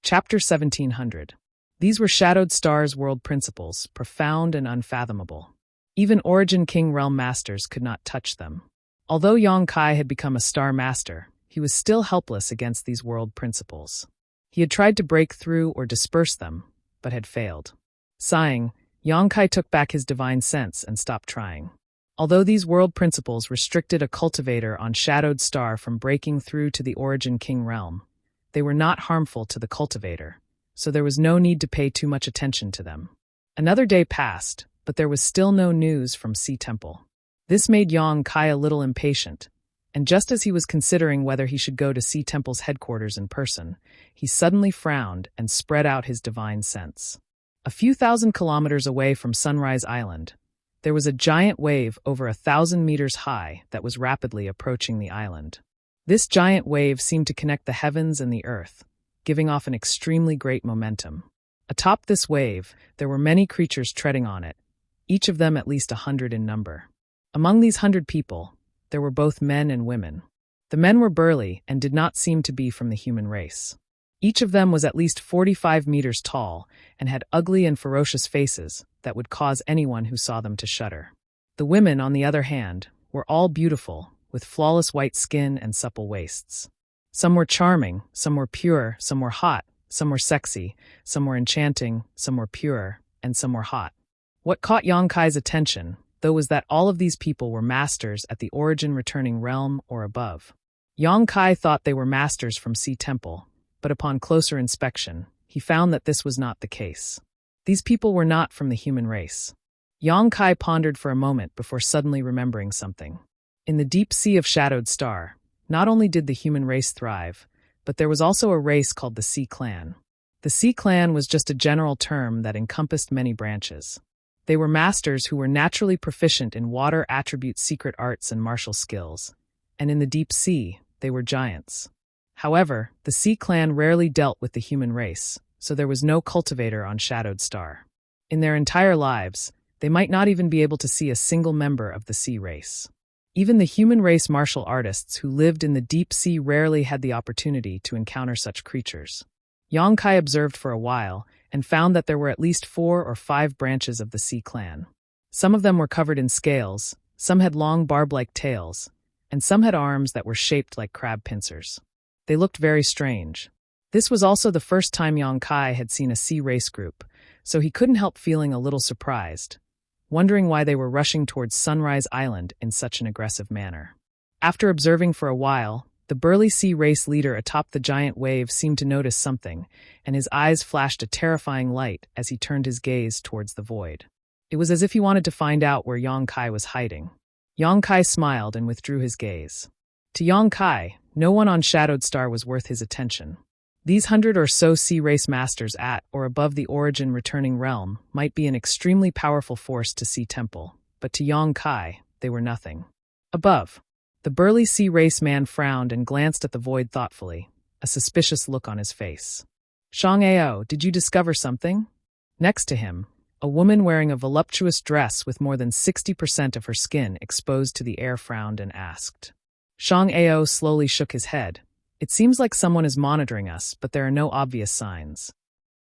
Chapter 1700. These were Shadowed Star's world principles, profound and unfathomable. Even Origin King Realm Masters could not touch them. Although Yong Kai had become a Star Master, he was still helpless against these world principles. He had tried to break through or disperse them, but had failed. Sighing, Yong Kai took back his divine sense and stopped trying. Although these world principles restricted a cultivator on Shadowed Star from breaking through to the Origin King realm, they were not harmful to the cultivator, so there was no need to pay too much attention to them. Another day passed, but there was still no news from Sea Temple. This made Yong Kai a little impatient, and just as he was considering whether he should go to Sea Temple's headquarters in person, he suddenly frowned and spread out his divine sense. A few thousand kilometers away from Sunrise Island, there was a giant wave over 1,000 meters high that was rapidly approaching the island. This giant wave seemed to connect the heavens and the earth, giving off an extremely great momentum. Atop this wave, there were many creatures treading on it, each of them at least 100 in number. Among these 100 people, there were both men and women. The men were burly and did not seem to be from the human race. Each of them was at least 45 meters tall and had ugly and ferocious faces that would cause anyone who saw them to shudder. The women, on the other hand, were all beautiful, with flawless white skin and supple waists. Some were charming, some were pure, some were hot, some were sexy, some were enchanting, some were pure, and some were hot. What caught Yong Kai's attention, though, was that all of these people were masters at the Origin Returning Realm or above. Yong Kai thought they were masters from Sea Temple, but upon closer inspection, he found that this was not the case. These people were not from the human race. Yong Kai pondered for a moment before suddenly remembering something. In the deep sea of Shadowed Star, not only did the human race thrive, but there was also a race called the Sea Clan. The Sea Clan was just a general term that encompassed many branches. They were masters who were naturally proficient in water attribute secret arts and martial skills, and in the deep sea, they were giants. However, the Sea Clan rarely dealt with the human race, so there was no cultivator on Shadowed Star. In their entire lives, they might not even be able to see a single member of the sea race. Even the human race martial artists who lived in the deep sea rarely had the opportunity to encounter such creatures. Yong Kai observed for a while and found that there were at least 4 or 5 branches of the Sea Clan. Some of them were covered in scales, some had long barb-like tails, and some had arms that were shaped like crab pincers. They looked very strange. This was also the first time Yong Kai had seen a sea race group, so he couldn't help feeling a little surprised, wondering why they were rushing towards Sunrise Island in such an aggressive manner. After observing for a while, the burly sea race leader atop the giant wave seemed to notice something, and his eyes flashed a terrifying light as he turned his gaze towards the void. It was as if he wanted to find out where Yong Kai was hiding. Yong Kai smiled and withdrew his gaze. To Yong Kai, no one on Shadowed Star was worth his attention. These 100 or so sea race masters at or above the Origin Returning Realm might be an extremely powerful force to Sea Temple, but to Yong Kai, they were nothing. Above, the burly sea race man frowned and glanced at the void thoughtfully, a suspicious look on his face. Shang Ao, did you discover something? Next to him, a woman wearing a voluptuous dress with more than 60% of her skin exposed to the air frowned and asked. Shang Ao slowly shook his head. It seems like someone is monitoring us, but there are no obvious signs.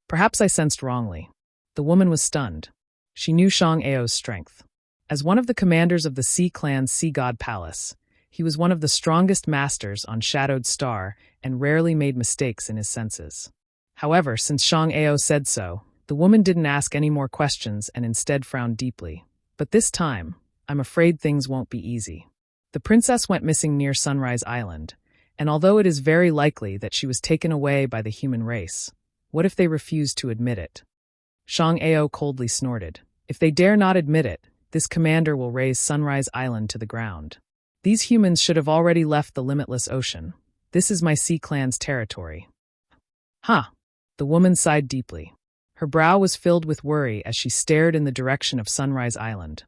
Perhaps I sensed wrongly. The woman was stunned. She knew Shang Ao's strength. As one of the commanders of the Sea Clan's Sea God Palace, he was one of the strongest masters on Shadowed Star and rarely made mistakes in his senses. However, since Shang Ao said so, the woman didn't ask any more questions and instead frowned deeply. But this time, I'm afraid things won't be easy. The princess went missing near Sunrise Island, and although it is very likely that she was taken away by the human race, what if they refuse to admit it? Shang Ao coldly snorted. If they dare not admit it, this commander will raze Sunrise Island to the ground. These humans should have already left the limitless ocean. This is my Sea Clan's territory. Huh. The woman sighed deeply. Her brow was filled with worry as she stared in the direction of Sunrise Island,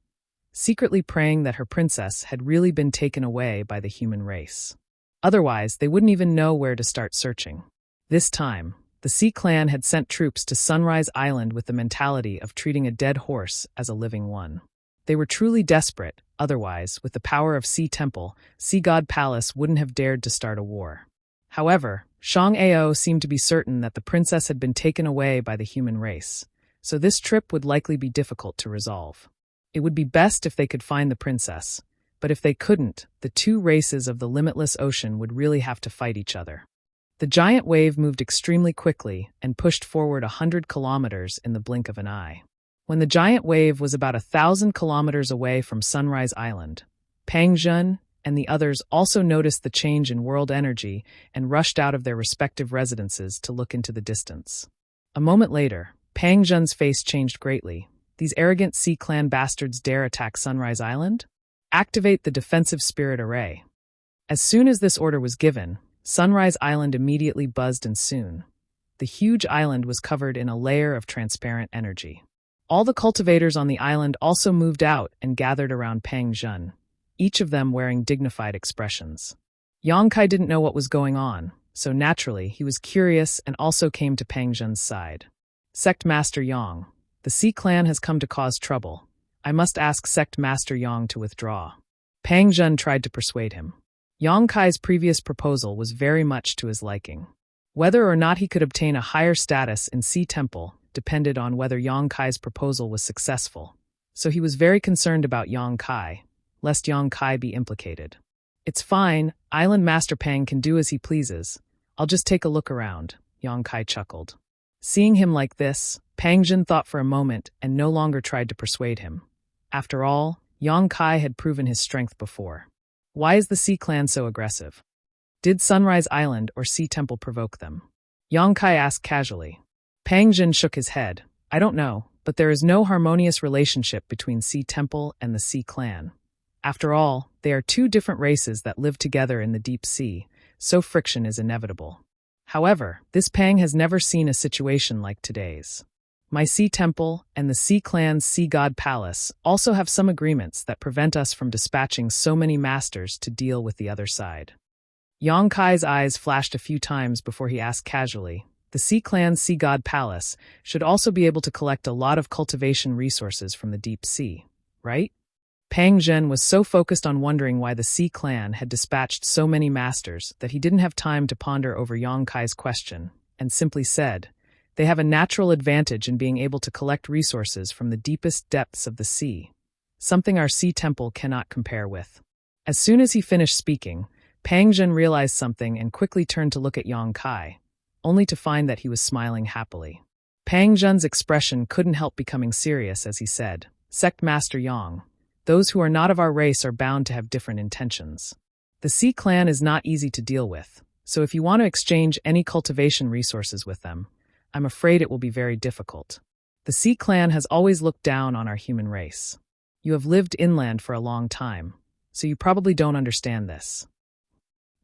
secretly praying that her princess had really been taken away by the human race. Otherwise, they wouldn't even know where to start searching. This time, the Sea Clan had sent troops to Sunrise Island with the mentality of treating a dead horse as a living one. They were truly desperate, otherwise, with the power of Sea Temple, Sea God Palace wouldn't have dared to start a war. However, Shang Ao seemed to be certain that the princess had been taken away by the human race, so this trip would likely be difficult to resolve. It would be best if they could find the princess, but if they couldn't, the two races of the limitless ocean would really have to fight each other. The giant wave moved extremely quickly and pushed forward 100 kilometers in the blink of an eye. When the giant wave was about 1,000 kilometers away from Sunrise Island, Pang Jun and the others also noticed the change in world energy and rushed out of their respective residences to look into the distance. A moment later, Pang Jun's face changed greatly. These arrogant Sea Clan bastards dare attack Sunrise Island? Activate the defensive spirit array. As soon as this order was given, Sunrise Island immediately buzzed, and soon the huge island was covered in a layer of transparent energy. All the cultivators on the island also moved out and gathered around Pang Jun, each of them wearing dignified expressions. Yang Kai didn't know what was going on, so naturally he was curious and also came to Pang Jun's side. Sect Master Yang, the Sea Clan has come to cause trouble. I must ask Sect Master Yang to withdraw. Pang Jun tried to persuade him. Yang Kai's previous proposal was very much to his liking. Whether or not he could obtain a higher status in Sea Temple depended on whether Yang Kai's proposal was successful, so he was very concerned about Yang Kai, lest Yang Kai be implicated. It's fine, Island Master Pang can do as he pleases. I'll just take a look around, Yang Kai chuckled. Seeing him like this, Pang Jun thought for a moment and no longer tried to persuade him. After all, Yang Kai had proven his strength before. Why is the Sea Clan so aggressive? Did Sunrise Island or Sea Temple provoke them? Yang Kai asked casually. Pang Jun shook his head. I don't know, but there is no harmonious relationship between Sea Temple and the Sea Clan. After all, they are two different races that live together in the deep sea, so friction is inevitable. However, this Pang has never seen a situation like today's. My Sea Temple and the Sea Clan's Sea God Palace also have some agreements that prevent us from dispatching so many masters to deal with the other side. Yang Kai's eyes flashed a few times before he asked casually, the Sea Clan's Sea God Palace should also be able to collect a lot of cultivation resources from the deep sea, right? Pang Jun was so focused on wondering why the Sea Clan had dispatched so many masters that he didn't have time to ponder over Yang Kai's question, and simply said, they have a natural advantage in being able to collect resources from the deepest depths of the sea, something our Sea Temple cannot compare with. As soon as he finished speaking, Pang Jun realized something and quickly turned to look at Yang Kai, only to find that he was smiling happily. Pang Jun's expression couldn't help becoming serious as he said, Sect Master Yang, those who are not of our race are bound to have different intentions. The Sea Clan is not easy to deal with, so if you want to exchange any cultivation resources with them, I'm afraid it will be very difficult. The Sea Clan has always looked down on our human race. You have lived inland for a long time, so you probably don't understand this.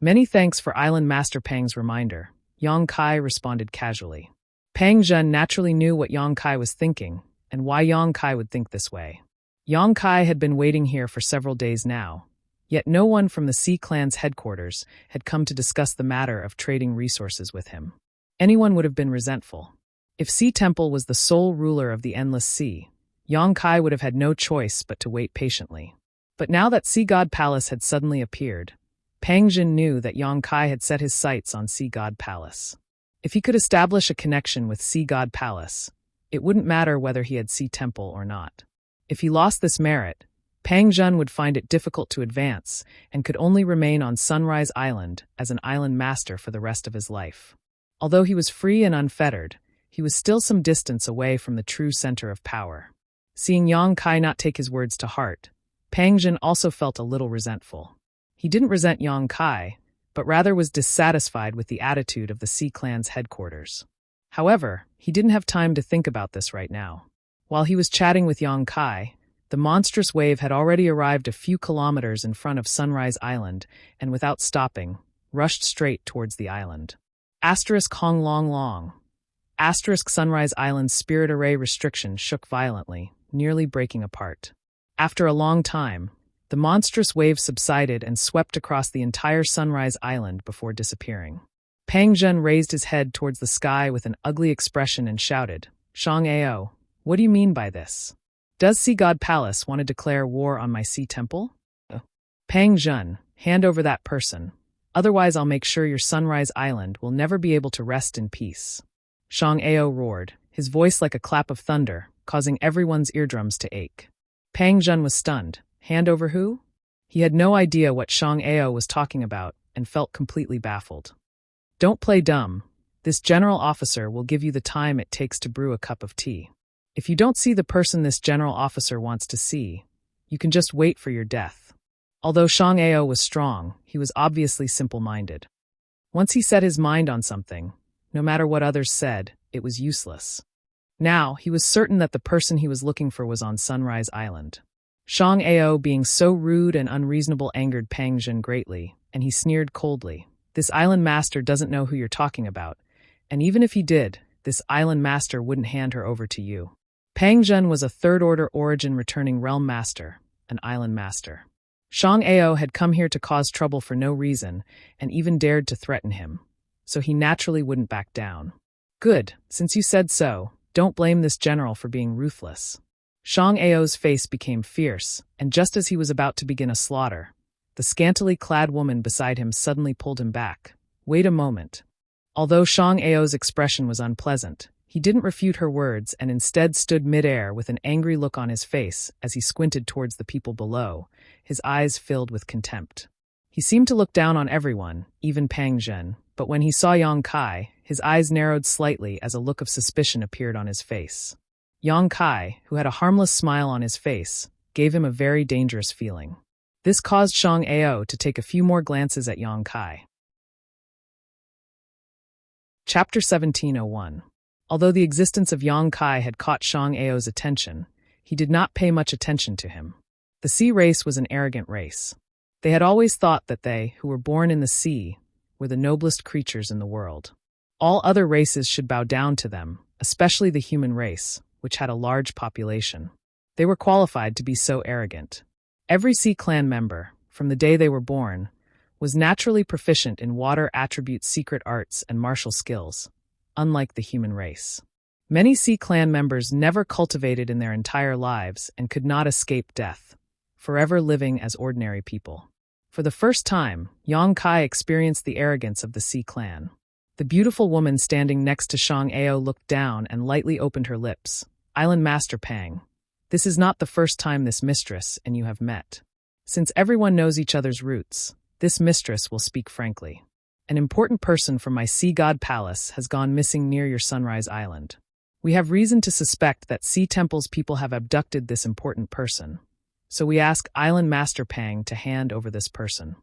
Many thanks for Island Master Pang's reminder, Yang Kai responded casually. Pang Jun naturally knew what Yang Kai was thinking, and why Yang Kai would think this way. Yang Kai had been waiting here for several days now, yet no one from the Sea Clan's headquarters had come to discuss the matter of trading resources with him. Anyone would have been resentful. If Sea Temple was the sole ruler of the endless sea, Yang Kai would have had no choice but to wait patiently. But now that Sea God Palace had suddenly appeared, Pang Jun knew that Yang Kai had set his sights on Sea God Palace. If he could establish a connection with Sea God Palace, it wouldn't matter whether he had Sea Temple or not. If he lost this merit, Pang Jun would find it difficult to advance and could only remain on Sunrise Island as an island master for the rest of his life. Although he was free and unfettered, he was still some distance away from the true center of power. Seeing Yang Kai not take his words to heart, Pang Jun also felt a little resentful. He didn't resent Yang Kai, but rather was dissatisfied with the attitude of the Sea Clan's headquarters. However, he didn't have time to think about this right now. While he was chatting with Yang Kai, the monstrous wave had already arrived a few kilometers in front of Sunrise Island and without stopping, rushed straight towards the island. Asterisk Hong Long Long. Asterisk Sunrise Island's spirit array restriction shook violently, nearly breaking apart. After a long time, the monstrous wave subsided and swept across the entire Sunrise Island before disappearing. Pang Jun raised his head towards the sky with an ugly expression and shouted, Shang Ao, what do you mean by this? Does Sea God Palace want to declare war on my Sea Temple? Pang Jun, hand over that person. Otherwise, I'll make sure your Sunrise Island will never be able to rest in peace." Shang Ao roared, his voice like a clap of thunder, causing everyone's eardrums to ache. Pang Zhen was stunned. Hand over who? He had no idea what Shang Ao was talking about and felt completely baffled. "Don't play dumb. This general officer will give you the time it takes to brew a cup of tea. If you don't see the person this general officer wants to see, you can just wait for your death." Although Shang Ao was strong, he was obviously simple-minded. Once he set his mind on something, no matter what others said, it was useless. Now, he was certain that the person he was looking for was on Sunrise Island. Shang Ao being so rude and unreasonable angered Pang Zhen greatly, and he sneered coldly. "This island master doesn't know who you're talking about, and even if he did, this island master wouldn't hand her over to you." Pang Zhen was a third-order origin returning realm master, an island master. Shang Ao had come here to cause trouble for no reason, and even dared to threaten him, so he naturally wouldn't back down. "Good, since you said so, don't blame this general for being ruthless." Shang Ao's face became fierce, and just as he was about to begin a slaughter, the scantily clad woman beside him suddenly pulled him back. "Wait a moment." Although Shang Ao's expression was unpleasant, he didn't refute her words and instead stood mid-air with an angry look on his face as he squinted towards the people below, his eyes filled with contempt. He seemed to look down on everyone, even Pang Zhen, but when he saw Yang Kai, his eyes narrowed slightly as a look of suspicion appeared on his face. Yang Kai, who had a harmless smile on his face, gave him a very dangerous feeling. This caused Shang Ao to take a few more glances at Yang Kai. Chapter 1701. Although the existence of Yang Kai had caught Shang Ao's attention, he did not pay much attention to him. The sea race was an arrogant race. They had always thought that they, who were born in the sea, were the noblest creatures in the world. All other races should bow down to them, especially the human race, which had a large population. They were qualified to be so arrogant. Every Sea Clan member, from the day they were born, was naturally proficient in water attributes, secret arts, and martial skills, unlike the human race. Many Sea Clan members never cultivated in their entire lives and could not escape death, forever living as ordinary people. For the first time, Yang Kai experienced the arrogance of the Sea Clan. The beautiful woman standing next to Shang Ao looked down and lightly opened her lips. "Island Master Pang, this is not the first time this mistress and you have met. Since everyone knows each other's roots, this mistress will speak frankly. An important person from my Sea God Palace has gone missing near your Sunrise Island. We have reason to suspect that Sea Temple's people have abducted this important person, so we ask Island Master Pang to hand over this person."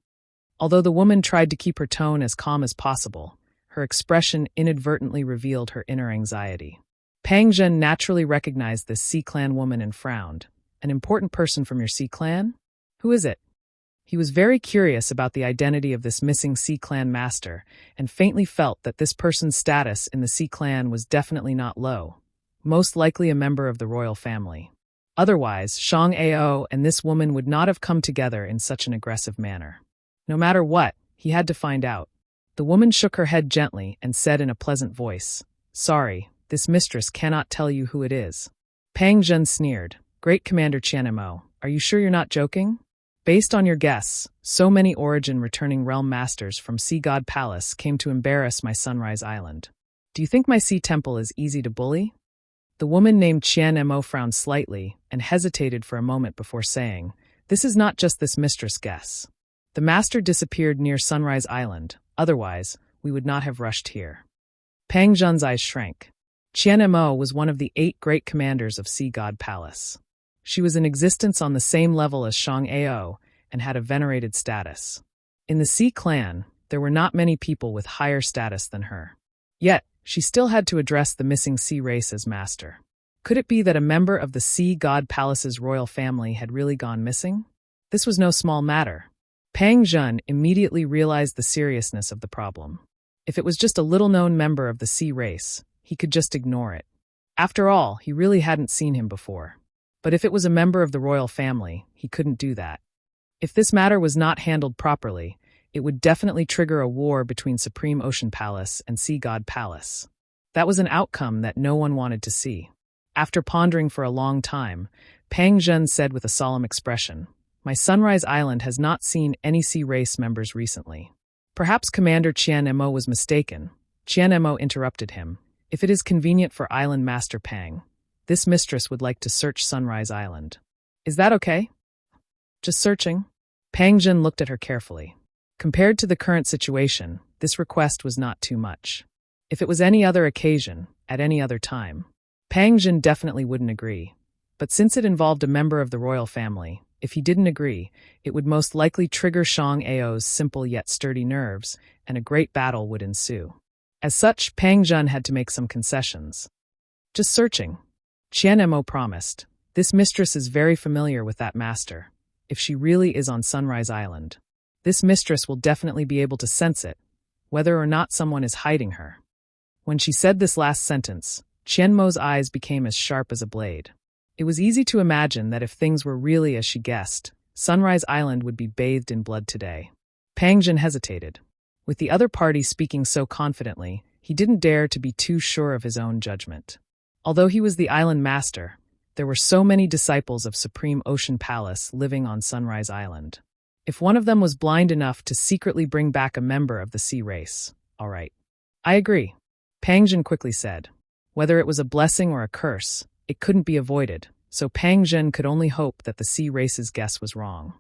Although the woman tried to keep her tone as calm as possible, her expression inadvertently revealed her inner anxiety. Pang Zhen naturally recognized this Sea Clan woman and frowned. "An important person from your Sea Clan? Who is it?" He was very curious about the identity of this missing Sea Clan master and faintly felt that this person's status in the Sea Clan was definitely not low, most likely a member of the royal family. Otherwise, Shang Ao and this woman would not have come together in such an aggressive manner. No matter what, he had to find out. The woman shook her head gently and said in a pleasant voice, "Sorry, this mistress cannot tell you who it is." Pang Zhen sneered. "Great Commander Qianmo, are you sure you're not joking? Based on your guess, so many origin returning realm masters from Sea God Palace came to embarrass my Sunrise Island. Do you think my Sea Temple is easy to bully?" The woman named Qianmo frowned slightly and hesitated for a moment before saying, "This is not just this mistress' guess. The master disappeared near Sunrise Island, otherwise we would not have rushed here." Pang Zhen's eyes shrank. Qianmo was one of the 8 great commanders of Sea God Palace. She was in existence on the same level as Shang Ao and had a venerated status. In the Sea Clan, there were not many people with higher status than her. Yet, she still had to address the missing sea race as master. Could it be that a member of the Sea God Palace's royal family had really gone missing? This was no small matter. Pang Zhen immediately realized the seriousness of the problem. If it was just a little-known member of the sea race, he could just ignore it. After all, he really hadn't seen him before. But if it was a member of the royal family, he couldn't do that. If this matter was not handled properly, it would definitely trigger a war between Supreme Ocean Palace and Sea God Palace. That was an outcome that no one wanted to see. After pondering for a long time, Pang Zhen said with a solemn expression, "My Sunrise Island has not seen any sea race members recently. Perhaps Commander Qian Mo was mistaken. Qian Mo interrupted him. If it is convenient for Island Master Pang, this mistress would like to search Sunrise Island. Is that okay? Just searching? Pang Jin looked at her carefully. Compared to the current situation, this request was not too much. If it was any other occasion, at any other time, Pang Jin definitely wouldn't agree. But since it involved a member of the royal family, if he didn't agree, it would most likely trigger Shang Ao's simple yet sturdy nerves, and a great battle would ensue. As such, Pang Jun had to make some concessions. Just searching. Qian Mo promised. This mistress is very familiar with that master. If she really is on Sunrise Island, this mistress will definitely be able to sense it, whether or not someone is hiding her. When she said this last sentence, Qian Mo's eyes became as sharp as a blade. It was easy to imagine that if things were really as she guessed, Sunrise Island would be bathed in blood today. Pang Jin hesitated. With the other party speaking so confidently, he didn't dare to be too sure of his own judgment. Although he was the island master, there were so many disciples of Supreme Ocean Palace living on Sunrise Island. If one of them was blind enough to secretly bring back a member of the sea race, all right. I agree, Pang Jin quickly said. Whether it was a blessing or a curse, it couldn't be avoided, so Pang Jin could only hope that the sea race's guess was wrong.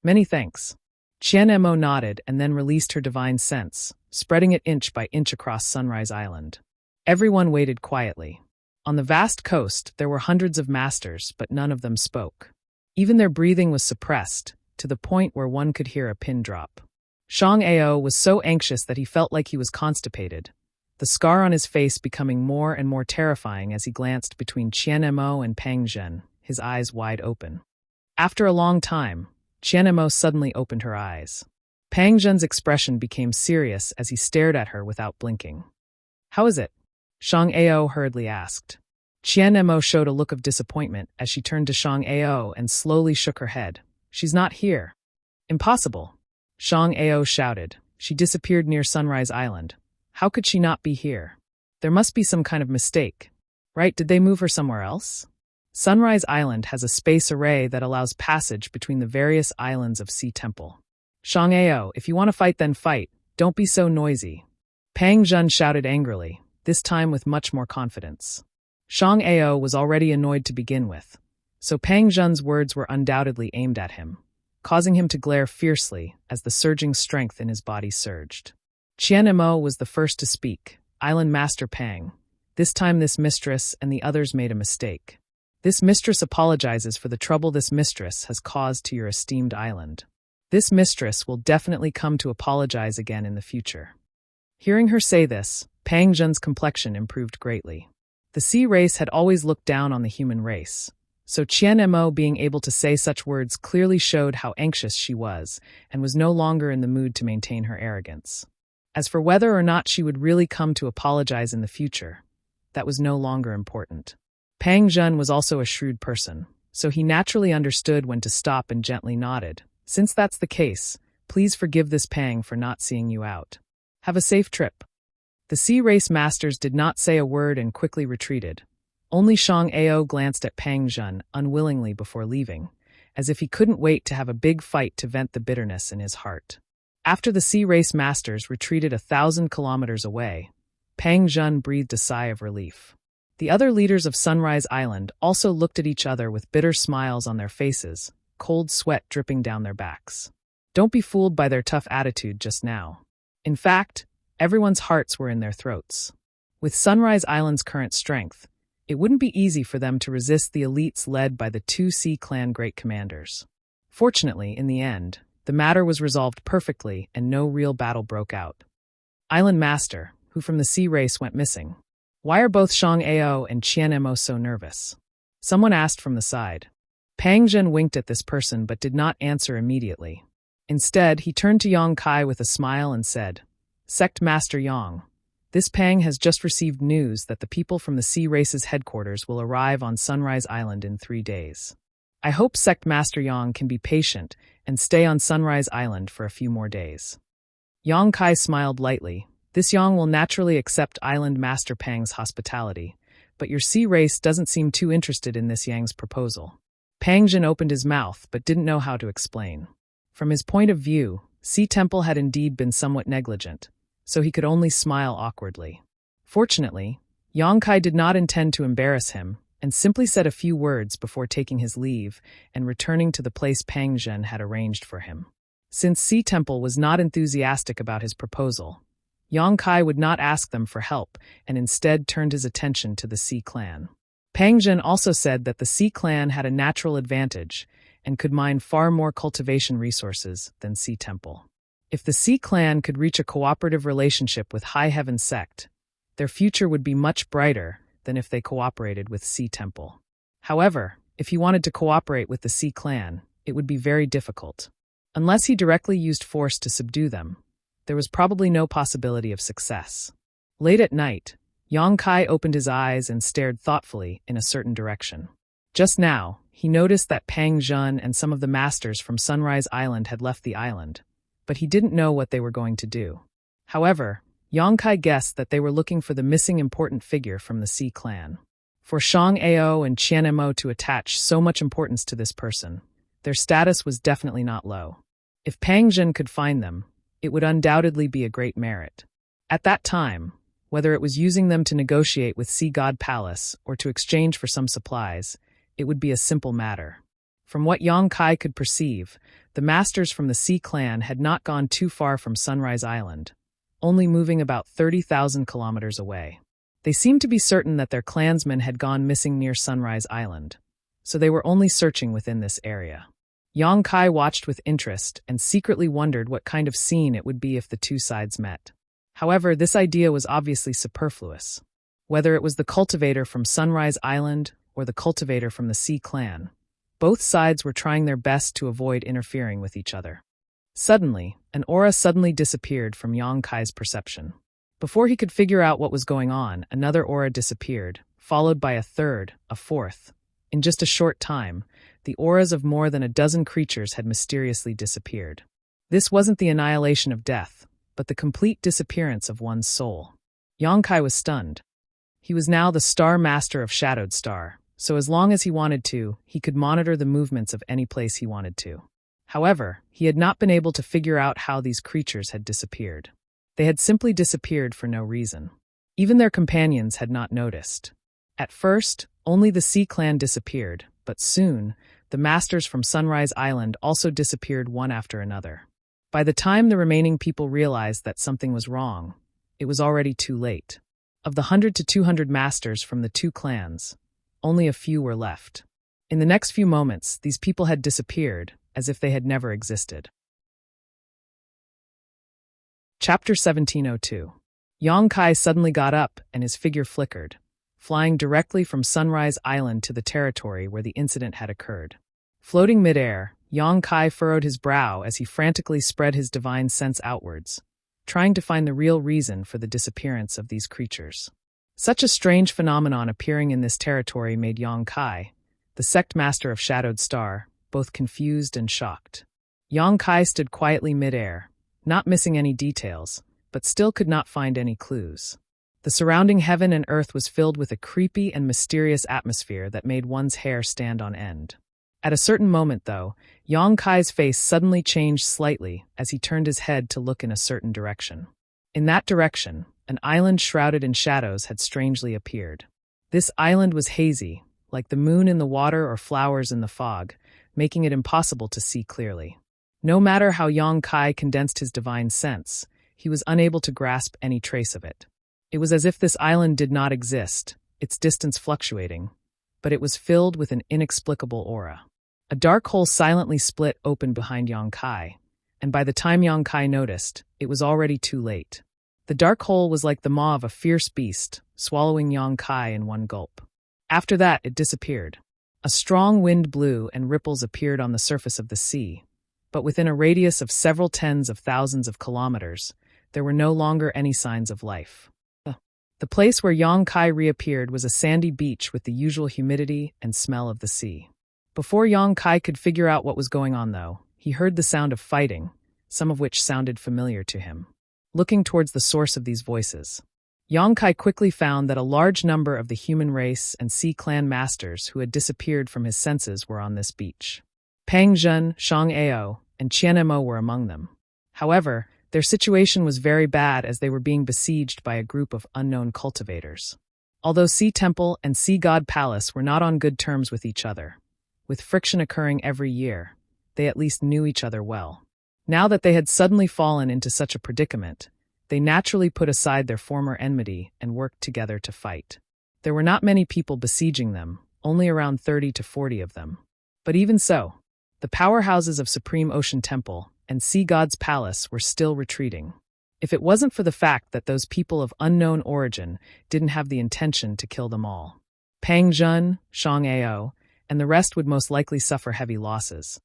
Many thanks. Qian Mo nodded and then released her divine sense, spreading it inch by inch across Sunrise Island. Everyone waited quietly. On the vast coast, there were hundreds of masters, but none of them spoke. Even their breathing was suppressed, to the point where one could hear a pin drop. Shang Ao was so anxious that he felt like he was constipated, the scar on his face becoming more and more terrifying as he glanced between Qian Mo and Pang Jin, his eyes wide open. After a long time, Qian Mo suddenly opened her eyes. Pang Jin's expression became serious as he stared at her without blinking. How is it? Shang Ao hurriedly asked. Qian Mo showed a look of disappointment as she turned to Shang Ao and slowly shook her head. She's not here. Impossible. Shang Ao shouted. She disappeared near Sunrise Island. How could she not be here? There must be some kind of mistake. Right, did they move her somewhere else? Sunrise Island has a space array that allows passage between the various islands of Sea Temple. Shang Ao, if you want to fight then fight, don't be so noisy. Pang Jun shouted angrily, this time with much more confidence. Shang Ao was already annoyed to begin with, so Pang Jun's words were undoubtedly aimed at him, causing him to glare fiercely as the surging strength in his body surged. Qian Mo was the first to speak. Island Master Pang. This time this mistress and the others made a mistake. This mistress apologizes for the trouble this mistress has caused to your esteemed island. This mistress will definitely come to apologize again in the future. Hearing her say this, Pang Jun's complexion improved greatly. The sea race had always looked down on the human race, so Qian Mo being able to say such words clearly showed how anxious she was and was no longer in the mood to maintain her arrogance. As for whether or not she would really come to apologize in the future, that was no longer important. Pang Jun was also a shrewd person, so he naturally understood when to stop and gently nodded. Since that's the case, please forgive this Pang for not seeing you out. Have a safe trip. The sea race masters did not say a word and quickly retreated. Only Shang Ao glanced at Pang Jun unwillingly before leaving, as if he couldn't wait to have a big fight to vent the bitterness in his heart. After the sea race masters retreated 1,000 kilometers away, Pang Jun breathed a sigh of relief. The other leaders of Sunrise Island also looked at each other with bitter smiles on their faces, cold sweat dripping down their backs. Don't be fooled by their tough attitude just now. In fact, everyone's hearts were in their throats. With Sunrise Island's current strength, it wouldn't be easy for them to resist the elites led by the 2 Sea Clan great commanders. Fortunately, in the end, the matter was resolved perfectly and no real battle broke out. Island Master, who from the sea race went missing. Why are both Shang Ao and Qian Mo so nervous? Someone asked from the side. Pang Jun winked at this person but did not answer immediately. Instead, he turned to Yang Kai with a smile and said, Sect Master Yang, this Pang has just received news that the people from the sea race's headquarters will arrive on Sunrise Island in 3 days. I hope Sect Master Yang can be patient and stay on Sunrise Island for a few more days. Yang Kai smiled lightly. This Yang will naturally accept Island Master Pang's hospitality, but your sea race doesn't seem too interested in this Yang's proposal. Pang Jin opened his mouth but didn't know how to explain. From his point of view, Sea Temple had indeed been somewhat negligent, so he could only smile awkwardly. Fortunately, Yang Kai did not intend to embarrass him and simply said a few words before taking his leave and returning to the place Pang Zhen had arranged for him. Since Sea Temple was not enthusiastic about his proposal, Yang Kai would not ask them for help and instead turned his attention to the Sea Clan. Pang Zhen also said that the Sea Clan had a natural advantage and could mine far more cultivation resources than Sea Temple. If the Sea Clan could reach a cooperative relationship with High Heaven Sect, their future would be much brighter than if they cooperated with Sea Temple. However, if he wanted to cooperate with the Sea Clan, it would be very difficult. Unless he directly used force to subdue them, there was probably no possibility of success. Late at night, Yang Kai opened his eyes and stared thoughtfully in a certain direction. Just now, he noticed that Pang Zhen and some of the masters from Sunrise Island had left the island, but he didn't know what they were going to do. However, Yang Kai guessed that they were looking for the missing important figure from the Sea Clan. For Shang Ao and Qian Mo to attach so much importance to this person, their status was definitely not low. If Pang Zhen could find them, it would undoubtedly be a great merit. At that time, whether it was using them to negotiate with Sea God Palace or to exchange for some supplies, it would be a simple matter. From what Yang Kai could perceive, the masters from the Sea Clan had not gone too far from Sunrise Island, only moving about 30,000 kilometers away. They seemed to be certain that their clansmen had gone missing near Sunrise Island, so they were only searching within this area. Yang Kai watched with interest and secretly wondered what kind of scene it would be if the two sides met. However, this idea was obviously superfluous. Whether it was the cultivator from Sunrise Island or the cultivator from the Sea Clan, both sides were trying their best to avoid interfering with each other. Suddenly, an aura suddenly disappeared from Yang Kai's perception. Before he could figure out what was going on, another aura disappeared, followed by a third, a fourth. In just a short time, the auras of more than a dozen creatures had mysteriously disappeared. This wasn't the annihilation of death, but the complete disappearance of one's soul. Yang Kai was stunned. He was now the Star Master of Shadowed Star, so as long as he wanted to, he could monitor the movements of any place he wanted to. However, he had not been able to figure out how these creatures had disappeared. They had simply disappeared for no reason. Even their companions had not noticed. At first, only the Sea Clan disappeared, but soon, the masters from Sunrise Island also disappeared one after another. By the time the remaining people realized that something was wrong, it was already too late. Of the 100 to 200 masters from the two clans, only a few were left. In the next few moments, these people had disappeared, as if they had never existed. Chapter 1702. Yang Kai suddenly got up and his figure flickered, flying directly from Sunrise Island to the territory where the incident had occurred. Floating midair, Yang Kai furrowed his brow as he frantically spread his divine sense outwards, trying to find the real reason for the disappearance of these creatures. Such a strange phenomenon appearing in this territory made Yang Kai, the sect master of Shadowed Star, both confused and shocked. Yang Kai stood quietly midair, not missing any details, but still could not find any clues. The surrounding heaven and earth was filled with a creepy and mysterious atmosphere that made one's hair stand on end. At a certain moment, though, Yang Kai's face suddenly changed slightly as he turned his head to look in a certain direction. In that direction, an island shrouded in shadows had strangely appeared. This island was hazy, like the moon in the water or flowers in the fog, making it impossible to see clearly. No matter how Yang Kai condensed his divine sense, he was unable to grasp any trace of it. It was as if this island did not exist, its distance fluctuating, but it was filled with an inexplicable aura. A dark hole silently split open behind Yang Kai, and by the time Yang Kai noticed, it was already too late. The dark hole was like the maw of a fierce beast, swallowing Yang Kai in one gulp. After that, it disappeared. A strong wind blew and ripples appeared on the surface of the sea, but within a radius of several tens of thousands of kilometers, there were no longer any signs of life. The place where Yang Kai reappeared was a sandy beach with the usual humidity and smell of the sea. Before Yang Kai could figure out what was going on, though, he heard the sound of fighting, some of which sounded familiar to him. Looking towards the source of these voices, Yang Kai quickly found that a large number of the human race and Sea Clan masters who had disappeared from his senses were on this beach. Pang Zhen, Shang Ao, and Qian Mo were among them. However, their situation was very bad as they were being besieged by a group of unknown cultivators. Although Sea Temple and Sea God Palace were not on good terms with each other, with friction occurring every year, they at least knew each other well. Now that they had suddenly fallen into such a predicament, they naturally put aside their former enmity and worked together to fight. There were not many people besieging them, only around 30 to 40 of them. But even so, the powerhouses of Supreme Ocean Temple and Sea God's Palace were still retreating. If it wasn't for the fact that those people of unknown origin didn't have the intention to kill them all, Pang Jun, Shang Ao, and the rest would most likely suffer heavy losses.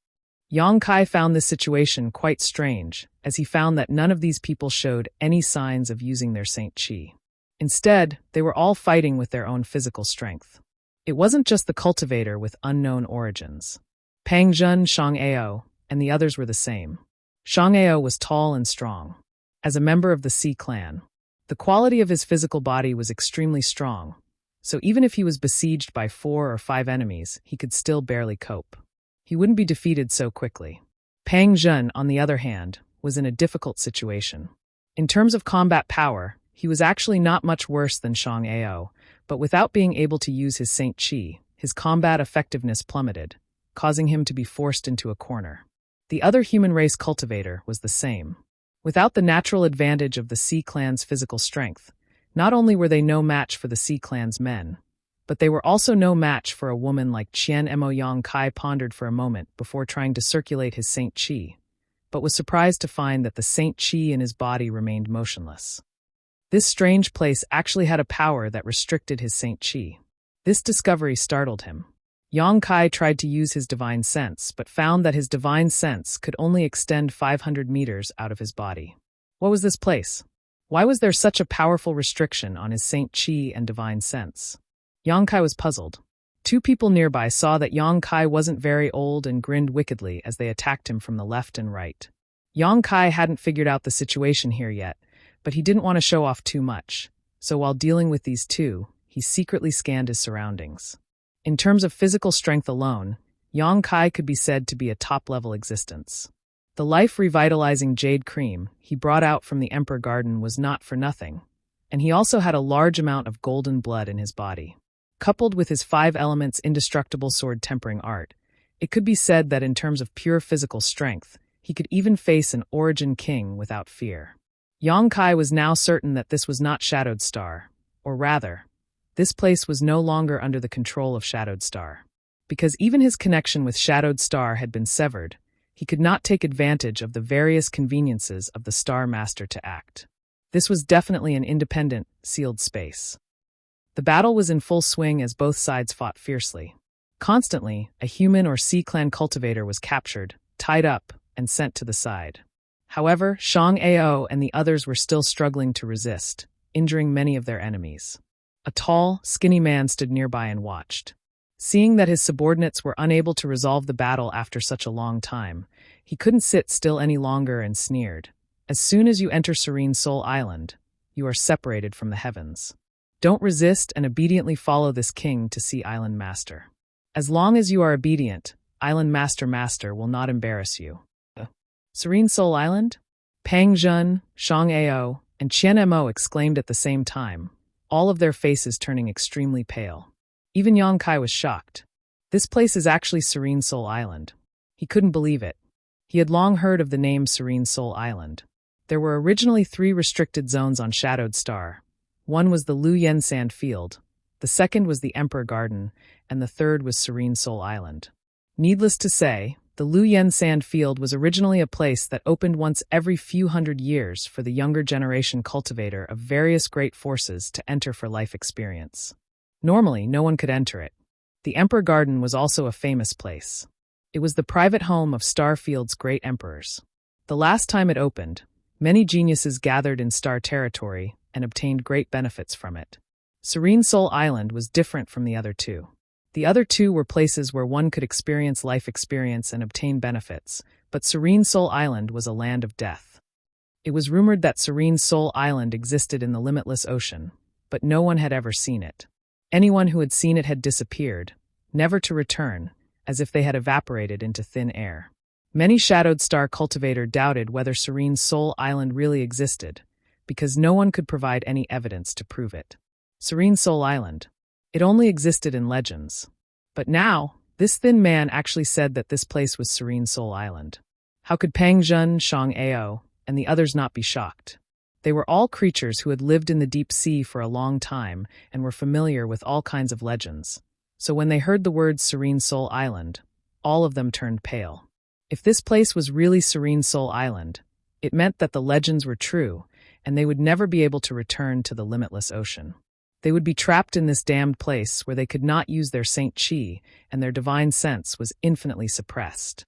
Yang Kai found this situation quite strange, as he found that none of these people showed any signs of using their Saint Chi. Instead, they were all fighting with their own physical strength. It wasn't just the cultivator with unknown origins. Pang Jun, Shang Ao, and the others were the same. Shang Ao was tall and strong. As a member of the Sea clan, the quality of his physical body was extremely strong, so even if he was besieged by 4 or 5 enemies, he could still barely cope. He wouldn't be defeated so quickly. Pang Jun, on the other hand, was in a difficult situation. In terms of combat power, he was actually not much worse than Shang Ao, but without being able to use his Saint Chi, his combat effectiveness plummeted, causing him to be forced into a corner. The other human race cultivator was the same. Without the natural advantage of the Sea clan's physical strength, not only were they no match for the Sea clan's men, but they were also no match for a woman like Qian Mo. Yang Kai pondered for a moment before trying to circulate his Saint Chi, but was surprised to find that the Saint Chi in his body remained motionless. This strange place actually had a power that restricted his Saint Chi. This discovery startled him. Yang Kai tried to use his divine sense, but found that his divine sense could only extend 500 meters out of his body. What was this place? Why was there such a powerful restriction on his Saint Chi and divine sense? Yang Kai was puzzled. 2 people nearby saw that Yang Kai wasn't very old and grinned wickedly as they attacked him from the left and right. Yang Kai hadn't figured out the situation here yet, but he didn't want to show off too much, so while dealing with these 2, he secretly scanned his surroundings. In terms of physical strength alone, Yang Kai could be said to be a top-level existence. The life-revitalizing jade cream he brought out from the Emperor Garden was not for nothing, and he also had a large amount of golden blood in his body. Coupled with his 5 elements indestructible sword-tempering art, it could be said that in terms of pure physical strength, he could even face an Origin King without fear. Yang Kai was now certain that this was not Shadowed Star, or rather, this place was no longer under the control of Shadowed Star. Because even his connection with Shadowed Star had been severed, he could not take advantage of the various conveniences of the Star Master to act. This was definitely an independent, sealed space. The battle was in full swing as both sides fought fiercely. Constantly, a human or Sea clan cultivator was captured, tied up, and sent to the side. However, Shang Ao and the others were still struggling to resist, injuring many of their enemies. A tall, skinny man stood nearby and watched. Seeing that his subordinates were unable to resolve the battle after such a long time, he couldn't sit still any longer and sneered. As soon as you enter Serene Soul Island, you are separated from the heavens. Don't resist and obediently follow this king to see Island Master. As long as you are obedient, Island Master will not embarrass you. Serene Soul Island? Pang Jun, Shang Ao, and Qian Mo exclaimed at the same time, all of their faces turning extremely pale. Even Yang Kai was shocked. This place is actually Serene Soul Island. He couldn't believe it. He had long heard of the name Serene Soul Island. There were originally 3 restricted zones on Shadowed Star. One was the Lu Yen Sand Field, the second was the Emperor Garden, and the third was Serene Soul Island. Needless to say, the Lu Yen Sand Field was originally a place that opened once every few hundred years for the younger generation cultivator of various great forces to enter for life experience. Normally, no one could enter it. The Emperor Garden was also a famous place. It was the private home of Starfield's great emperors. The last time it opened, many geniuses gathered in Star territory and obtained great benefits from it. Serene Soul Island was different from the other 2. The other 2 were places where one could experience life experience and obtain benefits, but Serene Soul Island was a land of death. It was rumored that Serene Soul Island existed in the limitless ocean, but no one had ever seen it. Anyone who had seen it had disappeared, never to return, as if they had evaporated into thin air. Many Shadowed Star cultivator doubted whether Serene Soul Island really existed, because no one could provide any evidence to prove it. Serene Soul Island. It only existed in legends. But now, this thin man actually said that this place was Serene Soul Island. How could Pang Jun, Shang Ao, and the others not be shocked? They were all creatures who had lived in the deep sea for a long time and were familiar with all kinds of legends. So when they heard the words Serene Soul Island, all of them turned pale. If this place was really Serene Soul Island, it meant that the legends were true, and they would never be able to return to the limitless ocean. They would be trapped in this damned place where they could not use their Saint Chi, and their divine sense was infinitely suppressed.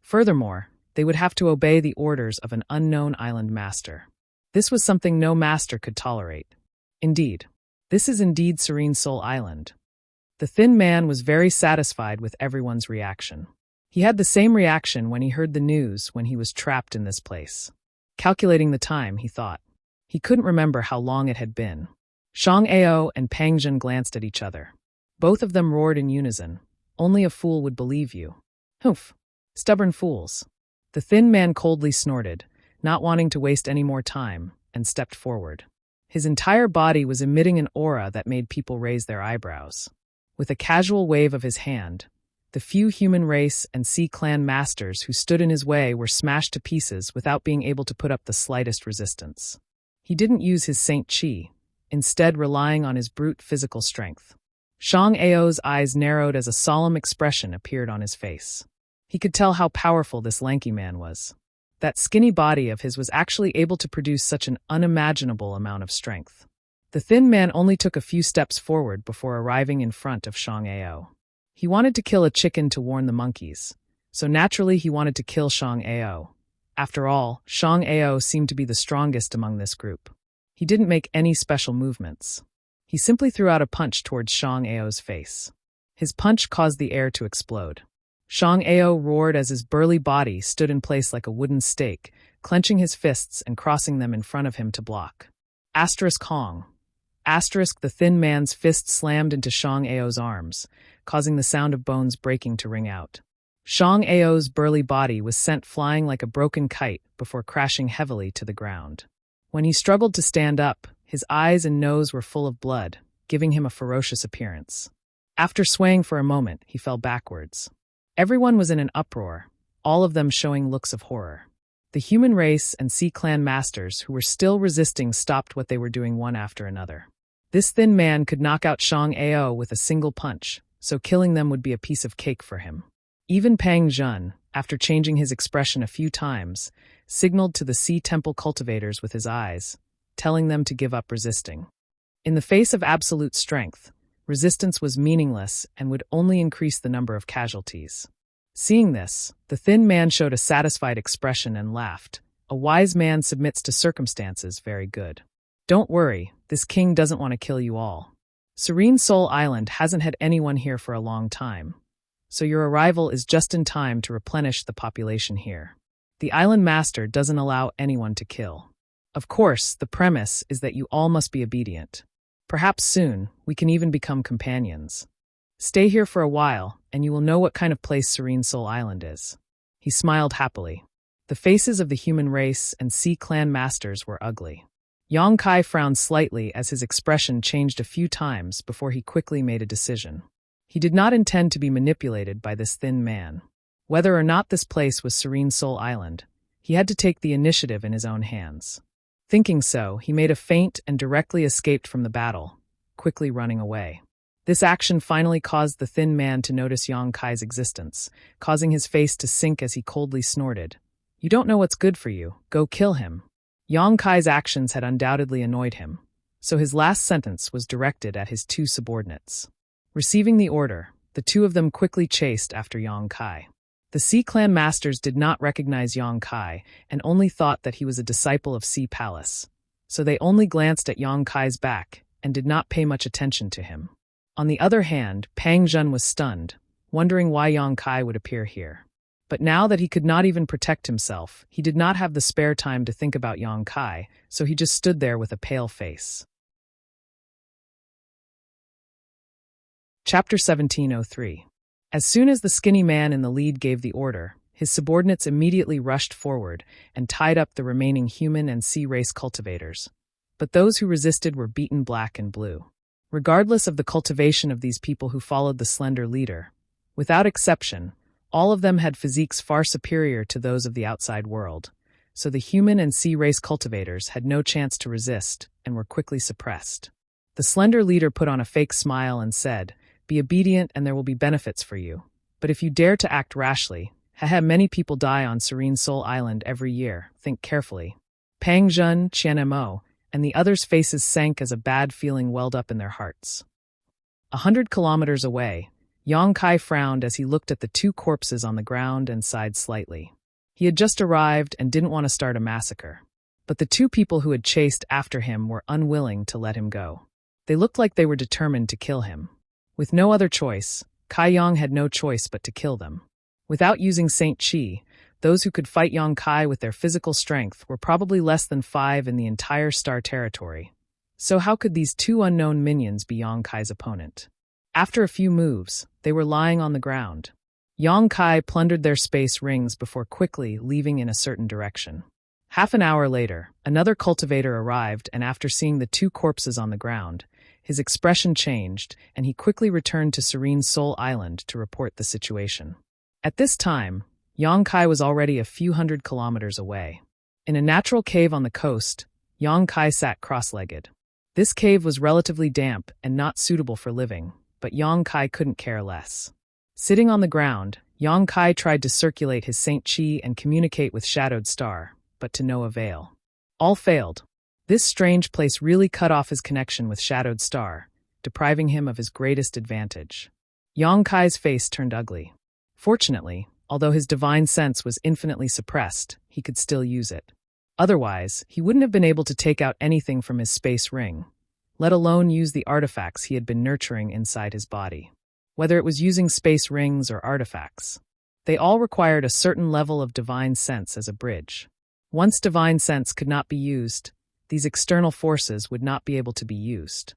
Furthermore, they would have to obey the orders of an unknown island master. This was something no master could tolerate. Indeed, this is indeed Serene Soul Island. The thin man was very satisfied with everyone's reaction. He had the same reaction when he heard the news when he was trapped in this place. Calculating the time, he thought. He couldn't remember how long it had been. Shang Ao and Pang Jun glanced at each other. Both of them roared in unison. Only a fool would believe you. Humph. Stubborn fools. The thin man coldly snorted, not wanting to waste any more time, and stepped forward. His entire body was emitting an aura that made people raise their eyebrows. With a casual wave of his hand, the few human race and sea clan masters who stood in his way were smashed to pieces without being able to put up the slightest resistance. He didn't use his Saint Chi, instead relying on his brute physical strength. Shang Ao's eyes narrowed as a solemn expression appeared on his face. He could tell how powerful this lanky man was. That skinny body of his was actually able to produce such an unimaginable amount of strength. The thin man only took a few steps forward before arriving in front of Shang Ao. He wanted to kill a chicken to warn the monkeys, so naturally he wanted to kill Shang Ao. After all, Shang Ao seemed to be the strongest among this group. He didn't make any special movements. He simply threw out a punch towards Shang Ao's face. His punch caused the air to explode. Shang Ao roared as his burly body stood in place like a wooden stake, clenching his fists and crossing them in front of him to block. Asterisk Hong. Asterisk the thin man's fist slammed into Shang Ao's arms, causing the sound of bones breaking to ring out. Shang Ao's burly body was sent flying like a broken kite before crashing heavily to the ground. When he struggled to stand up, his eyes and nose were full of blood, giving him a ferocious appearance. After swaying for a moment, he fell backwards. Everyone was in an uproar, all of them showing looks of horror. The human race and sea clan masters who were still resisting stopped what they were doing one after another. This thin man could knock out Shang Ao with a single punch, so killing them would be a piece of cake for him. Even Pang Jun, after changing his expression a few times, signaled to the Sea Temple cultivators with his eyes, telling them to give up resisting. In the face of absolute strength, resistance was meaningless and would only increase the number of casualties. Seeing this, the thin man showed a satisfied expression and laughed. A wise man submits to circumstances very good. Don't worry, this king doesn't want to kill you all. Serene Soul Island hasn't had anyone here for a long time, so your arrival is just in time to replenish the population here. The island master doesn't allow anyone to kill. Of course, the premise is that you all must be obedient. Perhaps soon, we can even become companions. Stay here for a while, and you will know what kind of place Serene Soul Island is. He smiled happily. The faces of the human race and sea clan masters were ugly. Yang Kai frowned slightly as his expression changed a few times before he quickly made a decision. He did not intend to be manipulated by this thin man. Whether or not this place was Serene Soul Island, he had to take the initiative in his own hands. Thinking so, he made a feint and directly escaped from the battle, quickly running away. This action finally caused the thin man to notice Yang Kai's existence, causing his face to sink as he coldly snorted. "You don't know what's good for you, go kill him." Yang Kai's actions had undoubtedly annoyed him, so his last sentence was directed at his two subordinates. Receiving the order, the two of them quickly chased after Yang Kai. The Sea Clan masters did not recognize Yang Kai and only thought that he was a disciple of Sea Palace, so they only glanced at Yang Kai's back and did not pay much attention to him. On the other hand, Pang Jun was stunned, wondering why Yang Kai would appear here. But now that he could not even protect himself, he did not have the spare time to think about Yang Kai, so he just stood there with a pale face. Chapter 1703. As soon as the skinny man in the lead gave the order, His subordinates immediately rushed forward and tied up the remaining human and sea race cultivators. But those who resisted were beaten black and blue. Regardless of the cultivation of these people who followed the slender leader, without exception, all of them had physiques far superior to those of the outside world, so the human and sea race cultivators had no chance to resist and were quickly suppressed. The slender leader put on a fake smile and said, "Be obedient and there will be benefits for you. But if you dare to act rashly, many people die on Serene Soul Island every year. Think carefully." Pang Jun, Qian Mo, and the others' faces sank as a bad feeling welled up in their hearts. 100 kilometers away, Yang Kai frowned as he looked at the two corpses on the ground and sighed slightly. He had just arrived and didn't want to start a massacre. But the two people who had chased after him were unwilling to let him go. They looked like they were determined to kill him. With no other choice, Kai Yang had no choice but to kill them. Without using Saint Chi, those who could fight Yang Kai with their physical strength were probably less than 5 in the entire star territory. So how could these two unknown minions be Yang Kai's opponent? After a few moves, they were lying on the ground. Yang Kai plundered their space rings before quickly leaving in a certain direction. Half an hour later, another cultivator arrived, and after seeing the two corpses on the ground, his expression changed, and he quickly returned to Serene Soul Island to report the situation. At this time, Yang Kai was already a few hundred kilometers away. In a natural cave on the coast, Yang Kai sat cross-legged. This cave was relatively damp and not suitable for living, but Yang Kai couldn't care less. Sitting on the ground, Yang Kai tried to circulate his Saint Chi and communicate with Shadowed Star, but to no avail. All failed. This strange place really cut off his connection with Shadowed Star, depriving him of his greatest advantage. Yang Kai's face turned ugly. Fortunately, although his divine sense was infinitely suppressed, he could still use it. Otherwise, he wouldn't have been able to take out anything from his space ring, let alone use the artifacts he had been nurturing inside his body. Whether it was using space rings or artifacts, they all required a certain level of divine sense as a bridge. Once divine sense could not be used, these external forces would not be able to be used.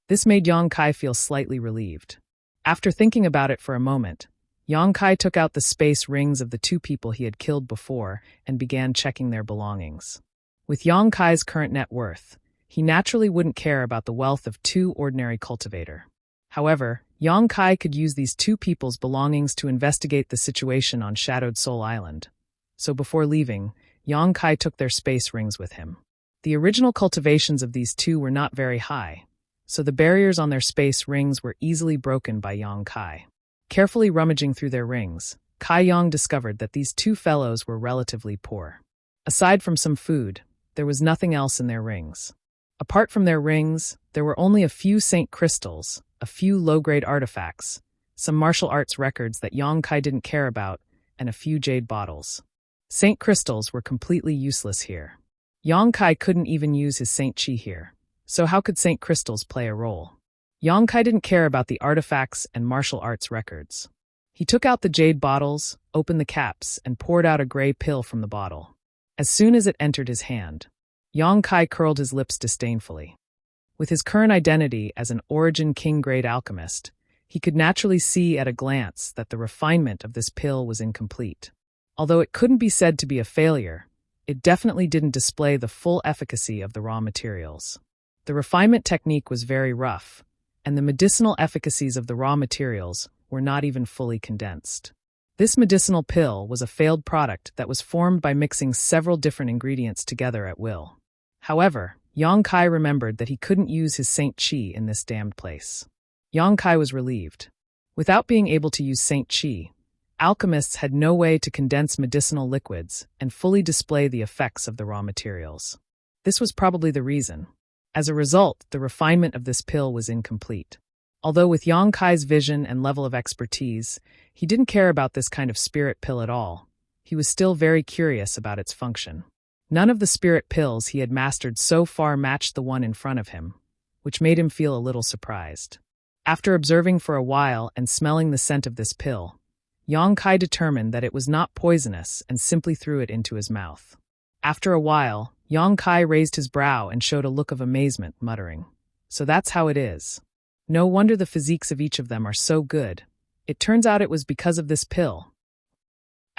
This made Yang Kai feel slightly relieved. After thinking about it for a moment, Yang Kai took out the space rings of the two people he had killed before and began checking their belongings. With Yang Kai's current net worth, he naturally wouldn't care about the wealth of two ordinary cultivator. However, Yang Kai could use these two people's belongings to investigate the situation on Shadowed Soul Island. So before leaving, Yang Kai took their space rings with him. The original cultivations of these two were not very high, so the barriers on their space rings were easily broken by Yang Kai. Carefully rummaging through their rings, Kai Yang discovered that these two fellows were relatively poor. Aside from some food, there was nothing else in their rings. Apart from their rings, there were only a few Saint crystals, a few low-grade artifacts, some martial arts records that Yang Kai didn't care about, and a few jade bottles. Saint crystals were completely useless here. Yang Kai couldn't even use his Saint Chi here, so how could Saint crystals play a role? Yang Kai didn't care about the artifacts and martial arts records. He took out the jade bottles, opened the caps, and poured out a gray pill from the bottle. As soon as it entered his hand, Yang Kai curled his lips disdainfully. With his current identity as an Origin King-grade alchemist, he could naturally see at a glance that the refinement of this pill was incomplete. Although it couldn't be said to be a failure, it definitely didn't display the full efficacy of the raw materials. The refinement technique was very rough, and the medicinal efficacies of the raw materials were not even fully condensed. This medicinal pill was a failed product that was formed by mixing several different ingredients together at will. However, Yang Kai remembered that he couldn't use his Saint Chi in this damned place. Yang Kai was relieved. Without being able to use Saint Chi, alchemists had no way to condense medicinal liquids and fully display the effects of the raw materials. This was probably the reason. As a result, the refinement of this pill was incomplete. Although with Yang Kai's vision and level of expertise, he didn't care about this kind of spirit pill at all. He was still very curious about its function. None of the spirit pills he had mastered so far matched the one in front of him, which made him feel a little surprised. After observing for a while and smelling the scent of this pill, Yang Kai determined that it was not poisonous and simply threw it into his mouth. After a while, Yang Kai raised his brow and showed a look of amazement, muttering, "So that's how it is. No wonder the physiques of each of them are so good. It turns out it was because of this pill."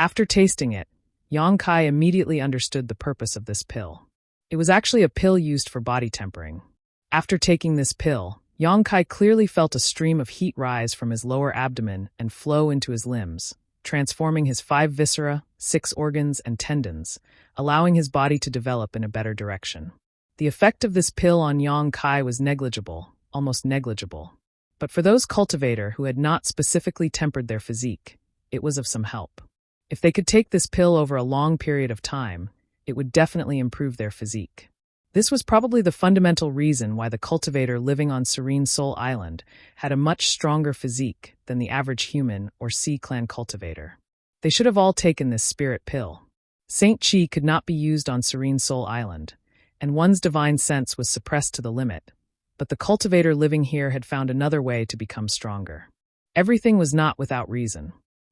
After tasting it, Yang Kai immediately understood the purpose of this pill. It was actually a pill used for body tempering. After taking this pill, Yang Kai clearly felt a stream of heat rise from his lower abdomen and flow into his limbs, transforming his 5 viscera, 6 organs, and tendons, allowing his body to develop in a better direction. The effect of this pill on Yang Kai was negligible, almost negligible. But for those cultivator who had not specifically tempered their physique, it was of some help. If they could take this pill over a long period of time, it would definitely improve their physique. This was probably the fundamental reason why the cultivator living on Serene Soul Island had a much stronger physique than the average human or Sea Clan cultivator. They should have all taken this spirit pill. Saint Chi could not be used on Serene Soul Island, and one's divine sense was suppressed to the limit, but the cultivator living here had found another way to become stronger. Everything was not without reason.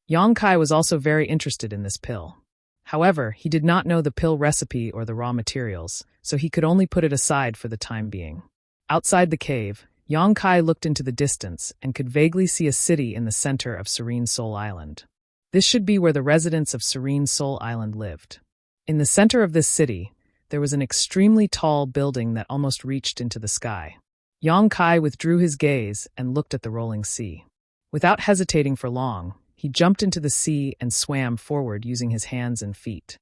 Yang Kai was also very interested in this pill. However, he did not know the pill recipe or the raw materials, so he could only put it aside for the time being. Outside the cave, Yang Kai looked into the distance and could vaguely see a city in the center of Serene Soul Island. This should be where the residents of Serene Soul Island lived. In the center of this city, there was an extremely tall building that almost reached into the sky. Yang Kai withdrew his gaze and looked at the rolling sea. Without hesitating for long, he jumped into the sea and swam forward using his hands and feet.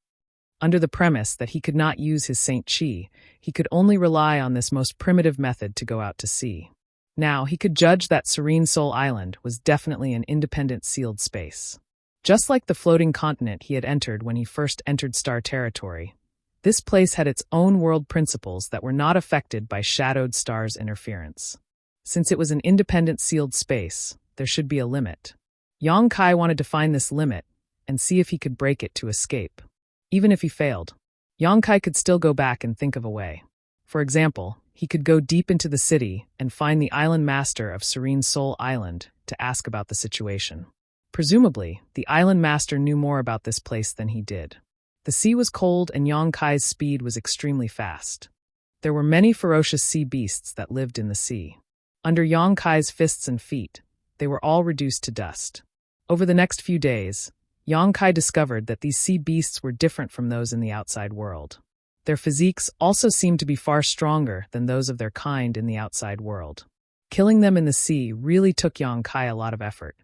Under the premise that he could not use his Saint Chi, he could only rely on this most primitive method to go out to sea. Now, he could judge that Serene Soul Island was definitely an independent sealed space. Just like the floating continent he had entered when he first entered Star Territory, this place had its own world principles that were not affected by shadowed stars' interference. Since it was an independent sealed space, there should be a limit. Yang Kai wanted to find this limit and see if he could break it to escape. Even if he failed, Yang Kai could still go back and think of a way. For example, he could go deep into the city and find the island master of Serene Soul Island to ask about the situation. Presumably, the island master knew more about this place than he did. The sea was cold and Yang Kai's speed was extremely fast. There were many ferocious sea beasts that lived in the sea. Under Yang Kai's fists and feet, they were all reduced to dust. Over the next few days, Yang Kai discovered that these sea beasts were different from those in the outside world. Their physiques also seemed to be far stronger than those of their kind in the outside world. Killing them in the sea really took Yang Kai a lot of effort.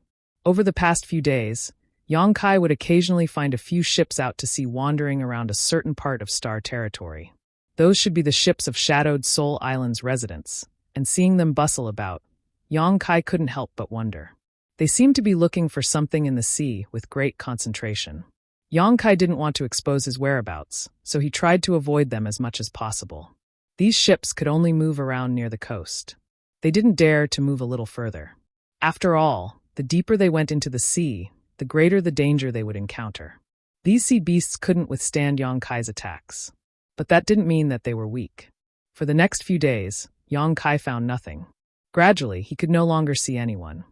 Over the past few days, Yang Kai would occasionally find a few ships out to sea wandering around a certain part of Star Territory. Those should be the ships of Shadowed Soul Island's residents, and seeing them bustle about, Yang Kai couldn't help but wonder. They seemed to be looking for something in the sea with great concentration. Yang Kai didn't want to expose his whereabouts, so he tried to avoid them as much as possible. These ships could only move around near the coast. They didn't dare to move a little further. After all, the deeper they went into the sea, the greater the danger they would encounter. These sea beasts couldn't withstand Yang Kai's attacks. But that didn't mean that they were weak. For the next few days, Yang Kai found nothing. Gradually, he could no longer see anyone.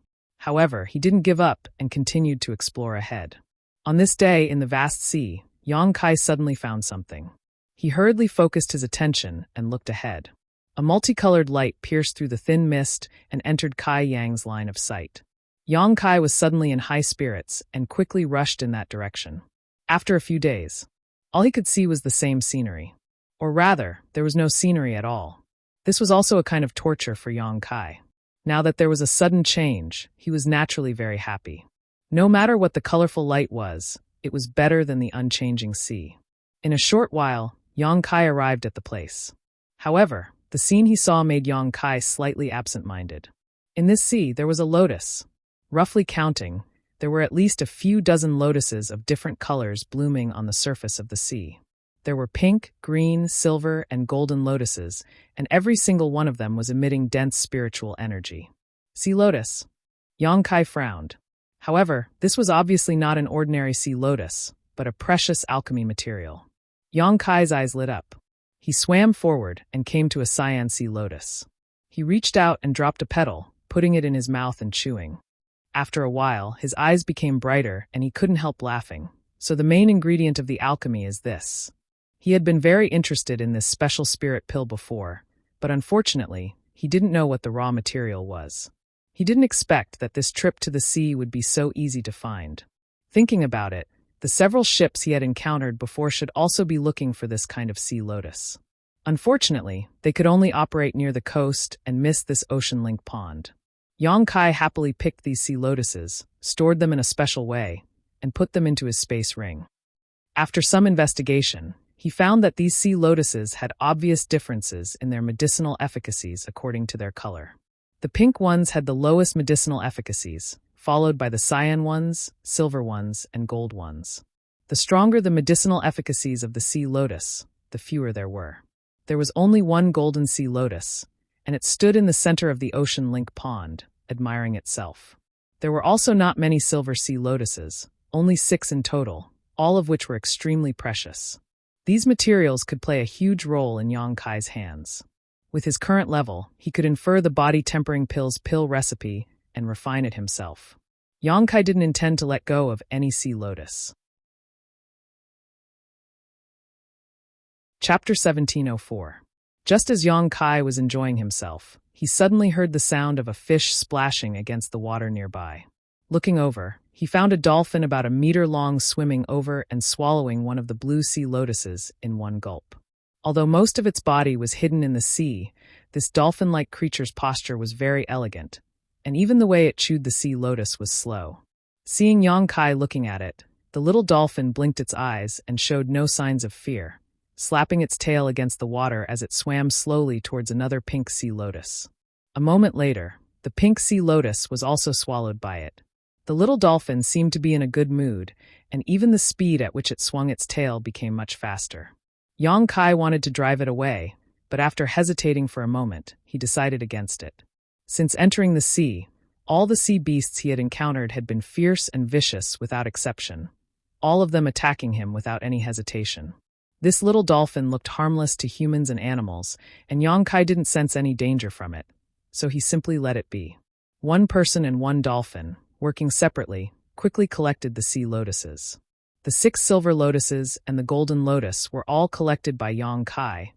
However, he didn't give up and continued to explore ahead. On this day in the vast sea, Yang Kai suddenly found something. He hurriedly focused his attention and looked ahead. A multicolored light pierced through the thin mist and entered Kai Yang's line of sight. Yang Kai was suddenly in high spirits and quickly rushed in that direction. After a few days, all he could see was the same scenery. Or rather, there was no scenery at all. This was also a kind of torture for Yang Kai. Now that there was a sudden change, he was naturally very happy. No matter what the colorful light was, it was better than the unchanging sea. In a short while, Yang Kai arrived at the place. However, the scene he saw made Yang Kai slightly absent-minded. In this sea, there was a lotus. Roughly counting, there were at least a few dozen lotuses of different colors blooming on the surface of the sea. There were pink, green, silver, and golden lotuses, and every single one of them was emitting dense spiritual energy. Sea lotus. Yang Kai frowned. However, this was obviously not an ordinary sea lotus, but a precious alchemy material. Yang Kai's eyes lit up. He swam forward and came to a cyan sea lotus. He reached out and dropped a petal, putting it in his mouth and chewing. After a while, his eyes became brighter and he couldn't help laughing. So the main ingredient of the alchemy is this. He had been very interested in this special spirit pill before, but unfortunately, he didn't know what the raw material was. He didn't expect that this trip to the sea would be so easy to find. Thinking about it, The several ships he had encountered before should also be looking for this kind of sea lotus. Unfortunately, they could only operate near the coast and miss this ocean-link pond. Yong-kai happily picked these sea lotuses, stored them in a special way, and put them into his space ring. After some investigation, he found that these sea lotuses had obvious differences in their medicinal efficacies according to their color. The pink ones had the lowest medicinal efficacies, followed by the cyan ones, silver ones, and gold ones. The stronger the medicinal efficacies of the sea lotus, the fewer there were. There was only one golden sea lotus, and it stood in the center of the ocean link pond, admiring itself. There were also not many silver sea lotuses, only 6 in total, all of which were extremely precious. These materials could play a huge role in Yong-kai's hands. With his current level, he could infer the body-tempering pill's pill recipe and refine it himself. Yong-kai didn't intend to let go of any sea lotus. Chapter 1704. Just as Yong-kai was enjoying himself, he suddenly heard the sound of a fish splashing against the water nearby. Looking over, he found a dolphin about a meter long swimming over and swallowing one of the blue sea lotuses in one gulp. Although most of its body was hidden in the sea, this dolphin-like creature's posture was very elegant, and even the way it chewed the sea lotus was slow. Seeing Yong-kai looking at it, the little dolphin blinked its eyes and showed no signs of fear, slapping its tail against the water as it swam slowly towards another pink sea lotus. A moment later, the pink sea lotus was also swallowed by it. The little dolphin seemed to be in a good mood, and even the speed at which it swung its tail became much faster. Yong-kai wanted to drive it away, but after hesitating for a moment, he decided against it. Since entering the sea, all the sea beasts he had encountered had been fierce and vicious without exception, all of them attacking him without any hesitation. This little dolphin looked harmless to humans and animals, and Yong-kai didn't sense any danger from it, so he simply let it be. One person and one dolphin, working separately, quickly collected the sea lotuses. The 6 silver lotuses and the golden lotus were all collected by Yong-kai,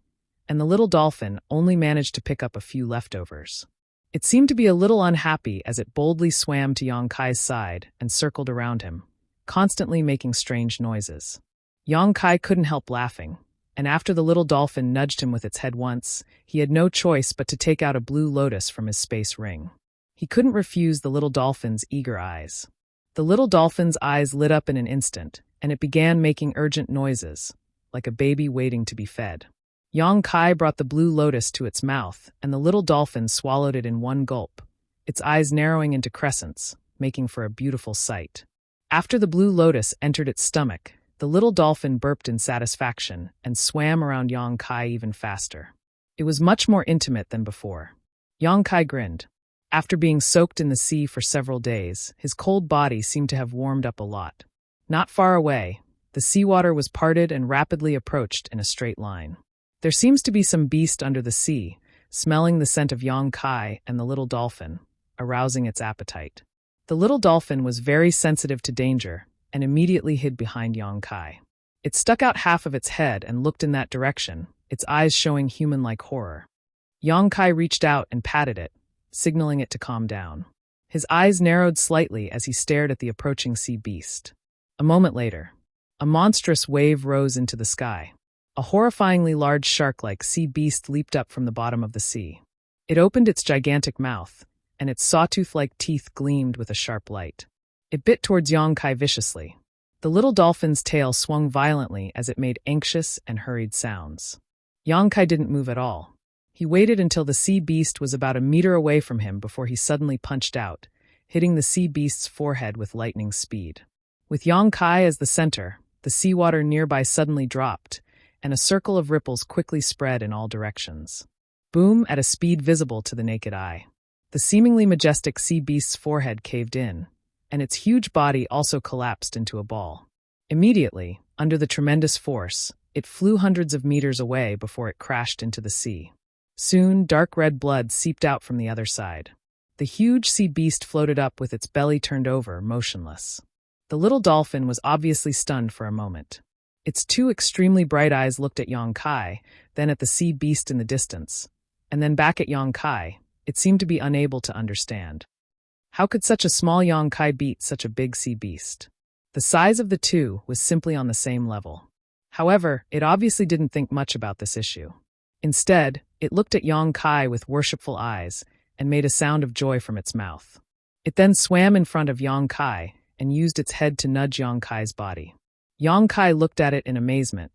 and the little dolphin only managed to pick up a few leftovers. It seemed to be a little unhappy as it boldly swam to Yong-kai's side and circled around him, constantly making strange noises. Yong-kai couldn't help laughing, and after the little dolphin nudged him with its head once, he had no choice but to take out a blue lotus from his space ring. He couldn't refuse the little dolphin's eager eyes. The little dolphin's eyes lit up in an instant, and it began making urgent noises, like a baby waiting to be fed. Yong-kai brought the blue lotus to its mouth, and the little dolphin swallowed it in one gulp, its eyes narrowing into crescents, making for a beautiful sight. After the blue lotus entered its stomach, the little dolphin burped in satisfaction and swam around Yong-kai even faster. It was much more intimate than before. Yong-kai grinned. After being soaked in the sea for several days, his cold body seemed to have warmed up a lot. Not far away, the seawater was parted and rapidly approached in a straight line. There seems to be some beast under the sea, smelling the scent of Yong-kai and the little dolphin, arousing its appetite. The little dolphin was very sensitive to danger and immediately hid behind Yong-kai. It stuck out half of its head and looked in that direction, its eyes showing human-like horror. Yong-kai reached out and patted it, signaling it to calm down. His eyes narrowed slightly as he stared at the approaching sea beast. A moment later, a monstrous wave rose into the sky. A horrifyingly large shark-like sea beast leaped up from the bottom of the sea. It opened its gigantic mouth, and its sawtooth-like teeth gleamed with a sharp light. It bit towards Yong-kai viciously. The little dolphin's tail swung violently as it made anxious and hurried sounds. Yong-kai didn't move at all. He waited until the sea beast was about a meter away from him before he suddenly punched out, hitting the sea beast's forehead with lightning speed. With Yong-kai as the center, the seawater nearby suddenly dropped, and a circle of ripples quickly spread in all directions. Boom, at a speed visible to the naked eye. The seemingly majestic sea beast's forehead caved in, and its huge body also collapsed into a ball. Immediately, under the tremendous force, it flew hundreds of meters away before it crashed into the sea. Soon, dark red blood seeped out from the other side. The huge sea beast floated up with its belly turned over, motionless. The little dolphin was obviously stunned for a moment. Its 2 extremely bright eyes looked at Yong-kai, then at the sea beast in the distance, and then back at Yong-kai. It seemed to be unable to understand. How could such a small Yong-kai beat such a big sea beast? The size of the two was simply on the same level. However, it obviously didn't think much about this issue. Instead, it looked at Yang Kai with worshipful eyes and made a sound of joy from its mouth. It then swam in front of Yang Kai and used its head to nudge Yang Kai's body. Yang Kai looked at it in amazement,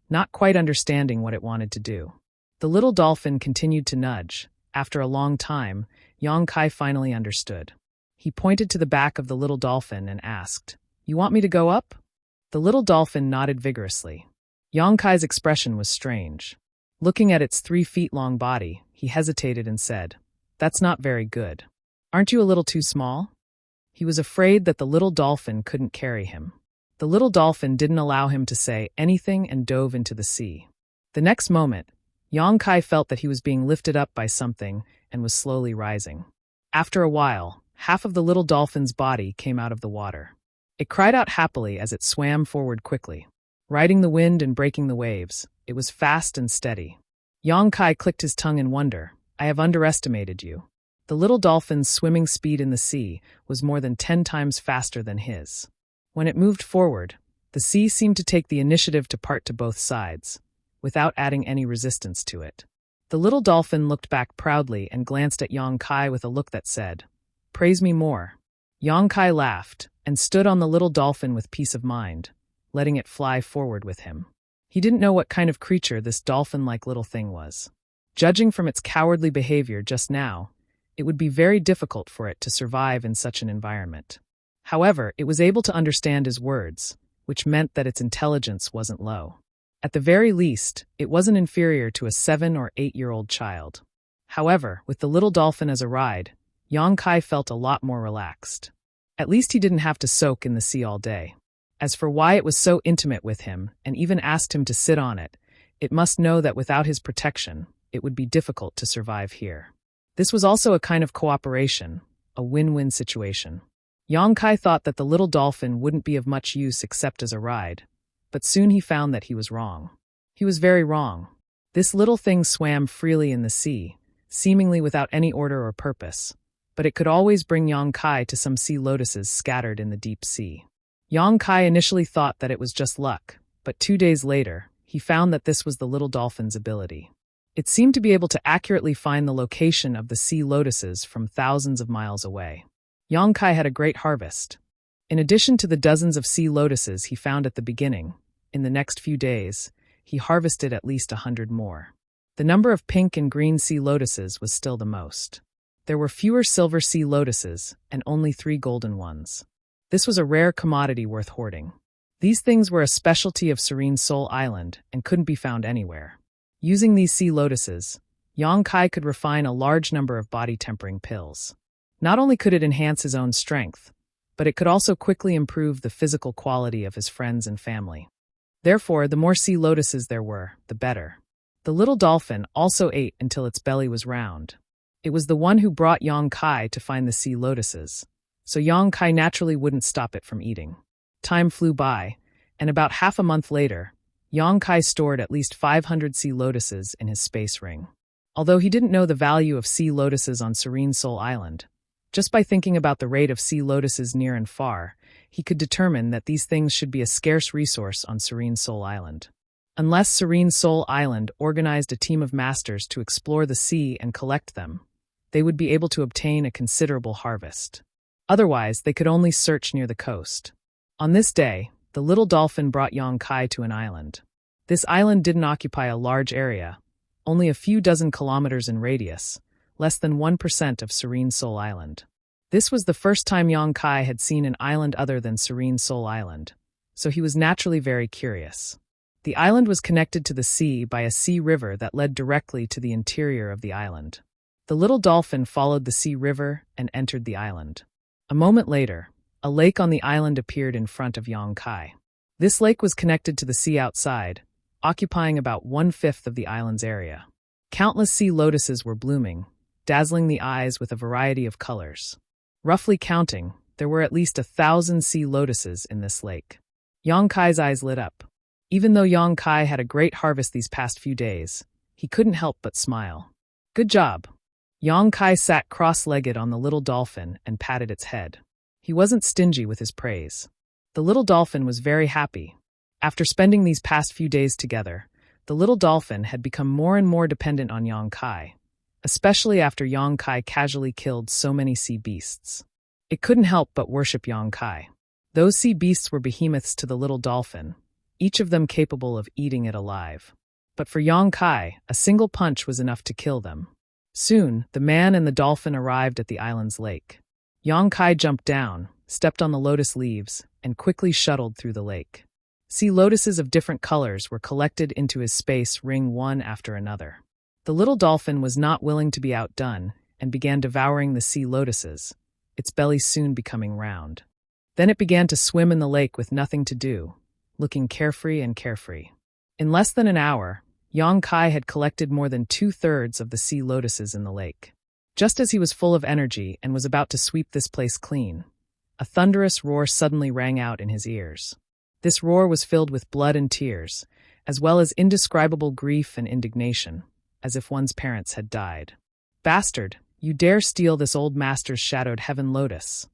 not quite understanding what it wanted to do. The little dolphin continued to nudge. After a long time, Yang Kai finally understood. He pointed to the back of the little dolphin and asked, "You want me to go up?" The little dolphin nodded vigorously. Yang Kai's expression was strange. Looking at its 3-feet-long body, he hesitated and said, "That's not very good. Aren't you a little too small?" He was afraid that the little dolphin couldn't carry him. The little dolphin didn't allow him to say anything and dove into the sea. The next moment, Yang Kai felt that he was being lifted up by something and was slowly rising. After a while, half of the little dolphin's body came out of the water. It cried out happily as it swam forward quickly. Riding the wind and breaking the waves, it was fast and steady. Yang Kai clicked his tongue in wonder. "I have underestimated you." The little dolphin's swimming speed in the sea was more than 10 times faster than his. When it moved forward, the sea seemed to take the initiative to part to both sides, without adding any resistance to it. The little dolphin looked back proudly and glanced at Yang Kai with a look that said, "Praise me more." Yang Kai laughed and stood on the little dolphin with peace of mind, letting it fly forward with him. He didn't know what kind of creature this dolphin-like little thing was. Judging from its cowardly behavior just now, it would be very difficult for it to survive in such an environment. However, it was able to understand his words, which meant that its intelligence wasn't low. At the very least, it wasn't inferior to a 7 or 8-year-old child. However, with the little dolphin as a ride, Yang Kai felt a lot more relaxed. At least he didn't have to soak in the sea all day. As for why it was so intimate with him and even asked him to sit on it, it must know that without his protection, it would be difficult to survive here. This was also a kind of cooperation, a win-win situation. Yang Kai thought that the little dolphin wouldn't be of much use except as a ride, but soon he found that he was wrong. He was very wrong. This little thing swam freely in the sea, seemingly without any order or purpose, but it could always bring Yang Kai to some sea lotuses scattered in the deep sea. Yang Kai initially thought that it was just luck, but 2 days later, he found that this was the little dolphin's ability. It seemed to be able to accurately find the location of the sea lotuses from thousands of miles away. Yang Kai had a great harvest. In addition to the dozens of sea lotuses he found at the beginning, in the next few days, he harvested at least 100 more. The number of pink and green sea lotuses was still the most. There were fewer silver sea lotuses and only 3 golden ones. This was a rare commodity worth hoarding. These things were a specialty of Serene Soul Island and couldn't be found anywhere. Using these sea lotuses, Yang Kai could refine a large number of body-tempering pills. Not only could it enhance his own strength, but it could also quickly improve the physical quality of his friends and family. Therefore, the more sea lotuses there were, the better. The little dolphin also ate until its belly was round. It was the one who brought Yang Kai to find the sea lotuses, so Yang Kai naturally wouldn't stop it from eating. Time flew by, and about half a month later, Yang Kai stored at least 500 sea lotuses in his space ring. Although he didn't know the value of sea lotuses on Serene Soul Island, just by thinking about the rate of sea lotuses near and far, he could determine that these things should be a scarce resource on Serene Soul Island. Unless Serene Soul Island organized a team of masters to explore the sea and collect them, they would be able to obtain a considerable harvest. Otherwise, they could only search near the coast. On this day, the little dolphin brought Yang Kai to an island. This island didn't occupy a large area, only a few dozen kilometers in radius, less than 1% of Serene Soul Island. This was the first time Yang Kai had seen an island other than Serene Soul Island, so he was naturally very curious. The island was connected to the sea by a sea river that led directly to the interior of the island. The little dolphin followed the sea river and entered the island. A moment later, a lake on the island appeared in front of Yang Kai. This lake was connected to the sea outside, occupying about 1/5 of the island's area. Countless sea lotuses were blooming, dazzling the eyes with a variety of colors. Roughly counting, there were at least 1,000 sea lotuses in this lake. Yang Kai's eyes lit up. Even though Yang Kai had a great harvest these past few days, he couldn't help but smile. Good job. Yang Kai sat cross-legged on the little dolphin and patted its head. He wasn't stingy with his praise. The little dolphin was very happy. After spending these past few days together, the little dolphin had become more and more dependent on Yang Kai, especially after Yang Kai casually killed so many sea beasts. It couldn't help but worship Yang Kai. Those sea beasts were behemoths to the little dolphin, each of them capable of eating it alive. But for Yang Kai, a single punch was enough to kill them. Soon, the man and the dolphin arrived at the island's lake. Yang Kai jumped down, stepped on the lotus leaves, and quickly shuttled through the lake. Sea lotuses of different colors were collected into his space ring one after another. The little dolphin was not willing to be outdone and began devouring the sea lotuses, its belly soon becoming round. Then it began to swim in the lake with nothing to do, looking carefree and carefree. In less than an hour, Yang Kai had collected more than 2/3 of the sea lotuses in the lake. Just as he was full of energy and was about to sweep this place clean, a thunderous roar suddenly rang out in his ears. This roar was filled with blood and tears, as well as indescribable grief and indignation, as if one's parents had died. "Bastard, you dare steal this old master's shadowed heaven lotus."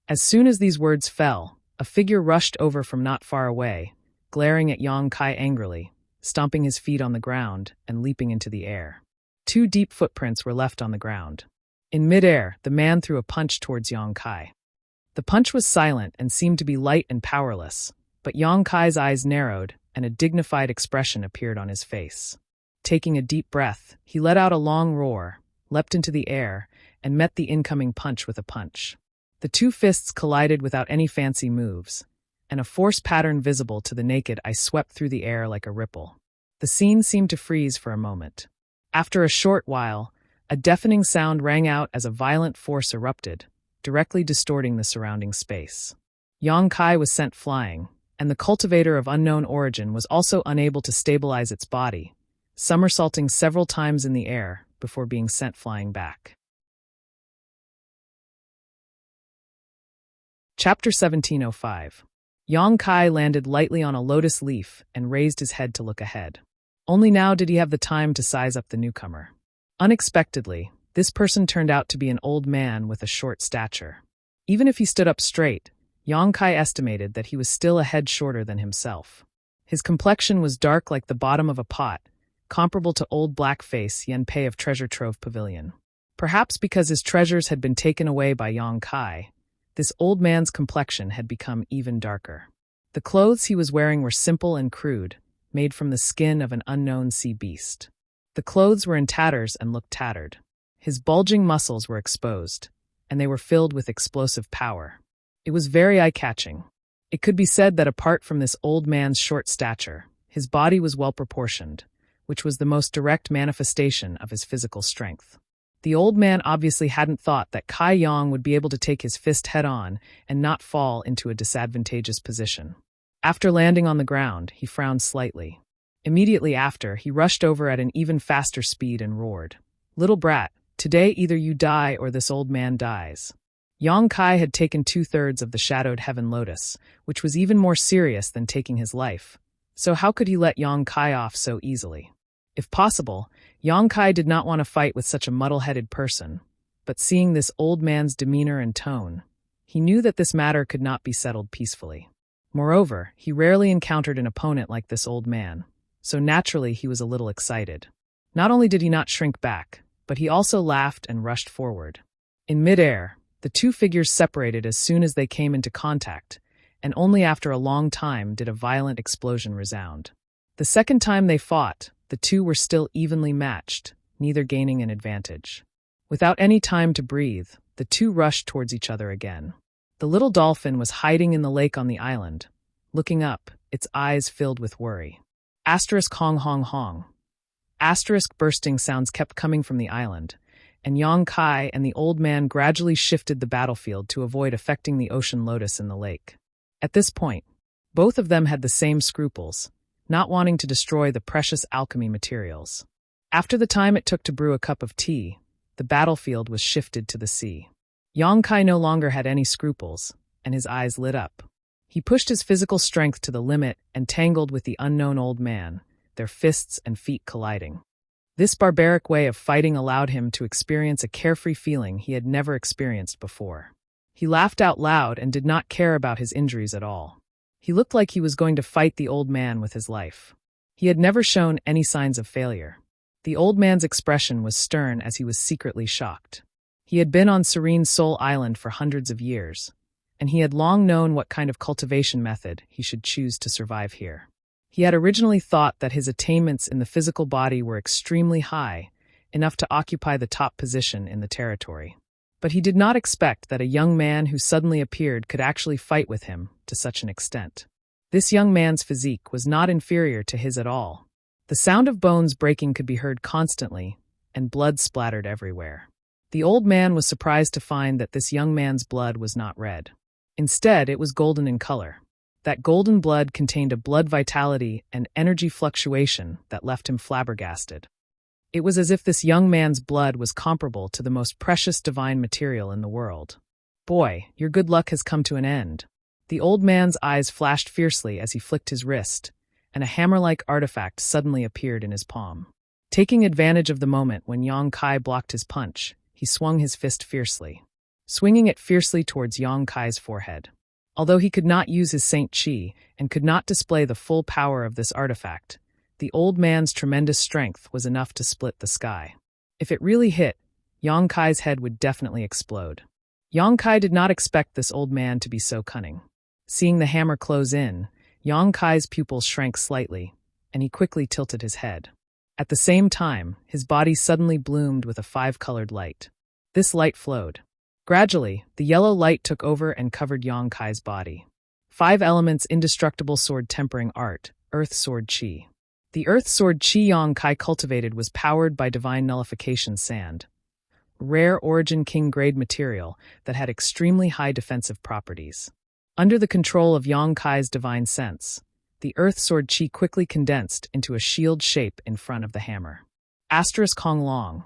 As soon as these words fell, a figure rushed over from not far away, glaring at Yang Kai angrily, stomping his feet on the ground and leaping into the air. 2 deep footprints were left on the ground. In midair, the man threw a punch towards Yang Kai. The punch was silent and seemed to be light and powerless, but Yang Kai's eyes narrowed and a dignified expression appeared on his face. Taking a deep breath, he let out a long roar, leapt into the air, and met the incoming punch with a punch. The 2 fists collided without any fancy moves, and a force pattern visible to the naked eye swept through the air like a ripple. The scene seemed to freeze for a moment. After a short while, a deafening sound rang out as a violent force erupted, directly distorting the surrounding space. Yang Kai was sent flying, and the cultivator of unknown origin was also unable to stabilize its body, somersaulting several times in the air before being sent flying back. Chapter 1705. Yang Kai landed lightly on a lotus leaf and raised his head to look ahead. Only now did he have the time to size up the newcomer. Unexpectedly, this person turned out to be an old man with a short stature. Even if he stood up straight, Yang Kai estimated that he was still a head shorter than himself. His complexion was dark like the bottom of a pot, comparable to old blackface Yenpei of Treasure Trove Pavilion. Perhaps because his treasures had been taken away by Yang Kai, this old man's complexion had become even darker. The clothes he was wearing were simple and crude, made from the skin of an unknown sea beast. The clothes were in tatters and looked tattered. His bulging muscles were exposed, and they were filled with explosive power. It was very eye-catching. It could be said that apart from this old man's short stature, his body was well-proportioned, which was the most direct manifestation of his physical strength. The old man obviously hadn't thought that Kai Yang would be able to take his fist head-on and not fall into a disadvantageous position. After landing on the ground, he frowned slightly. Immediately after, he rushed over at an even faster speed and roared, "Little brat, today either you die or this old man dies." Yang Kai had taken 2/3 of the shadowed heaven lotus, which was even more serious than taking his life. So how could he let Yang Kai off so easily? If possible, Yang Kai did not want to fight with such a muddle-headed person, but seeing this old man's demeanor and tone, he knew that this matter could not be settled peacefully. Moreover, he rarely encountered an opponent like this old man, so naturally he was a little excited. Not only did he not shrink back, but he also laughed and rushed forward. In midair, the 2 figures separated as soon as they came into contact, and only after a long time did a violent explosion resound. The second time they fought, the 2 were still evenly matched, neither gaining an advantage. Without any time to breathe, the 2 rushed towards each other again. The little dolphin was hiding in the lake on the island, looking up, its eyes filled with worry. Asterisk hong hong hong. Asterisk bursting sounds kept coming from the island, and Yang Kai and the old man gradually shifted the battlefield to avoid affecting the ocean lotus in the lake. At this point, both of them had the same scruples, not wanting to destroy the precious alchemy materials. After the time it took to brew a cup of tea, the battlefield was shifted to the sea. Yang Kai no longer had any scruples, and his eyes lit up. He pushed his physical strength to the limit and tangled with the unknown old man, their fists and feet colliding. This barbaric way of fighting allowed him to experience a carefree feeling he had never experienced before. He laughed out loud and did not care about his injuries at all. He looked like he was going to fight the old man with his life. He had never shown any signs of failure. The old man's expression was stern as he was secretly shocked. He had been on Serene Soul Island for hundreds of years, and he had long known what kind of cultivation method he should choose to survive here. He had originally thought that his attainments in the physical body were extremely high, enough to occupy the top position in the territory. But he did not expect that a young man who suddenly appeared could actually fight with him to such an extent. This young man's physique was not inferior to his at all. The sound of bones breaking could be heard constantly, and blood splattered everywhere. The old man was surprised to find that this young man's blood was not red. Instead, it was golden in color. That golden blood contained a blood vitality and energy fluctuation that left him flabbergasted. It was as if this young man's blood was comparable to the most precious divine material in the world. "Boy, your good luck has come to an end." The old man's eyes flashed fiercely as he flicked his wrist, and a hammer-like artifact suddenly appeared in his palm. Taking advantage of the moment when Yang Kai blocked his punch, he swung his fist fiercely, swinging it fiercely towards Yang Kai's forehead. Although he could not use his Saint Chi and could not display the full power of this artifact, the old man's tremendous strength was enough to split the sky. If it really hit, Yang Kai's head would definitely explode. Yang Kai did not expect this old man to be so cunning. Seeing the hammer close in, Yang Kai's pupils shrank slightly, and he quickly tilted his head. At the same time, his body suddenly bloomed with a 5-colored light. This light flowed. Gradually, the yellow light took over and covered Yang Kai's body. 5 elements indestructible sword tempering art, Earth Sword Chi. The Earth Sword Chi Yang Kai cultivated was powered by divine nullification sand, rare origin king-grade material that had extremely high defensive properties. Under the control of Yang Kai's divine sense, the Earth Sword Chi quickly condensed into a shield shape in front of the hammer. Hong Long.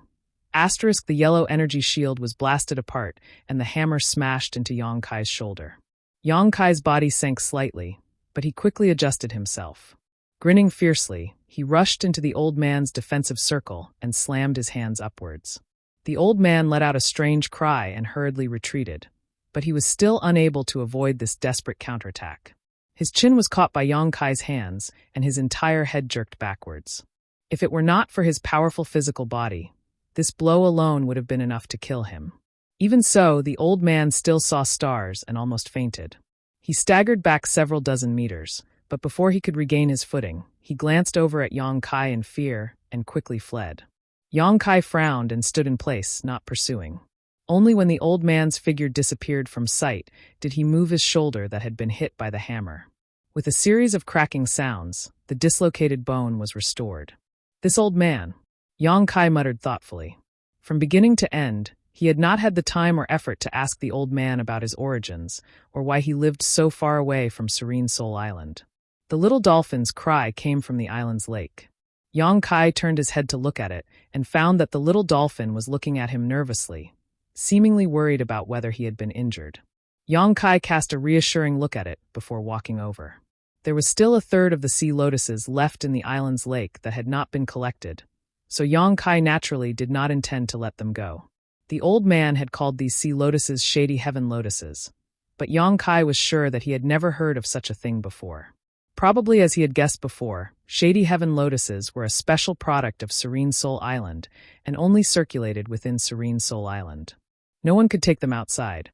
The yellow energy shield was blasted apart, and the hammer smashed into Yang Kai's shoulder. Yang Kai's body sank slightly, but he quickly adjusted himself. Grinning fiercely, he rushed into the old man's defensive circle and slammed his hands upwards. The old man let out a strange cry and hurriedly retreated, but he was still unable to avoid this desperate counterattack. His chin was caught by Yang Kai's hands, and his entire head jerked backwards. If it were not for his powerful physical body, this blow alone would have been enough to kill him. Even so, the old man still saw stars and almost fainted. He staggered back several dozen meters, but before he could regain his footing, he glanced over at Yang Kai in fear and quickly fled. Yang Kai frowned and stood in place, not pursuing. Only when the old man's figure disappeared from sight did he move his shoulder that had been hit by the hammer. With a series of cracking sounds, the dislocated bone was restored. "This old man," Yang Kai muttered thoughtfully. From beginning to end, he had not had the time or effort to ask the old man about his origins, or why he lived so far away from Serene Soul Island. The little dolphin's cry came from the island's lake. Yang Kai turned his head to look at it, and found that the little dolphin was looking at him nervously, seemingly worried about whether he had been injured. Yang Kai cast a reassuring look at it before walking over. There was still a third of the sea lotuses left in the island's lake that had not been collected, so Yang Kai naturally did not intend to let them go. The old man had called these sea lotuses Shady Heaven lotuses, but Yang Kai was sure that he had never heard of such a thing before. Probably as he had guessed before, Shady Heaven lotuses were a special product of Serene Soul Island and only circulated within Serene Soul Island. No one could take them outside.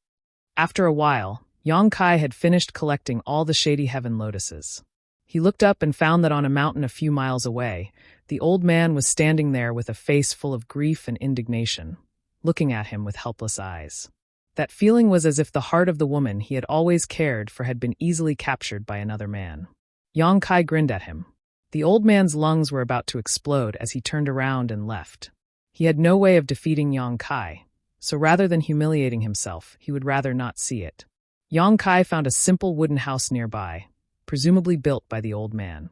After a while, Yang Kai had finished collecting all the Shady Heaven lotuses. He looked up and found that on a mountain a few miles away, the old man was standing there with a face full of grief and indignation, looking at him with helpless eyes. That feeling was as if the heart of the woman he had always cared for had been easily captured by another man. Yang Kai grinned at him. The old man's lungs were about to explode as he turned around and left. He had no way of defeating Yang Kai, so rather than humiliating himself, he would rather not see it. Yang Kai found a simple wooden house nearby, presumably built by the old man.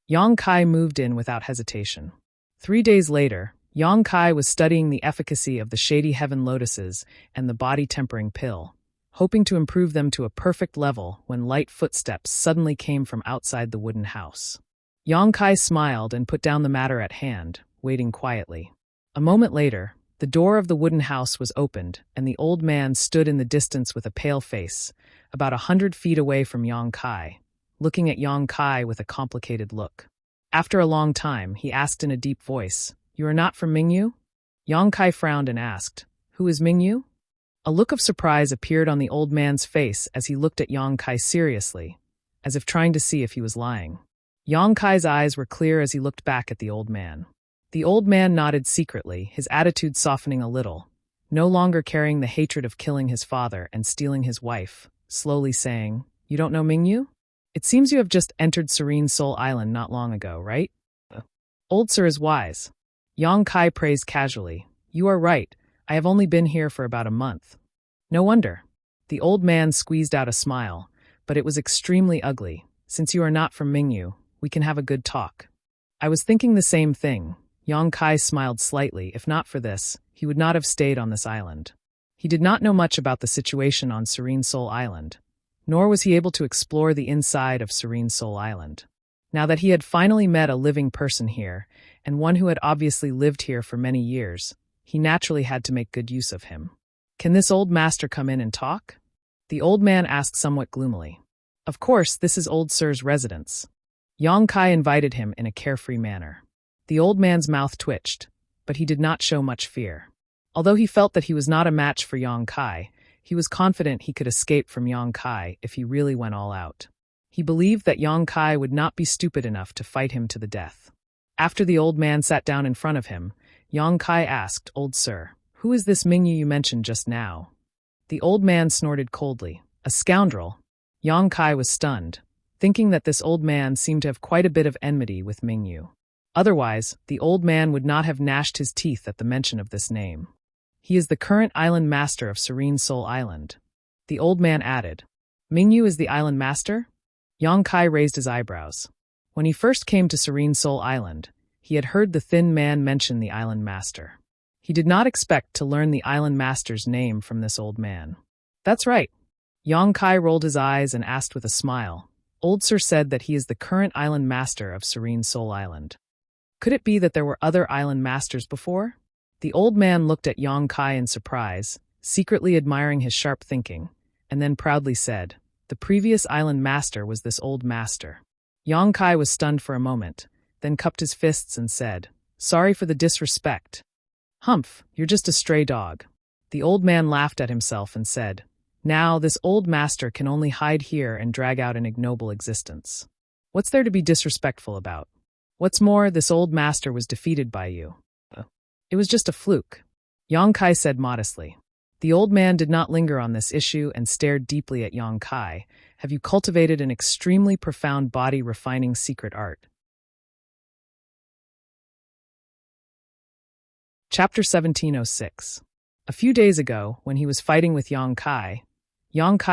Yang Kai moved in without hesitation. 3 days later, Yang Kai was studying the efficacy of the Shady Heaven lotuses and the body-tempering pill, hoping to improve them to a perfect level when light footsteps suddenly came from outside the wooden house. Yang Kai smiled and put down the matter at hand, waiting quietly. A moment later, the door of the wooden house was opened, and the old man stood in the distance with a pale face, about 100 feet away from Yang Kai, looking at Yang Kai with a complicated look. After a long time, he asked in a deep voice, "You are not from Mingyu?" Yang Kai frowned and asked, "Who is Mingyu?" A look of surprise appeared on the old man's face as he looked at Yang Kai seriously, as if trying to see if he was lying. Yang Kai's eyes were clear as he looked back at the old man. The old man nodded secretly, his attitude softening a little, no longer carrying the hatred of killing his father and stealing his wife, slowly saying, "You don't know Mingyu? It seems you have just entered Serene Soul Island not long ago, right?" Old sir is wise. Yang Kai praised casually. "You are right, I have only been here for about a month." "No wonder." The old man squeezed out a smile, but it was extremely ugly. "Since you are not from Mingyu, we can have a good talk." "I was thinking the same thing." Yang Kai smiled slightly. If not for this, he would not have stayed on this island. He did not know much about the situation on Serene Soul Island, nor was he able to explore the inside of Serene Soul Island. Now that he had finally met a living person here, and one who had obviously lived here for many years, he naturally had to make good use of him. "Can this old master come in and talk?" The old man asked somewhat gloomily. "Of course, this is old sir's residence." Yang Kai invited him in a carefree manner. The old man's mouth twitched, but he did not show much fear. Although he felt that he was not a match for Yang Kai, he was confident he could escape from Yang Kai if he really went all out. He believed that Yang Kai would not be stupid enough to fight him to the death. After the old man sat down in front of him, Yang Kai asked, "Old sir, who is this Mingyu you mentioned just now?" The old man snorted coldly. "A scoundrel." Yang Kai was stunned, thinking that this old man seemed to have quite a bit of enmity with Mingyu. Otherwise, the old man would not have gnashed his teeth at the mention of this name. "He is the current island master of Serene Soul Island." The old man added, "Mingyu is the island master?" Yang Kai raised his eyebrows. When he first came to Serene Soul Island, he had heard the thin man mention the island master. He did not expect to learn the island master's name from this old man. "That's right." Yang Kai rolled his eyes and asked with a smile, "Old sir said that he is the current island master of Serene Soul Island. Could it be that there were other island masters before?" The old man looked at Yang Kai in surprise, secretly admiring his sharp thinking, and then proudly said, "The previous island master was this old master." Yang Kai was stunned for a moment, then cupped his fists and said, "Sorry for the disrespect." "Humph, you're just a stray dog." The old man laughed at himself and said, "Now this old master can only hide here and drag out an ignoble existence. What's there to be disrespectful about? What's more, this old master was defeated by you." "It was just a fluke," Yang Kai said modestly. The old man did not linger on this issue and stared deeply at Yang Kai. "Have you cultivated an extremely profound body-refining secret art?" Chapter 1706. A few days ago, when he was fighting with Yang Kai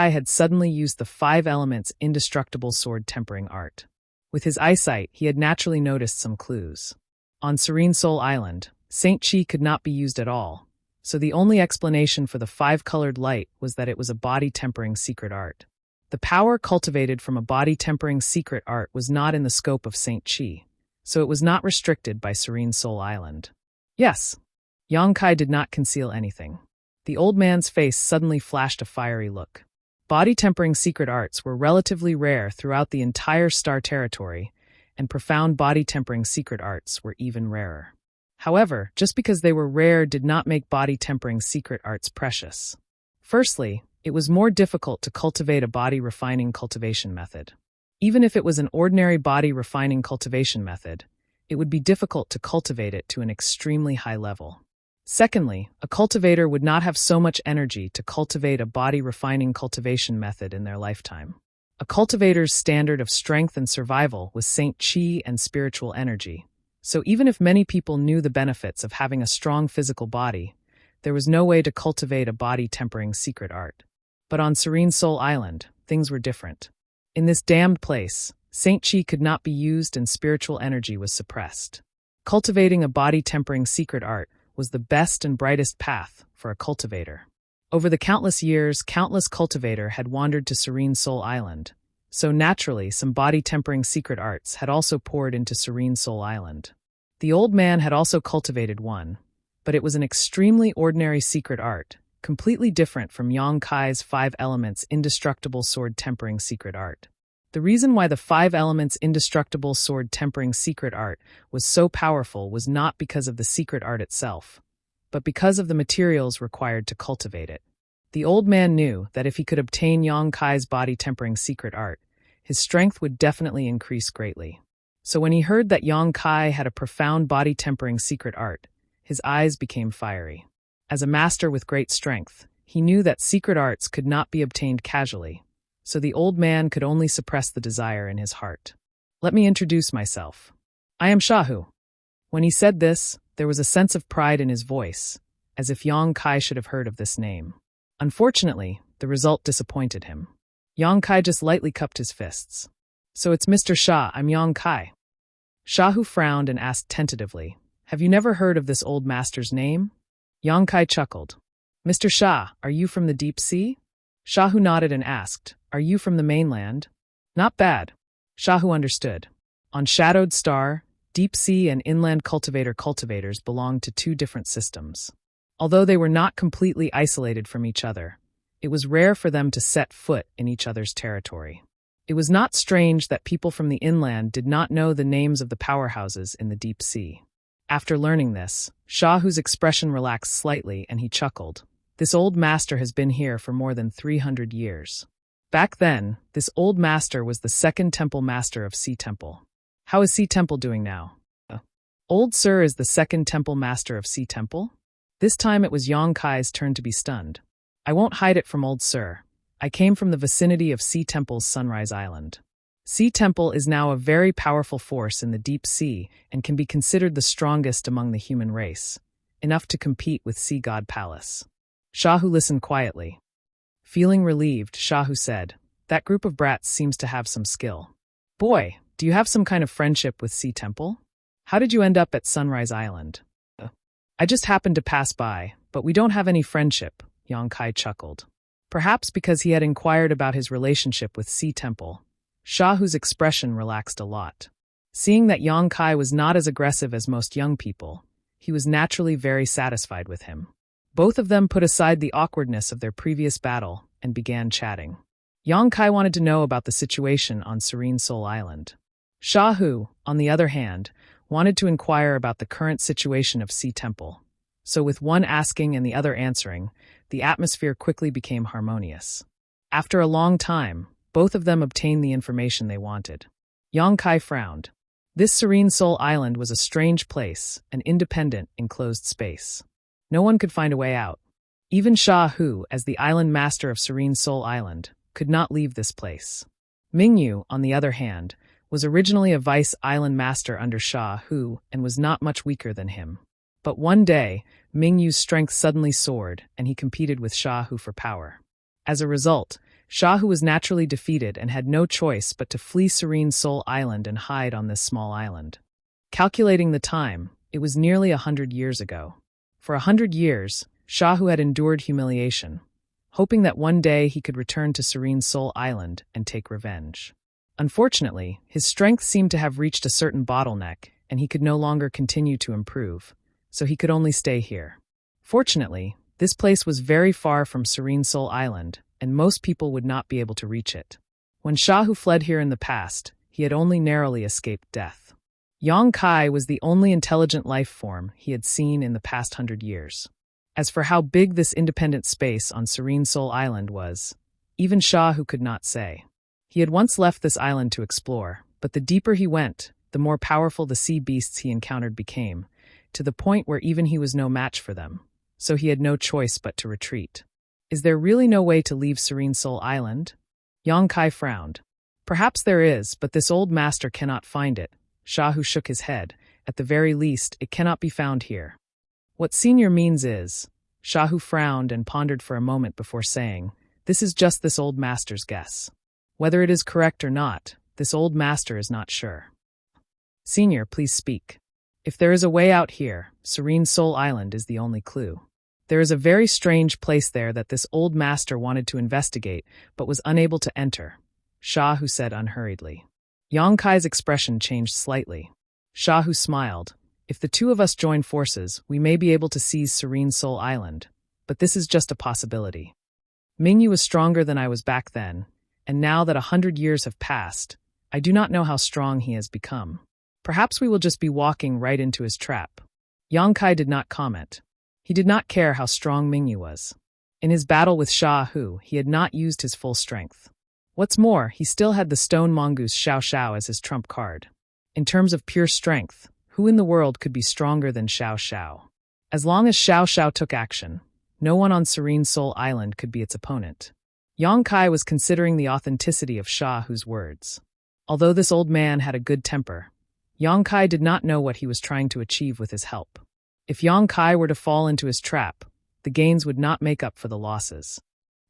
had suddenly used the 5 elements indestructible sword tempering art. With his eyesight, he had naturally noticed some clues. On Serene Soul Island, Saint Chi could not be used at all, so the only explanation for the 5-colored light was that it was a body-tempering secret art. The power cultivated from a body-tempering secret art was not in the scope of Saint Chi, so it was not restricted by Serene Soul Island. "Yes." Yang Kai did not conceal anything. The old man's face suddenly flashed a fiery look. Body-tempering secret arts were relatively rare throughout the entire Star Territory, and profound body-tempering secret arts were even rarer. However, just because they were rare did not make body-tempering secret arts precious. Firstly, it was more difficult to cultivate a body-refining cultivation method. Even if it was an ordinary body-refining cultivation method, it would be difficult to cultivate it to an extremely high level. Secondly, a cultivator would not have so much energy to cultivate a body-refining cultivation method in their lifetime. A cultivator's standard of strength and survival was Saint Chi and spiritual energy, so even if many people knew the benefits of having a strong physical body, there was no way to cultivate a body-tempering secret art. But on Serene Soul Island, things were different. In this damned place, Saint Chi could not be used and spiritual energy was suppressed. Cultivating a body-tempering secret art was the best and brightest path for a cultivator. Over the countless years, countless cultivator had wandered to Serene Soul Island, so naturally some body-tempering secret arts had also poured into Serene Soul Island. The old man had also cultivated one, but it was an extremely ordinary secret art, completely different from Yang Kai's 5 elements indestructible sword tempering secret art. The reason why the five elements indestructible sword tempering secret art was so powerful was not because of the secret art itself, but because of the materials required to cultivate it. The old man knew that if he could obtain Yang Kai's body tempering secret art, his strength would definitely increase greatly. So when he heard that Yang Kai had a profound body tempering secret art, his eyes became fiery. As a master with great strength, he knew that secret arts could not be obtained casually, so the old man could only suppress the desire in his heart. Let me introduce myself. I am Shahu. When he said this, there was a sense of pride in his voice, as if Yang Kai should have heard of this name. Unfortunately, the result disappointed him. Yang Kai just lightly cupped his fists. So it's Mr. Shah, I'm Yang Kai. Shahu frowned and asked tentatively, have you never heard of this old master's name? Yang Kai chuckled. Mr. Shah, are you from the deep sea? Shahu nodded and asked, are you from the mainland? Not bad. Shahu understood. On Shadowed Star, deep sea and inland cultivators belonged to two different systems. Although they were not completely isolated from each other, it was rare for them to set foot in each other's territory. It was not strange that people from the inland did not know the names of the powerhouses in the deep sea. After learning this, Shahu's expression relaxed slightly and he chuckled. This old master has been here for more than 300 years. Back then, this old master was the second temple master of Sea Temple. How is Sea Temple doing now? Old Sir is the second temple master of Sea Temple? This time it was Yang Kai's turn to be stunned. I won't hide it from Old Sir. I came from the vicinity of Sea Temple's Sunrise Island. Sea Temple is now a very powerful force in the deep sea and can be considered the strongest among the human race, enough to compete with Sea God Palace. Shahu listened quietly. Feeling relieved, Shahu said, that group of brats seems to have some skill. Boy, do you have some kind of friendship with Sea Temple? How did you end up at Sunrise Island? I just happened to pass by, but we don't have any friendship, Yang Kai chuckled. Perhaps because he had inquired about his relationship with Sea Temple, Shahu's expression relaxed a lot. Seeing that Yang Kai was not as aggressive as most young people, he was naturally very satisfied with him. Both of them put aside the awkwardness of their previous battle and began chatting. Yang Kai wanted to know about the situation on Serene Soul Island. Shahu, on the other hand, wanted to inquire about the current situation of Sea Temple. So with one asking and the other answering, the atmosphere quickly became harmonious. After a long time, both of them obtained the information they wanted. Yang Kai frowned. This Serene Soul Island was a strange place, an independent, enclosed space. No one could find a way out. Even Shahu, as the island master of Serene Soul Island, could not leave this place. Mingyu, on the other hand, was originally a vice island master under Shahu and was not much weaker than him. But one day, Mingyu's strength suddenly soared, and he competed with Shahu for power. As a result, Shahu was naturally defeated and had no choice but to flee Serene Soul Island and hide on this small island. Calculating the time, it was nearly 100 years ago. For 100 years, Shahu had endured humiliation, hoping that one day he could return to Serene Soul Island and take revenge. Unfortunately, his strength seemed to have reached a certain bottleneck, and he could no longer continue to improve, so he could only stay here. Fortunately, this place was very far from Serene Soul Island, and most people would not be able to reach it. When Shahu fled here in the past, he had only narrowly escaped death. Yang Kai was the only intelligent life form he had seen in the past 100 years. As for how big this independent space on Serene Soul Island was, even Shahu could not say. He had once left this island to explore, but the deeper he went, the more powerful the sea beasts he encountered became, to the point where even he was no match for them, so he had no choice but to retreat. Is there really no way to leave Serene Soul Island? Yang Kai frowned. Perhaps there is, but this old master cannot find it. Shahu shook his head. At the very least, it cannot be found here. What senior means is, Shahu frowned and pondered for a moment before saying, this is just this old master's guess. Whether it is correct or not, this old master is not sure. Senior, please speak. If there is a way out here, Serene Soul Island is the only clue. There is a very strange place there that this old master wanted to investigate, but was unable to enter, Shahu said unhurriedly. Yang Kai's expression changed slightly. Shahu smiled. If the two of us join forces, we may be able to seize Serene Soul Island, but this is just a possibility. Mingyu was stronger than I was back then, and now that 100 years have passed, I do not know how strong he has become. Perhaps we will just be walking right into his trap." Yang Kai did not comment. He did not care how strong Mingyu was. In his battle with Sha Hu, he had not used his full strength. What's more, he still had the stone mongoose Xiao Xiao as his trump card. In terms of pure strength, who in the world could be stronger than Xiao Xiao? As long as Xiao Xiao took action, no one on Serene Soul Island could be its opponent. Yang Kai was considering the authenticity of Sha Hu's words. Although this old man had a good temper, Yang Kai did not know what he was trying to achieve with his help. If Yang Kai were to fall into his trap, the gains would not make up for the losses.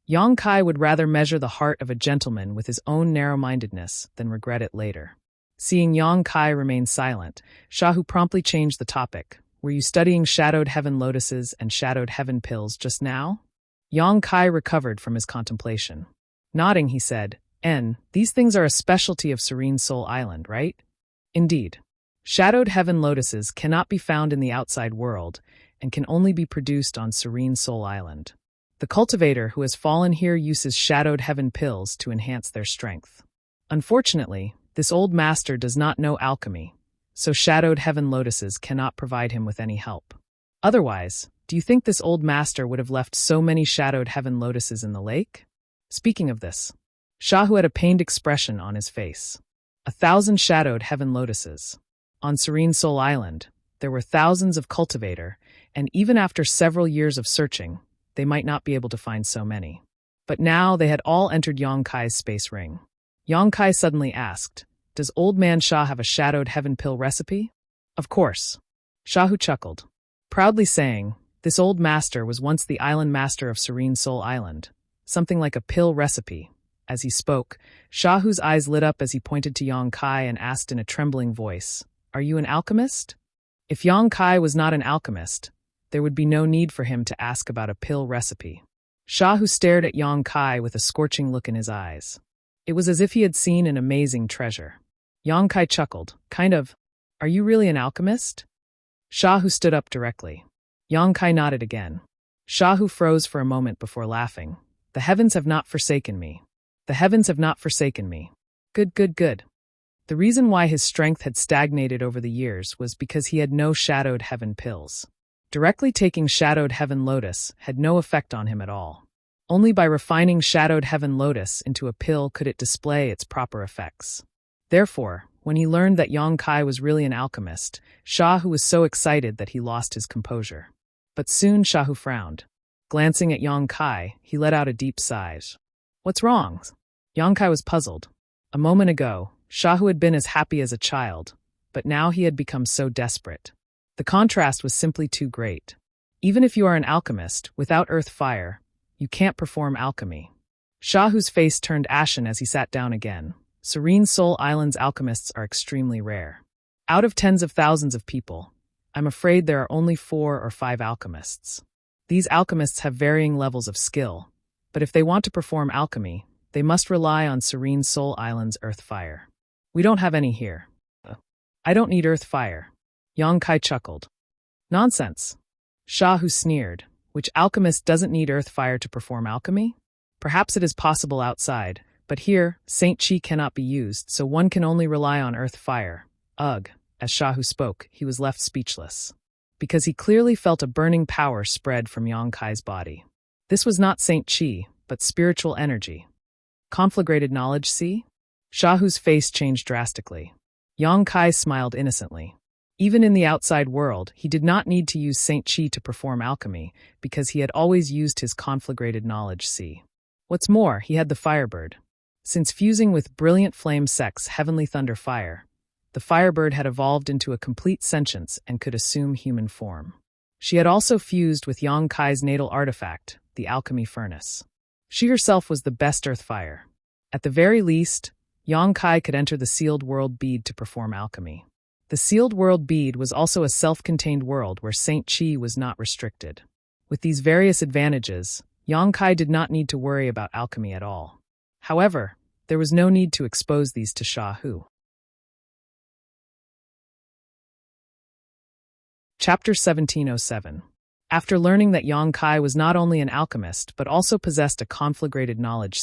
Yang Kai would rather measure the heart of a gentleman with his own narrow-mindedness than regret it later. Seeing Yang Kai remain silent, Sha Hu promptly changed the topic. "Were you studying Shadowed Heaven lotuses and Shadowed Heaven pills just now?" Yang Kai recovered from his contemplation. Nodding, he said, "These things are a specialty of Serene Soul Island, right?" "Indeed. Shadowed Heaven lotuses cannot be found in the outside world and can only be produced on Serene Soul Island. The cultivator who has fallen here uses Shadowed Heaven pills to enhance their strength. Unfortunately, this old master does not know alchemy, so Shadowed Heaven lotuses cannot provide him with any help. Otherwise, do you think this old master would have left so many Shadowed Heaven lotuses in the lake?" Speaking of this, Sha Hu had a pained expression on his face. 1,000 Shadowed Heaven lotuses. On Serene Soul Island, there were thousands of cultivator, and even after several years of searching, they might not be able to find so many. But now they had all entered Yang Kai's space ring. Yang Kai suddenly asked, "Does Old Man Sha have a Shadowed Heaven pill recipe?" "Of course." Sha Hu chuckled, proudly saying, "This old master was once the island master of Serene Soul Island, something like a pill recipe." As he spoke, Sha Hu's eyes lit up as he pointed to Yang Kai and asked in a trembling voice, "Are you an alchemist?" If Yang Kai was not an alchemist, there would be no need for him to ask about a pill recipe. Sha Hu stared at Yang Kai with a scorching look in his eyes. It was as if he had seen an amazing treasure. Yang Kai chuckled, kind of, "Are you really an alchemist?" Sha Hu stood up directly. Yang Kai nodded again. Sha Hu froze for a moment before laughing. "The heavens have not forsaken me. The heavens have not forsaken me." Good, good, good. The reason why his strength had stagnated over the years was because he had no Shadowed Heaven pills. Directly taking Shadowed Heaven Lotus had no effect on him at all. Only by refining Shadowed Heaven Lotus into a pill could it display its proper effects. Therefore, when he learned that Yang Kai was really an alchemist, Sha Hu was so excited that he lost his composure. But soon Sha Hu frowned. Glancing at Yang Kai, he let out a deep sigh. "What's wrong?" Yang Kai was puzzled. A moment ago, Sha Hu had been as happy as a child, but now he had become so desperate. The contrast was simply too great. Even if you are an alchemist, without earth fire, you can't perform alchemy. Sha Hu's face turned ashen as he sat down again. Serene Soul Island's alchemists are extremely rare. Out of tens of thousands of people, I'm afraid there are only 4 or 5 alchemists. These alchemists have varying levels of skill, but if they want to perform alchemy, they must rely on Serene Soul Island's earth fire. We don't have any here. I don't need earth fire." Yang Kai chuckled. "Nonsense." Sha Hu sneered. "Which alchemist doesn't need earth fire to perform alchemy? Perhaps it is possible outside, but here, Saint Chi cannot be used, so one can only rely on earth fire." Ugh. As Sha Hu spoke, he was left speechless, because he clearly felt a burning power spread from Yang Kai's body. This was not Saint Chi, but spiritual energy. Conflagrated knowledge, see? Sha Hu's face changed drastically. Yang Kai smiled innocently. Even in the outside world, he did not need to use Saint Chi to perform alchemy, because he had always used his conflagrated knowledge, see? What's more, he had the Firebird. Since fusing with Brilliant Flame Sect's Heavenly Thunder Fire, the Firebird had evolved into a complete sentience and could assume human form. She had also fused with Yang Kai's natal artifact, the Alchemy Furnace. She herself was the best earth fire. At the very least, Yang Kai could enter the Sealed World Bead to perform alchemy. The Sealed World Bead was also a self-contained world where Saint Chi was not restricted. With these various advantages, Yang Kai did not need to worry about alchemy at all. However, there was no need to expose these to Sha Hu. Chapter 1707. After learning that Yang Kai was not only an alchemist but also possessed a conflagrated knowledge,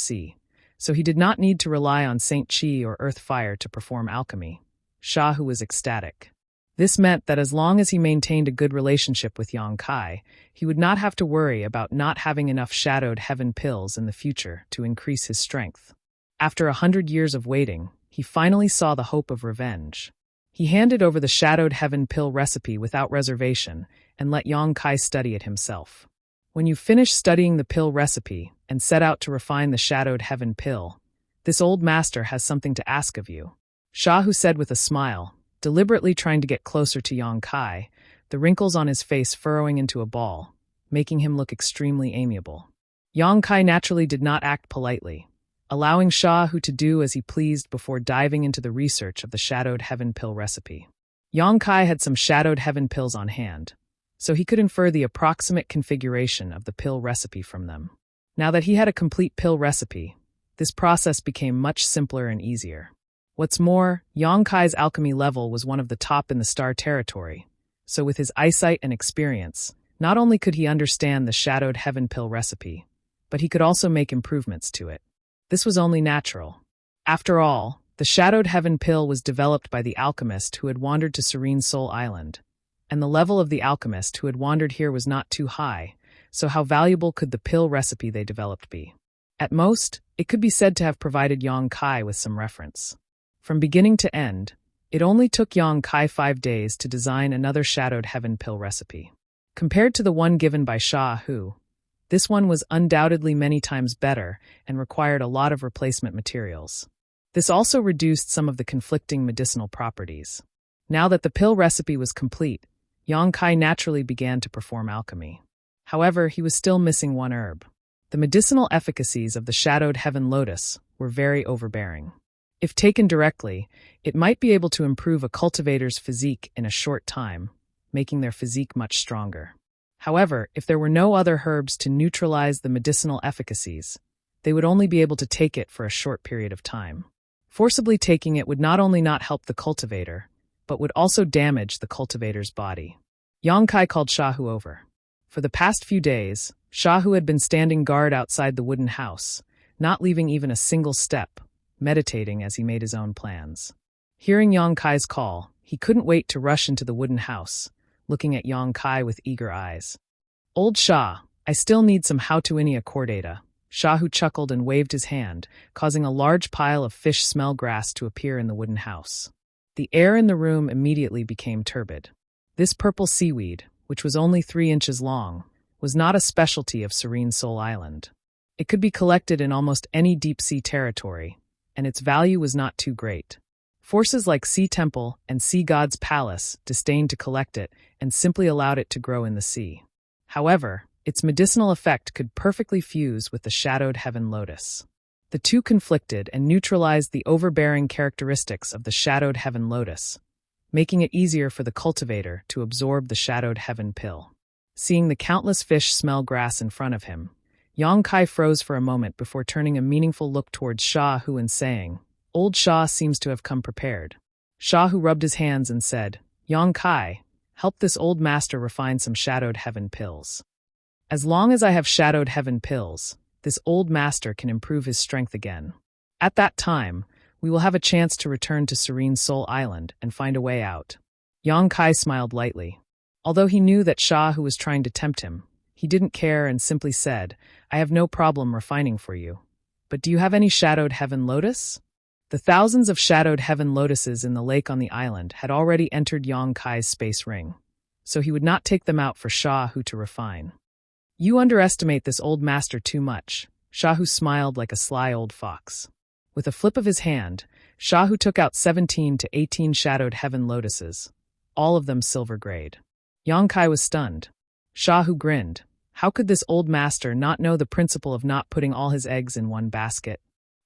so he did not need to rely on Saint Chi or earth fire to perform alchemy. Shahu was ecstatic. This meant that as long as he maintained a good relationship with Yang Kai, he would not have to worry about not having enough shadowed heaven pills in the future to increase his strength. After 100 years of waiting, he finally saw the hope of revenge. He handed over the shadowed heaven pill recipe without reservation and let Yang Kai study it himself. When you finish studying the pill recipe and set out to refine the shadowed heaven pill, this old master has something to ask of you. Shahu said with a smile, deliberately trying to get closer to Yang Kai, the wrinkles on his face furrowing into a ball, making him look extremely amiable. Yang Kai naturally did not act politely, allowing Shahu to do as he pleased before diving into the research of the shadowed heaven pill recipe. Yang Kai had some shadowed heaven pills on hand, so he could infer the approximate configuration of the pill recipe from them. Now that he had a complete pill recipe, this process became much simpler and easier. What's more, Yang Kai's alchemy level was one of the top in the star territory, so with his eyesight and experience, not only could he understand the shadowed heaven pill recipe, but he could also make improvements to it. This was only natural. After all, the shadowed heaven pill was developed by the alchemist who had wandered to Serene Soul Island, and the level of the alchemist who had wandered here was not too high, so how valuable could the pill recipe they developed be? At most, it could be said to have provided Yang Kai with some reference. From beginning to end, it only took Yang Kai 5 days to design another shadowed heaven pill recipe. Compared to the one given by Shahu, this one was undoubtedly many times better and required a lot of replacement materials. This also reduced some of the conflicting medicinal properties. Now that the pill recipe was complete, Yang Kai naturally began to perform alchemy. However, he was still missing one herb. The medicinal efficacies of the shadowed heaven lotus were very overbearing. If taken directly, it might be able to improve a cultivator's physique in a short time, making their physique much stronger. However, if there were no other herbs to neutralize the medicinal efficacies, they would only be able to take it for a short period of time. Forcibly taking it would not only not help the cultivator, but would also damage the cultivator's body. Yang Kai called Shahu over. For the past few days, Shahu had been standing guard outside the wooden house, not leaving even a single step, meditating as he made his own plans. Hearing Yang Kai's call, he couldn't wait to rush into the wooden house, looking at Yang Kai with eager eyes. "Old Shah, I still need some how-to-inia core data." Shahu chuckled and waved his hand, causing a large pile of fish smell grass to appear in the wooden house. The air in the room immediately became turbid. This purple seaweed, which was only 3 inches long, was not a specialty of Serene Soul Island. It could be collected in almost any deep-sea territory, and its value was not too great. Forces like Sea Temple and Sea God's Palace disdained to collect it and simply allowed it to grow in the sea. However, its medicinal effect could perfectly fuse with the shadowed heaven lotus. The two conflicted and neutralized the overbearing characteristics of the shadowed heaven lotus, making it easier for the cultivator to absorb the shadowed heaven pill. Seeing the countless fish smell grass in front of him, Yang Kai froze for a moment before turning a meaningful look towards Shahu and saying, "Old Shah seems to have come prepared." Shahu rubbed his hands and said, "Yang Kai, help this old master refine some shadowed heaven pills. As long as I have shadowed heaven pills, this old master can improve his strength again. At that time, we will have a chance to return to Serene Soul Island and find a way out." Yang Kai smiled lightly. Although he knew that Shahu was trying to tempt him, he didn't care and simply said, "I have no problem refining for you. But do you have any shadowed heaven lotus?" The thousands of shadowed heaven lotuses in the lake on the island had already entered Yang Kai's space ring, so he would not take them out for Shahu to refine. "You underestimate this old master too much." Shahu smiled like a sly old fox. With a flip of his hand, Shahu took out 17 to 18 shadowed heaven lotuses, all of them silver grade. Yang Kai was stunned. Shahu grinned. How could this old master not know the principle of not putting all his eggs in one basket?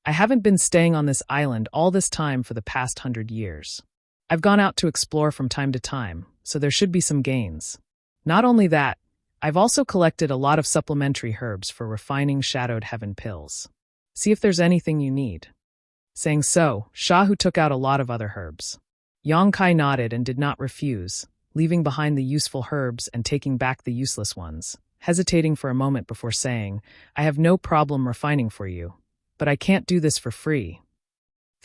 "I haven't been staying on this island all this time for the past 100 years. I've gone out to explore from time to time, so there should be some gains. Not only that, I've also collected a lot of supplementary herbs for refining shadowed heaven pills. See if there's anything you need." Saying so, Shahu took out a lot of other herbs. Yang Kai nodded and did not refuse, leaving behind the useful herbs and taking back the useless ones, hesitating for a moment before saying, "I have no problem refining for you, but I can't do this for free.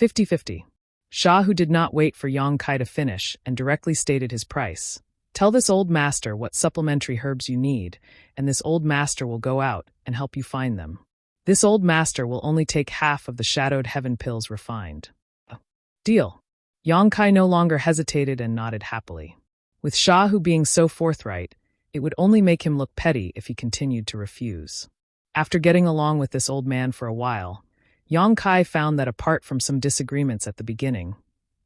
50-50. Sha, who did not wait for Yang Kai to finish and directly stated his price. Tell this old master what supplementary herbs you need, and this old master will go out and help you find them. This old master will only take half of the shadowed heaven pills refined. Deal. Yang Kai no longer hesitated and nodded happily. With Sha, who being so forthright, it would only make him look petty if he continued to refuse. After getting along with this old man for a while, Yang Kai found that apart from some disagreements at the beginning,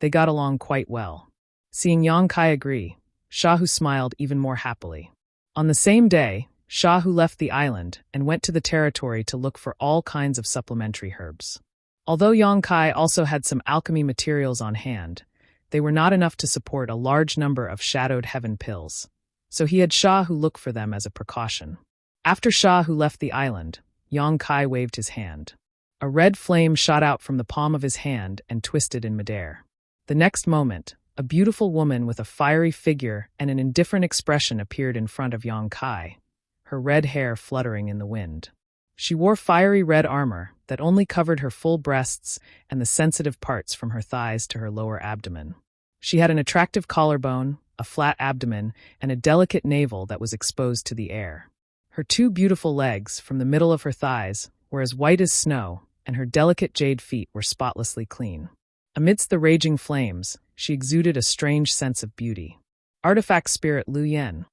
they got along quite well. Seeing Yang Kai agree, Sha, who smiled even more happily. On the same day, Sha, who left the island and went to the territory to look for all kinds of supplementary herbs. Although Yang Kai also had some alchemy materials on hand, they were not enough to support a large number of shadowed heaven pills, so he had Sha, who look for them as a precaution. After Sha, who left the island, Yang Kai waved his hand. A red flame shot out from the palm of his hand and twisted in midair. The next moment, a beautiful woman with a fiery figure and an indifferent expression appeared in front of Yang Kai, her red hair fluttering in the wind. She wore fiery red armor that only covered her full breasts and the sensitive parts from her thighs to her lower abdomen. She had an attractive collarbone, a flat abdomen, and a delicate navel that was exposed to the air. Her two beautiful legs, from the middle of her thighs, were as white as snow, and her delicate jade feet were spotlessly clean. Amidst the raging flames, she exuded a strange sense of beauty. Artifact spirit Lu Yen.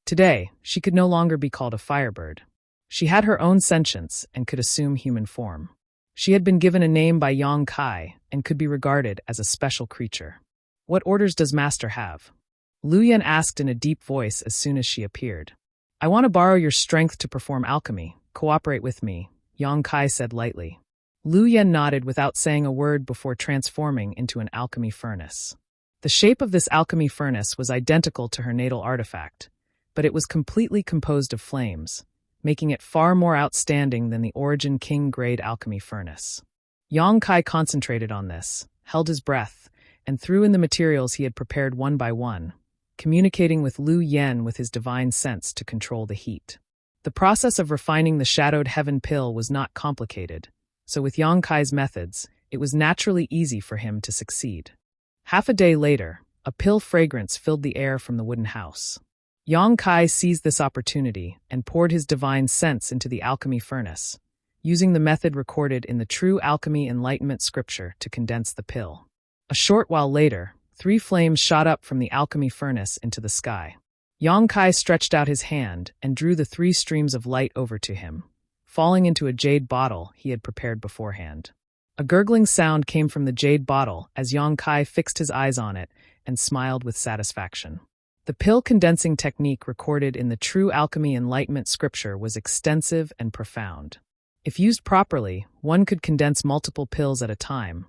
Today, she could no longer be called a firebird. She had her own sentience and could assume human form. She had been given a name by Yang Kai and could be regarded as a special creature. What orders does Master have? Lu Yen asked in a deep voice as soon as she appeared. I want to borrow your strength to perform alchemy. Cooperate with me, Yang Kai said lightly. Lu Yen nodded without saying a word before transforming into an alchemy furnace. The shape of this alchemy furnace was identical to her natal artifact, but it was completely composed of flames, making it far more outstanding than the Origin King-grade alchemy furnace. Yang Kai concentrated on this, held his breath, and threw in the materials he had prepared one by one, communicating with Lu Yen with his divine sense to control the heat. The process of refining the shadowed heaven pill was not complicated, so with Yang Kai's methods, it was naturally easy for him to succeed. Half a day later, a pill fragrance filled the air from the wooden house. Yang Kai seized this opportunity and poured his divine sense into the alchemy furnace, using the method recorded in the True Alchemy Enlightenment scripture to condense the pill. A short while later, 3 flames shot up from the alchemy furnace into the sky. Yang Kai stretched out his hand and drew the 3 streams of light over to him, falling into a jade bottle he had prepared beforehand. A gurgling sound came from the jade bottle as Yang Kai fixed his eyes on it and smiled with satisfaction. The pill condensing technique recorded in the True Alchemy Enlightenment scripture was extensive and profound. If used properly, one could condense multiple pills at a time,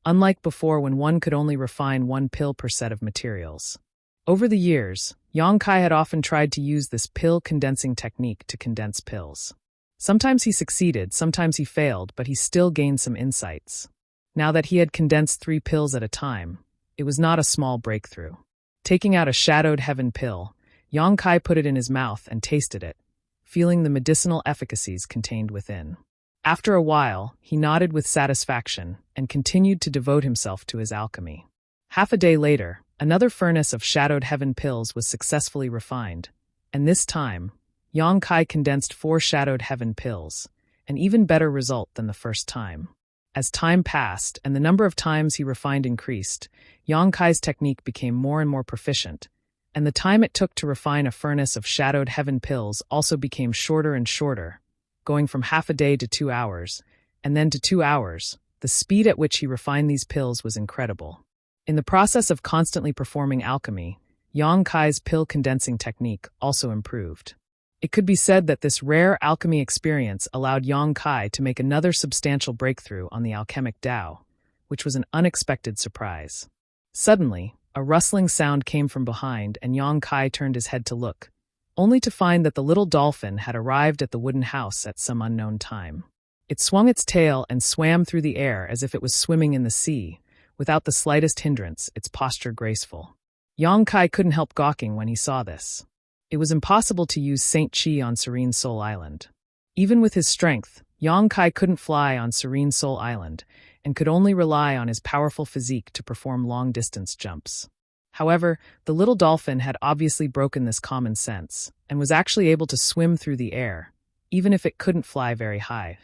unlike before when one could only refine 1 pill per set of materials. Over the years, Yang Kai had often tried to use this pill condensing technique to condense pills. Sometimes he succeeded, sometimes he failed, but he still gained some insights. Now that he had condensed 3 pills at a time, it was not a small breakthrough. Taking out a shadowed heaven pill, Yang Kai put it in his mouth and tasted it, feeling the medicinal efficacies contained within. After a while, he nodded with satisfaction and continued to devote himself to his alchemy. Half a day later, another furnace of shadowed heaven pills was successfully refined, and this time, Yang Kai condensed 4 shadowed heaven pills, an even better result than the first time. As time passed and the number of times he refined increased, Yang Kai's technique became more and more proficient, and the time it took to refine a furnace of shadowed heaven pills also became shorter and shorter, going from half a day to 2 hours, and then to 2 hours. The speed at which he refined these pills was incredible. In the process of constantly performing alchemy, Yang Kai's pill condensing technique also improved. It could be said that this rare alchemy experience allowed Yang Kai to make another substantial breakthrough on the alchemic Tao, which was an unexpected surprise. Suddenly, a rustling sound came from behind and Yang Kai turned his head to look, only to find that the little dolphin had arrived at the wooden house at some unknown time. It swung its tail and swam through the air as if it was swimming in the sea, without the slightest hindrance, its posture graceful. Yang Kai couldn't help gawking when he saw this. It was impossible to use Saint Chi on Serene Soul Island. Even with his strength, Yang Kai couldn't fly on Serene Soul Island and could only rely on his powerful physique to perform long-distance jumps. However, the little dolphin had obviously broken this common sense and was actually able to swim through the air, even if it couldn't fly very high.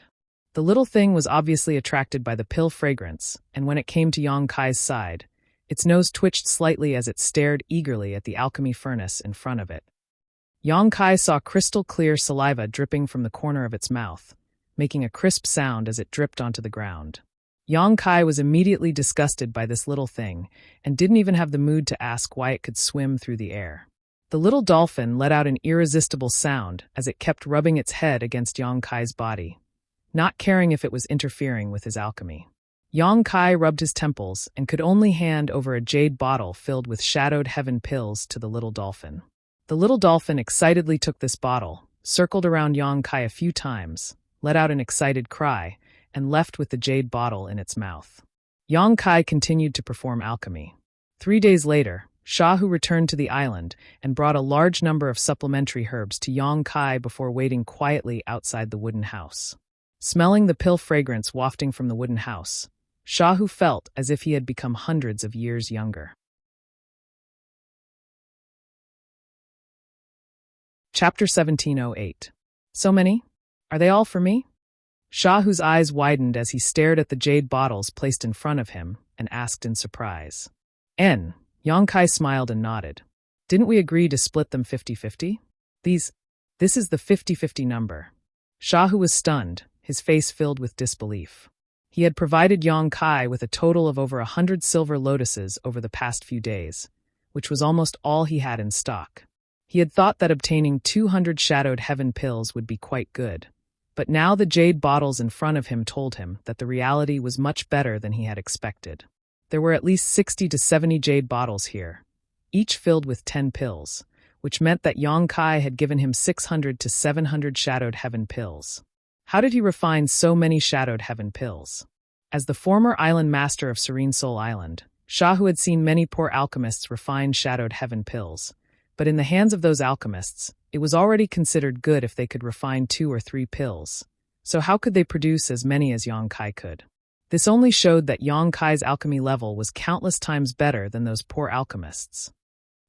The little thing was obviously attracted by the pill fragrance, and when it came to Yang Kai's side, its nose twitched slightly as it stared eagerly at the alchemy furnace in front of it. Yang Kai saw crystal-clear saliva dripping from the corner of its mouth, making a crisp sound as it dripped onto the ground. Yang Kai was immediately disgusted by this little thing and didn't even have the mood to ask why it could swim through the air. The little dolphin let out an irresistible sound as it kept rubbing its head against Yang Kai's body, not caring if it was interfering with his alchemy. Yang Kai rubbed his temples and could only hand over a jade bottle filled with shadowed heaven pills to the little dolphin. The little dolphin excitedly took this bottle, circled around Yang Kai a few times, let out an excited cry, and left with the jade bottle in its mouth. Yang Kai continued to perform alchemy. 3 days later, Shahu returned to the island and brought a large number of supplementary herbs to Yang Kai before waiting quietly outside the wooden house. Smelling the pill fragrance wafting from the wooden house, Shahu felt as if he had become hundreds of years younger. Chapter 1708. So many? Are they all for me? Shahu's eyes widened as he stared at the jade bottles placed in front of him and asked in surprise. Yang Kai smiled and nodded. Didn't we agree to split them 50-50? This is the 50-50 number. Shahu was stunned, his face filled with disbelief. He had provided Yang Kai with a total of over 100 silver lotuses over the past few days, which was almost all he had in stock. He had thought that obtaining 200 shadowed heaven pills would be quite good. But now the jade bottles in front of him told him that the reality was much better than he had expected. There were at least 60 to 70 jade bottles here, each filled with 10 pills, which meant that Yang Kai had given him 600 to 700 shadowed heaven pills. How did he refine so many shadowed heaven pills? As the former island master of Serene Soul Island, Shahu had seen many poor alchemists refine shadowed heaven pills, but in the hands of those alchemists, it was already considered good if they could refine 2 or 3 pills. So how could they produce as many as Yang Kai could? This only showed that Yang Kai's alchemy level was countless times better than those poor alchemists.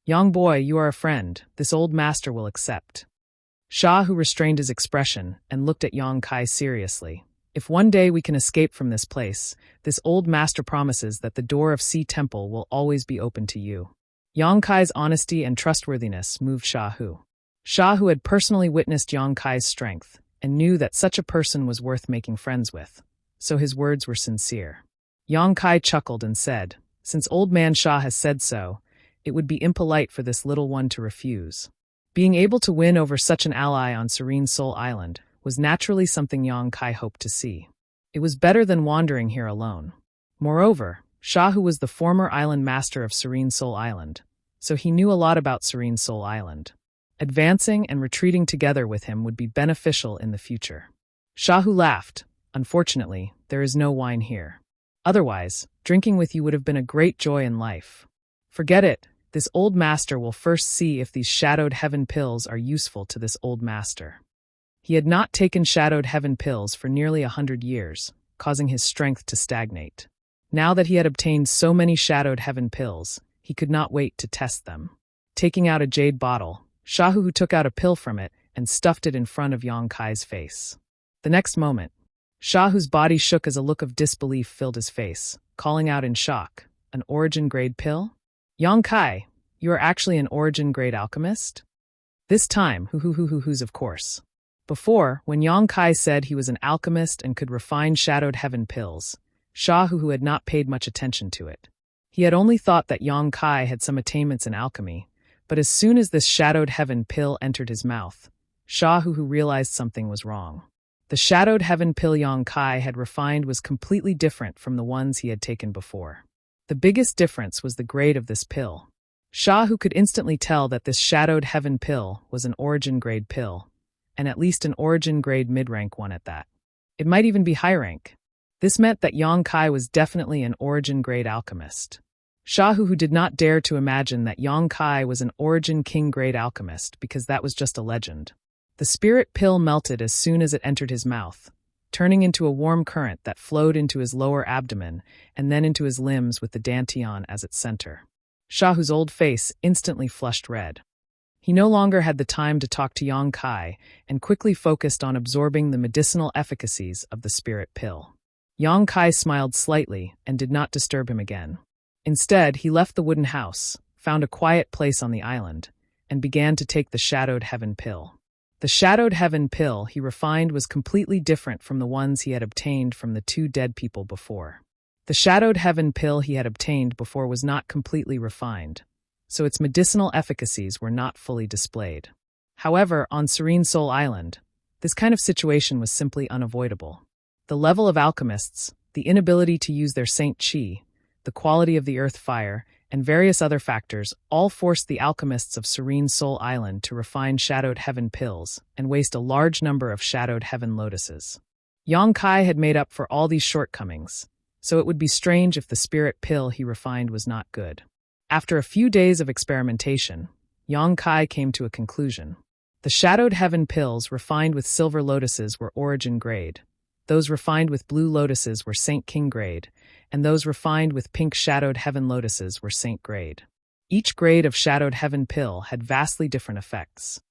Young boy, you are a friend. This old master will accept. Shahu restrained his expression and looked at Yang Kai seriously. If one day we can escape from this place, this old master promises that the door of Sea Temple will always be open to you. Yang Kai's honesty and trustworthiness moved Shahu. Shahu had personally witnessed Yang Kai's strength and knew that such a person was worth making friends with, so his words were sincere. Yang Kai chuckled and said, "Since old man Shah has said so, it would be impolite for this little one to refuse." Being able to win over such an ally on Serene Soul Island was naturally something Yang Kai hoped to see. It was better than wandering here alone. Moreover, Shahu was the former island master of Serene Soul Island, so he knew a lot about Serene Soul Island. Advancing and retreating together with him would be beneficial in the future. Shahu laughed. Unfortunately, there is no wine here. Otherwise, drinking with you would have been a great joy in life. Forget it. This old master will first see if these shadowed heaven pills are useful to this old master. He had not taken shadowed heaven pills for nearly 100 years, causing his strength to stagnate. Now that he had obtained so many shadowed heaven pills, he could not wait to test them. Taking out a jade bottle, Shahu took out a pill from it and stuffed it in front of Yang Kai's face. The next moment, Shahu's body shook as a look of disbelief filled his face, calling out in shock, "An origin-grade pill? Yang Kai, you are actually an origin-grade alchemist?" This time, hoo-hoo-hoo-hoo-hoos of course. Before, when Yang Kai said he was an alchemist and could refine shadowed heaven pills, Shahu had not paid much attention to it. He had only thought that Yang Kai had some attainments in alchemy, but as soon as this shadowed heaven pill entered his mouth, Shahu realized something was wrong. The shadowed heaven pill Yang Kai had refined was completely different from the ones he had taken before. The biggest difference was the grade of this pill. Shahu could instantly tell that this shadowed heaven pill was an origin-grade pill, and at least an origin-grade mid-rank one at that. It might even be high-rank. This meant that Yang Kai was definitely an origin-grade alchemist. Shahu did not dare to imagine that Yang Kai was an origin king-grade alchemist because that was just a legend. The spirit pill melted as soon as it entered his mouth, turning into a warm current that flowed into his lower abdomen and then into his limbs with the dantian as its center. Shahu's old face instantly flushed red. He no longer had the time to talk to Yang Kai and quickly focused on absorbing the medicinal efficacies of the spirit pill. Yang Kai smiled slightly and did not disturb him again. Instead, he left the wooden house, found a quiet place on the island, and began to take the Shadowed Heaven pill. The Shadowed Heaven pill he refined was completely different from the ones he had obtained from the two dead people before. The Shadowed Heaven pill he had obtained before was not completely refined, so its medicinal efficacies were not fully displayed. However, on Serene Soul Island, this kind of situation was simply unavoidable. The level of alchemists, the inability to use their Saint Chi, the quality of the earth fire, and various other factors all forced the alchemists of Serene Soul Island to refine Shadowed Heaven pills and waste a large number of Shadowed Heaven lotuses. Yang Kai had made up for all these shortcomings, so it would be strange if the spirit pill he refined was not good. After a few days of experimentation, Yang Kai came to a conclusion. The Shadowed Heaven pills refined with silver lotuses were origin grade, those refined with blue lotuses were Saint King grade, and those refined with pink Shadowed Heaven lotuses were Saint grade. Each grade of Shadowed Heaven pill had vastly different effects.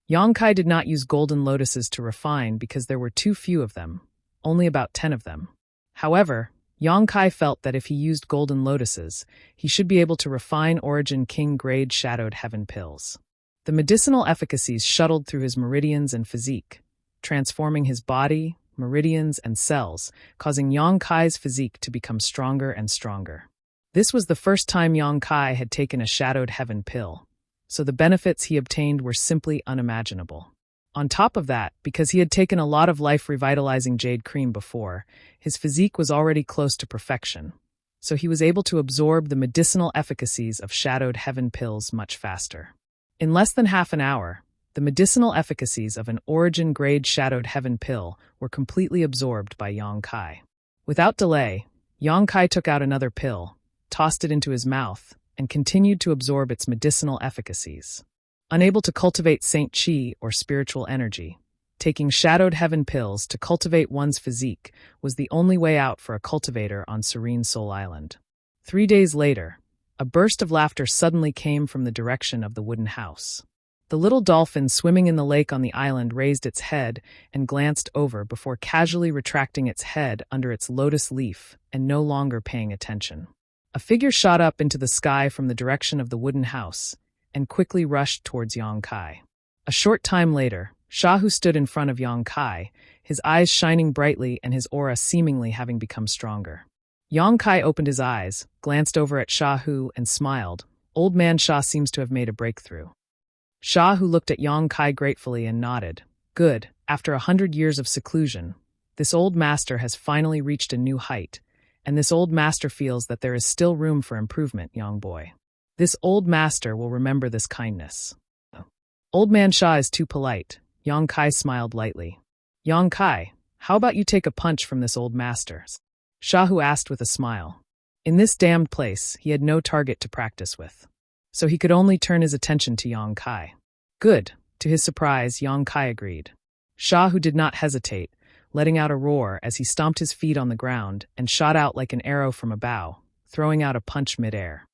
Yang Kai did not use golden lotuses to refine because there were too few of them, only about 10 of them. However, Yang Kai felt that if he used golden lotuses, he should be able to refine Origin King grade Shadowed Heaven pills. The medicinal efficacies shuttled through his meridians and physique, transforming his body, meridians, and cells, causing Yang Kai's physique to become stronger and stronger. This was the first time Yang Kai had taken a Shadowed Heaven pill, so the benefits he obtained were simply unimaginable. On top of that, because he had taken a lot of life-revitalizing jade cream before, his physique was already close to perfection, so he was able to absorb the medicinal efficacies of Shadowed Heaven pills much faster. In less than half an hour, the medicinal efficacies of an Origin grade Shadowed Heaven pill were completely absorbed by Yang Kai. Without delay, Yang Kai took out another pill, tossed it into his mouth, and continued to absorb its medicinal efficacies. Unable to cultivate Saint Chi or spiritual energy, taking Shadowed Heaven pills to cultivate one's physique was the only way out for a cultivator on Serene Soul Island. 3 days later, a burst of laughter suddenly came from the direction of the wooden house. The little dolphin swimming in the lake on the island raised its head and glanced over before casually retracting its head under its lotus leaf and no longer paying attention. A figure shot up into the sky from the direction of the wooden house and quickly rushed towards Yang Kai. A short time later, Shahu stood in front of Yang Kai, his eyes shining brightly and his aura seemingly having become stronger. Yang Kai opened his eyes, glanced over at Shahu, and smiled. Old man Shah seems to have made a breakthrough. Shahu looked at Yang Kai gratefully and nodded. Good, after 100 years of seclusion, this old master has finally reached a new height, and this old master feels that there is still room for improvement, young boy. This old master will remember this kindness. Old man Shah is too polite. Yang Kai smiled lightly. Yang Kai, how about you take a punch from this old master? Shahu asked with a smile. In this damned place, he had no target to practice with, so he could only turn his attention to Yang Kai. Good. To his surprise, Yang Kai agreed. Shahu did not hesitate, letting out a roar as he stomped his feet on the ground and shot out like an arrow from a bow, throwing out a punch mid-air.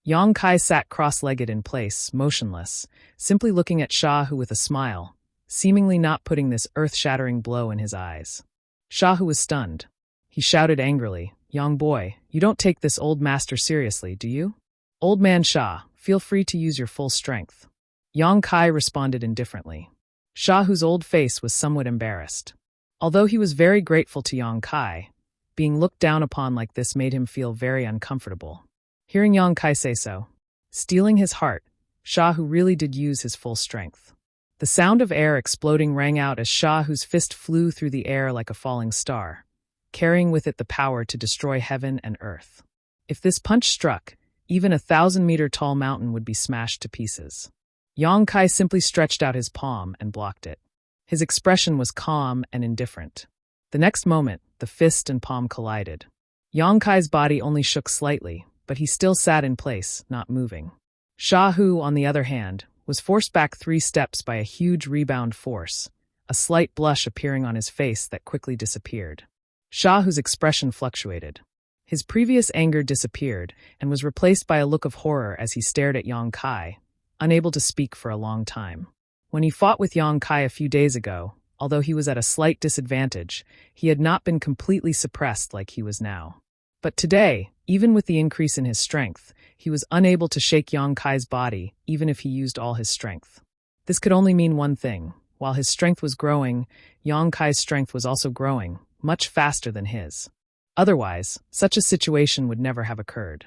Yang Kai sat cross-legged in place, motionless, simply looking at Shahu with a smile, seemingly not putting this earth-shattering blow in his eyes. Shahu was stunned. He shouted angrily, Young boy, you don't take this old master seriously, do you? Old man Shah, feel free to use your full strength. Yang Kai responded indifferently. Shahu's old face was somewhat embarrassed. Although he was very grateful to Yang Kai, being looked down upon like this made him feel very uncomfortable. Hearing Yang Kai say so, steeling his heart, Shahu really did use his full strength. The sound of air exploding rang out as Shahu's fist flew through the air like a falling star, carrying with it the power to destroy heaven and earth. If this punch struck, even a 1,000-meter-tall mountain would be smashed to pieces. Yang Kai simply stretched out his palm and blocked it. His expression was calm and indifferent. The next moment, the fist and palm collided. Yang Kai's body only shook slightly, but he still sat in place, not moving. Shahu, on the other hand, was forced back 3 steps by a huge rebound force, a slight blush appearing on his face that quickly disappeared. Shahu's expression fluctuated. His previous anger disappeared and was replaced by a look of horror as he stared at Yang Kai, unable to speak for a long time. When he fought with Yang Kai a few days ago, although he was at a slight disadvantage, he had not been completely suppressed like he was now. But today, even with the increase in his strength, he was unable to shake Yang Kai's body, even if he used all his strength. This could only mean one thing. While his strength was growing, Yang Kai's strength was also growing, much faster than his. Otherwise, such a situation would never have occurred.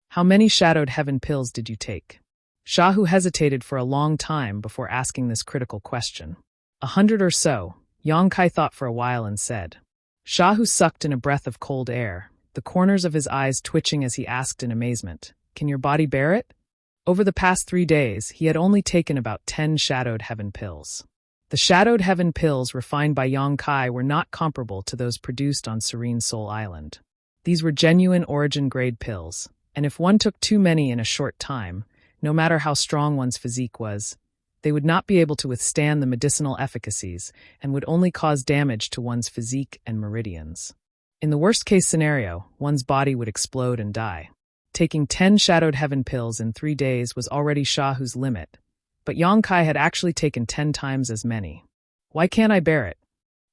How many Shadowed Heaven pills did you take? Shahu hesitated for a long time before asking this critical question. 100 or so. Yang Kai thought for a while and said. Shahu sucked in a breath of cold air, the corners of his eyes twitching as he asked in amazement, "Can your body bear it?" Over the past 3 days, he had only taken about 10 Shadowed Heaven pills. The Shadowed Heaven pills refined by Yang Kai were not comparable to those produced on Serene Soul Island. These were genuine origin-grade pills, and if one took too many in a short time, no matter how strong one's physique was, they would not be able to withstand the medicinal efficacies and would only cause damage to one's physique and meridians. In the worst-case scenario, one's body would explode and die. Taking 10 Shadowed Heaven pills in 3 days was already Shahu's limit, but Yang Kai had actually taken 10 times as many. Why can't I bear it?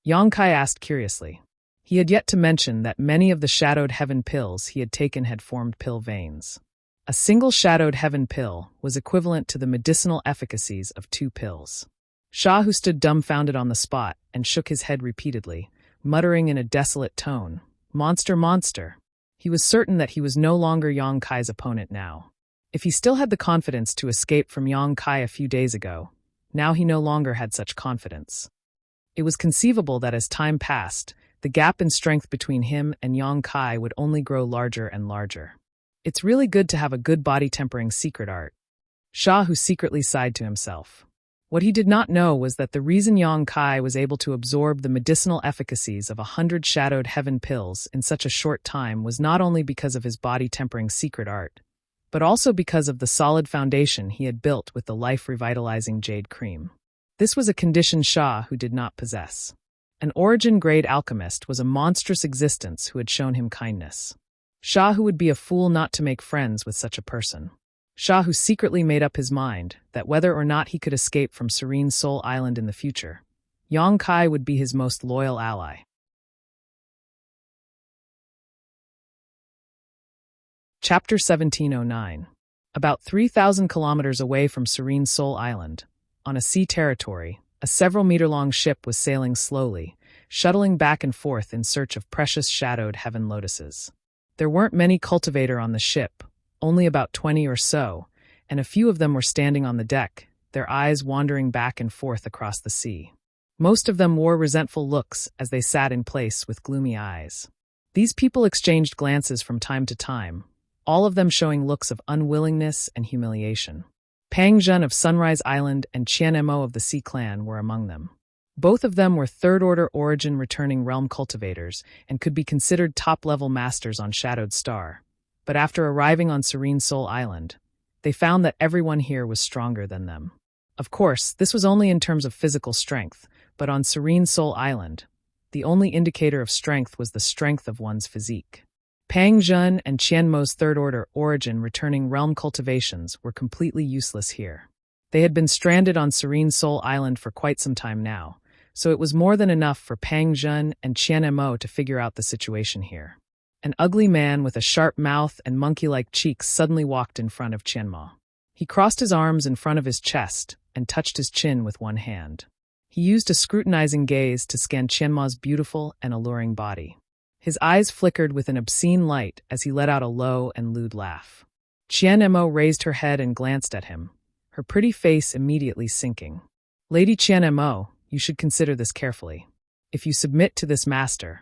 Yang Kai asked curiously. He had yet to mention that many of the Shadowed Heaven pills he had taken had formed pill veins. A single Shadowed Heaven pill was equivalent to the medicinal efficacies of 2 pills. Shahu stood dumbfounded on the spot and shook his head repeatedly, muttering in a desolate tone, "Monster, monster." He was certain that he was no longer Yang Kai's opponent now. If he still had the confidence to escape from Yang Kai a few days ago, now he no longer had such confidence. It was conceivable that as time passed, the gap in strength between him and Yang Kai would only grow larger and larger. It's really good to have a good body-tempering secret art. Shahu secretly sighed to himself. What he did not know was that the reason Yang Kai was able to absorb the medicinal efficacies of 100 Shadowed Heaven pills in such a short time was not only because of his body-tempering secret art, but also because of the solid foundation he had built with the life-revitalizing jade cream. This was a condition Shahu did not possess. An origin-grade alchemist was a monstrous existence who had shown him kindness. Shahu would be a fool not to make friends with such a person. Shahu secretly made up his mind that whether or not he could escape from Serene Soul Island in the future, Yang Kai would be his most loyal ally. Chapter 1709. About 3,000 kilometers away from Serene Soul Island, on a sea territory, a several-meter-long ship was sailing slowly, shuttling back and forth in search of precious Shadowed Heaven lotuses. There weren't many cultivator on the ship, only about 20 or so, and a few of them were standing on the deck, their eyes wandering back and forth across the sea. Most of them wore resentful looks as they sat in place with gloomy eyes. These people exchanged glances from time to time, all of them showing looks of unwillingness and humiliation. Pang Jun of Sunrise Island and Qian Mo of the Sea Clan were among them. Both of them were third-order origin returning realm cultivators and could be considered top-level masters on Shadowed Star. But after arriving on Serene Soul Island, they found that everyone here was stronger than them. Of course, this was only in terms of physical strength, but on Serene Soul Island, the only indicator of strength was the strength of one's physique. Pang Jun and Qian Mo's third-order origin returning realm cultivations were completely useless here. They had been stranded on Serene Soul Island for quite some time now, so it was more than enough for Pang Jun and Qian Mo to figure out the situation here. An ugly man with a sharp mouth and monkey-like cheeks suddenly walked in front of Qian Mo. He crossed his arms in front of his chest and touched his chin with one hand. He used a scrutinizing gaze to scan Qian Mo's beautiful and alluring body. His eyes flickered with an obscene light as he let out a low and lewd laugh. Qian Mo raised her head and glanced at him, her pretty face immediately sinking. "Lady Qian Mo, you should consider this carefully. If you submit to this master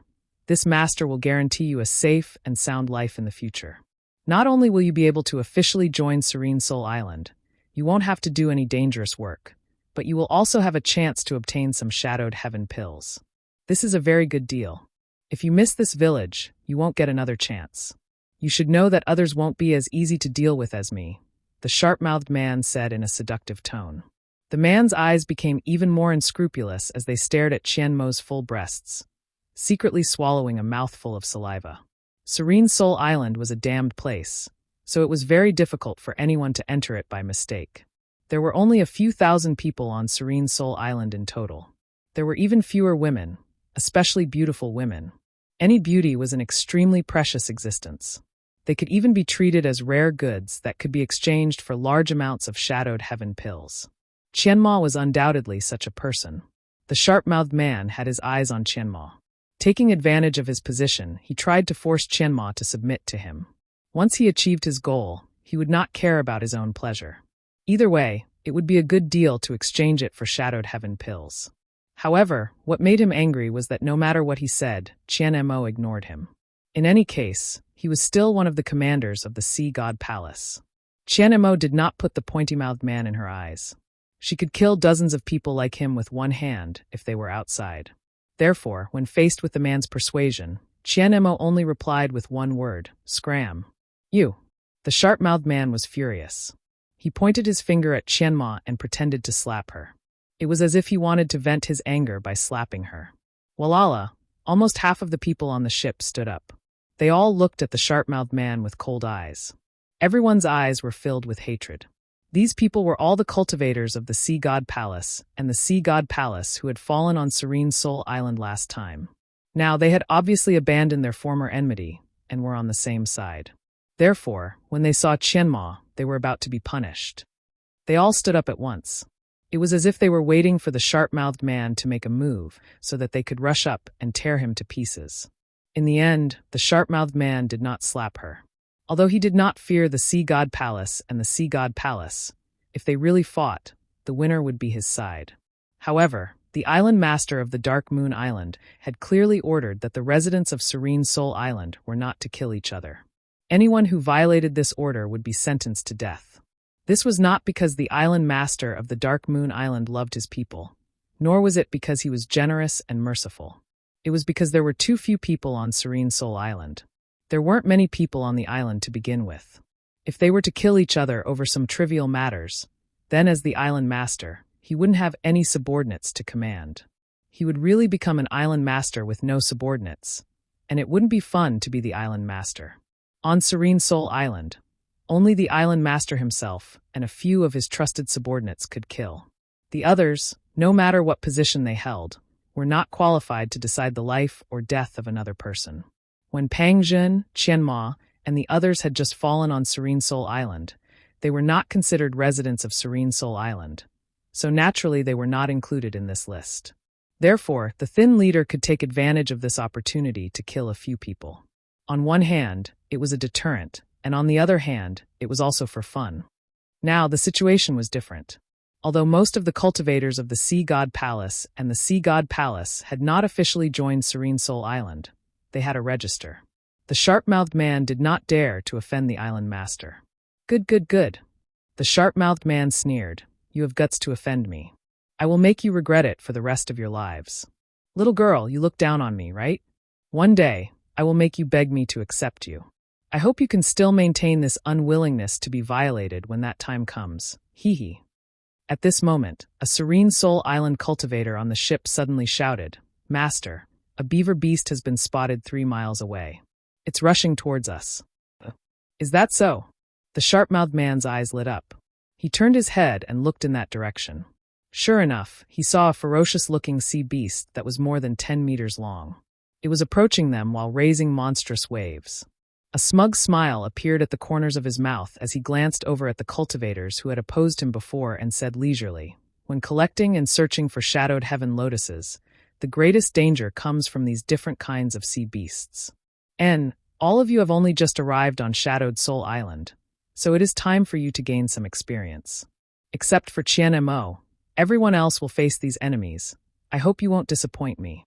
will guarantee you a safe and sound life in the future. Not only will you be able to officially join Serene Soul Island, you won't have to do any dangerous work, but you will also have a chance to obtain some Shadowed Heaven pills. This is a very good deal. If you miss this village, you won't get another chance. You should know that others won't be as easy to deal with as me," the sharp-mouthed man said in a seductive tone. The man's eyes became even more unscrupulous as they stared at Qianmo's full breasts, secretly swallowing a mouthful of saliva. Serene Soul Island was a damned place, so it was very difficult for anyone to enter it by mistake. There were only a few thousand people on Serene Soul Island in total. There were even fewer women, especially beautiful women. Any beauty was an extremely precious existence. They could even be treated as rare goods that could be exchanged for large amounts of shadowed heaven pills. Qianmo was undoubtedly such a person. The sharp-mouthed man had his eyes on Qianmo. Taking advantage of his position, he tried to force Qianmo to submit to him. Once he achieved his goal, he would not care about his own pleasure. Either way, it would be a good deal to exchange it for shadowed heaven pills. However, what made him angry was that no matter what he said, Qianmo ignored him. In any case, he was still one of the commanders of the Sea God Palace. Qianmo did not put the pointy-mouthed man in her eyes. She could kill dozens of people like him with one hand if they were outside. Therefore, when faced with the man's persuasion, Qianmo only replied with one word, "Scram." "You." The sharp-mouthed man was furious. He pointed his finger at Qianmo and pretended to slap her. It was as if he wanted to vent his anger by slapping her. Walala, almost half of the people on the ship stood up. They all looked at the sharp-mouthed man with cold eyes. Everyone's eyes were filled with hatred. These people were all the cultivators of the Sea God Palace and the Sea God Palace who had fallen on Serene Soul Island last time. Now, they had obviously abandoned their former enmity and were on the same side. Therefore, when they saw Qianmo, they were about to be punished. They all stood up at once. It was as if they were waiting for the sharp-mouthed man to make a move so that they could rush up and tear him to pieces. In the end, the sharp-mouthed man did not slap her. Although he did not fear the Sea God Palace and the Sea God Palace, if they really fought, the winner would be his side. However, the island master of the Dark Moon Island had clearly ordered that the residents of Serene Soul Island were not to kill each other. Anyone who violated this order would be sentenced to death. This was not because the island master of the Dark Moon Island loved his people, nor was it because he was generous and merciful. It was because there were too few people on Serene Soul Island. There weren't many people on the island to begin with. If they were to kill each other over some trivial matters, then as the island master, he wouldn't have any subordinates to command. He would really become an island master with no subordinates, and it wouldn't be fun to be the island master. On Serene Soul Island, only the island master himself and a few of his trusted subordinates could kill. The others, no matter what position they held, were not qualified to decide the life or death of another person. When Pang Jun, Qianmo, and the others had just fallen on Serene Soul Island, they were not considered residents of Serene Soul Island, so naturally they were not included in this list. Therefore, the thin leader could take advantage of this opportunity to kill a few people. On one hand, it was a deterrent, and on the other hand, it was also for fun. Now, the situation was different. Although most of the cultivators of the Sea God Palace and the Sea God Palace had not officially joined Serene Soul Island, they had a register. The sharp-mouthed man did not dare to offend the island master. Good, good, good. The sharp-mouthed man sneered. You have guts to offend me. I will make you regret it for the rest of your lives. Little girl, you look down on me, right? One day, I will make you beg me to accept you. I hope you can still maintain this unwillingness to be violated when that time comes. Hee hee. At this moment, a Serene Soul Island cultivator on the ship suddenly shouted, Master, a beaver beast has been spotted 3 miles away. It's rushing towards us. Is that so? The sharp-mouthed man's eyes lit up. He turned his head and looked in that direction. Sure enough, he saw a ferocious-looking sea beast that was more than 10 meters long. It was approaching them while raising monstrous waves. A smug smile appeared at the corners of his mouth as he glanced over at the cultivators who had opposed him before and said leisurely, When collecting and searching for shadowed heaven lotuses, the greatest danger comes from these different kinds of sea beasts. All of you have only just arrived on Shadowed Soul Island, so it is time for you to gain some experience. Except for Qianmo, everyone else will face these enemies. I hope you won't disappoint me.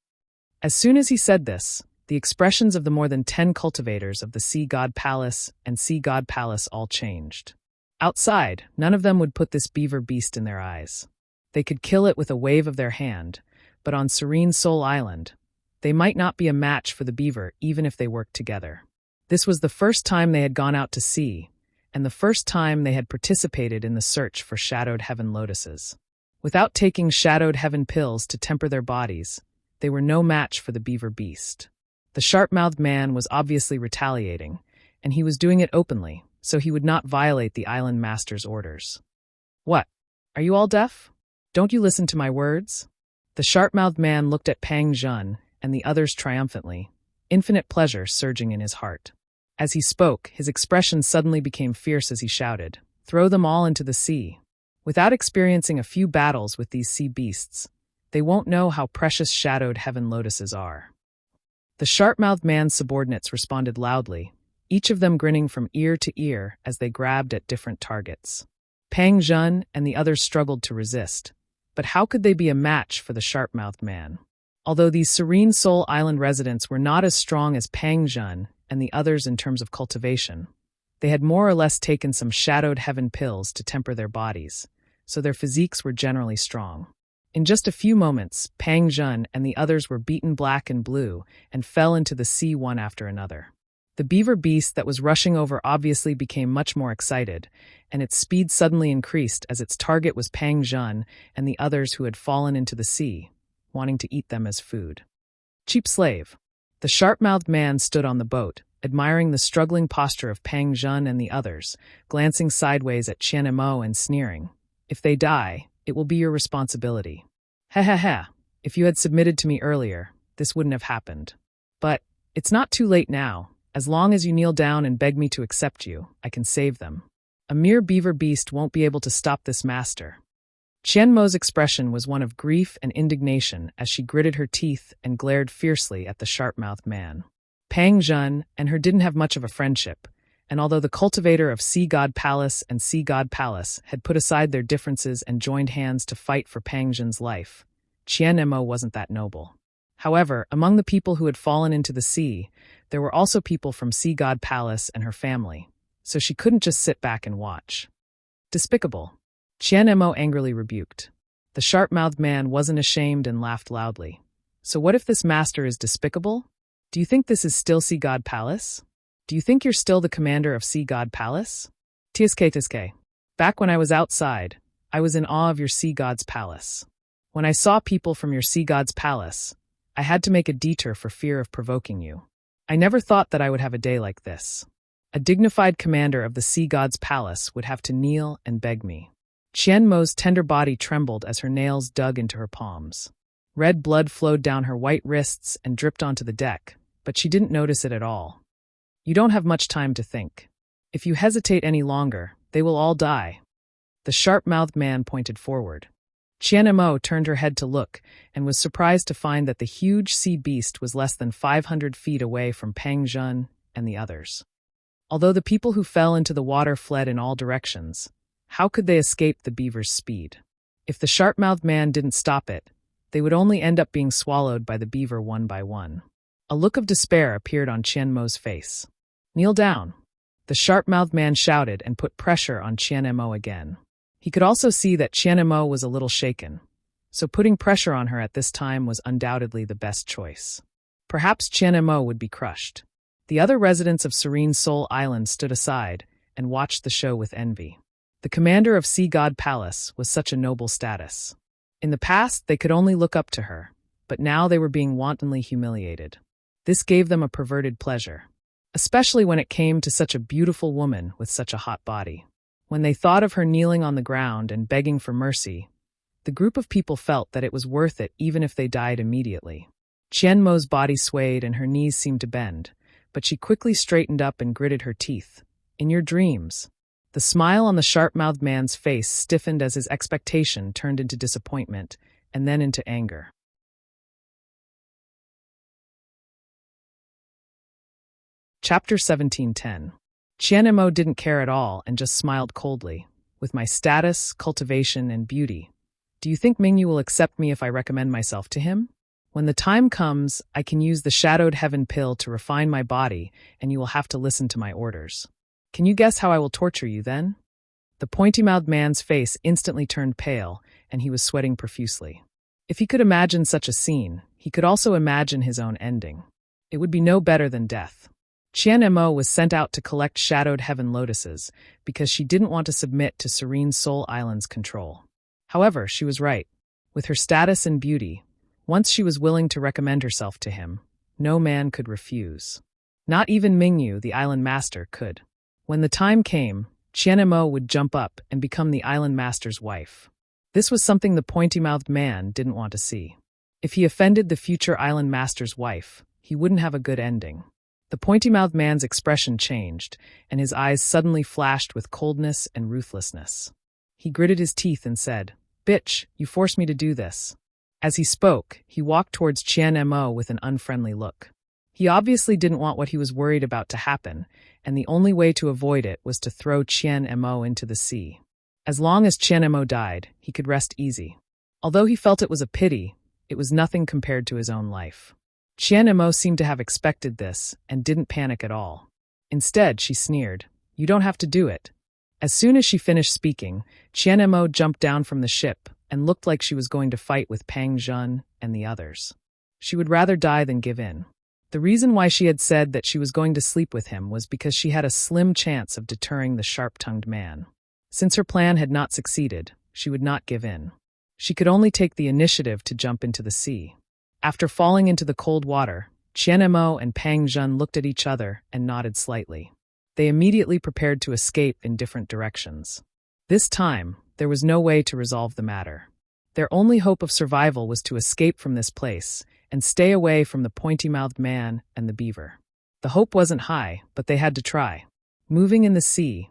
As soon as he said this, the expressions of the more than 10 cultivators of the Sea God Palace and Sea God Palace all changed. Outside, none of them would put this beaver beast in their eyes. They could kill it with a wave of their hand, but on Serene Soul Island, they might not be a match for the beaver even if they worked together. This was the first time they had gone out to sea, and the first time they had participated in the search for shadowed heaven lotuses. Without taking shadowed heaven pills to temper their bodies, they were no match for the beaver beast. The sharp-mouthed man was obviously retaliating, and he was doing it openly, so he would not violate the island master's orders. What? Are you all deaf? Don't you listen to my words? The sharp-mouthed man looked at Pang Jun and the others triumphantly, infinite pleasure surging in his heart. As he spoke, his expression suddenly became fierce as he shouted, "Throw them all into the sea." Without experiencing a few battles with these sea beasts, they won't know how precious shadowed heaven lotuses are. The sharp-mouthed man's subordinates responded loudly, each of them grinning from ear to ear as they grabbed at different targets. Pang Jun and the others struggled to resist, but how could they be a match for the sharp-mouthed man? Although these Serene Soul Island residents were not as strong as Pang Jun and the others in terms of cultivation, they had more or less taken some shadowed heaven pills to temper their bodies, so their physiques were generally strong. In just a few moments, Pang Jun and the others were beaten black and blue and fell into the sea one after another. The beaver beast that was rushing over obviously became much more excited, and its speed suddenly increased as its target was Pang Jun and the others who had fallen into the sea, wanting to eat them as food. Cheap slave. The sharp-mouthed man stood on the boat, admiring the struggling posture of Pang Jun and the others, glancing sideways at Qian Mo and sneering. If they die, it will be your responsibility. Ha ha ha, if you had submitted to me earlier, this wouldn't have happened. But it's not too late now. As long as you kneel down and beg me to accept you, I can save them. A mere beaver beast won't be able to stop this master. Qian Mo's expression was one of grief and indignation as she gritted her teeth and glared fiercely at the sharp-mouthed man. Pang Jun and her didn't have much of a friendship, and although the cultivator of Sea God Palace and Sea God Palace had put aside their differences and joined hands to fight for Pang Jun's life, Qian Mo wasn't that noble. However, among the people who had fallen into the sea, there were also people from Sea God Palace and her family, so she couldn't just sit back and watch. Despicable. Qian Mo angrily rebuked. The sharp-mouthed man wasn't ashamed and laughed loudly. So what if this master is despicable? Do you think this is still Sea God Palace? Do you think you're still the commander of Sea God Palace? Tiske. Back when I was outside, I was in awe of your Sea God's Palace. When I saw people from your Sea God's Palace, I had to make a detour for fear of provoking you. I never thought that I would have a day like this. A dignified commander of the Sea God's Palace would have to kneel and beg me. Qian Mo's tender body trembled as her nails dug into her palms. Red blood flowed down her white wrists and dripped onto the deck, but she didn't notice it at all. You don't have much time to think. If you hesitate any longer, they will all die. The sharp-mouthed man pointed forward. Qian Mo turned her head to look and was surprised to find that the huge sea beast was less than 500 feet away from Pang Jun and the others. Although the people who fell into the water fled in all directions, how could they escape the beaver's speed? If the sharp-mouthed man didn't stop it, they would only end up being swallowed by the beaver one by one. A look of despair appeared on Qian Mo's face. Kneel down. The sharp-mouthed man shouted and put pressure on Qian Mo again. He could also see that Qian Mo was a little shaken, so putting pressure on her at this time was undoubtedly the best choice. Perhaps Qian Mo would be crushed. The other residents of Serene Soul Island stood aside and watched the show with envy. The commander of Sea God Palace was such a noble status. In the past, they could only look up to her, but now they were being wantonly humiliated. This gave them a perverted pleasure, especially when it came to such a beautiful woman with such a hot body. When they thought of her kneeling on the ground and begging for mercy, the group of people felt that it was worth it even if they died immediately. Qian Mo's body swayed and her knees seemed to bend, but she quickly straightened up and gritted her teeth. In your dreams. The smile on the sharp-mouthed man's face stiffened as his expectation turned into disappointment and then into anger. Chapter 17:10. Qian Mo didn't care at all and just smiled coldly. With my status, cultivation, and beauty, do you think Mingyu will accept me if I recommend myself to him? When the time comes, I can use the shadowed heaven pill to refine my body, and you will have to listen to my orders. Can you guess how I will torture you then? The pointy-mouthed man's face instantly turned pale, and he was sweating profusely. If he could imagine such a scene, he could also imagine his own ending. It would be no better than death. Qian Mo was sent out to collect shadowed heaven lotuses because she didn't want to submit to Serene Soul Island's control. However, she was right. With her status and beauty, once she was willing to recommend herself to him, no man could refuse. Not even Mingyu, the island master, could. When the time came, Qianemo would jump up and become the island master's wife. This was something the pointy-mouthed man didn't want to see. If he offended the future island master's wife, he wouldn't have a good ending. The pointy-mouthed man's expression changed, and his eyes suddenly flashed with coldness and ruthlessness. He gritted his teeth and said, "Bitch, you forced me to do this." As he spoke, he walked towards Qianemo with an unfriendly look. He obviously didn't want what he was worried about to happen, and the only way to avoid it was to throw Qianemo into the sea. As long as Qianemo died, he could rest easy. Although he felt it was a pity, it was nothing compared to his own life. Qianemo seemed to have expected this and didn't panic at all. Instead, she sneered, "You don't have to do it." As soon as she finished speaking, Qianemo jumped down from the ship and looked like she was going to fight with Pang Zhen and the others. She would rather die than give in. The reason why she had said that she was going to sleep with him was because she had a slim chance of deterring the sharp-tongued man. Since her plan had not succeeded, she would not give in. She could only take the initiative to jump into the sea. After falling into the cold water, Qianemo and Pang Zhen looked at each other and nodded slightly. They immediately prepared to escape in different directions. This time, there was no way to resolve the matter. Their only hope of survival was to escape from this place and stay away from the pointy-mouthed man and the beaver. The hope wasn't high, but they had to try. Moving in the sea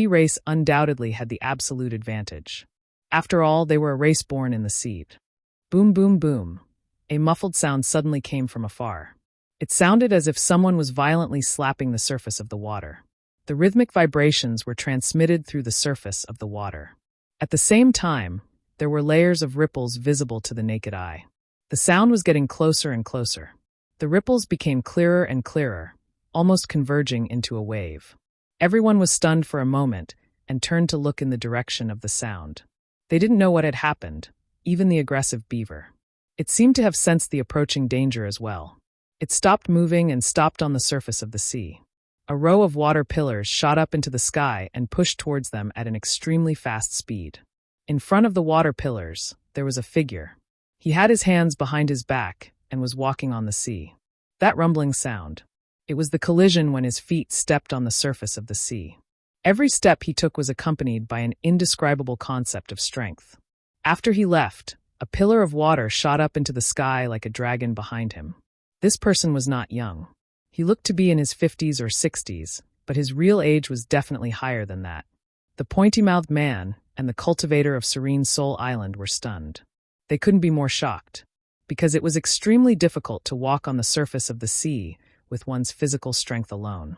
race undoubtedly had the absolute advantage. After all, they were a race born in the sea. Boom, boom, boom. A muffled sound suddenly came from afar. It sounded as if someone was violently slapping the surface of the water. The rhythmic vibrations were transmitted through the surface of the water. At the same time, there were layers of ripples visible to the naked eye. The sound was getting closer and closer. The ripples became clearer and clearer, almost converging into a wave. Everyone was stunned for a moment and turned to look in the direction of the sound. They didn't know what had happened, even the aggressive beaver. It seemed to have sensed the approaching danger as well. It stopped moving and stopped on the surface of the sea. A row of water pillars shot up into the sky and pushed towards them at an extremely fast speed. In front of the water pillars, there was a figure. He had his hands behind his back and was walking on the sea. That rumbling sound. It was the collision when his feet stepped on the surface of the sea. Every step he took was accompanied by an indescribable concept of strength. After he left, a pillar of water shot up into the sky like a dragon behind him. This person was not young. He looked to be in his 50s or 60s, but his real age was definitely higher than that. The pointy-mouthed man and the cultivator of Serene Soul Island were stunned. They couldn't be more shocked, because it was extremely difficult to walk on the surface of the sea with one's physical strength alone.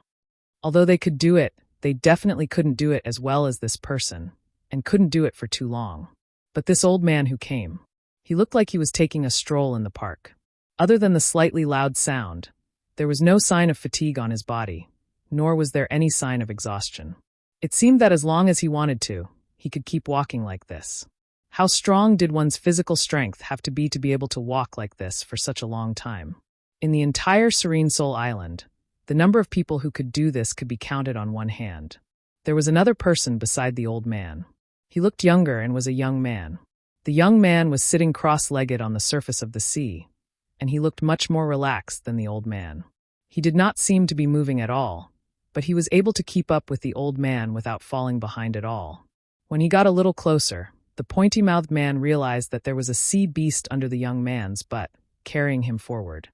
Although they could do it, they definitely couldn't do it as well as this person, and couldn't do it for too long. But this old man who came, he looked like he was taking a stroll in the park. Other than the slightly loud sound, there was no sign of fatigue on his body, nor was there any sign of exhaustion. It seemed that as long as he wanted to, he could keep walking like this. How strong did one's physical strength have to be able to walk like this for such a long time? In the entire Serene Soul Island, the number of people who could do this could be counted on one hand. There was another person beside the old man. He looked younger and was a young man. The young man was sitting cross-legged on the surface of the sea, and he looked much more relaxed than the old man. He did not seem to be moving at all, but he was able to keep up with the old man without falling behind at all. When he got a little closer, the pointy-mouthed man realized that there was a sea beast under the young man's butt, carrying him forward.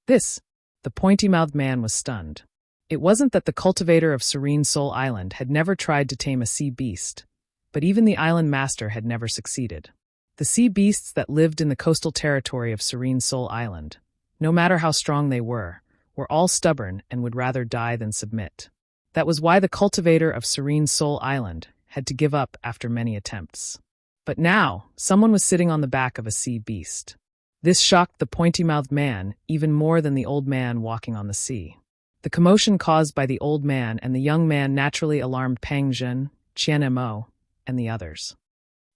The pointy-mouthed man was stunned. It wasn't that the cultivator of Serene Soul Island had never tried to tame a sea beast, but even the island master had never succeeded. The sea beasts that lived in the coastal territory of Serene Soul Island, no matter how strong they were all stubborn and would rather die than submit. That was why the cultivator of Serene Soul Island had to give up after many attempts. But now, someone was sitting on the back of a sea beast. This shocked the pointy-mouthed man even more than the old man walking on the sea. The commotion caused by the old man and the young man naturally alarmed Pang Zhen, Qianemo, and the others.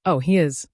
"Oh, he is..."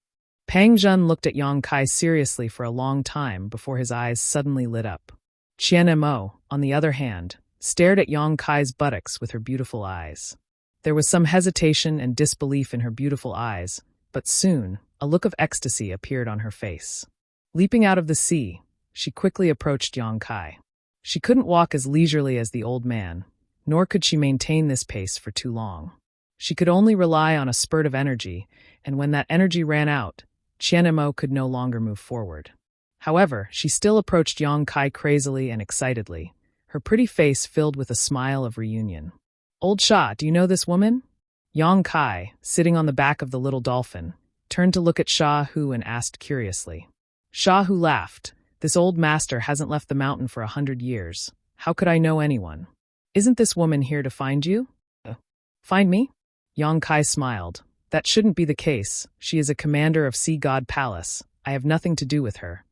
Pang Zhen looked at Yang Kai seriously for a long time before his eyes suddenly lit up. Qianemo, on the other hand, stared at Yang Kai's buttocks with her beautiful eyes. There was some hesitation and disbelief in her beautiful eyes, but soon, A look of ecstasy appeared on her face. Leaping out of the sea, she quickly approached Yang Kai. She couldn't walk as leisurely as the old man, nor could she maintain this pace for too long. She could only rely on a spurt of energy, and when that energy ran out, Qianemo could no longer move forward. However, she still approached Yang Kai crazily and excitedly, her pretty face filled with a smile of reunion. "Old Sha, do you know this woman?" Yang Kai, sitting on the back of the little dolphin, turned to look at Sha Hu and asked curiously. Sha Hu laughed. "This old master hasn't left the mountain for 100 years. How could I know anyone? Isn't this woman here to find you?" "Find me?" Yang Kai smiled. "That shouldn't be the case. She is a commander of Sea God Palace. I have nothing to do with her.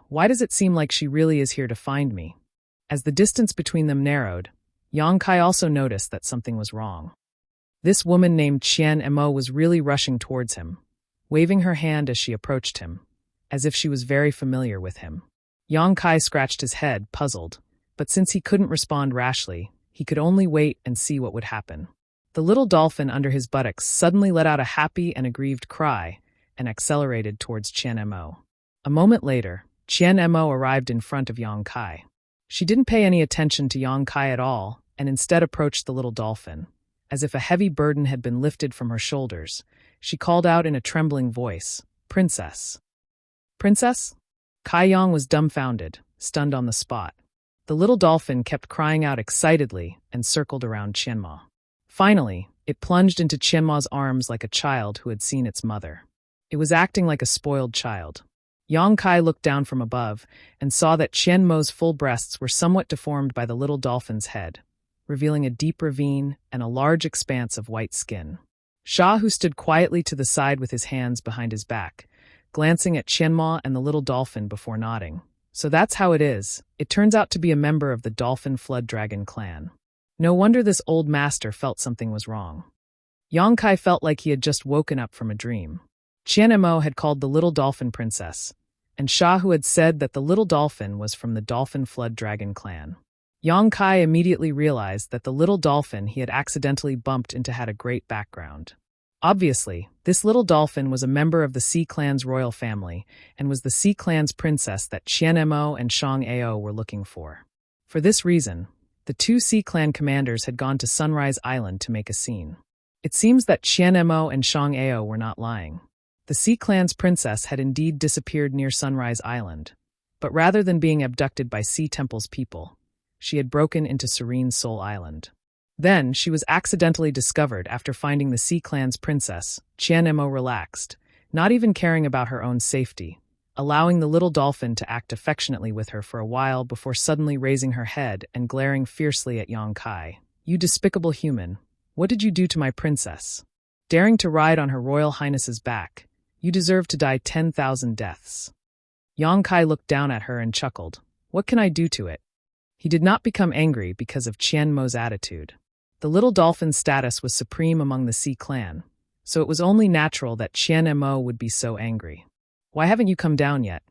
Why does it seem like she really is here to find me?" As the distance between them narrowed, Yang Kai also noticed that something was wrong. This woman named Qianemo was really rushing towards him, waving her hand as she approached him, as if she was very familiar with him. Yang Kai scratched his head, puzzled, but since he couldn't respond rashly, he could only wait and see what would happen. The little dolphin under his buttocks suddenly let out a happy and aggrieved cry and accelerated towards Qianemo. A moment later, Qianemo arrived in front of Yang Kai. She didn't pay any attention to Yang Kai at all and instead approached the little dolphin. As if a heavy burden had been lifted from her shoulders, she called out in a trembling voice, "Princess." "Princess?" Kai Yang was dumbfounded, stunned on the spot. The little dolphin kept crying out excitedly and circled around Qianmo. Finally, it plunged into Qianmo's arms like a child who had seen its mother. It was acting like a spoiled child. Yang Kai looked down from above and saw that Qianmo's full breasts were somewhat deformed by the little dolphin's head, revealing a deep ravine and a large expanse of white skin. Sha, who stood quietly to the side with his hands behind his back, glancing at Qianmo and the little dolphin before nodding. "So that's how it is. It turns out to be a member of the Dolphin Flood Dragon clan. No wonder this old master felt something was wrong." Yang Kai felt like he had just woken up from a dream. Qianemo had called the little dolphin princess, and Sha Hu had said that the little dolphin was from the Dolphin Flood Dragon clan. Yang Kai immediately realized that the little dolphin he had accidentally bumped into had a great background. Obviously, this little dolphin was a member of the Sea Clan's royal family and was the Sea Clan's princess that Qianemo and Shang Ao were looking for. For this reason, the two Sea Clan commanders had gone to Sunrise Island to make a scene. It seems that Qianemo and Shang Ao were not lying. The Sea Clan's princess had indeed disappeared near Sunrise Island, but rather than being abducted by Sea Temple's people, she had broken into Serene Soul Island. Then, she was accidentally discovered after finding the Sea Clan's princess. Qianemo relaxed, not even caring about her own safety, allowing the little dolphin to act affectionately with her for a while before suddenly raising her head and glaring fiercely at Yang Kai. "You despicable human, what did you do to my princess? Daring to ride on her royal highness's back, you deserve to die 10,000 deaths." Yang Kai looked down at her and chuckled. "What can I do to it?" He did not become angry because of Qianmo's attitude. The little dolphin's status was supreme among the Sea Clan, so it was only natural that Qianmo would be so angry. "Why haven't you come down yet?"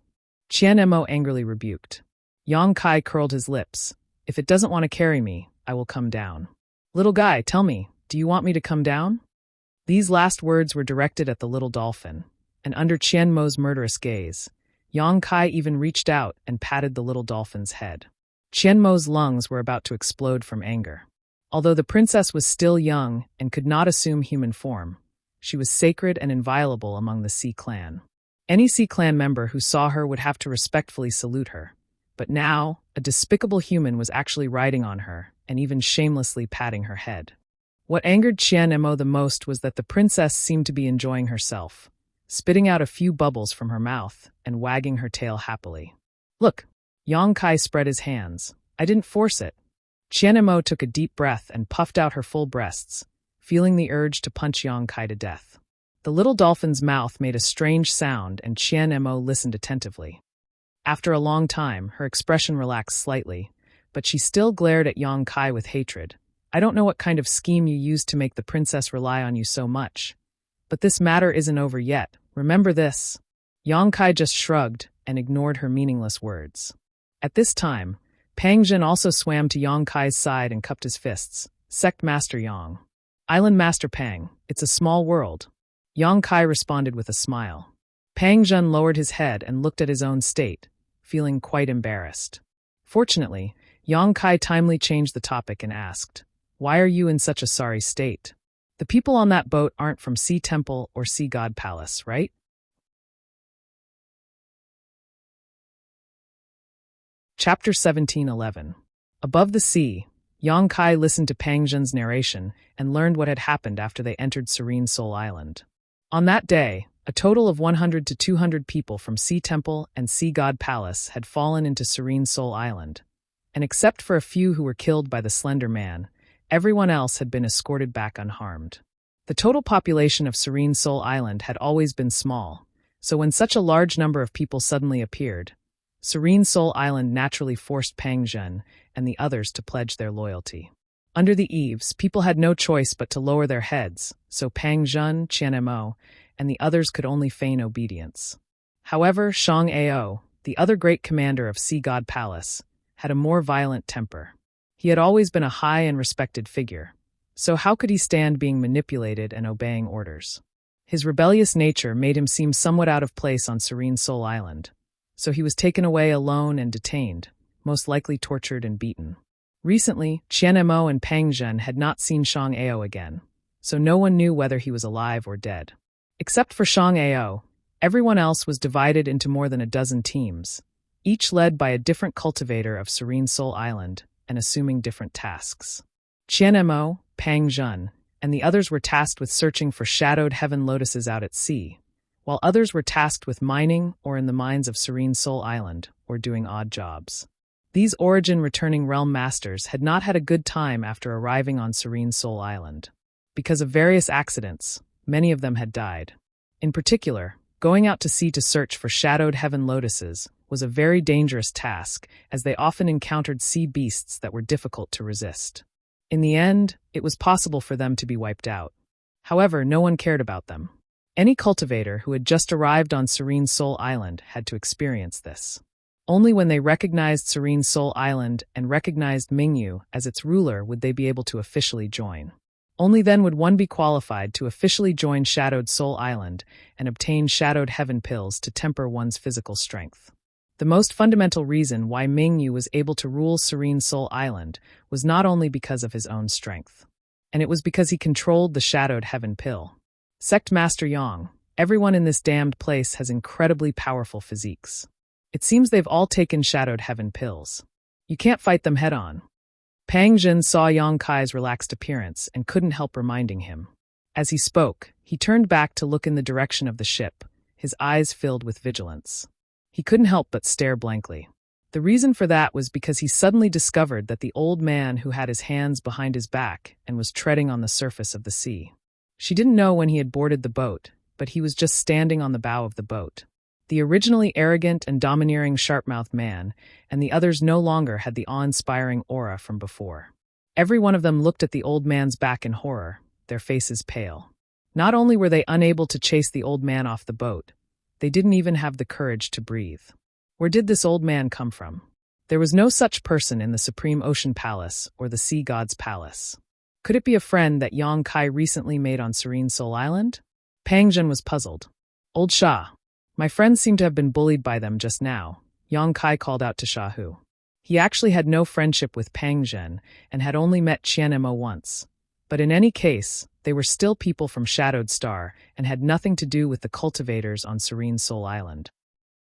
Qianmo angrily rebuked. Yang Kai curled his lips. "If it doesn't want to carry me, I will come down." "Little guy, tell me, do you want me to come down?" These last words were directed at the little dolphin, and under Qianmo's murderous gaze, Yang Kai even reached out and patted the little dolphin's head. Qianmo's lungs were about to explode from anger. Although the princess was still young and could not assume human form, she was sacred and inviolable among the Sea Clan. Any Sea Clan member who saw her would have to respectfully salute her. But now, a despicable human was actually riding on her and even shamelessly patting her head. What angered Qianmo the most was that the princess seemed to be enjoying herself, spitting out a few bubbles from her mouth and wagging her tail happily. "Look!" Yang Kai spread his hands. "I didn't force it." Qianmo took a deep breath and puffed out her full breasts, feeling the urge to punch Yang Kai to death. The little dolphin's mouth made a strange sound and Qianmo listened attentively. After a long time, her expression relaxed slightly, but she still glared at Yang Kai with hatred. "I don't know what kind of scheme you used to make the princess rely on you so much. But this matter isn't over yet. Remember this." Yang Kai just shrugged and ignored her meaningless words. At this time, Pang Jin also swam to Yang Kai's side and cupped his fists. "Sect Master Yang." "Island Master Pang, it's a small world." Yang Kai responded with a smile. Pang Jun lowered his head and looked at his own state, feeling quite embarrassed. Fortunately, Yang Kai timely changed the topic and asked, "Why are you in such a sorry state? The people on that boat aren't from Sea Temple or Sea God Palace, right?" Chapter 17:11. Above the sea, Yang Kai listened to Pang Jun's narration and learned what had happened after they entered Serene Soul Island. On that day, a total of 100 to 200 people from Sea Temple and Sea God Palace had fallen into Serene Soul Island, and except for a few who were killed by the Slender Man, everyone else had been escorted back unharmed. The total population of Serene Soul Island had always been small, so when such a large number of people suddenly appeared, Serene Soul Island naturally forced Pang Jun and the others to pledge their loyalty. Under the eaves, people had no choice but to lower their heads, so Pang Jun, Qian Mo, and the others could only feign obedience. However, Shang Ao, the other great commander of Sea God Palace, had a more violent temper. He had always been a high and respected figure, so how could he stand being manipulated and obeying orders? His rebellious nature made him seem somewhat out of place on Serene Soul Island, so he was taken away alone and detained, most likely tortured and beaten. Recently, Qian Mo and Pang Jun had not seen Shang Ao again, so no one knew whether he was alive or dead. Except for Shang Ao, everyone else was divided into more than a dozen teams, each led by a different cultivator of Serene Soul Island and assuming different tasks. Qian Mo, Pang Jun, and the others were tasked with searching for shadowed heaven lotuses out at sea, while others were tasked with mining or in the mines of Serene Soul Island or doing odd jobs. These origin-returning realm masters had not had a good time after arriving on Serene Soul Island. Because of various accidents, many of them had died. In particular, going out to sea to search for shadowed heaven lotuses was a very dangerous task, as they often encountered sea beasts that were difficult to resist. In the end, it was possible for them to be wiped out. However, no one cared about them. Any cultivator who had just arrived on Serene Soul Island had to experience this. Only when they recognized Serene Soul Island and recognized Mingyu as its ruler would they be able to officially join. Only then would one be qualified to officially join Shadowed Soul Island and obtain Shadowed Heaven pills to temper one's physical strength. The most fundamental reason why Mingyu was able to rule Serene Soul Island was not only because of his own strength, and it was because he controlled the Shadowed Heaven pill. Sect Master Yang, everyone in this damned place has incredibly powerful physiques. It seems they've all taken Shadowed Heaven pills. You can't fight them head-on. Pang Jun saw Yang Kai's relaxed appearance and couldn't help reminding him. As he spoke, he turned back to look in the direction of the ship, his eyes filled with vigilance. He couldn't help but stare blankly. The reason for that was because he suddenly discovered that the old man who had his hands behind his back and was treading on the surface of the sea. She didn't know when he had boarded the boat, but he was just standing on the bow of the boat. The originally arrogant and domineering sharp-mouthed man, and the others no longer had the awe-inspiring aura from before. Every one of them looked at the old man's back in horror, their faces pale. Not only were they unable to chase the old man off the boat, they didn't even have the courage to breathe. Where did this old man come from? There was no such person in the Supreme Ocean Palace or the Sea God's Palace. Could it be a friend that Yang Kai recently made on Serene Soul Island? Pang Jun was puzzled. "Old Sha, my friends seem to have been bullied by them just now," Yang Kai called out to Shahu. He actually had no friendship with Pang Jun and had only met Qian Mo once. But in any case, they were still people from Shadowed Star and had nothing to do with the cultivators on Serene Soul Island.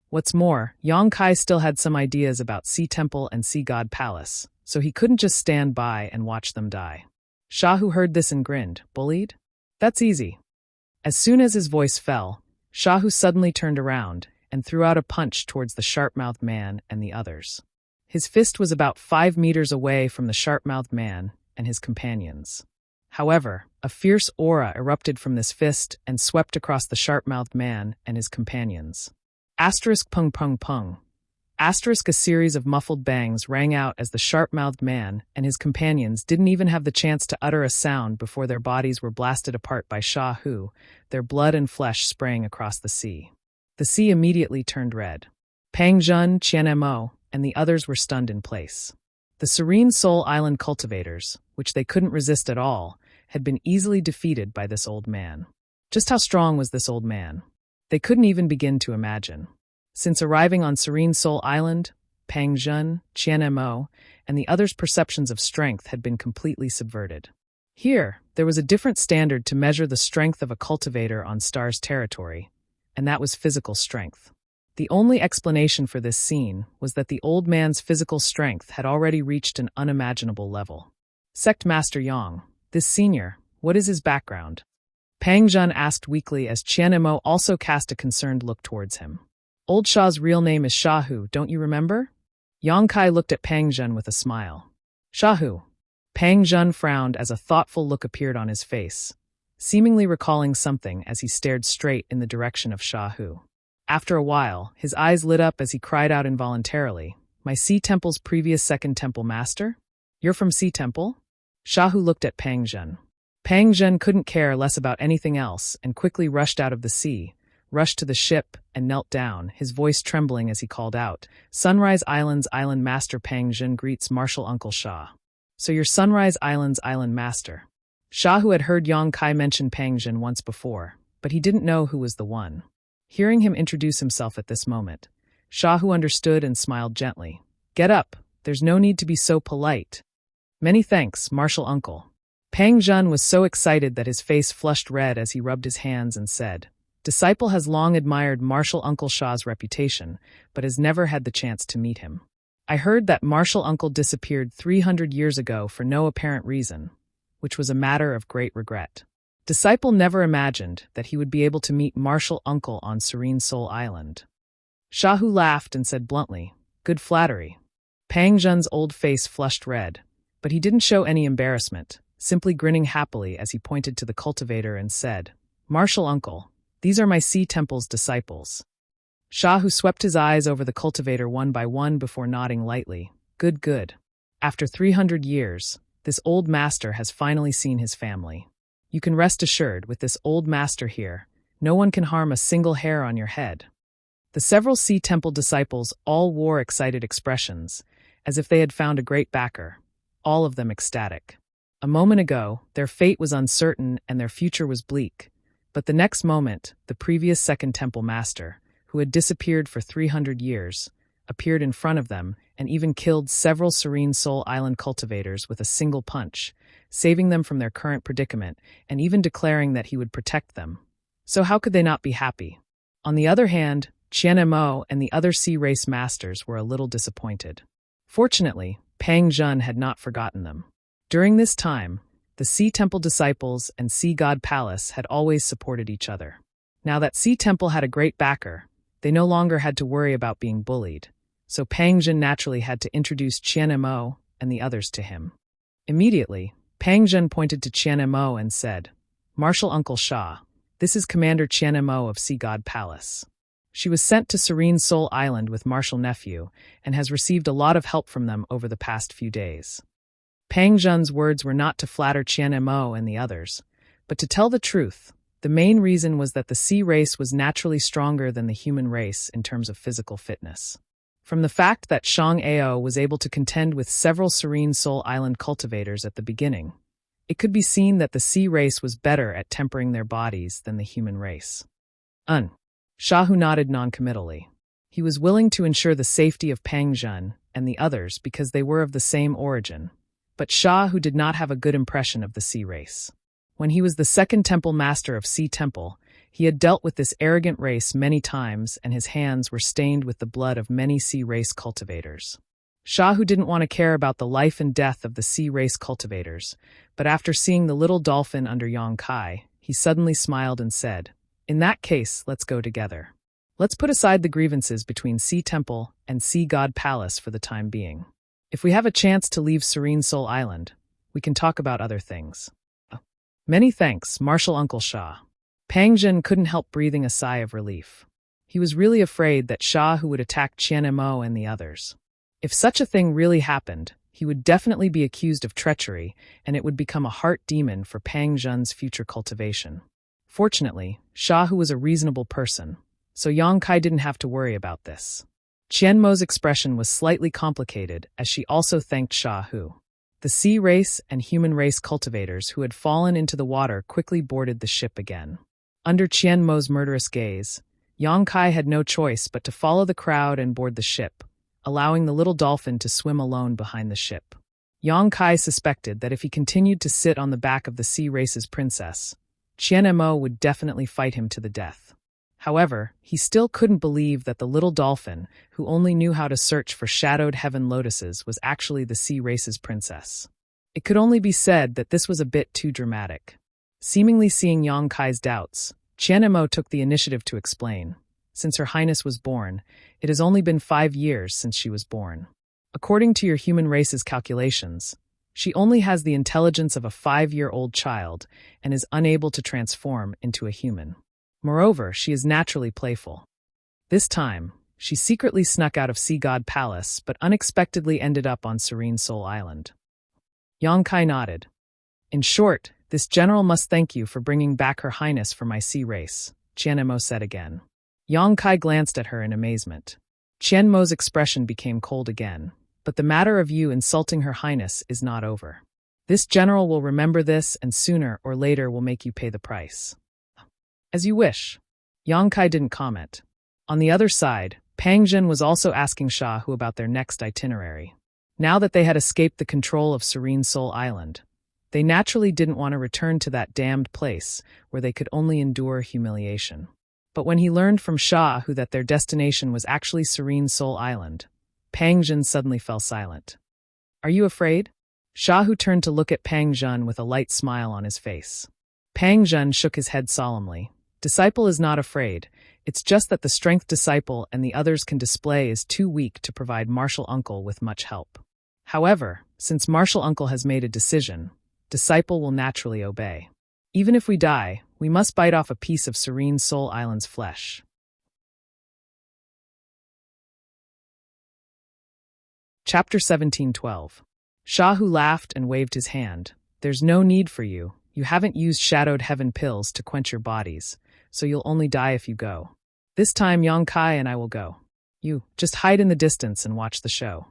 What's more, Yang Kai still had some ideas about Sea Temple and Sea God Palace, so he couldn't just stand by and watch them die. Shahu heard this and grinned. "Bullied? That's easy." As soon as his voice fell, Shahu suddenly turned around and threw out a punch towards the sharp-mouthed man and the others. His fist was about 5 meters away from the sharp-mouthed man and his companions. However, a fierce aura erupted from this fist and swept across the sharp-mouthed man and his companions. Asterisk pung pung pung. Asterisk a series of muffled bangs rang out as the sharp-mouthed man and his companions didn't even have the chance to utter a sound before their bodies were blasted apart by Shahu, their blood and flesh spraying across the sea. The sea immediately turned red. Pang Jun, Qian Mo, and the others were stunned in place. The Serene Soul Island cultivators, which they couldn't resist at all, had been easily defeated by this old man. Just how strong was this old man? They couldn't even begin to imagine. Since arriving on Serene Soul Island, Pang Jun, Qian Mo, and the others' perceptions of strength had been completely subverted. Here, there was a different standard to measure the strength of a cultivator on Star's territory, and that was physical strength. The only explanation for this scene was that the old man's physical strength had already reached an unimaginable level. Sect Master Yang, this senior, what is his background? Pang Jun asked weakly as Qian Mo also cast a concerned look towards him. Old Shah's real name is Shahu, don't you remember? Yang Kai looked at Pang Jun with a smile. Shahu. Pang Jun frowned as a thoughtful look appeared on his face, seemingly recalling something as he stared straight in the direction of Shahu. After a while, his eyes lit up as he cried out involuntarily, "My Sea Temple's previous Second Temple Master? You're from Sea Temple?" Shahu looked at Pang Jun. Pang Jun couldn't care less about anything else and quickly rushed out of the sea, rushed to the ship, and knelt down, his voice trembling as he called out, "Sunrise Island's Island Master Pang Jun greets Martial Uncle Shah." "So you're Sunrise Island's Island Master." Shahu had heard Yang Kai mention Pang Jun once before, but he didn't know who was the one. Hearing him introduce himself at this moment, Shahu understood and smiled gently. "Get up, there's no need to be so polite." "Many thanks, Martial Uncle." Pang Jun was so excited that his face flushed red as he rubbed his hands and said, "Disciple has long admired Martial Uncle Shah's reputation, but has never had the chance to meet him. I heard that Martial Uncle disappeared 300 years ago for no apparent reason, which was a matter of great regret. Disciple never imagined that he would be able to meet Martial Uncle on Serene Soul Island." Shahu laughed and said bluntly, "Good flattery." Pang Jun's old face flushed red, but he didn't show any embarrassment, simply grinning happily as he pointed to the cultivator and said, "Martial Uncle, these are my Sea Temple's disciples." Shahu swept his eyes over the cultivator one by one before nodding lightly. "Good, good. After 300 years, this old master has finally seen his family. You can rest assured, with this old master here, no one can harm a single hair on your head." The several Sea Temple disciples all wore excited expressions, as if they had found a great backer, all of them ecstatic. A moment ago, their fate was uncertain and their future was bleak, but the next moment, the previous Second Temple Master, who had disappeared for 300 years, appeared in front of them and even killed several Serene Soul Island cultivators with a single punch, saving them from their current predicament and even declaring that he would protect them. So how could they not be happy? On the other hand, Qian Mo and the other sea race masters were a little disappointed. Fortunately, Pang Jun had not forgotten them. During this time, the Sea Temple disciples and Sea God Palace had always supported each other. Now that Sea Temple had a great backer, they no longer had to worry about being bullied, so Pang Jun naturally had to introduce Qian Mo and the others to him. Immediately, Pang Jun pointed to Qian Mo and said, "Martial Uncle Shah, this is Commander Qian Mo of Sea God Palace. She was sent to Serene Soul Island with Martial Nephew and has received a lot of help from them over the past few days." Pang Jun's words were not to flatter Qian Mo and the others, but to tell the truth, the main reason was that the sea race was naturally stronger than the human race in terms of physical fitness. From the fact that Shang Ao was able to contend with several Serene Soul Island cultivators at the beginning, it could be seen that the sea race was better at tempering their bodies than the human race. Shahu nodded noncommittally. He was willing to ensure the safety of Pang Jun and the others because they were of the same origin, but Shahu did not have a good impression of the sea race. When he was the Second Temple Master of Sea Temple, he had dealt with this arrogant race many times and his hands were stained with the blood of many sea race cultivators. Shahu didn't want to care about the life and death of the sea race cultivators, but after seeing the little dolphin under Yang Kai, he suddenly smiled and said, "In that case, let's go together. Let's put aside the grievances between Sea Temple and Sea God Palace for the time being. If we have a chance to leave Serene Soul Island, we can talk about other things." "Many thanks, Martial Uncle Shah." Pang Jun couldn't help breathing a sigh of relief. He was really afraid that Shahu would attack Qian Mo and the others. If such a thing really happened, he would definitely be accused of treachery, and it would become a heart demon for Pang Jun's future cultivation. Fortunately, Shahu was a reasonable person, so Yang Kai didn't have to worry about this. Qian Mo's expression was slightly complicated as she also thanked Shahu. The sea race and human race cultivators who had fallen into the water quickly boarded the ship again. Under Qian Mo's murderous gaze, Yang Kai had no choice but to follow the crowd and board the ship, allowing the little dolphin to swim alone behind the ship. Yang Kai suspected that if he continued to sit on the back of the sea race's princess, Qian Mo would definitely fight him to the death. However, he still couldn't believe that the little dolphin, who only knew how to search for shadowed heaven lotuses, was actually the sea race's princess. It could only be said that this was a bit too dramatic. Seemingly seeing Yang Kai's doubts, Qian Mo took the initiative to explain. Since Her Highness was born, it has only been 5 years since she was born. According to your human race's calculations, she only has the intelligence of a 5-year-old child and is unable to transform into a human. Moreover, she is naturally playful. This time, she secretly snuck out of Sea God Palace but unexpectedly ended up on Serene Soul Island. Yang Kai nodded. In short, this general must thank you for bringing back Her Highness for my sea race, Qian Mo said again. Yang Kai glanced at her in amazement. Qian Mo's expression became cold again. But the matter of you insulting Her Highness is not over. This general will remember this and sooner or later will make you pay the price. As you wish. Yang Kai didn't comment. On the other side, Pang Jin was also asking Shahu about their next itinerary. Now that they had escaped the control of Serene Soul Island, they naturally didn't want to return to that damned place where they could only endure humiliation. But when he learned from Shahu that their destination was actually Serene Soul Island, Pang Jin suddenly fell silent. Are you afraid? Shahu turned to look at Pang Jin with a light smile on his face. Pang Jin shook his head solemnly. Disciple is not afraid. It's just that the strength Disciple and the others can display is too weak to provide Martial Uncle with much help. However, since Martial Uncle has made a decision, Disciple will naturally obey. Even if we die, we must bite off a piece of Serene Soul Island's flesh. Chapter 17:12. Shahu laughed and waved his hand. There's no need for you. You haven't used shadowed heaven pills to quench your bodies, so you'll only die if you go. This time Yang Kai and I will go. You, just hide in the distance and watch the show.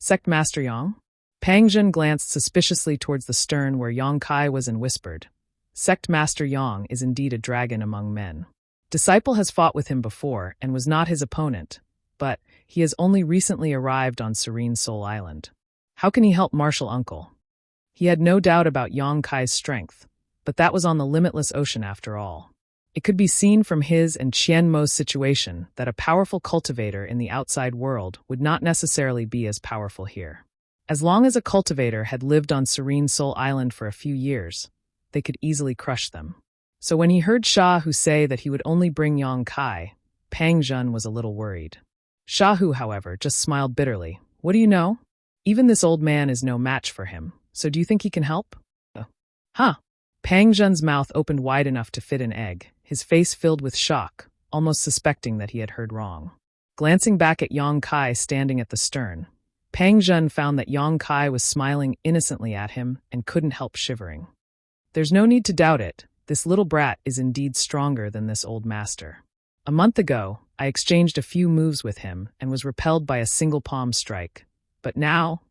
Sect Master Yang? Pang Jin glanced suspiciously towards the stern where Yang Kai was and whispered, Sect Master Yang is indeed a dragon among men. Disciple has fought with him before and was not his opponent, but he has only recently arrived on Serene Soul Island. How can he help Martial Uncle? He had no doubt about Yang Kai's strength, but that was on the limitless ocean after all. It could be seen from his and Qian Mo's situation that a powerful cultivator in the outside world would not necessarily be as powerful here. As long as a cultivator had lived on Serene Soul Island for a few years, they could easily crush them. So when he heard Shahu say that he would only bring Yang Kai, Pang Jin was a little worried. Shahu, however, just smiled bitterly. What do you know? Even this old man is no match for him, so do you think he can help? Huh. Pang Jun's mouth opened wide enough to fit an egg, his face filled with shock, almost suspecting that he had heard wrong. Glancing back at Yang Kai standing at the stern, Pang Jun found that Yang Kai was smiling innocently at him and couldn't help shivering. There's no need to doubt it, this little brat is indeed stronger than this old master. A month ago, I exchanged a few moves with him and was repelled by a single palm strike. But now,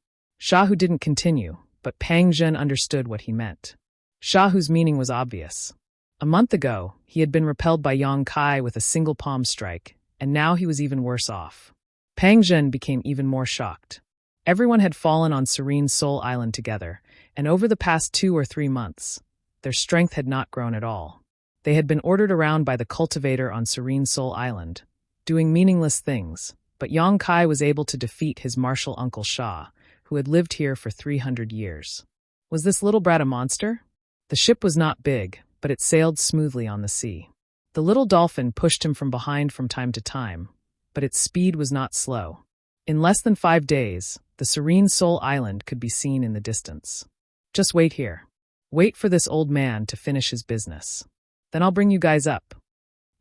Shahu didn't continue, but Pang Jun understood what he meant. Shahu's meaning was obvious. A month ago, he had been repelled by Yang Kai with a single palm strike, and now he was even worse off. Pang Jun became even more shocked. Everyone had fallen on Serene Soul Island together, and over the past 2 or 3 months, their strength had not grown at all. They had been ordered around by the cultivator on Serene Soul Island, doing meaningless things, but Yang Kai was able to defeat his martial uncle Sha, who had lived here for 300 years. Was this little brat a monster? The ship was not big, but it sailed smoothly on the sea. The little dolphin pushed him from behind from time to time, but its speed was not slow. In less than 5 days, the Serene Soul Island could be seen in the distance. Just wait here. Wait for this old man to finish his business. Then I'll bring you guys up.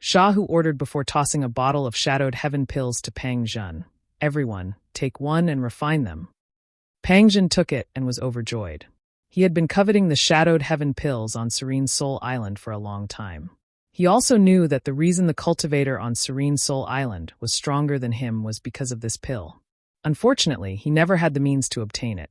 Shahu ordered before tossing a bottle of shadowed heaven pills to Pang Jun. Everyone, take one and refine them. Pang Jun took it and was overjoyed. He had been coveting the shadowed heaven pills on Serene Soul Island for a long time. He also knew that the reason the cultivator on Serene Soul Island was stronger than him was because of this pill. Unfortunately, he never had the means to obtain it.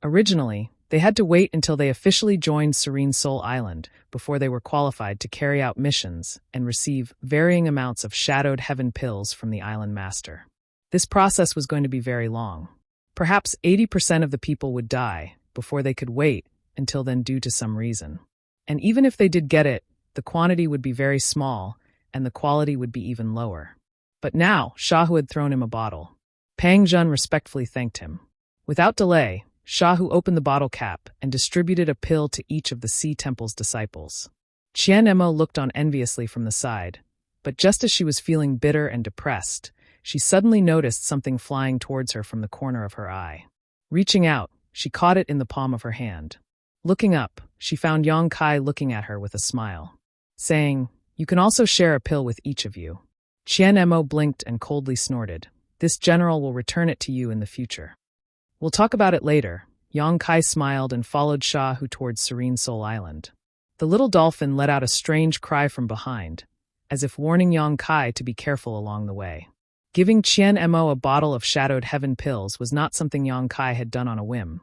Originally, They had to wait until they officially joined Serene Soul Island before they were qualified to carry out missions and receive varying amounts of Shadowed Heaven pills from the island master. This process was going to be very long. Perhaps 80% of the people would die before they could wait until then due to some reason. And even if they did get it, the quantity would be very small and the quality would be even lower. But now, Shahu had thrown him a bottle. Pang Jun respectfully thanked him. Without delay, Shahu opened the bottle cap and distributed a pill to each of the Sea Temple's disciples. Qian Emo looked on enviously from the side, but just as she was feeling bitter and depressed, she suddenly noticed something flying towards her from the corner of her eye. Reaching out, she caught it in the palm of her hand. Looking up, she found Yang Kai looking at her with a smile, saying, "You can also share a pill with each of you." Qian Emo blinked and coldly snorted. "This general will return it to you in the future." "We'll talk about it later." Yang Kai smiled and followed Shahu towards Serene Soul Island. The little dolphin let out a strange cry from behind, as if warning Yang Kai to be careful along the way. Giving Qian Emo a bottle of Shadowed Heaven pills was not something Yang Kai had done on a whim,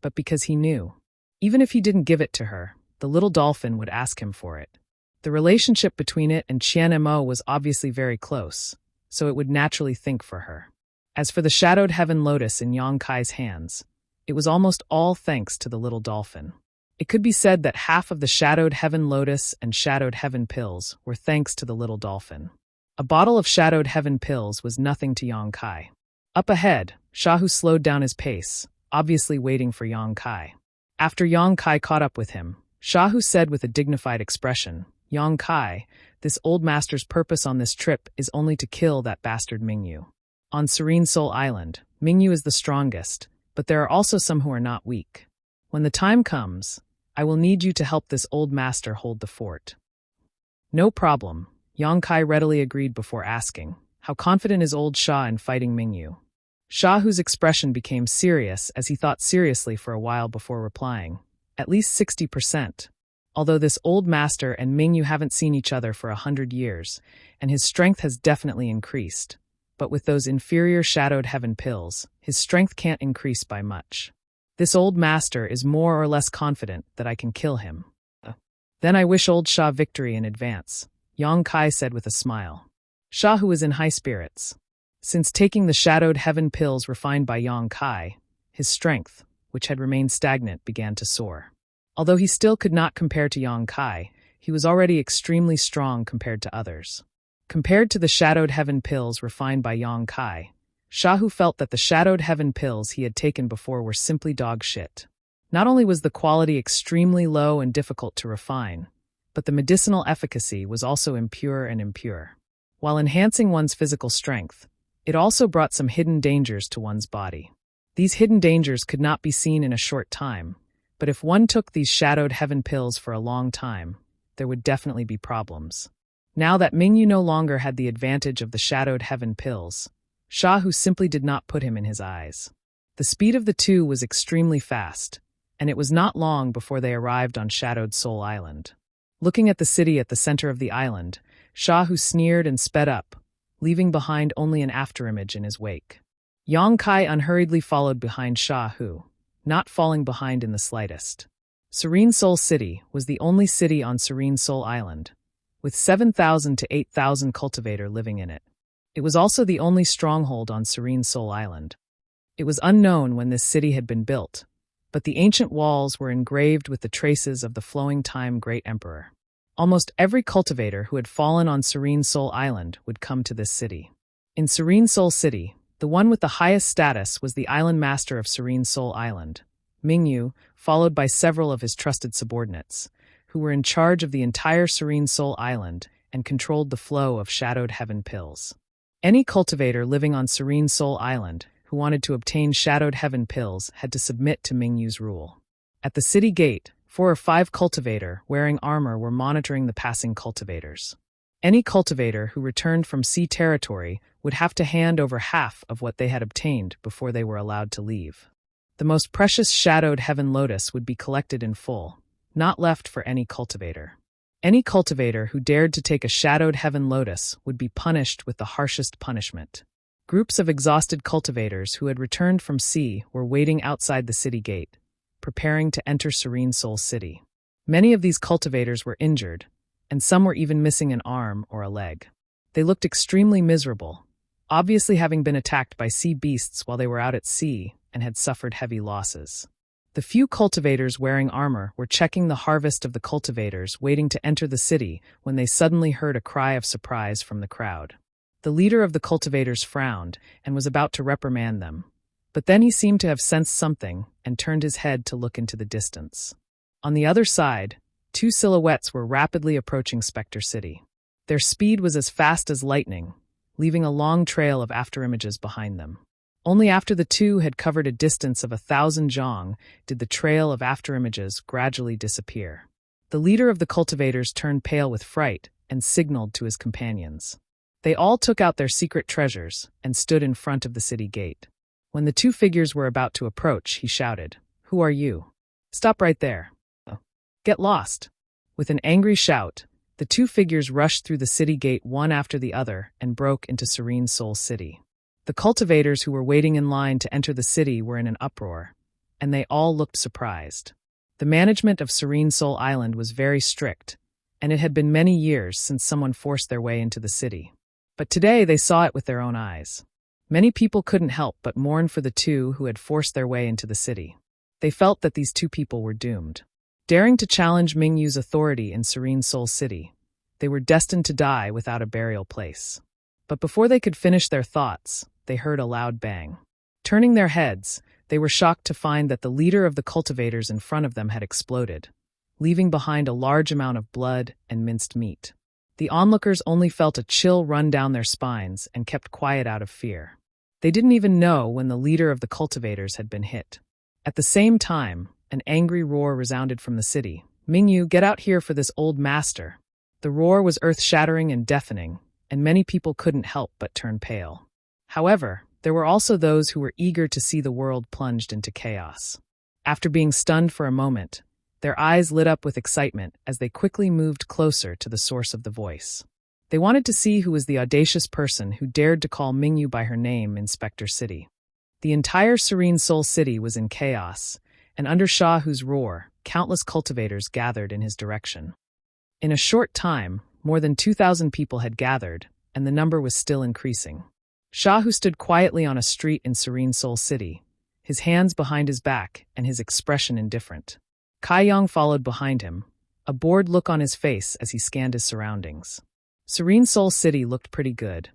but because he knew. Even if he didn't give it to her, the little dolphin would ask him for it. The relationship between it and Qian Emo was obviously very close, so it would naturally think for her. As for the Shadowed Heaven lotus in Yang Kai's hands, it was almost all thanks to the little dolphin. It could be said that half of the Shadowed Heaven lotus and Shadowed Heaven pills were thanks to the little dolphin. A bottle of Shadowed Heaven pills was nothing to Yang Kai. Up ahead, Shahu slowed down his pace, obviously waiting for Yang Kai. After Yang Kai caught up with him, Shahu said with a dignified expression, "Yang Kai, this old master's purpose on this trip is only to kill that bastard Mingyu. On Serene Soul Island, Mingyu is the strongest, but there are also some who are not weak. When the time comes, I will need you to help this old master hold the fort." "No problem," Yang Kai readily agreed before asking, "How confident is old Shah in fighting Mingyu?" Shahu's expression became serious as he thought seriously for a while before replying, "At least 60%. Although this old master and Mingyu haven't seen each other for 100 years, and his strength has definitely increased. But with those inferior Shadowed Heaven pills, his strength can't increase by much. This old master is more or less confident that I can kill him. Then I wish old Shah victory in advance," Yang Kai said with a smile. Shahu was in high spirits. Since taking the Shadowed Heaven pills refined by Yang Kai, his strength, which had remained stagnant, began to soar. Although he still could not compare to Yang Kai, he was already extremely strong compared to others. Compared to the Shadowed Heaven pills refined by Yang Kai, Shahu felt that the Shadowed Heaven pills he had taken before were simply dog shit. Not only was the quality extremely low and difficult to refine, but the medicinal efficacy was also impure and impure. While enhancing one's physical strength, it also brought some hidden dangers to one's body. These hidden dangers could not be seen in a short time, but if one took these Shadowed Heaven pills for a long time, there would definitely be problems. Now that Mingyu no longer had the advantage of the Shadowed Heaven pills, Shahu simply did not put him in his eyes. The speed of the two was extremely fast, and it was not long before they arrived on Shadowed Soul Island. Looking at the city at the center of the island, Shahu sneered and sped up, leaving behind only an afterimage in his wake. Yang Kai unhurriedly followed behind Shahu, not falling behind in the slightest. Serene Soul City was the only city on Serene Soul Island, with 7,000 to 8,000 cultivator living in it. It was also the only stronghold on Serene Soul Island. It was unknown when this city had been built, but the ancient walls were engraved with the traces of the flowing time great emperor. Almost every cultivator who had fallen on Serene Soul Island would come to this city. In Serene Soul City, the one with the highest status was the island master of Serene Soul Island, Mingyu, followed by several of his trusted subordinates, who were in charge of the entire Serene Soul Island and controlled the flow of Shadowed Heaven pills. Any cultivator living on Serene Soul Island who wanted to obtain Shadowed Heaven pills had to submit to Mingyu's rule. At the city gate, 4 or 5 cultivator wearing armor were monitoring the passing cultivators. Any cultivator who returned from sea territory would have to hand over half of what they had obtained before they were allowed to leave. The most precious Shadowed Heaven lotus would be collected in full, not left for any cultivator. Any cultivator who dared to take a Shadowed Heaven lotus would be punished with the harshest punishment. Groups of exhausted cultivators who had returned from sea were waiting outside the city gate, preparing to enter Serene Soul City. Many of these cultivators were injured, and some were even missing an arm or a leg. They looked extremely miserable, obviously having been attacked by sea beasts while they were out at sea and had suffered heavy losses. The few cultivators wearing armor were checking the harvest of the cultivators waiting to enter the city when they suddenly heard a cry of surprise from the crowd. The leader of the cultivators frowned and was about to reprimand them, but then he seemed to have sensed something and turned his head to look into the distance. On the other side, two silhouettes were rapidly approaching Spectre City. Their speed was as fast as lightning, leaving a long trail of afterimages behind them. Only after the two had covered a distance of 1,000 zhong did the trail of afterimages gradually disappear. The leader of the cultivators turned pale with fright and signaled to his companions. They all took out their secret treasures and stood in front of the city gate. When the two figures were about to approach, he shouted, "Who are you? Stop right there. Get lost." With an angry shout, the two figures rushed through the city gate one after the other and broke into Serene Soul City. The cultivators who were waiting in line to enter the city were in an uproar, and they all looked surprised. The management of Serene Soul Island was very strict, and it had been many years since someone forced their way into the city. But today they saw it with their own eyes. Many people couldn't help but mourn for the two who had forced their way into the city. They felt that these two people were doomed. Daring to challenge Mingyu's authority in Serene Soul City, they were destined to die without a burial place. But before they could finish their thoughts, they heard a loud bang. Turning their heads, they were shocked to find that the leader of the cultivators in front of them had exploded, leaving behind a large amount of blood and minced meat. The onlookers only felt a chill run down their spines and kept quiet out of fear. They didn't even know when the leader of the cultivators had been hit. At the same time, an angry roar resounded from the city. "Mingyu, get out here for this old master." The roar was earth-shattering and deafening, and many people couldn't help but turn pale. However, there were also those who were eager to see the world plunged into chaos. After being stunned for a moment, their eyes lit up with excitement as they quickly moved closer to the source of the voice. They wanted to see who was the audacious person who dared to call Mingyu by her name in Spectre City. The entire Serene Soul City was in chaos, and under Shahu's roar, countless cultivators gathered in his direction. In a short time, more than 2,000 people had gathered, and the number was still increasing. Shahu stood quietly on a street in Serene Soul City, his hands behind his back and his expression indifferent. Kaiyang followed behind him, a bored look on his face as he scanned his surroundings. Serene Soul City looked pretty good,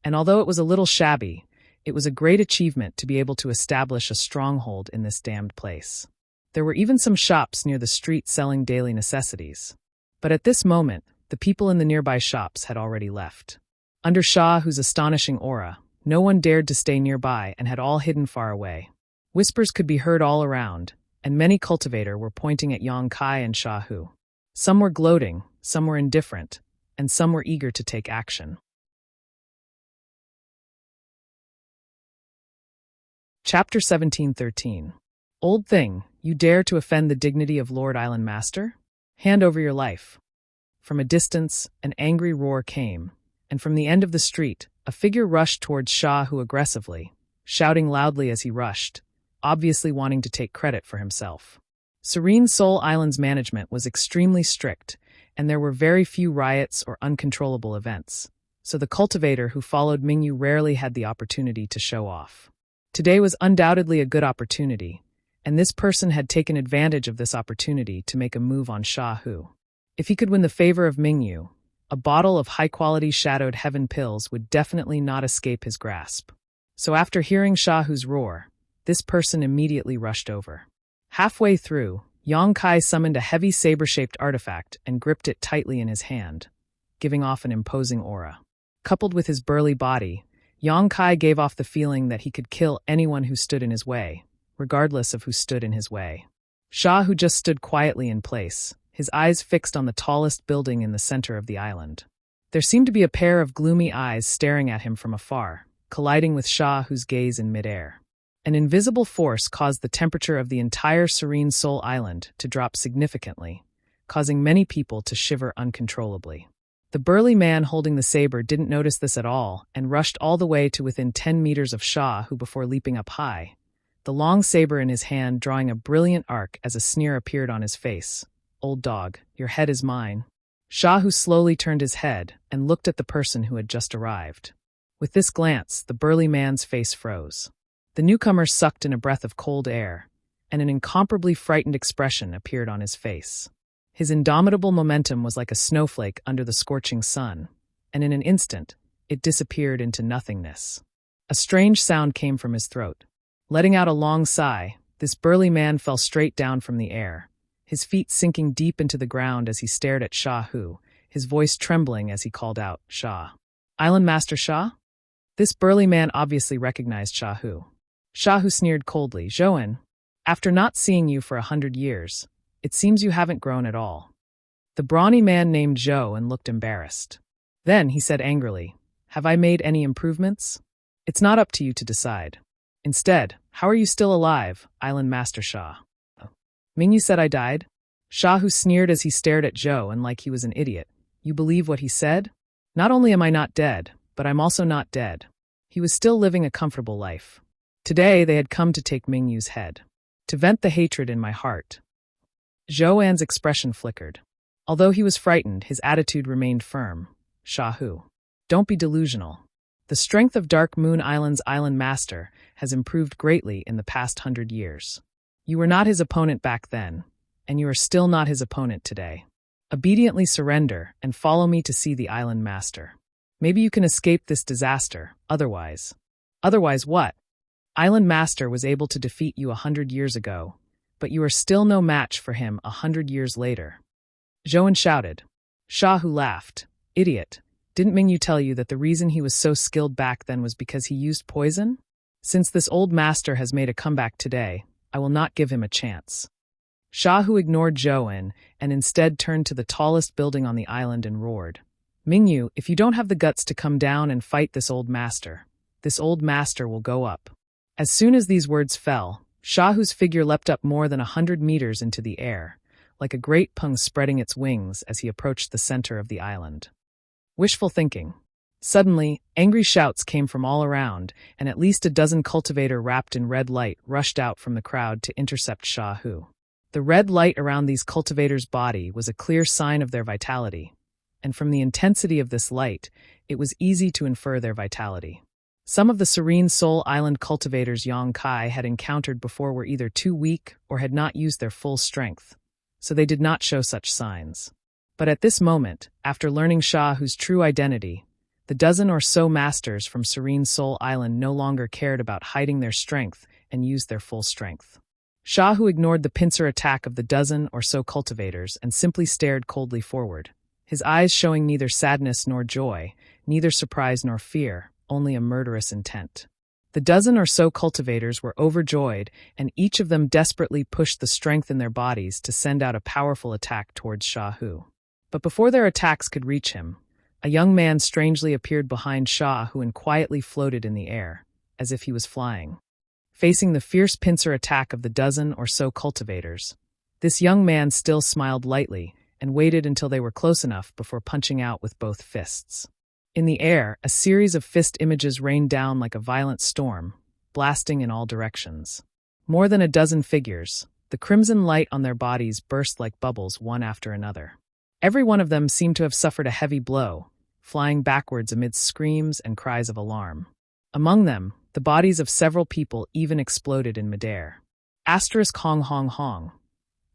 and although it was a little shabby, it was a great achievement to be able to establish a stronghold in this damned place. There were even some shops near the street selling daily necessities. But at this moment, the people in the nearby shops had already left. Under Shahu's astonishing aura, no one dared to stay nearby and had all hidden far away. Whispers could be heard all around, and many cultivators were pointing at Yang Kai and Shahu. Some were gloating, some were indifferent, and some were eager to take action. Chapter 1713. Old thing, you dare to offend the dignity of Lord Island Master? Hand over your life. From a distance, an angry roar came, and from the end of the street, a figure rushed towards Shahu aggressively, shouting loudly as he rushed, obviously wanting to take credit for himself. Serene Soul Island's management was extremely strict, and there were very few riots or uncontrollable events, so the cultivator who followed Mingyu rarely had the opportunity to show off. Today was undoubtedly a good opportunity, and this person had taken advantage of this opportunity to make a move on Shahu. If he could win the favor of Mingyu, a bottle of high-quality shadowed heaven pills would definitely not escape his grasp. So after hearing Shahu's roar, this person immediately rushed over. Halfway through, Yang Kai summoned a heavy saber-shaped artifact and gripped it tightly in his hand, giving off an imposing aura. Coupled with his burly body, Yang Kai gave off the feeling that he could kill anyone who stood in his way, regardless of who stood in his way. Shahu just stood quietly in place, his eyes fixed on the tallest building in the center of the island. There seemed to be a pair of gloomy eyes staring at him from afar, colliding with Shahu's gaze in midair. An invisible force caused the temperature of the entire Serene Soul Island to drop significantly, causing many people to shiver uncontrollably. The burly man holding the saber didn't notice this at all and rushed all the way to within 10 meters of Shahu before leaping up high, the long saber in his hand drawing a brilliant arc as a sneer appeared on his face. "Old dog, your head is mine." Shahu slowly turned his head and looked at the person who had just arrived. With this glance, the burly man's face froze. The newcomer sucked in a breath of cold air, and an incomparably frightened expression appeared on his face. His indomitable momentum was like a snowflake under the scorching sun, and in an instant, it disappeared into nothingness. A strange sound came from his throat. Letting out a long sigh, this burly man fell straight down from the air, his feet sinking deep into the ground as he stared at Shah Hu, his voice trembling as he called out, "Shah." "Island Master Shah?" This burly man obviously recognized Shah Hu. Shah Hu sneered coldly, "Zhouan, after not seeing you for 100 years, it seems you haven't grown at all." The brawny man named Zhou and looked embarrassed. Then he said angrily, "Have I made any improvements? It's not up to you to decide. Instead, how are you still alive, Island Master Shah?" "Mingyu said I died?" Shah Hu sneered as he stared at Zhou and like he was an idiot. "You believe what he said? Not only am I not dead, but I'm also not dead." He was still living a comfortable life. Today they had come to take Mingyu's head. To vent the hatred in my heart. Zhou An's expression flickered. Although he was frightened, his attitude remained firm. "Shah Hu, don't be delusional. The strength of Dark Moon Island's Island Master has improved greatly in the past 100 years. You were not his opponent back then, and you are still not his opponent today. Obediently surrender and follow me to see the Island Master. Maybe you can escape this disaster, otherwise." "Otherwise what? Island Master was able to defeat you 100 years ago, but you are still no match for him 100 years later." Zhouan shouted. Shah Hu laughed. "Idiot, didn't Mingyu tell you that the reason he was so skilled back then was because he used poison? Since this old master has made a comeback today, I will not give him a chance." Shah Hu ignored Zhouan and instead turned to the tallest building on the island and roared, "Mingyu, if you don't have the guts to come down and fight this old master will go up." As soon as these words fell, Shah Hu's figure leapt up more than 100 meters into the air, like a great pung spreading its wings as he approached the center of the island. Wishful thinking. Suddenly, angry shouts came from all around, and at least a dozen cultivator wrapped in red light rushed out from the crowd to intercept Shah Hu. The red light around these cultivators' body was a clear sign of their vitality, and from the intensity of this light, it was easy to infer their vitality. Some of the Serene Soul Island cultivators Yang Kai had encountered before were either too weak or had not used their full strength, so they did not show such signs. But at this moment, after learning Shah Hu's true identity, the dozen or so masters from Serene Soul Island no longer cared about hiding their strength and used their full strength. Shah Hu ignored the pincer attack of the dozen or so cultivators and simply stared coldly forward, his eyes showing neither sadness nor joy, neither surprise nor fear, only a murderous intent. The dozen or so cultivators were overjoyed, and each of them desperately pushed the strength in their bodies to send out a powerful attack towards Shah Hu. But before their attacks could reach him, a young man strangely appeared behind Shah Hu and quietly floated in the air, as if he was flying. Facing the fierce pincer attack of the dozen or so cultivators, this young man still smiled lightly and waited until they were close enough before punching out with both fists. In the air, a series of fist images rained down like a violent storm, blasting in all directions. More than a dozen figures, the crimson light on their bodies burst like bubbles one after another. Every one of them seemed to have suffered a heavy blow, flying backwards amidst screams and cries of alarm. Among them, the bodies of several people even exploded in midair. Hong Hong Hong.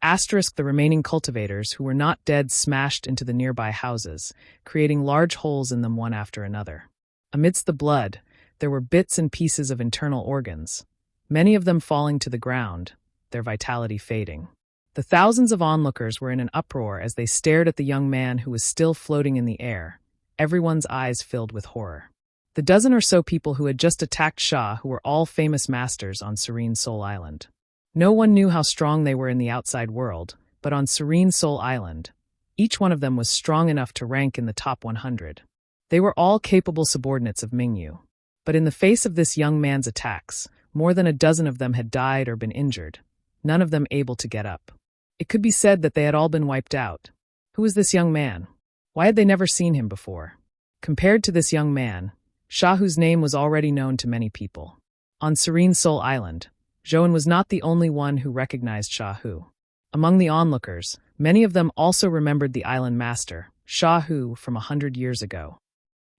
The remaining cultivators who were not dead smashed into the nearby houses, creating large holes in them one after another. Amidst the blood, there were bits and pieces of internal organs, many of them falling to the ground, their vitality fading. The thousands of onlookers were in an uproar as they stared at the young man who was still floating in the air, everyone's eyes filled with horror. The dozen or so people who had just attacked Shah, who were all famous masters on Serene Soul Island. No one knew how strong they were in the outside world, but on Serene Soul Island, each one of them was strong enough to rank in the top 100. They were all capable subordinates of Mingyu. But in the face of this young man's attacks, more than a dozen of them had died or been injured, none of them able to get up. It could be said that they had all been wiped out. Who was this young man? Why had they never seen him before? Compared to this young man, Shah Hu's name was already known to many people. On Serene Soul Island, Zhouan was not the only one who recognized Shahu. Among the onlookers, many of them also remembered the island master, Shahu, from 100 years ago.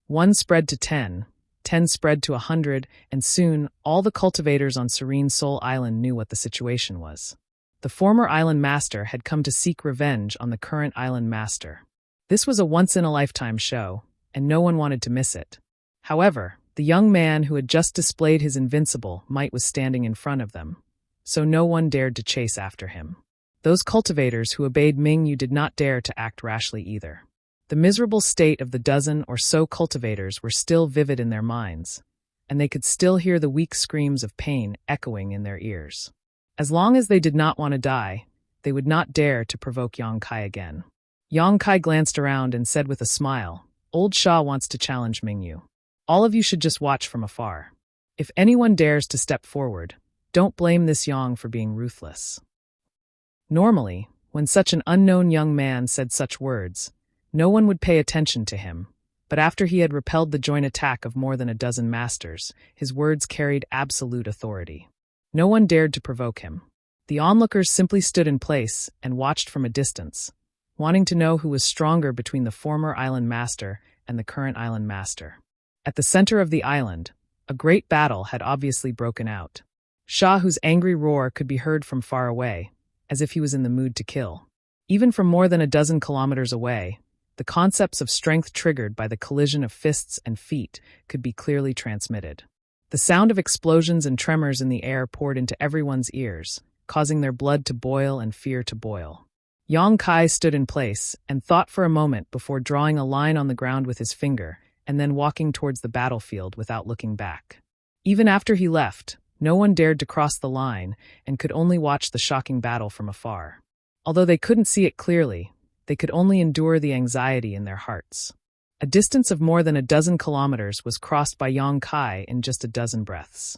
1 spread to 10, 10 spread to 100, and soon all the cultivators on Serene Soul Island knew what the situation was. The former island master had come to seek revenge on the current island master. This was a once-in-a-lifetime show, and no one wanted to miss it. However, the young man who had just displayed his invincible might was standing in front of them, so no one dared to chase after him. Those cultivators who obeyed Mingyu did not dare to act rashly either. The miserable state of the dozen or so cultivators were still vivid in their minds, and they could still hear the weak screams of pain echoing in their ears. As long as they did not want to die, they would not dare to provoke Yang Kai again. Yang Kai glanced around and said with a smile, "Old Sha wants to challenge Mingyu. All of you should just watch from afar. If anyone dares to step forward, don't blame this Yang for being ruthless." Normally, when such an unknown young man said such words, no one would pay attention to him, but after he had repelled the joint attack of more than a dozen masters, his words carried absolute authority. No one dared to provoke him. The onlookers simply stood in place and watched from a distance, wanting to know who was stronger between the former island master and the current island master. At the center of the island, a great battle had obviously broken out. Shahu's angry roar could be heard from far away, as if he was in the mood to kill. Even from more than a dozen kilometers away, the concepts of strength triggered by the collision of fists and feet could be clearly transmitted. The sound of explosions and tremors in the air poured into everyone's ears, causing their blood to boil and fear to boil. Yang Kai stood in place and thought for a moment before drawing a line on the ground with his finger and then walking towards the battlefield without looking back. Even after he left, no one dared to cross the line and could only watch the shocking battle from afar. Although they couldn't see it clearly, they could only endure the anxiety in their hearts. A distance of more than a dozen kilometers was crossed by Yang Kai in just a dozen breaths.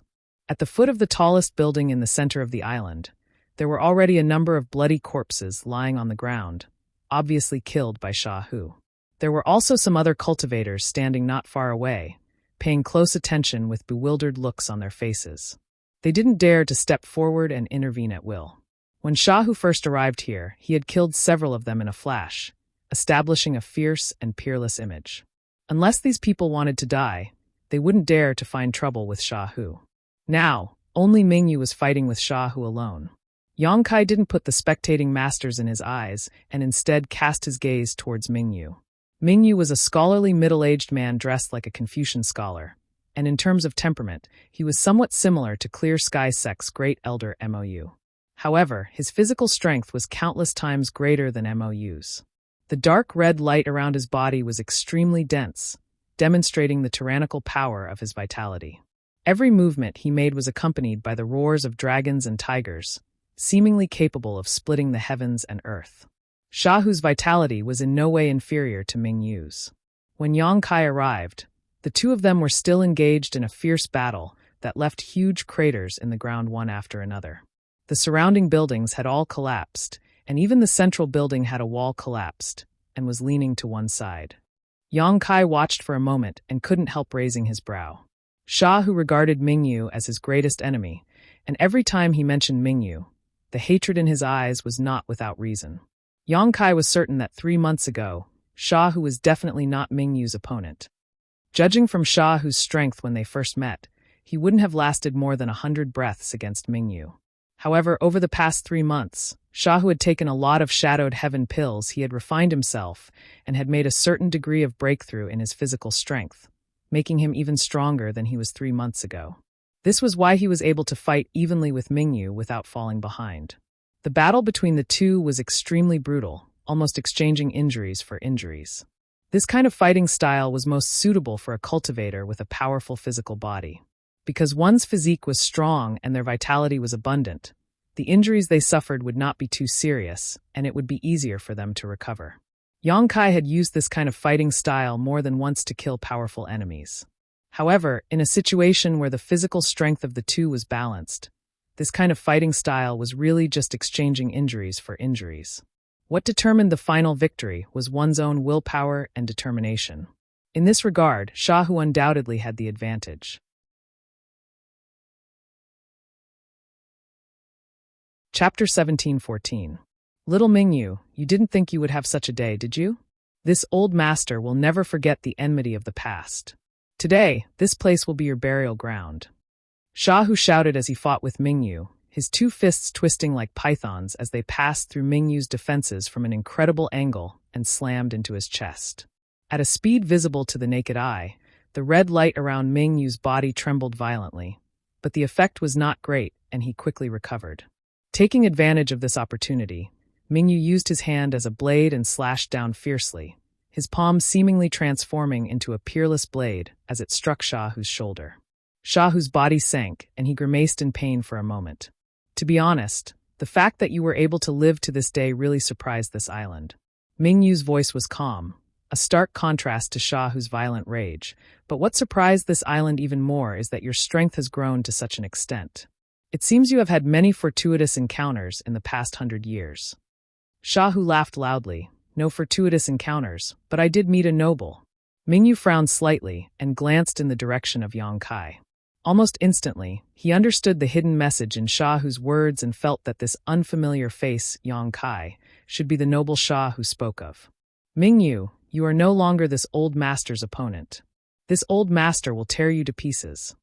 At the foot of the tallest building in the center of the island, there were already a number of bloody corpses lying on the ground, obviously killed by Shahu. There were also some other cultivators standing not far away, paying close attention with bewildered looks on their faces. They didn't dare to step forward and intervene at will. When Shahu first arrived here, he had killed several of them in a flash, establishing a fierce and peerless image. Unless these people wanted to die, they wouldn't dare to find trouble with Shahu. Now, only Mingyu was fighting with Shahu alone. Yang Kai didn't put the spectating masters in his eyes and instead cast his gaze towards Mingyu. Mingyu was a scholarly middle-aged man dressed like a Confucian scholar, and in terms of temperament, he was somewhat similar to Clear Sky Sect's great elder Mou. However, his physical strength was countless times greater than Mou's. The dark red light around his body was extremely dense, demonstrating the tyrannical power of his vitality. Every movement he made was accompanied by the roars of dragons and tigers, seemingly capable of splitting the heavens and earth. Shahu's vitality was in no way inferior to Mingyu's. When Yang Kai arrived, the two of them were still engaged in a fierce battle that left huge craters in the ground one after another. The surrounding buildings had all collapsed, and even the central building had a wall collapsed and was leaning to one side. Yang Kai watched for a moment and couldn't help raising his brow. Shahu regarded Mingyu as his greatest enemy, and every time he mentioned Mingyu, the hatred in his eyes was not without reason. Yang Kai was certain that 3 months ago, Shahu was definitely not Mingyu's opponent. Judging from Shahu's strength when they first met, he wouldn't have lasted more than 100 breaths against Mingyu. However, over the past 3 months, Shahu had taken a lot of shadowed heaven pills, he had refined himself, and had made a certain degree of breakthrough in his physical strength, making him even stronger than he was 3 months ago. This was why he was able to fight evenly with Mingyu without falling behind. The battle between the two was extremely brutal, almost exchanging injuries for injuries. This kind of fighting style was most suitable for a cultivator with a powerful physical body. Because one's physique was strong and their vitality was abundant, the injuries they suffered would not be too serious, and it would be easier for them to recover. Yang Kai had used this kind of fighting style more than once to kill powerful enemies. However, in a situation where the physical strength of the two was balanced, this kind of fighting style was really just exchanging injuries for injuries. What determined the final victory was one's own willpower and determination. In this regard, Shahu undoubtedly had the advantage. Chapter 1714. Little Mingyu, you didn't think you would have such a day, did you? This old master will never forget the enmity of the past. Today, this place will be your burial ground. Shahu shouted as he fought with Mingyu, his two fists twisting like pythons as they passed through Mingyu's defenses from an incredible angle and slammed into his chest. At a speed visible to the naked eye, the red light around Mingyu's body trembled violently, but the effect was not great and he quickly recovered. Taking advantage of this opportunity, Mingyu used his hand as a blade and slashed down fiercely, his palm seemingly transforming into a peerless blade as it struck Shahu's shoulder. Shahu's body sank, and he grimaced in pain for a moment. To be honest, the fact that you were able to live to this day really surprised this island. Mingyu's voice was calm, a stark contrast to Shahu's violent rage, but what surprised this island even more is that your strength has grown to such an extent. It seems you have had many fortuitous encounters in the past 100 years. Shahu laughed loudly. No fortuitous encounters, but I did meet a noble. Mingyu frowned slightly and glanced in the direction of Yang Kai. Almost instantly, he understood the hidden message in Shahu's words and felt that this unfamiliar face, Yang Kai, should be the noble Shah who spoke of. Mingyu, you are no longer this old master's opponent. This old master will tear you to pieces.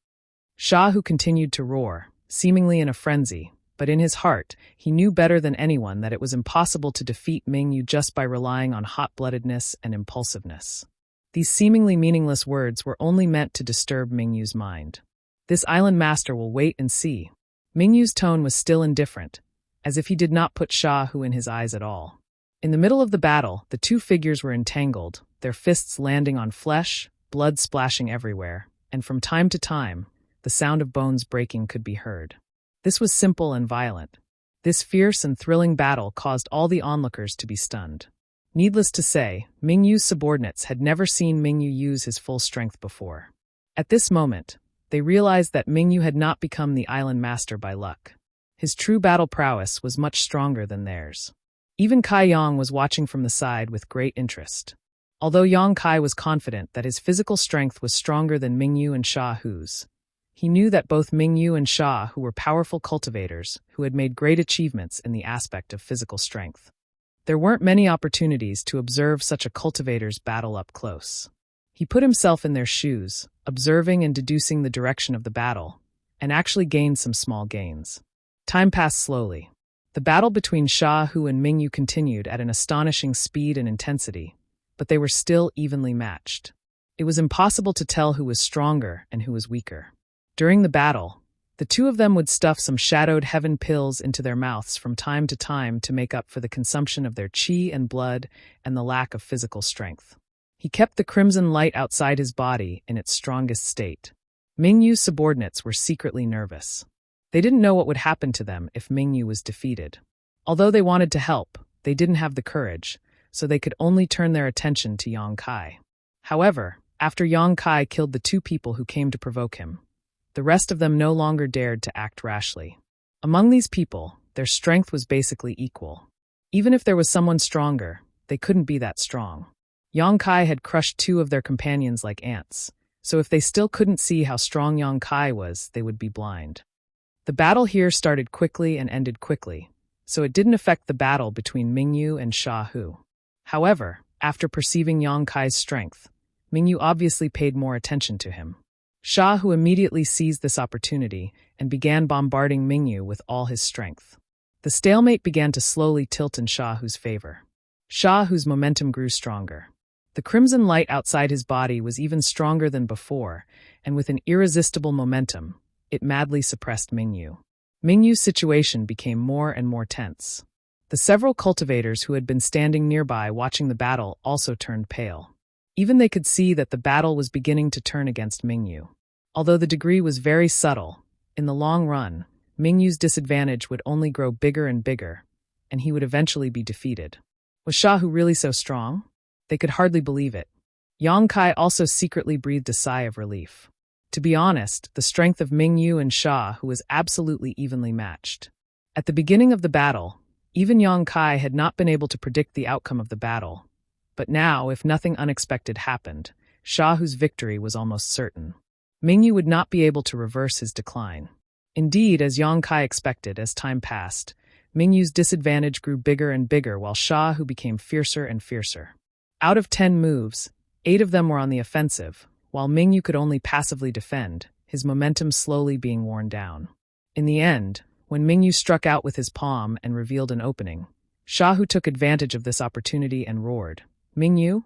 Shahu continued to roar, seemingly in a frenzy, but in his heart, he knew better than anyone that it was impossible to defeat Mingyu just by relying on hot-bloodedness and impulsiveness. These seemingly meaningless words were only meant to disturb Mingyu's mind. This island master will wait and see. Mingyu's tone was still indifferent, as if he did not put Shahu in his eyes at all. In the middle of the battle, the two figures were entangled, their fists landing on flesh, blood splashing everywhere, and from time to time, the sound of bones breaking could be heard. This was simple and violent. This fierce and thrilling battle caused all the onlookers to be stunned. Needless to say, Mingyu's subordinates had never seen Mingyu use his full strength before. At this moment, they realized that Mingyu had not become the island master by luck. His true battle prowess was much stronger than theirs. Even Kai Yang was watching from the side with great interest. Although Yang Kai was confident that his physical strength was stronger than Mingyu and Shahu's, he knew that both Mingyu and Shahu were powerful cultivators who had made great achievements in the aspect of physical strength. There weren't many opportunities to observe such a cultivator's battle up close. He put himself in their shoes, observing and deducing the direction of the battle, and actually gained some small gains. Time passed slowly. The battle between Shahu and Mingyu continued at an astonishing speed and intensity, but they were still evenly matched. It was impossible to tell who was stronger and who was weaker. During the battle, the two of them would stuff some shadowed heaven pills into their mouths from time to time to make up for the consumption of their chi and blood and the lack of physical strength. He kept the crimson light outside his body in its strongest state. Mingyu's subordinates were secretly nervous. They didn't know what would happen to them if Mingyu was defeated. Although they wanted to help, they didn't have the courage, so they could only turn their attention to Yang Kai. However, after Yang Kai killed the two people who came to provoke him, the rest of them no longer dared to act rashly. Among these people, their strength was basically equal. Even if there was someone stronger, they couldn't be that strong. Yang Kai had crushed two of their companions like ants, so if they still couldn't see how strong Yang Kai was, they would be blind. The battle here started quickly and ended quickly, so it didn't affect the battle between Mingyu and Shahu. However, after perceiving Yang Kai's strength, Mingyu obviously paid more attention to him. Shahu immediately seized this opportunity and began bombarding Mingyu with all his strength. The stalemate began to slowly tilt in Shahu's favor. Shahu's momentum grew stronger. The crimson light outside his body was even stronger than before, and with an irresistible momentum, it madly suppressed Mingyu. Mingyu's situation became more and more tense. The several cultivators who had been standing nearby watching the battle also turned pale. Even they could see that the battle was beginning to turn against Mingyu. Although the degree was very subtle, in the long run, Mingyu's disadvantage would only grow bigger and bigger, and he would eventually be defeated. Was Shahu really so strong? They could hardly believe it. Yang Kai also secretly breathed a sigh of relief. To be honest, the strength of Mingyu and Shahu was absolutely evenly matched. At the beginning of the battle, even Yang Kai had not been able to predict the outcome of the battle. But now, if nothing unexpected happened, Shahu's victory was almost certain. Mingyu would not be able to reverse his decline. Indeed, as Yang Kai expected, as time passed, Mingyu's disadvantage grew bigger and bigger while Shahu became fiercer and fiercer. Out of 10 moves, 8 of them were on the offensive, while Mingyu could only passively defend, his momentum slowly being worn down. In the end, when Mingyu struck out with his palm and revealed an opening, Shahu took advantage of this opportunity and roared, "Mingyu?"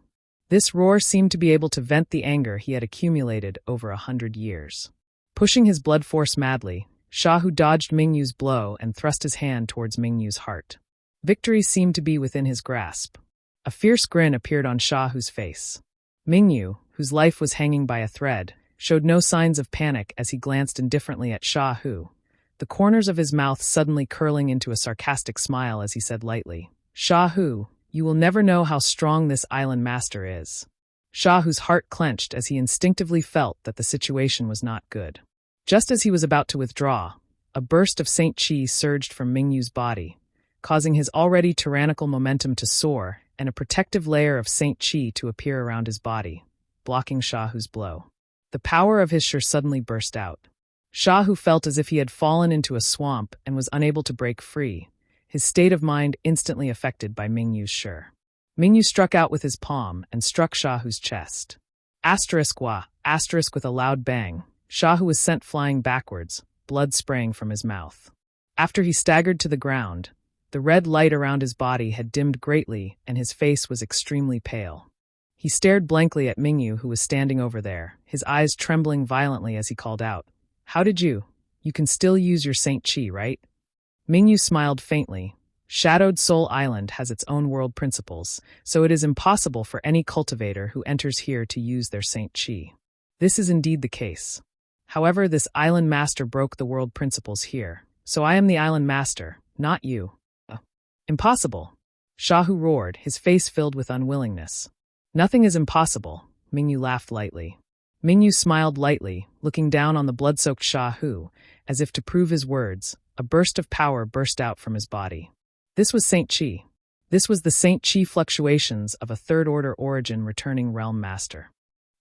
This roar seemed to be able to vent the anger he had accumulated over 100 years. Pushing his blood force madly, Shahu dodged Mingyu's blow and thrust his hand towards Mingyu's heart. Victory seemed to be within his grasp. A fierce grin appeared on Shahu's face. Mingyu, whose life was hanging by a thread, showed no signs of panic as he glanced indifferently at Shahu, the corners of his mouth suddenly curling into a sarcastic smile as he said lightly, "Shahu, you will never know how strong this island master is." Shahu's heart clenched as he instinctively felt that the situation was not good. Just as he was about to withdraw, a burst of Saint Chi surged from Mingyu's body, causing his already tyrannical momentum to soar and a protective layer of Saint Chi to appear around his body, blocking Shahu's blow. The power of his Shur suddenly burst out. Shahu felt as if he had fallen into a swamp and was unable to break free, his state of mind instantly affected by Mingyu's Shur. Mingyu struck out with his palm and struck Shahu's chest. Asterisk with a loud bang, Shahu was sent flying backwards, blood spraying from his mouth. After he staggered to the ground, the red light around his body had dimmed greatly and his face was extremely pale. He stared blankly at Mingyu, who was standing over there, his eyes trembling violently as he called out, "How did you? You can still use your Saint Chi, right?" Mingyu smiled faintly. Shadowed Soul Island has its own world principles, so it is impossible for any cultivator who enters here to use their Saint Chi. This is indeed the case. However, this island master broke the world principles here, so I am the island master, not you. Impossible! Shahu roared, his face filled with unwillingness. Nothing is impossible, Mingyu laughed lightly. Mingyu smiled lightly, looking down on the blood-soaked Shahu, as if to prove his words. A burst of power burst out from his body. This was Saint Chi. This was the Saint Chi fluctuations of a third-order origin returning realm master.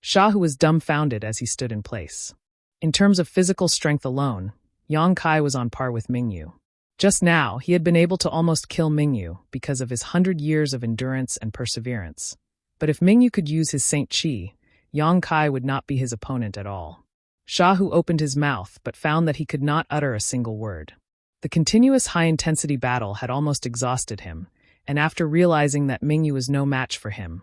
Shahu was dumbfounded as he stood in place. In terms of physical strength alone, Yang Kai was on par with Mingyu. Just now, he had been able to almost kill Mingyu because of his 100 years of endurance and perseverance. But if Mingyu could use his Saint Chi, Yang Kai would not be his opponent at all. Shahu opened his mouth but found that he could not utter a single word. The continuous high-intensity battle had almost exhausted him, and after realizing that Mingyu was no match for him,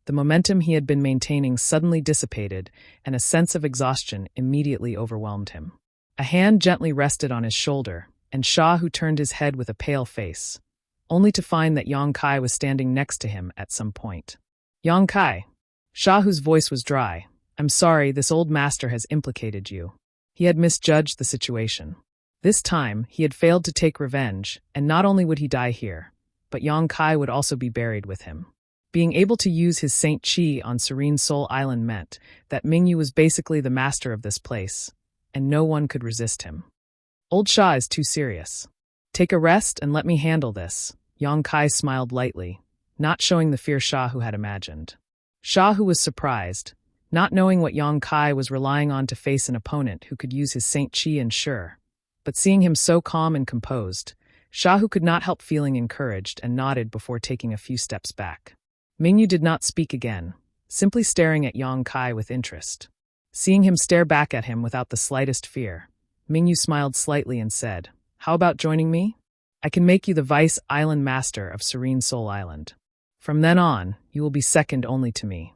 the momentum he had been maintaining suddenly dissipated, and a sense of exhaustion immediately overwhelmed him. A hand gently rested on his shoulder, and Shahu turned his head with a pale face, only to find that Yang Kai was standing next to him at some point. "Yang Kai." Shahu's voice was dry. "I'm sorry, this old master has implicated you." He had misjudged the situation. This time, he had failed to take revenge, and not only would he die here, but Yang Kai would also be buried with him. Being able to use his Saint Chi on Serene Soul Island meant that Mingyu was basically the master of this place, and no one could resist him. "Old Sha is too serious. Take a rest and let me handle this." Yang Kai smiled lightly, not showing the fear Shahu had imagined. Shahu was surprised, not knowing what Yang Kai was relying on to face an opponent who could use his Saint Chi and Shur. But seeing him so calm and composed, Shahu could not help feeling encouraged and nodded before taking a few steps back. Mingyu did not speak again, simply staring at Yang Kai with interest. Seeing him stare back at him without the slightest fear, Mingyu smiled slightly and said, "How about joining me? I can make you the Vice Island Master of Serene Soul Island. From then on, you will be second only to me."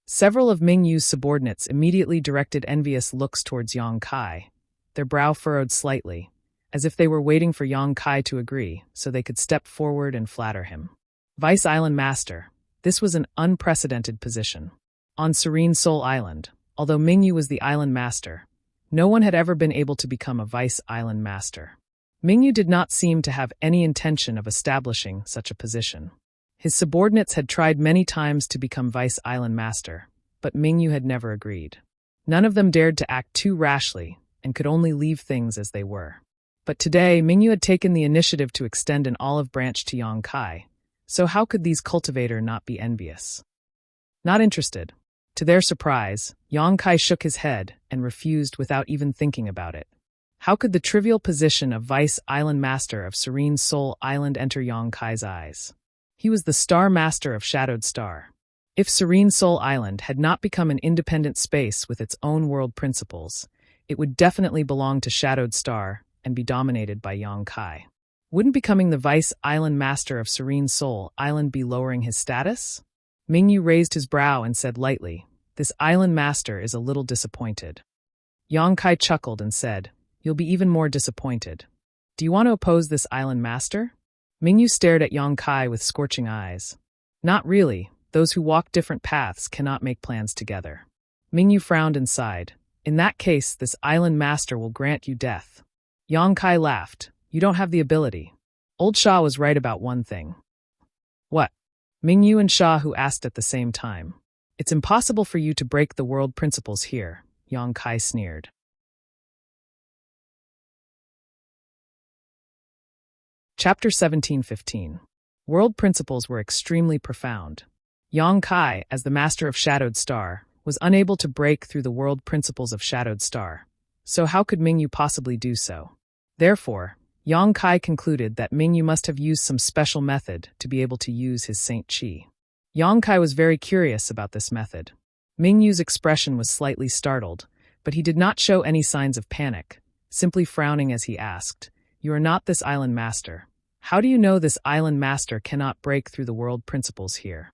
Several of Mingyu's subordinates immediately directed envious looks towards Yang Kai, their brow furrowed slightly, as if they were waiting for Yang Kai to agree so they could step forward and flatter him. Vice Island Master. This was an unprecedented position. On Serene Soul Island, although Mingyu was the island master, no one had ever been able to become a Vice Island Master. Mingyu did not seem to have any intention of establishing such a position. His subordinates had tried many times to become Vice Island Master, but Mingyu had never agreed. None of them dared to act too rashly, and could only leave things as they were. But today, Mingyu had taken the initiative to extend an olive branch to Yang Kai, so how could these cultivators not be envious? Not interested. To their surprise, Yang Kai shook his head and refused without even thinking about it. How could the trivial position of Vice Island Master of Serene Soul Island enter Yang Kai's eyes? He was the Star Master of Shadowed Star. If Serene Soul Island had not become an independent space with its own world principles, it would definitely belong to Shadowed Star and be dominated by Yang Kai. Wouldn't becoming the Vice Island Master of Serene Soul Island be lowering his status? Mingyu raised his brow and said lightly, "This Island Master is a little disappointed." Yang Kai chuckled and said, "You'll be even more disappointed. Do you want to oppose this Island Master?" Mingyu stared at Yang Kai with scorching eyes. "Not really. Those who walk different paths cannot make plans together." Mingyu frowned and sighed. "In that case, this Island Master will grant you death." Yang Kai laughed. "You don't have the ability." Old Sha was right about one thing. "What?" Mingyu and Sha Hu asked at the same time. "It's impossible for you to break the world principles here," Yang Kai sneered. Chapter 17:15. World principles were extremely profound. Yang Kai, as the master of Shadowed Star, was unable to break through the world principles of Shadowed Star. So how could Mingyu possibly do so? Therefore, Yang Kai concluded that Mingyu must have used some special method to be able to use his Saint Chi. Yang Kai was very curious about this method. Mingyu's expression was slightly startled, but he did not show any signs of panic, simply frowning as he asked, "You are not this Island Master. How do you know this Island Master cannot break through the world principles here?"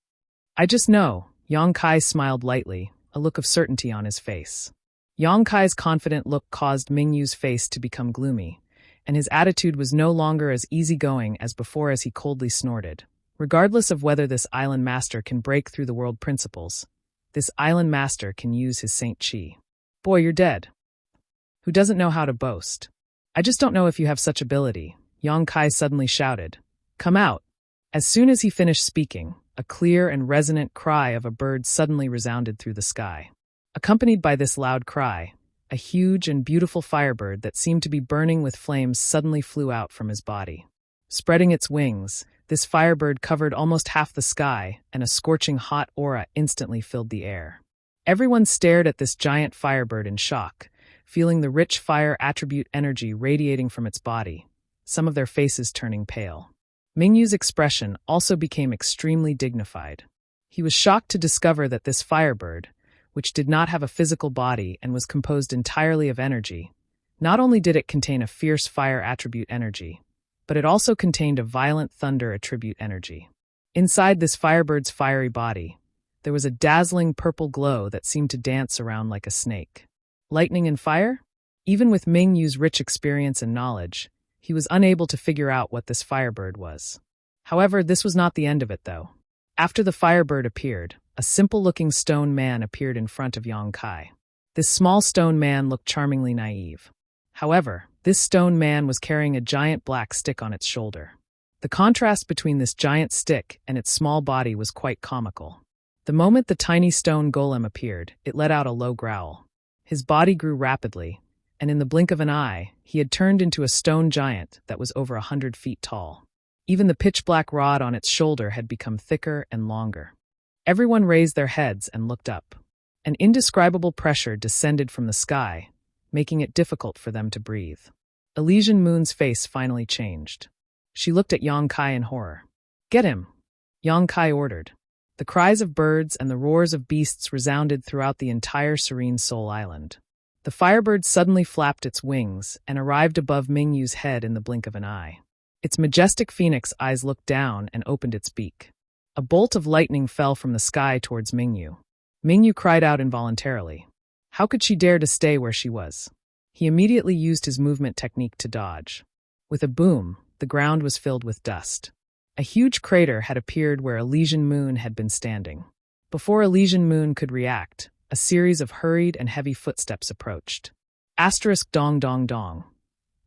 "I just know." Yang Kai smiled lightly, a look of certainty on his face. Yang Kai's confident look caused Mingyu's face to become gloomy, and his attitude was no longer as easygoing as before as he coldly snorted. "Regardless of whether this Island Master can break through the world principles, this Island Master can use his Saint Chi." "Boy, you're dead. Who doesn't know how to boast? I just don't know if you have such ability," Yang Kai suddenly shouted. "Come out." As soon as he finished speaking, a clear and resonant cry of a bird suddenly resounded through the sky. Accompanied by this loud cry, a huge and beautiful firebird that seemed to be burning with flames suddenly flew out from his body. Spreading its wings, this firebird covered almost half the sky, and a scorching hot aura instantly filled the air. Everyone stared at this giant firebird in shock, feeling the rich fire attribute energy radiating from its body, some of their faces turning pale. Mingyu's expression also became extremely dignified. He was shocked to discover that this firebird, which did not have a physical body and was composed entirely of energy, not only did it contain a fierce fire attribute energy, but it also contained a violent thunder attribute energy. Inside this firebird's fiery body, there was a dazzling purple glow that seemed to dance around like a snake. Lightning and fire? Even with Mingyu's rich experience and knowledge, he was unable to figure out what this firebird was. However, this was not the end of it, though. After the firebird appeared, a simple-looking stone man appeared in front of Yang Kai. This small stone man looked charmingly naive. However, this stone man was carrying a giant black stick on its shoulder. The contrast between this giant stick and its small body was quite comical. The moment the tiny stone golem appeared, it let out a low growl. His body grew rapidly, and in the blink of an eye, he had turned into a stone giant that was over 100 feet tall. Even the pitch-black rod on its shoulder had become thicker and longer. Everyone raised their heads and looked up. An indescribable pressure descended from the sky, making it difficult for them to breathe. Elysian Moon's face finally changed. She looked at Yang Kai in horror. "Get him!" Yang Kai ordered. The cries of birds and the roars of beasts resounded throughout the entire Serene Soul Island. The firebird suddenly flapped its wings and arrived above Mingyu's head in the blink of an eye. Its majestic phoenix eyes looked down and opened its beak. A bolt of lightning fell from the sky towards Mingyu. Mingyu cried out involuntarily. How could she dare to stay where she was? He immediately used his movement technique to dodge. With a boom, the ground was filled with dust. A huge crater had appeared where Elysian Moon had been standing. Before Elysian Moon could react, a series of hurried and heavy footsteps approached. Asterisk dong dong dong.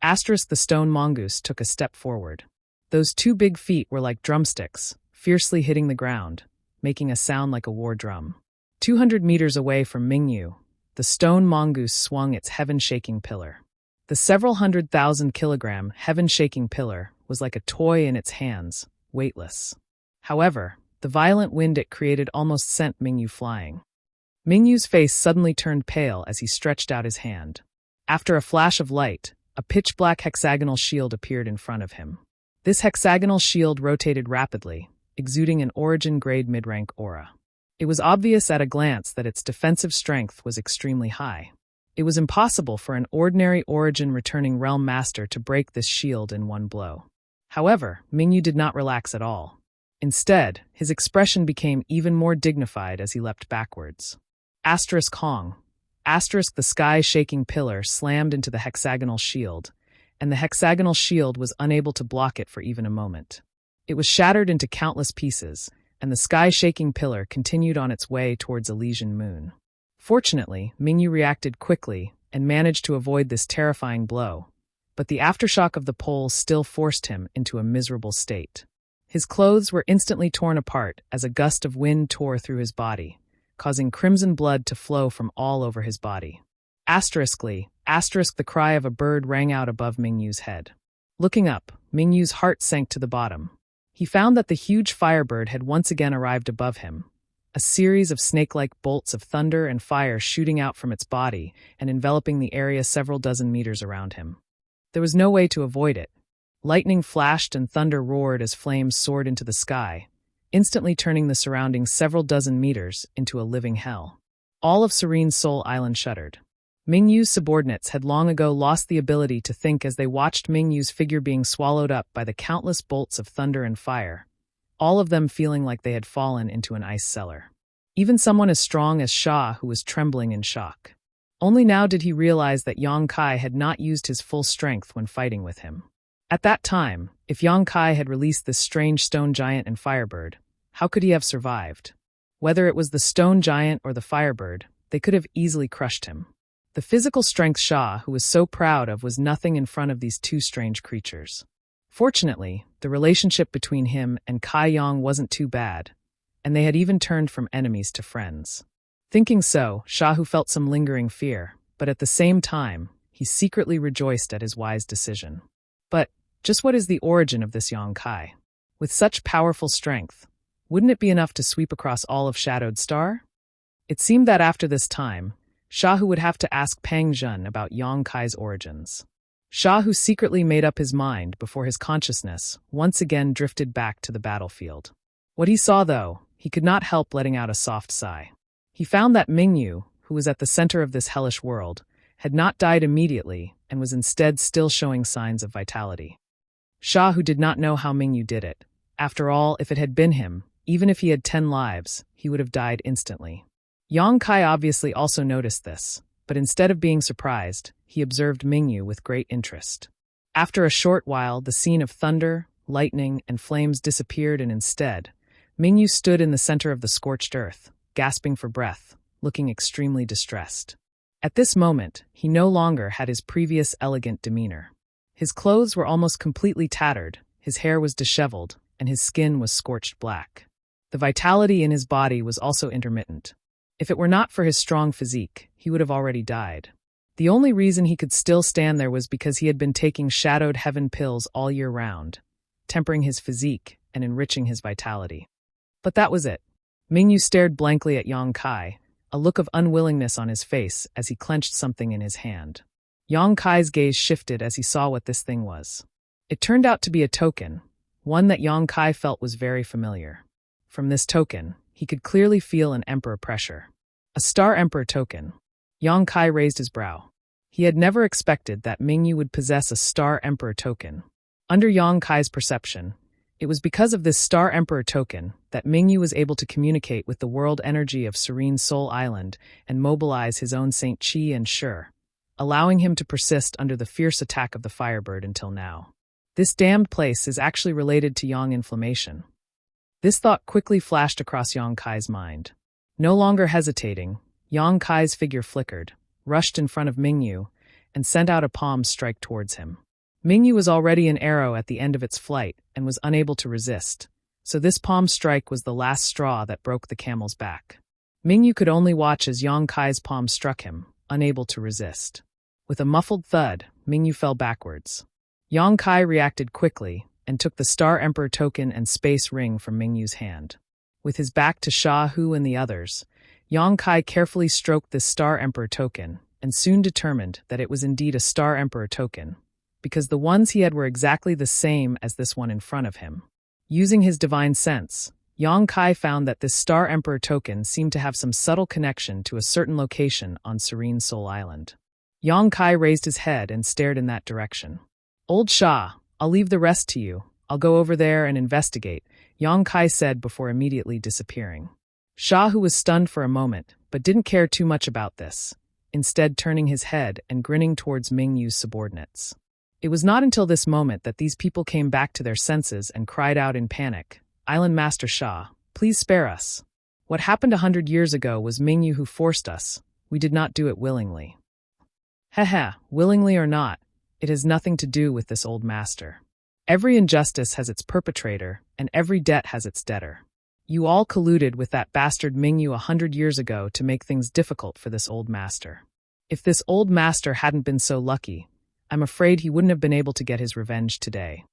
Asterisk the stone mongoose took a step forward. Those two big feet were like drumsticks, fiercely hitting the ground, making a sound like a war drum. 200 meters away from Mingyu, the stone mongoose swung its heaven-shaking pillar. The several 100,000-kilogram heaven-shaking pillar was like a toy in its hands, weightless. However, the violent wind it created almost sent Mingyu flying. Mingyu's face suddenly turned pale as he stretched out his hand. After a flash of light, a pitch-black hexagonal shield appeared in front of him. This hexagonal shield rotated rapidly, exuding an origin-grade mid-rank aura. It was obvious at a glance that its defensive strength was extremely high. It was impossible for an ordinary origin-returning realm master to break this shield in one blow. However, Mingyu did not relax at all. Instead, his expression became even more dignified as he leapt backwards. Asterisk Hong. Asterisk the sky-shaking pillar slammed into the hexagonal shield, and the hexagonal shield was unable to block it for even a moment. It was shattered into countless pieces, and the sky-shaking pillar continued on its way towards Elysian Moon. Fortunately, Mingyu reacted quickly and managed to avoid this terrifying blow, but the aftershock of the pole still forced him into a miserable state. His clothes were instantly torn apart as a gust of wind tore through his body, causing crimson blood to flow from all over his body. Asteriskly, the cry of a bird rang out above Mingyu's head. Looking up, Mingyu's heart sank to the bottom. He found that the huge firebird had once again arrived above him, a series of snake-like bolts of thunder and fire shooting out from its body and enveloping the area several dozen meters around him. There was no way to avoid it. Lightning flashed and thunder roared as flames soared into the sky, instantly turning the surroundings several dozen meters into a living hell. All of Serene Soul Island shuddered. Mingyu's subordinates had long ago lost the ability to think as they watched Mingyu's figure being swallowed up by the countless bolts of thunder and fire, all of them feeling like they had fallen into an ice cellar. Even someone as strong as Sha, who was trembling in shock. Only now did he realize that Yang Kai had not used his full strength when fighting with him. At that time, if Yang Kai had released this strange stone giant and firebird, how could he have survived? Whether it was the stone giant or the firebird, they could have easily crushed him. The physical strength Sha, who was so proud of, was nothing in front of these two strange creatures. Fortunately, the relationship between him and Kai Yang wasn't too bad, and they had even turned from enemies to friends. Thinking so, Sha felt some lingering fear, but at the same time, he secretly rejoiced at his wise decision. But, just what is the origin of this Yang Kai? With such powerful strength, wouldn't it be enough to sweep across all of Shadowed Star? It seemed that after this time, Sha would have to ask Pang Zhen about Yang Kai's origins. Sha secretly made up his mind before his consciousness once again drifted back to the battlefield. What he saw, though, he could not help letting out a soft sigh. He found that Mingyu, who was at the center of this hellish world, had not died immediately and was instead still showing signs of vitality. Sha did not know how Mingyu did it. After all, if it had been him, even if he had 10 lives, he would have died instantly. Yang Kai obviously also noticed this, but instead of being surprised, he observed Mingyu with great interest. After a short while, the scene of thunder, lightning, and flames disappeared, and instead, Mingyu stood in the center of the scorched earth, gasping for breath, looking extremely distressed. At this moment, he no longer had his previous elegant demeanor. His clothes were almost completely tattered, his hair was disheveled, and his skin was scorched black. The vitality in his body was also intermittent. If it were not for his strong physique, he would have already died. The only reason he could still stand there was because he had been taking shadowed heaven pills all year round, tempering his physique and enriching his vitality. But that was it. Mingyu stared blankly at Yang Kai, a look of unwillingness on his face as he clenched something in his hand. Yang Kai's gaze shifted as he saw what this thing was. It turned out to be a token, one that Yang Kai felt was very familiar. From this token, he could clearly feel an Emperor pressure. A Star Emperor token. Yang Kai raised his brow. He had never expected that Mingyu would possess a Star Emperor token. Under Yang Kai's perception, it was because of this Star Emperor token that Mingyu was able to communicate with the world energy of Serene Soul Island and mobilize his own Saint Qi and Shi, allowing him to persist under the fierce attack of the Firebird until now. This damned place is actually related to Yang inflammation. This thought quickly flashed across Yang Kai's mind. No longer hesitating, Yang Kai's figure flickered, rushed in front of Mingyu, and sent out a palm strike towards him. Mingyu was already an arrow at the end of its flight and was unable to resist, so this palm strike was the last straw that broke the camel's back. Mingyu could only watch as Yang Kai's palm struck him, unable to resist. With a muffled thud, Mingyu fell backwards. Yang Kai reacted quickly and took the Star Emperor token and space ring from Mingyu's hand. With his back to Sha and the others, Yang Kai carefully stroked this Star Emperor token and soon determined that it was indeed a Star Emperor token, because the ones he had were exactly the same as this one in front of him. Using his divine sense, Yang Kai found that this Star Emperor token seemed to have some subtle connection to a certain location on Serene Soul Island. Yang Kai raised his head and stared in that direction. "Old Shah, I'll leave the rest to you. I'll go over there and investigate," Yang Kai said before immediately disappearing. Shah, who was stunned for a moment, but didn't care too much about this, instead turning his head and grinning towards Ming Yu's subordinates. It was not until this moment that these people came back to their senses and cried out in panic, "Island Master Shah, please spare us. What happened 100 years ago was Ming Yu who forced us. We did not do it willingly." "Heh, willingly or not, it has nothing to do with this old master. Every injustice has its perpetrator, and every debt has its debtor. You all colluded with that bastard Ming Yu 100 years ago to make things difficult for this old master. If this old master hadn't been so lucky, I'm afraid he wouldn't have been able to get his revenge today."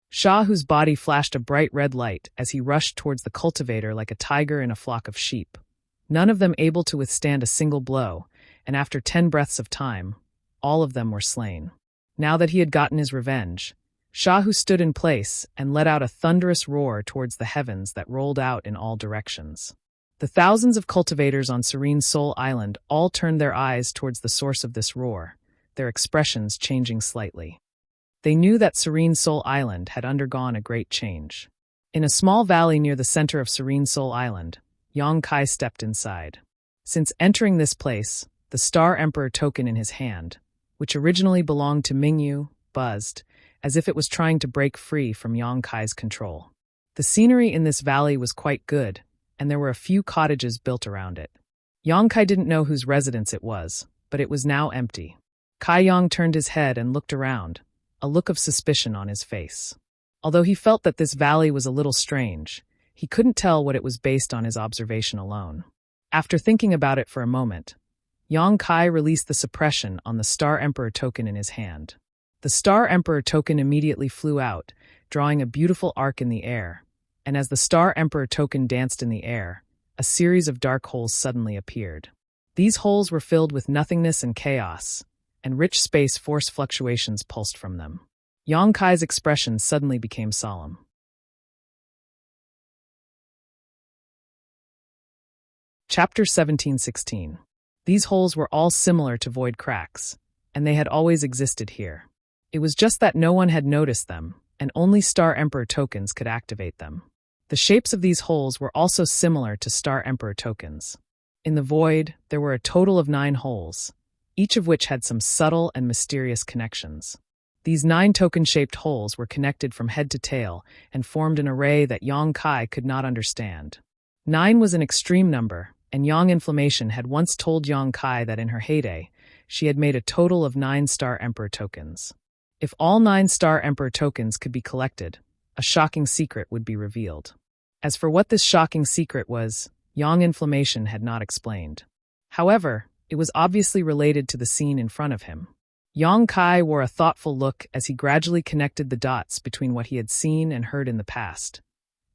Shah, whose body flashed a bright red light as he rushed towards the cultivator like a tiger in a flock of sheep, none of them able to withstand a single blow, and after 10 breaths of time, all of them were slain. Now that he had gotten his revenge, Shah, who stood in place and let out a thunderous roar towards the heavens that rolled out in all directions. The thousands of cultivators on Serene Soul Island all turned their eyes towards the source of this roar, their expressions changing slightly. They knew that Serene Soul Island had undergone a great change. In a small valley near the center of Serene Soul Island, Yang Kai stepped inside. Since entering this place, the Star Emperor token in his hand, which originally belonged to Ming Yu, buzzed, as if it was trying to break free from Yang Kai's control. The scenery in this valley was quite good, and there were a few cottages built around it. Yang Kai didn't know whose residence it was, but it was now empty. Kai Yang turned his head and looked around, a look of suspicion on his face. Although he felt that this valley was a little strange, he couldn't tell what it was based on his observation alone. After thinking about it for a moment, Yang Kai released the suppression on the Star Emperor token in his hand. The Star Emperor token immediately flew out, drawing a beautiful arc in the air, and as the Star Emperor token danced in the air, a series of dark holes suddenly appeared. These holes were filled with nothingness and chaos, and rich space force fluctuations pulsed from them. Yang Kai's expression suddenly became solemn. Chapter 1716. These holes were all similar to void cracks, and they had always existed here. It was just that no one had noticed them, and only Star Emperor tokens could activate them. The shapes of these holes were also similar to Star Emperor tokens. In the void, there were a total of 9 holes, each of which had some subtle and mysterious connections. These 9 token-shaped holes were connected from head to tail and formed an array that Yang Kai could not understand. 9 was an extreme number, and Yang Inflammation had once told Yang Kai that in her heyday, she had made a total of 9 Star Emperor tokens. If all 9 Star Emperor tokens could be collected, a shocking secret would be revealed. As for what this shocking secret was, Yang Inflammation had not explained. However, it was obviously related to the scene in front of him. Yang Kai wore a thoughtful look as he gradually connected the dots between what he had seen and heard in the past.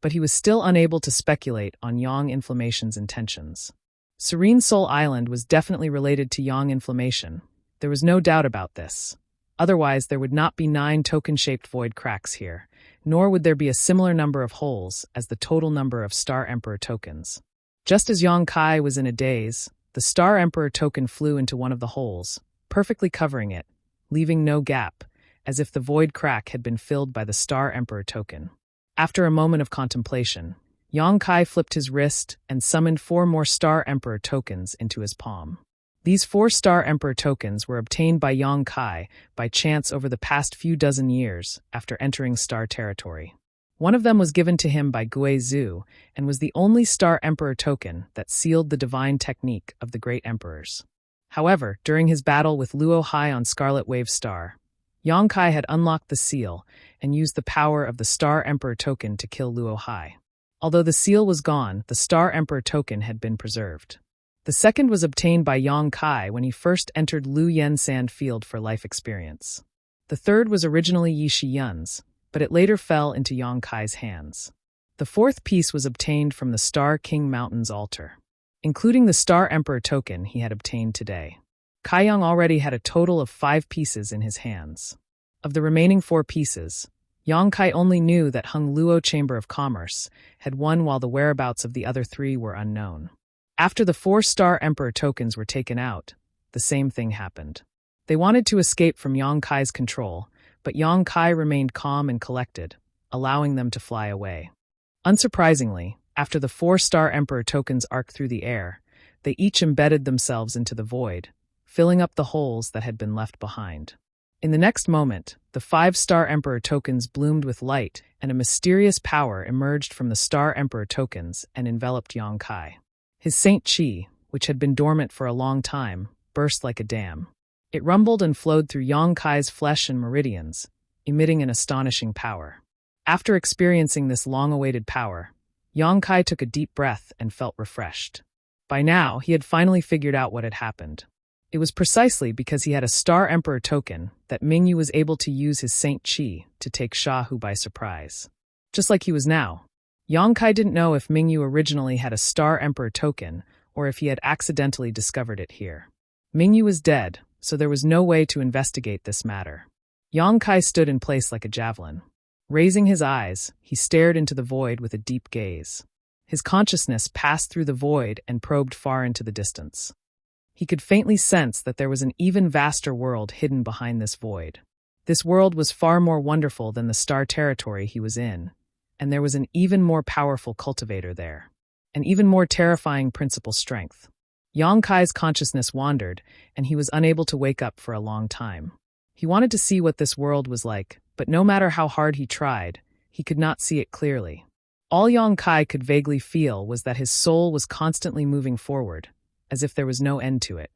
But he was still unable to speculate on Yang Inflammation's intentions. Serene Soul Island was definitely related to Yang Inflammation. There was no doubt about this. Otherwise, there would not be 9 token-shaped void cracks here, nor would there be a similar number of holes as the total number of Star Emperor tokens. Just as Yang Kai was in a daze, the Star Emperor token flew into one of the holes, perfectly covering it, leaving no gap, as if the void crack had been filled by the Star Emperor token. After a moment of contemplation, Yang Kai flipped his wrist and summoned 4 more Star Emperor tokens into his palm. These 4 Star Emperor tokens were obtained by Yang Kai by chance over the past few dozen years after entering Star territory. One of them was given to him by Gui Zhu and was the only Star Emperor token that sealed the divine technique of the Great Emperors. However, during his battle with Luo Hai on Scarlet Wave Star, Yang Kai had unlocked the seal and used the power of the Star Emperor token to kill Luo Hai. Although the seal was gone, the Star Emperor token had been preserved. The second was obtained by Yang Kai when he first entered Lu Yen Sand Field for life experience. The third was originally Yi Shi Yun's, but it later fell into Yang Kai's hands. The fourth piece was obtained from the Star King Mountain's altar. Including the Star Emperor token he had obtained today, Kai Yang already had a total of 5 pieces in his hands. Of the remaining 4 pieces, Yang Kai only knew that Hung Luo Chamber of Commerce had won while the whereabouts of the other 3 were unknown. After the 4-star Emperor tokens were taken out, the same thing happened. They wanted to escape from Yang Kai's control, but Yang Kai remained calm and collected, allowing them to fly away. Unsurprisingly, after the 4-star Emperor tokens arced through the air, they each embedded themselves into the void, filling up the holes that had been left behind. In the next moment, the 5-star Emperor tokens bloomed with light, and a mysterious power emerged from the Star Emperor tokens and enveloped Yang Kai. His Saint Qi, which had been dormant for a long time, burst like a dam. It rumbled and flowed through Yang Kai's flesh and meridians, emitting an astonishing power. After experiencing this long-awaited power, Yang Kai took a deep breath and felt refreshed. By now, he had finally figured out what had happened. It was precisely because he had a Star Emperor token that Mingyu was able to use his Saint Qi to take Shahu by surprise. Just like he was now. Yang Kai didn't know if Mingyu originally had a Star Emperor token or if he had accidentally discovered it here. Mingyu was dead, so there was no way to investigate this matter. Yang Kai stood in place like a javelin. Raising his eyes, he stared into the void with a deep gaze. His consciousness passed through the void and probed far into the distance. He could faintly sense that there was an even vaster world hidden behind this void. This world was far more wonderful than the star territory he was in, and there was an even more powerful cultivator there, an even more terrifying principal strength. Yang Kai's consciousness wandered, and he was unable to wake up for a long time. He wanted to see what this world was like, but no matter how hard he tried, he could not see it clearly. All Yang Kai could vaguely feel was that his soul was constantly moving forward, as if there was no end to it.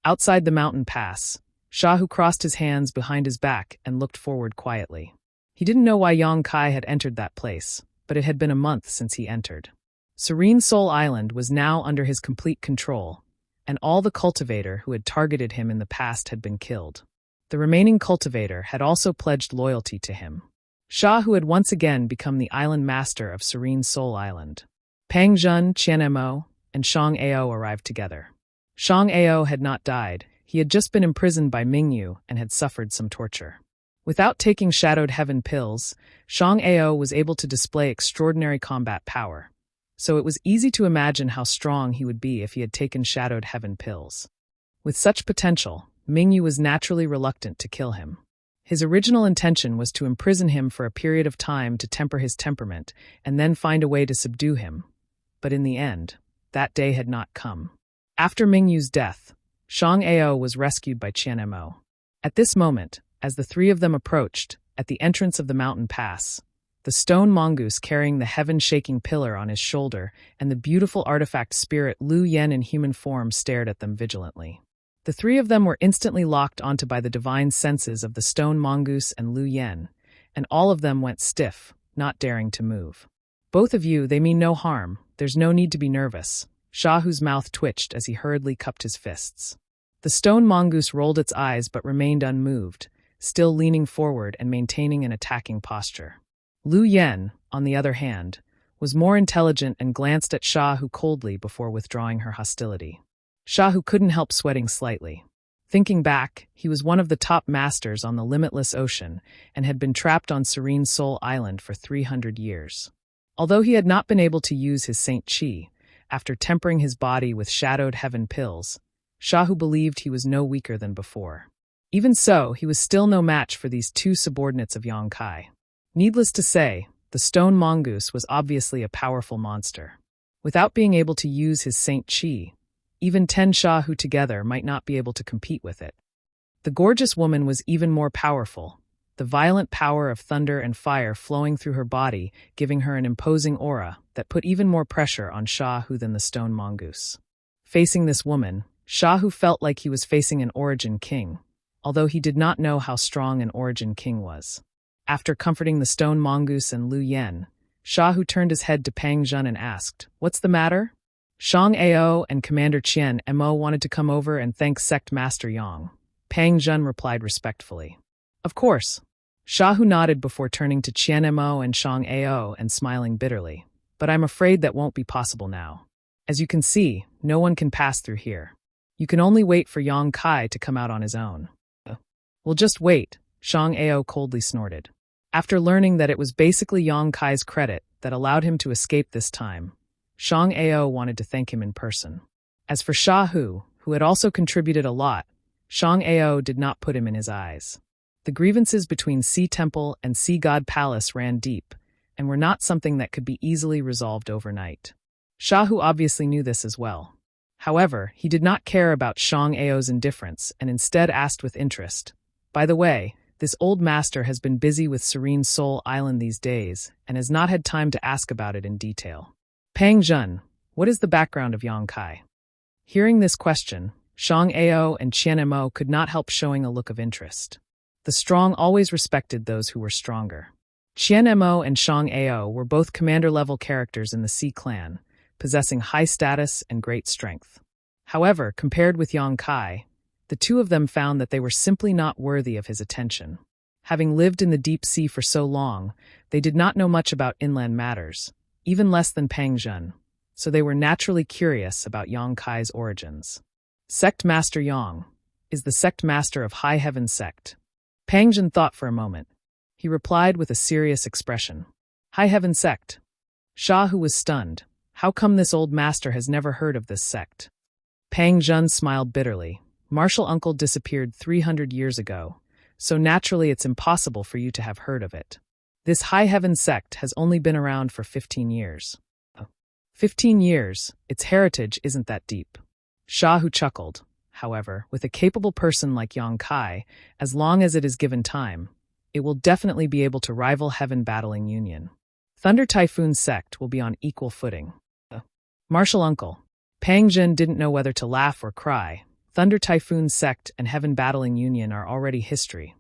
Outside the mountain pass, Shahu crossed his hands behind his back and looked forward quietly. He didn't know why Yang Kai had entered that place, but it had been a month since he entered. Serene Soul Island was now under his complete control, and all the cultivator who had targeted him in the past had been killed. The remaining cultivator had also pledged loyalty to him. Shahu had once again become the island master of Serene Soul Island. Pang Jun, Qian Mo, and Shang Ao arrived together. Shang Ao had not died. He had just been imprisoned by Mingyu and had suffered some torture. Without taking Shadowed Heaven pills, Shang Ao was able to display extraordinary combat power, so it was easy to imagine how strong he would be if he had taken Shadowed Heaven pills. With such potential, Mingyu was naturally reluctant to kill him. His original intention was to imprison him for a period of time to temper his temperament and then find a way to subdue him. But in the end, that day had not come. After Mingyu's death, Shang Ao was rescued by Qian Mo. At this moment, as the 3 of them approached, at the entrance of the mountain pass, the stone mongoose carrying the heaven-shaking pillar on his shoulder and the beautiful artifact spirit Lu Yen in human form stared at them vigilantly. The 3 of them were instantly locked onto by the divine senses of the stone mongoose and Lu Yen, and all of them went stiff, not daring to move. Both of you, they mean no harm. There's no need to be nervous. Shahu's mouth twitched as he hurriedly cupped his fists. The stone mongoose rolled its eyes but remained unmoved, still leaning forward and maintaining an attacking posture. Lu Yen, on the other hand, was more intelligent and glanced at Shahu coldly before withdrawing her hostility. Shahu couldn't help sweating slightly. Thinking back, he was one of the top masters on the limitless ocean and had been trapped on Serene Soul Island for 300 years. Although he had not been able to use his Saint Qi, after tempering his body with Shadowed Heaven pills, Shahu believed he was no weaker than before. Even so, he was still no match for these 2 subordinates of Yang Kai. Needless to say, the stone mongoose was obviously a powerful monster. Without being able to use his Saint Qi, even 10 Shahu together might not be able to compete with it. The gorgeous woman was even more powerful, the violent power of thunder and fire flowing through her body, giving her an imposing aura that put even more pressure on Shahu than the stone mongoose. Facing this woman, Shahu felt like he was facing an Origin King, although he did not know how strong an Origin King was. After comforting the stone mongoose and Lu Yen, Shahu turned his head to Pang Jun and asked, "What's the matter?" Shang Ao and Commander Qian Mo wanted to come over and thank Sect Master Yang. Pang Jun replied respectfully. Of course. Shahu nodded before turning to Qian Mo and Shang Ao and smiling bitterly. But I'm afraid that won't be possible now. As you can see, no one can pass through here. You can only wait for Yang Kai to come out on his own. We'll just wait, Shang Ao coldly snorted. After learning that it was basically Yang Kai's credit that allowed him to escape this time, Shang Ao wanted to thank him in person. As for Sha Hu, who had also contributed a lot, Shang Ao did not put him in his eyes. The grievances between Sea Temple and Sea God Palace ran deep, and were not something that could be easily resolved overnight. Sha Hu obviously knew this as well. However, he did not care about Shang Ao's indifference and instead asked with interest, "By the way, this old master has been busy with Serene Soul Island these days and has not had time to ask about it in detail. Pang Zhen, what is the background of Yang Kai?" Hearing this question, Shang Ao and Qian Mo could not help showing a look of interest. The strong always respected those who were stronger. Qian Mo and Shang Ao were both commander-level characters in the Sea clan, possessing high status and great strength. However, compared with Yang Kai, the two of them found that they were simply not worthy of his attention. Having lived in the deep sea for so long, they did not know much about inland matters, even less than Pang Zhen, so they were naturally curious about Yang Kai's origins. Sect Master Yang is the sect master of High Heaven Sect. Pang Zhen thought for a moment. He replied with a serious expression. High Heaven Sect. Sha Hu was stunned. How come this old master has never heard of this sect? Pang Zhen smiled bitterly. Martial Uncle disappeared 300 years ago, so naturally it's impossible for you to have heard of it. This High Heaven Sect has only been around for 15 years. 15 years, its heritage isn't that deep. Sha Hu chuckled. However, with a capable person like Yang Kai, as long as it is given time, it will definitely be able to rival Heaven Battling Union. Thunder Typhoon Sect will be on equal footing. Martial Uncle. Pang Zhen didn't know whether to laugh or cry. Thunder Typhoon Sect and Heaven Battling Union are already history.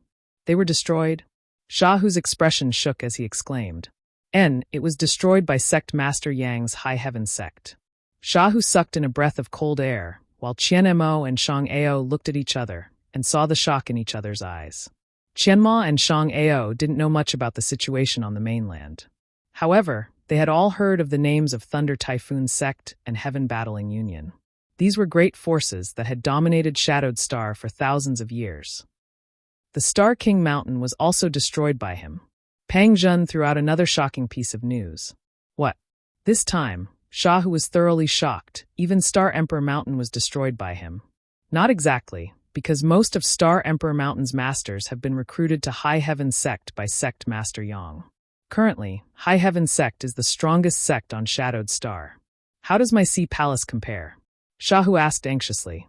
They were destroyed? Sha Hu's expression shook as he exclaimed. It was destroyed by Sect Master Yang's High Heaven Sect. Sha Hu sucked in a breath of cold air, while Qian Mo and Shang Ao looked at each other and saw the shock in each other's eyes. Qian Ma and Shang Ao didn't know much about the situation on the mainland. However, they had all heard of the names of Thunder Typhoon Sect and Heaven Battling Union. These were great forces that had dominated Shadowed Star for thousands of years. The Star King Mountain was also destroyed by him. Pang Zhen threw out another shocking piece of news. What? This time, Sha Hu was thoroughly shocked. Even Star Emperor Mountain was destroyed by him. Not exactly, because most of Star Emperor Mountain's masters have been recruited to High Heaven Sect by Sect Master Yang. Currently, High Heaven Sect is the strongest sect on Shadowed Star. How does my Sea Palace compare? Sha Hu asked anxiously.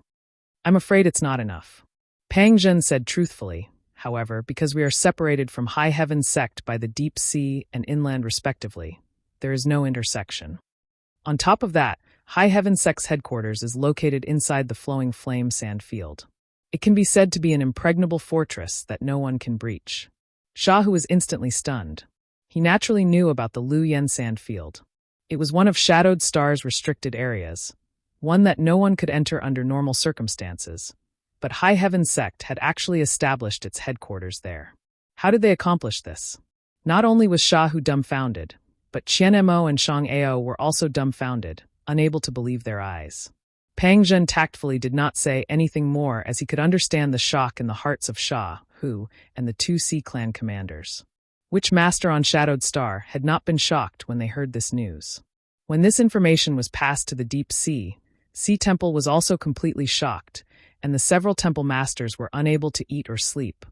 I'm afraid it's not enough. Pang Zhen said truthfully, however, because we are separated from High Heaven Sect by the deep sea and inland respectively, there is no intersection. On top of that, High Heaven Sect's headquarters is located inside the Flowing Flame sand field. It can be said to be an impregnable fortress that no one can breach. Sha Hu was instantly stunned. He naturally knew about the Lu Yen sand field. It was one of Shadowed Star's restricted areas, one that no one could enter under normal circumstances, but High Heaven Sect had actually established its headquarters there. How did they accomplish this? Not only was Sha Hu dumbfounded, but Qian Mo and Shang Ao were also dumbfounded, unable to believe their eyes. Pang Zhen tactfully did not say anything more as he could understand the shock in the hearts of Sha Hu and the two Sea Clan commanders. Which master on Shadowed Star had not been shocked when they heard this news? When this information was passed to the deep sea, Sea Temple was also completely shocked, and the several temple masters were unable to eat or sleep,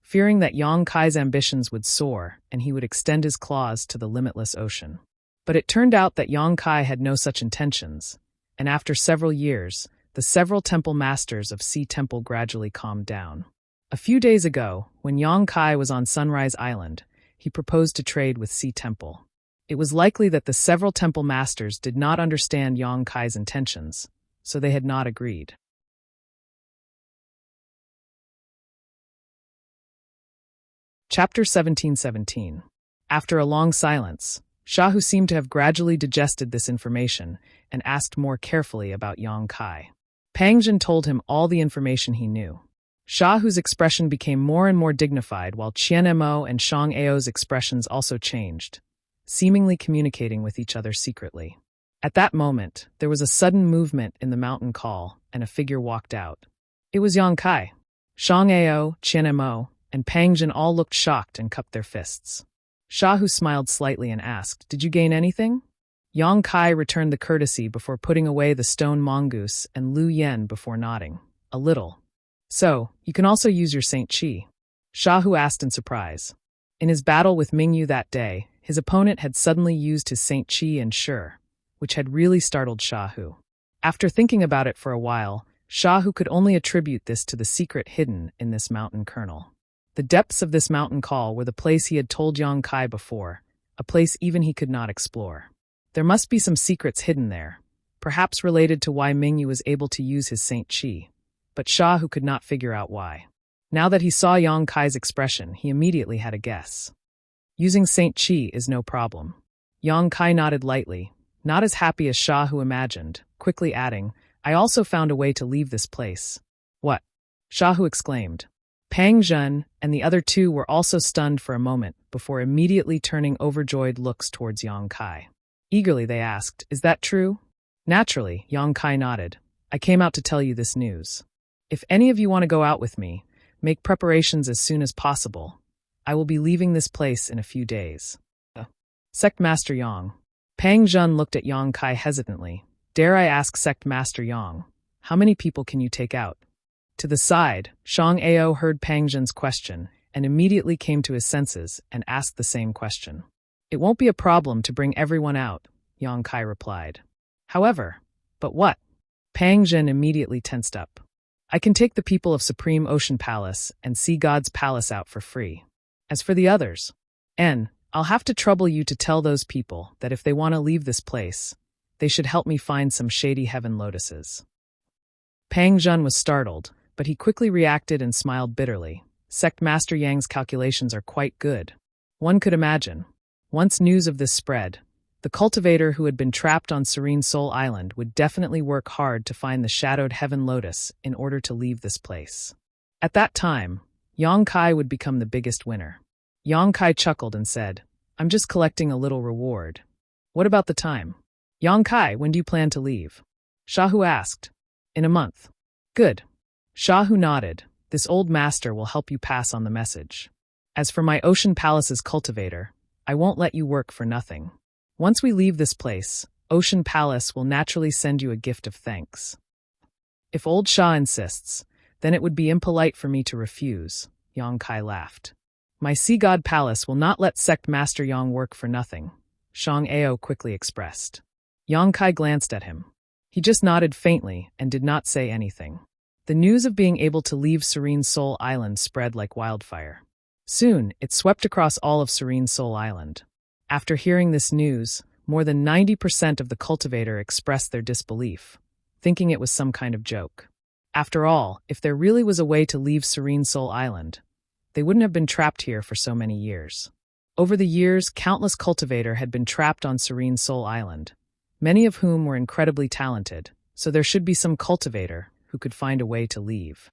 fearing that Yang Kai's ambitions would soar and he would extend his claws to the limitless ocean. But it turned out that Yang Kai had no such intentions, and after several years, the several temple masters of Sea Temple gradually calmed down. A few days ago, when Yang Kai was on Sunrise Island, he proposed to trade with Sea Temple. It was likely that the several temple masters did not understand Yang Kai's intentions, so they had not agreed. Chapter 1717. After a long silence, Sha Hu seemed to have gradually digested this information and asked more carefully about Yang Kai. Pang Zhen told him all the information he knew. Sha Hu's expression became more and more dignified while Qian Mo and Shang Ao's expressions also changed, seemingly communicating with each other secretly. At that moment, there was a sudden movement in the mountain call and a figure walked out. It was Yang Kai. Shang Ao, Qian Mo, and Pangjin all looked shocked and cupped their fists. Shahu smiled slightly and asked, "Did you gain anything?" Yang Kai returned the courtesy before putting away the stone mongoose, and Lu Yen before nodding. "A little." "So, you can also use your Saint Chi?" Shahu asked in surprise. In his battle with Mingyu that day, his opponent had suddenly used his Saint Chi and Sure, which had really startled Shahu. After thinking about it for a while, Shahu could only attribute this to the secret hidden in this mountain kernel. The depths of this mountain call were the place he had told Yang Kai before, a place even he could not explore. There must be some secrets hidden there, perhaps related to why Mingyu was able to use his Saint Chi, but Shahu could not figure out why. Now that he saw Yang Kai's expression, he immediately had a guess. Using Saint Chi is no problem. Yang Kai nodded lightly, not as happy as Shahu imagined, quickly adding, "I also found a way to leave this place." "What?" Shahu exclaimed. Pang Zhen and the other two were also stunned for a moment before immediately turning overjoyed looks towards Yang Kai. Eagerly they asked, "Is that true?" Naturally, Yang Kai nodded. "I came out to tell you this news. If any of you want to go out with me, make preparations as soon as possible. I will be leaving this place in a few days." Sect Master Yang. Pang Zhen looked at Yang Kai hesitantly. "Dare I ask Sect Master Yang, how many people can you take out?" To the side, Shang Ao heard Pang Zhen's question and immediately came to his senses and asked the same question. "It won't be a problem to bring everyone out," Yang Kai replied. "However, but what?" Pang Zhen immediately tensed up. "I can take the people of Supreme Ocean Palace and Sea God's Palace out for free. As for the others, I'll have to trouble you to tell those people that if they want to leave this place, they should help me find some shady heaven lotuses." Pang Zhen was startled, but he quickly reacted and smiled bitterly. Sect Master Yang's calculations are quite good. One could imagine. Once news of this spread, the cultivator who had been trapped on Serene Soul Island would definitely work hard to find the shadowed heaven lotus in order to leave this place. At that time, Yang Kai would become the biggest winner. Yang Kai chuckled and said, "I'm just collecting a little reward." "What about the time?" "Yang Kai, when do you plan to leave?" Shahu asked. "In a month." "Good." Shahu nodded. "This old master will help you pass on the message. As for my Ocean Palace's cultivator, I won't let you work for nothing. Once we leave this place, Ocean Palace will naturally send you a gift of thanks. If old Shah insists, then it would be impolite for me to refuse." Yang Kai laughed. "My Sea God Palace will not let Sect Master Yang work for nothing," Shang Ao quickly expressed. Yang Kai glanced at him. He just nodded faintly and did not say anything. The news of being able to leave Serene Soul Island spread like wildfire. Soon, it swept across all of Serene Soul Island. After hearing this news, more than 90% of the cultivator expressed their disbelief, thinking it was some kind of joke. After all, if there really was a way to leave Serene Soul Island, they wouldn't have been trapped here for so many years. Over the years, countless cultivator had been trapped on Serene Soul Island, many of whom were incredibly talented, so there should be some cultivator who could find a way to leave.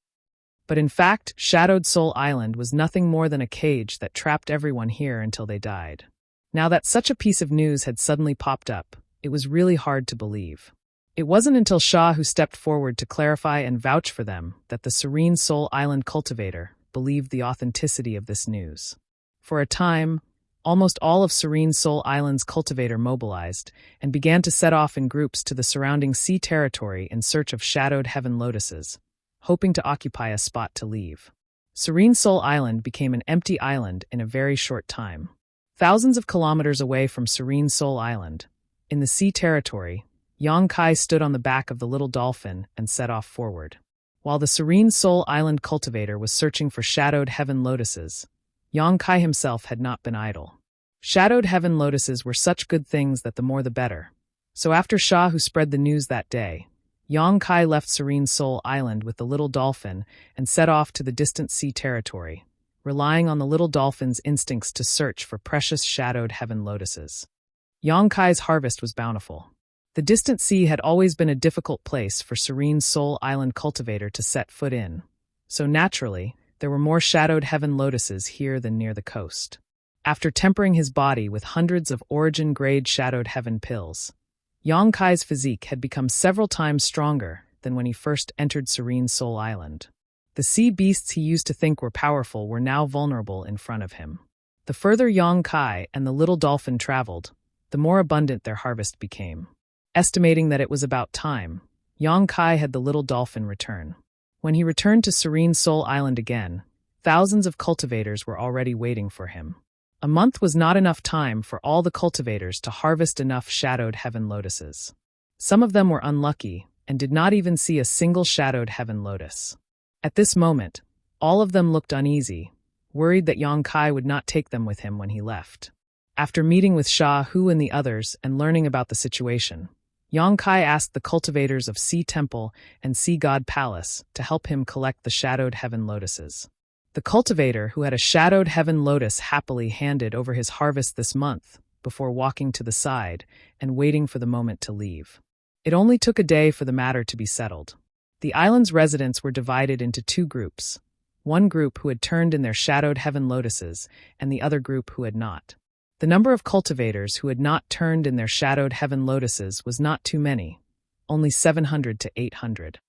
But in fact, Shadowed Soul Island was nothing more than a cage that trapped everyone here until they died. Now that such a piece of news had suddenly popped up, it was really hard to believe. It wasn't until Shah who stepped forward to clarify and vouch for them that the Serene Soul Island cultivator believed the authenticity of this news. For a time, almost all of Serene Soul Island's cultivator mobilized and began to set off in groups to the surrounding sea territory in search of shadowed heaven lotuses, hoping to occupy a spot to leave. Serene Soul Island became an empty island in a very short time. Thousands of kilometers away from Serene Soul Island, in the sea territory, Yang Kai stood on the back of the little dolphin and set off forward. While the Serene Soul Island cultivator was searching for shadowed heaven lotuses, Yang Kai himself had not been idle. Shadowed heaven lotuses were such good things that the more the better. So after Shah who spread the news that day, Yang Kai left Serene Soul Island with the little dolphin and set off to the distant sea territory, relying on the little dolphin's instincts to search for precious shadowed heaven lotuses. Yang Kai's harvest was bountiful. The distant sea had always been a difficult place for Serene Soul Island cultivator to set foot in, so naturally, there were more shadowed heaven lotuses here than near the coast. After tempering his body with hundreds of origin-grade shadowed heaven pills, Yang Kai's physique had become several times stronger than when he first entered Serene Soul Island. The sea beasts he used to think were powerful were now vulnerable in front of him. The further Yong Kai and the little dolphin traveled, the more abundant their harvest became. Estimating that it was about time, Yong Kai had the little dolphin return. When he returned to Serene Soul Island again, thousands of cultivators were already waiting for him. A month was not enough time for all the cultivators to harvest enough shadowed heaven lotuses. Some of them were unlucky and did not even see a single shadowed heaven lotus. At this moment, all of them looked uneasy, worried that Yong Kai would not take them with him when he left. After meeting with Sha Hu and the others and learning about the situation, Yong Kai asked the cultivators of Sea Temple and Sea God Palace to help him collect the shadowed heaven lotuses. The cultivator who had a shadowed heaven lotus happily handed over his harvest this month before walking to the side and waiting for the moment to leave. It only took a day for the matter to be settled. The island's residents were divided into two groups, one group who had turned in their shadowed heaven lotuses and the other group who had not. The number of cultivators who had not turned in their shadowed heaven lotuses was not too many, only 700 to 800.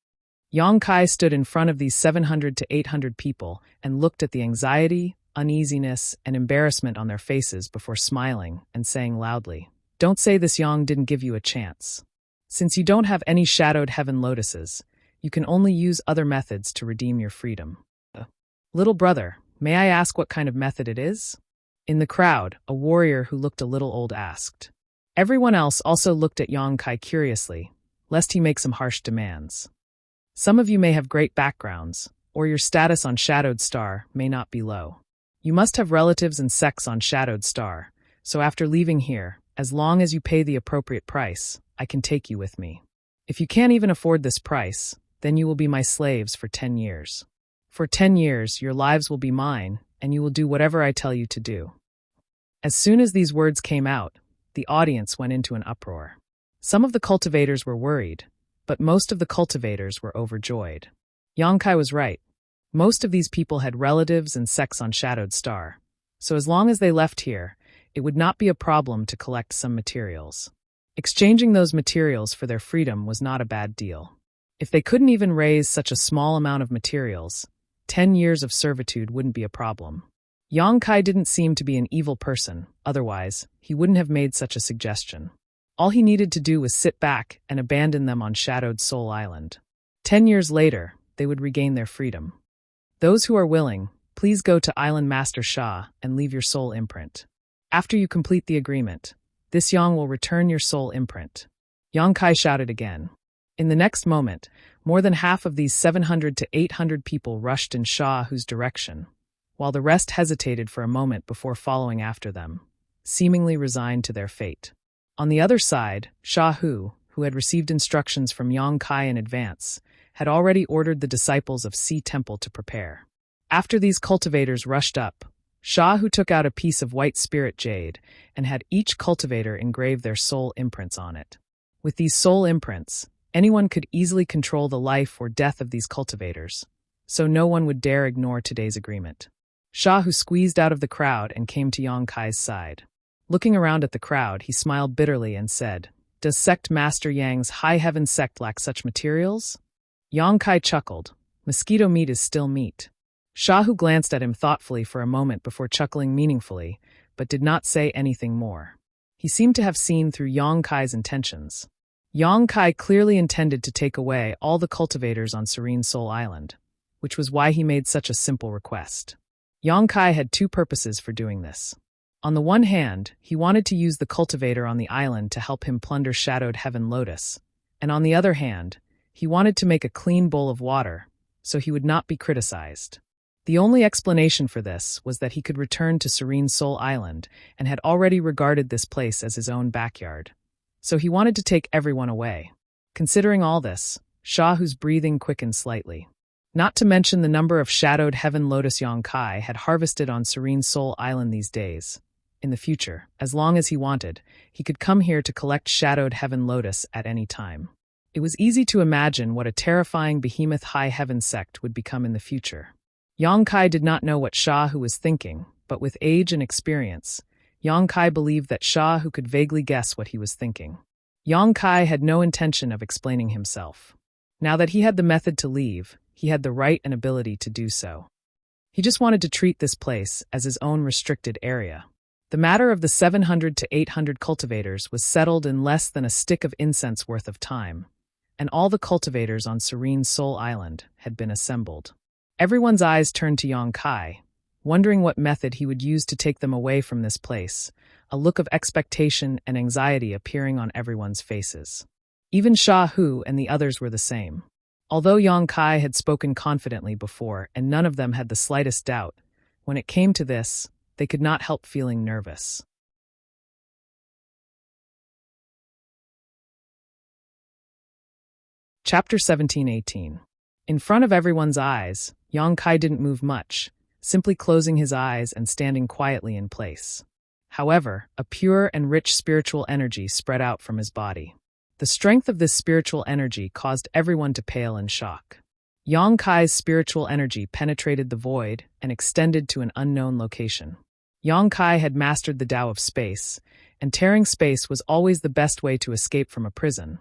Yong Kai stood in front of these 700 to 800 people and looked at the anxiety, uneasiness, and embarrassment on their faces before smiling and saying loudly, "Don't say this Yong didn't give you a chance. Since you don't have any shadowed heaven lotuses, you can only use other methods to redeem your freedom." Little brother, may I ask what kind of method it is? In the crowd, a warrior who looked a little old asked. Everyone else also looked at Yong Kai curiously, lest he make some harsh demands. Some of you may have great backgrounds, or your status on Shadowed Star may not be low. You must have relatives and sects on Shadowed Star, so after leaving here, as long as you pay the appropriate price, I can take you with me. If you can't even afford this price, then you will be my slaves for 10 years. For 10 years, your lives will be mine, and you will do whatever I tell you to do. As soon as these words came out, the audience went into an uproar. Some of the cultivators were worried, but most of the cultivators were overjoyed. Yong Kai was right. Most of these people had relatives and sects on Shadowed Star, so as long as they left here, it would not be a problem to collect some materials. Exchanging those materials for their freedom was not a bad deal. If they couldn't even raise such a small amount of materials, 10 years of servitude wouldn't be a problem. Yong Kai didn't seem to be an evil person, otherwise, he wouldn't have made such a suggestion. All he needed to do was sit back and abandon them on Shadowed Soul Island. 10 years later, they would regain their freedom. Those who are willing, please go to Island Master Sha and leave your soul imprint. After you complete the agreement, this Yong will return your soul imprint. Yong Kai shouted again. In the next moment, more than half of these 700 to 800 people rushed in Sha Hu's direction, while the rest hesitated for a moment before following after them, seemingly resigned to their fate. On the other side, Sha Hu, who had received instructions from Yong Kai in advance, had already ordered the disciples of Sea Temple to prepare. After these cultivators rushed up, Sha Hu took out a piece of white spirit jade and had each cultivator engrave their soul imprints on it. With these soul imprints, anyone could easily control the life or death of these cultivators, so no one would dare ignore today's agreement. Sha Hu squeezed out of the crowd and came to Yong Kai's side. Looking around at the crowd, he smiled bitterly and said, "Does Sect Master Yang's High Heaven sect lack such materials?" Yong Kai chuckled. "Mosquito meat is still meat." Sha Hu glanced at him thoughtfully for a moment before chuckling meaningfully, but did not say anything more. He seemed to have seen through Yong Kai's intentions. Yong Kai clearly intended to take away all the cultivators on Serene Soul Island, which was why he made such a simple request. Yong Kai had two purposes for doing this. On the one hand, he wanted to use the cultivator on the island to help him plunder Shadowed Heaven Lotus, and on the other hand, he wanted to make a clean bowl of water, so he would not be criticized. The only explanation for this was that he could return to Serene Soul Island and had already regarded this place as his own backyard. So he wanted to take everyone away. Considering all this, Sha Hu's breathing quickened slightly. Not to mention the number of Shadowed Heaven Lotus Yong Kai had harvested on Serene Soul Island these days. In the future, as long as he wanted, he could come here to collect Shadowed Heaven Lotus at any time. It was easy to imagine what a terrifying behemoth High Heaven sect would become in the future. Yong Kai did not know what Sha Hu was thinking, but with age and experience, Yong Kai believed that Sha Hu could vaguely guess what he was thinking. Yong Kai had no intention of explaining himself. Now that he had the method to leave, he had the right and ability to do so. He just wanted to treat this place as his own restricted area. The matter of the 700 to 800 cultivators was settled in less than a stick of incense worth of time, and all the cultivators on Serene Soul Island had been assembled. Everyone's eyes turned to Yang Kai, wondering what method he would use to take them away from this place, a look of expectation and anxiety appearing on everyone's faces. Even Sha Hu and the others were the same. Although Yang Kai had spoken confidently before and none of them had the slightest doubt, when it came to this, they could not help feeling nervous. Chapter 17-18. In front of everyone's eyes, Yang Kai didn't move much, simply closing his eyes and standing quietly in place. However, a pure and rich spiritual energy spread out from his body. The strength of this spiritual energy caused everyone to pale in shock. Yang Kai's spiritual energy penetrated the void and extended to an unknown location. Yang Kai had mastered the Tao of space, and tearing space was always the best way to escape from a prison.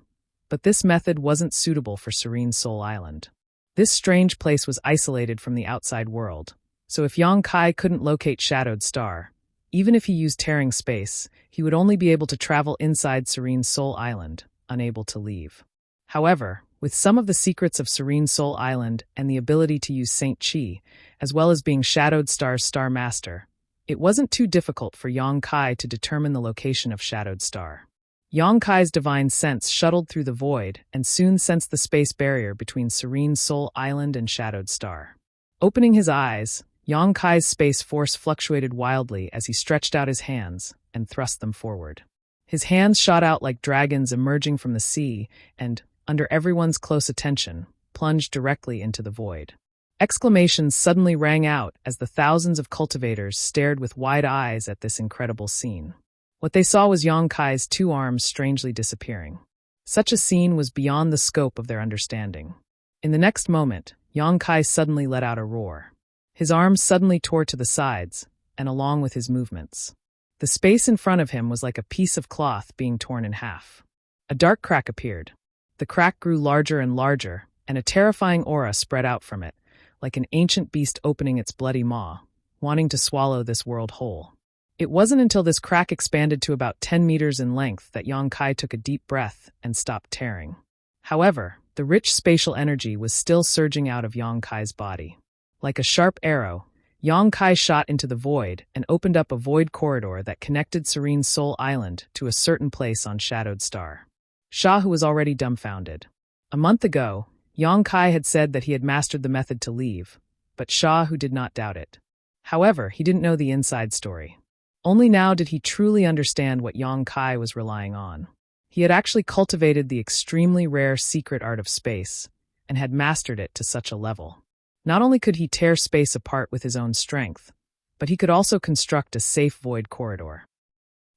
But this method wasn't suitable for Serene Soul Island. This strange place was isolated from the outside world, so if Yang Kai couldn't locate Shadowed Star, even if he used tearing space, he would only be able to travel inside Serene Soul Island, unable to leave. However, with some of the secrets of Serene Soul Island and the ability to use Saint Chi, as well as being Shadowed Star's Star Master, it wasn't too difficult for Yang Kai to determine the location of Shadowed Star. Yang Kai's divine sense shuttled through the void and soon sensed the space barrier between Serene Soul Island and Shadowed Star. Opening his eyes, Yang Kai's space force fluctuated wildly as he stretched out his hands and thrust them forward. His hands shot out like dragons emerging from the sea and, under everyone's close attention, plunged directly into the void. Exclamations suddenly rang out as the thousands of cultivators stared with wide eyes at this incredible scene. What they saw was Yang Kai's two arms strangely disappearing. Such a scene was beyond the scope of their understanding. In the next moment, Yang Kai suddenly let out a roar. His arms suddenly tore to the sides, and along with his movements. The space in front of him was like a piece of cloth being torn in half. A dark crack appeared. The crack grew larger and larger, and a terrifying aura spread out from it, like an ancient beast opening its bloody maw, wanting to swallow this world whole. It wasn't until this crack expanded to about 10 meters in length that Yang Kai took a deep breath and stopped tearing. However, the rich spatial energy was still surging out of Yang Kai's body. Like a sharp arrow, Yang Kai shot into the void and opened up a void corridor that connected Serene Soul Island to a certain place on Shadowed Star. Sha Hu was already dumbfounded. A month ago, Yang Kai had said that he had mastered the method to leave, but Sha Hu did not doubt it. However, he didn't know the inside story. Only now did he truly understand what Yang Kai was relying on. He had actually cultivated the extremely rare secret art of space, and had mastered it to such a level. Not only could he tear space apart with his own strength, but he could also construct a safe void corridor.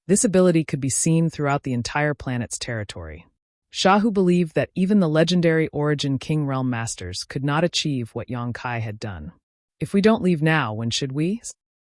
This ability could be seen throughout the entire planet's territory. Sha Hu believed that even the legendary Origin King Realm Masters could not achieve what Yang Kai had done. If we don't leave now, when should we?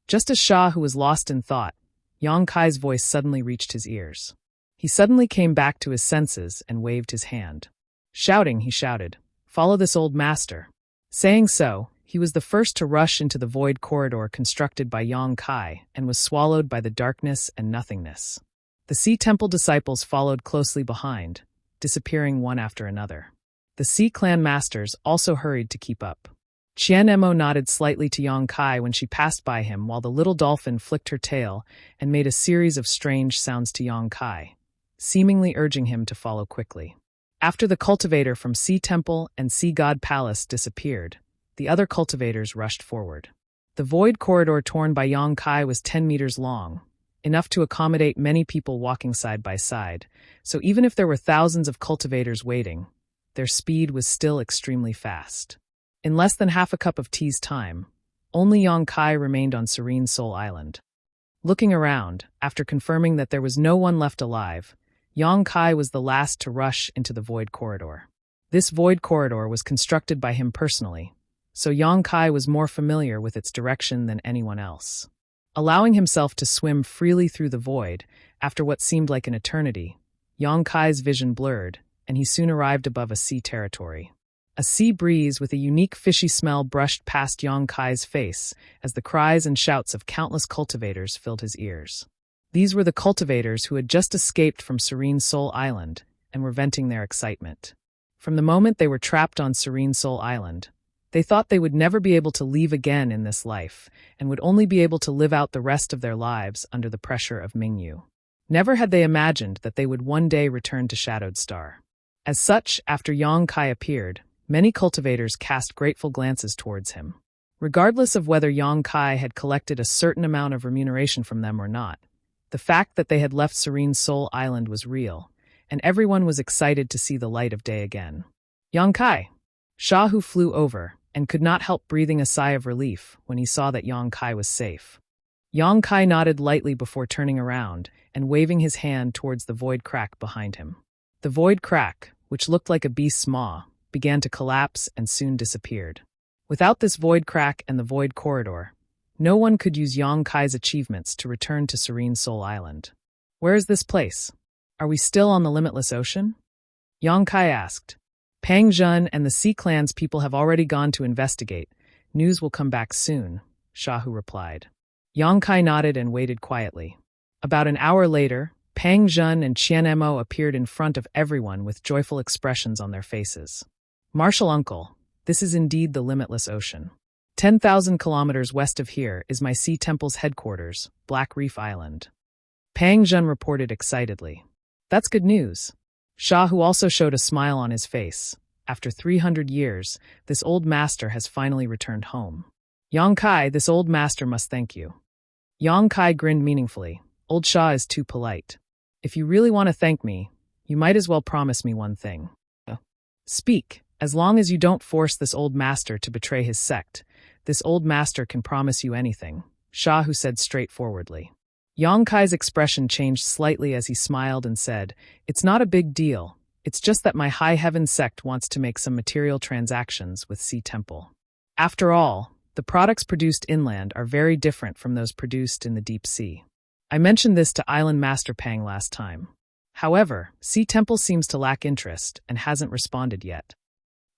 Just as Sha Hu was lost in thought, Yang Kai's voice suddenly reached his ears. He suddenly came back to his senses and waved his hand. Shouting, he shouted, "Follow this old master." Saying so, he was the first to rush into the void corridor constructed by Yang Kai and was swallowed by the darkness and nothingness. The Sea Temple disciples followed closely behind, disappearing one after another. The Sea Clan masters also hurried to keep up. Qian Emo nodded slightly to Yang Kai when she passed by him while the little dolphin flicked her tail and made a series of strange sounds to Yang Kai, seemingly urging him to follow quickly. After the cultivator from Sea Temple and Sea God Palace disappeared, the other cultivators rushed forward. The void corridor torn by Yang Kai was 10 meters long, enough to accommodate many people walking side by side, so even if there were thousands of cultivators waiting, their speed was still extremely fast. In less than half a cup of tea's time, only Yang Kai remained on Serene Soul Island. Looking around, after confirming that there was no one left alive, Yang Kai was the last to rush into the void corridor. This void corridor was constructed by him personally, so Yang Kai was more familiar with its direction than anyone else. Allowing himself to swim freely through the void, after what seemed like an eternity, Yang Kai's vision blurred, and he soon arrived above a sea territory. A sea breeze with a unique fishy smell brushed past Yang Kai's face as the cries and shouts of countless cultivators filled his ears. These were the cultivators who had just escaped from Serene Soul Island and were venting their excitement. From the moment they were trapped on Serene Soul Island, they thought they would never be able to leave again in this life and would only be able to live out the rest of their lives under the pressure of Mingyu. Never had they imagined that they would one day return to Shadowed Star. As such, after Yang Kai appeared, many cultivators cast grateful glances towards him. Regardless of whether Yang Kai had collected a certain amount of remuneration from them or not, the fact that they had left Serene Soul Island was real, and everyone was excited to see the light of day again. Yang Kai! Shahu flew over and could not help breathing a sigh of relief when he saw that Yang Kai was safe. Yang Kai nodded lightly before turning around and waving his hand towards the void crack behind him. The void crack, which looked like a beast's maw, began to collapse and soon disappeared. Without this void crack and the void corridor, no one could use Yang Kai's achievements to return to Serene Soul Island. Where is this place? Are we still on the limitless ocean? Yang Kai asked. Pang Zhen and the Sea Clan's people have already gone to investigate. News will come back soon, Shahu replied. Yang Kai nodded and waited quietly. About an hour later, Pang Zhen and Qian Mo appeared in front of everyone with joyful expressions on their faces. Martial Uncle, this is indeed the limitless ocean. 10,000 kilometers west of here is my sea temple's headquarters, Black Reef Island. Pang Zhen reported excitedly. That's good news. Shahu also showed a smile on his face. After 300 years, this old master has finally returned home. Yang Kai, this old master must thank you. Yang Kai grinned meaningfully. Old Shah is too polite. If you really want to thank me, you might as well promise me one thing. Speak. As long as you don't force this old master to betray his sect, this old master can promise you anything, Shahu said straightforwardly. Yang Kai's expression changed slightly as he smiled and said, It's not a big deal. It's just that my High Heaven sect wants to make some material transactions with Sea Temple. After all, the products produced inland are very different from those produced in the deep sea. I mentioned this to Island Master Pang last time. However, Sea Temple seems to lack interest and hasn't responded yet.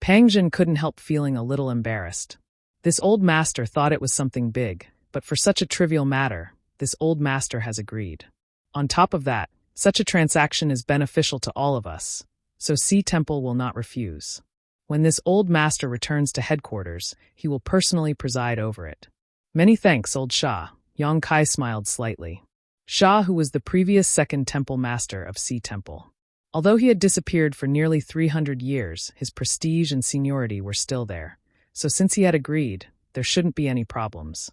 Pang Zhen couldn't help feeling a little embarrassed. This old master thought it was something big, but for such a trivial matter, this old master has agreed. On top of that, such a transaction is beneficial to all of us, so Sea Temple will not refuse. When this old master returns to headquarters, he will personally preside over it. Many thanks, old Shah. Yang Kai smiled slightly. Shah, who was the previous second temple master of Sea Temple. Although he had disappeared for nearly 300 years, his prestige and seniority were still there, so since he had agreed, there shouldn't be any problems.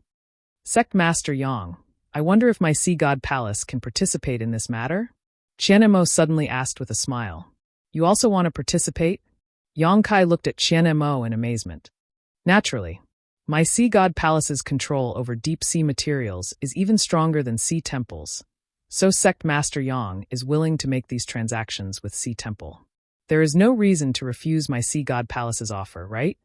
Sect Master Yang, I wonder if my Sea God Palace can participate in this matter? Qian Mo suddenly asked with a smile. You also want to participate? Yang Kai looked at Qian Mo in amazement. Naturally. My Sea God Palace's control over deep-sea materials is even stronger than Sea Temple's, so Sect Master Yang is willing to make these transactions with Sea Temple. There is no reason to refuse my Sea God Palace's offer, right?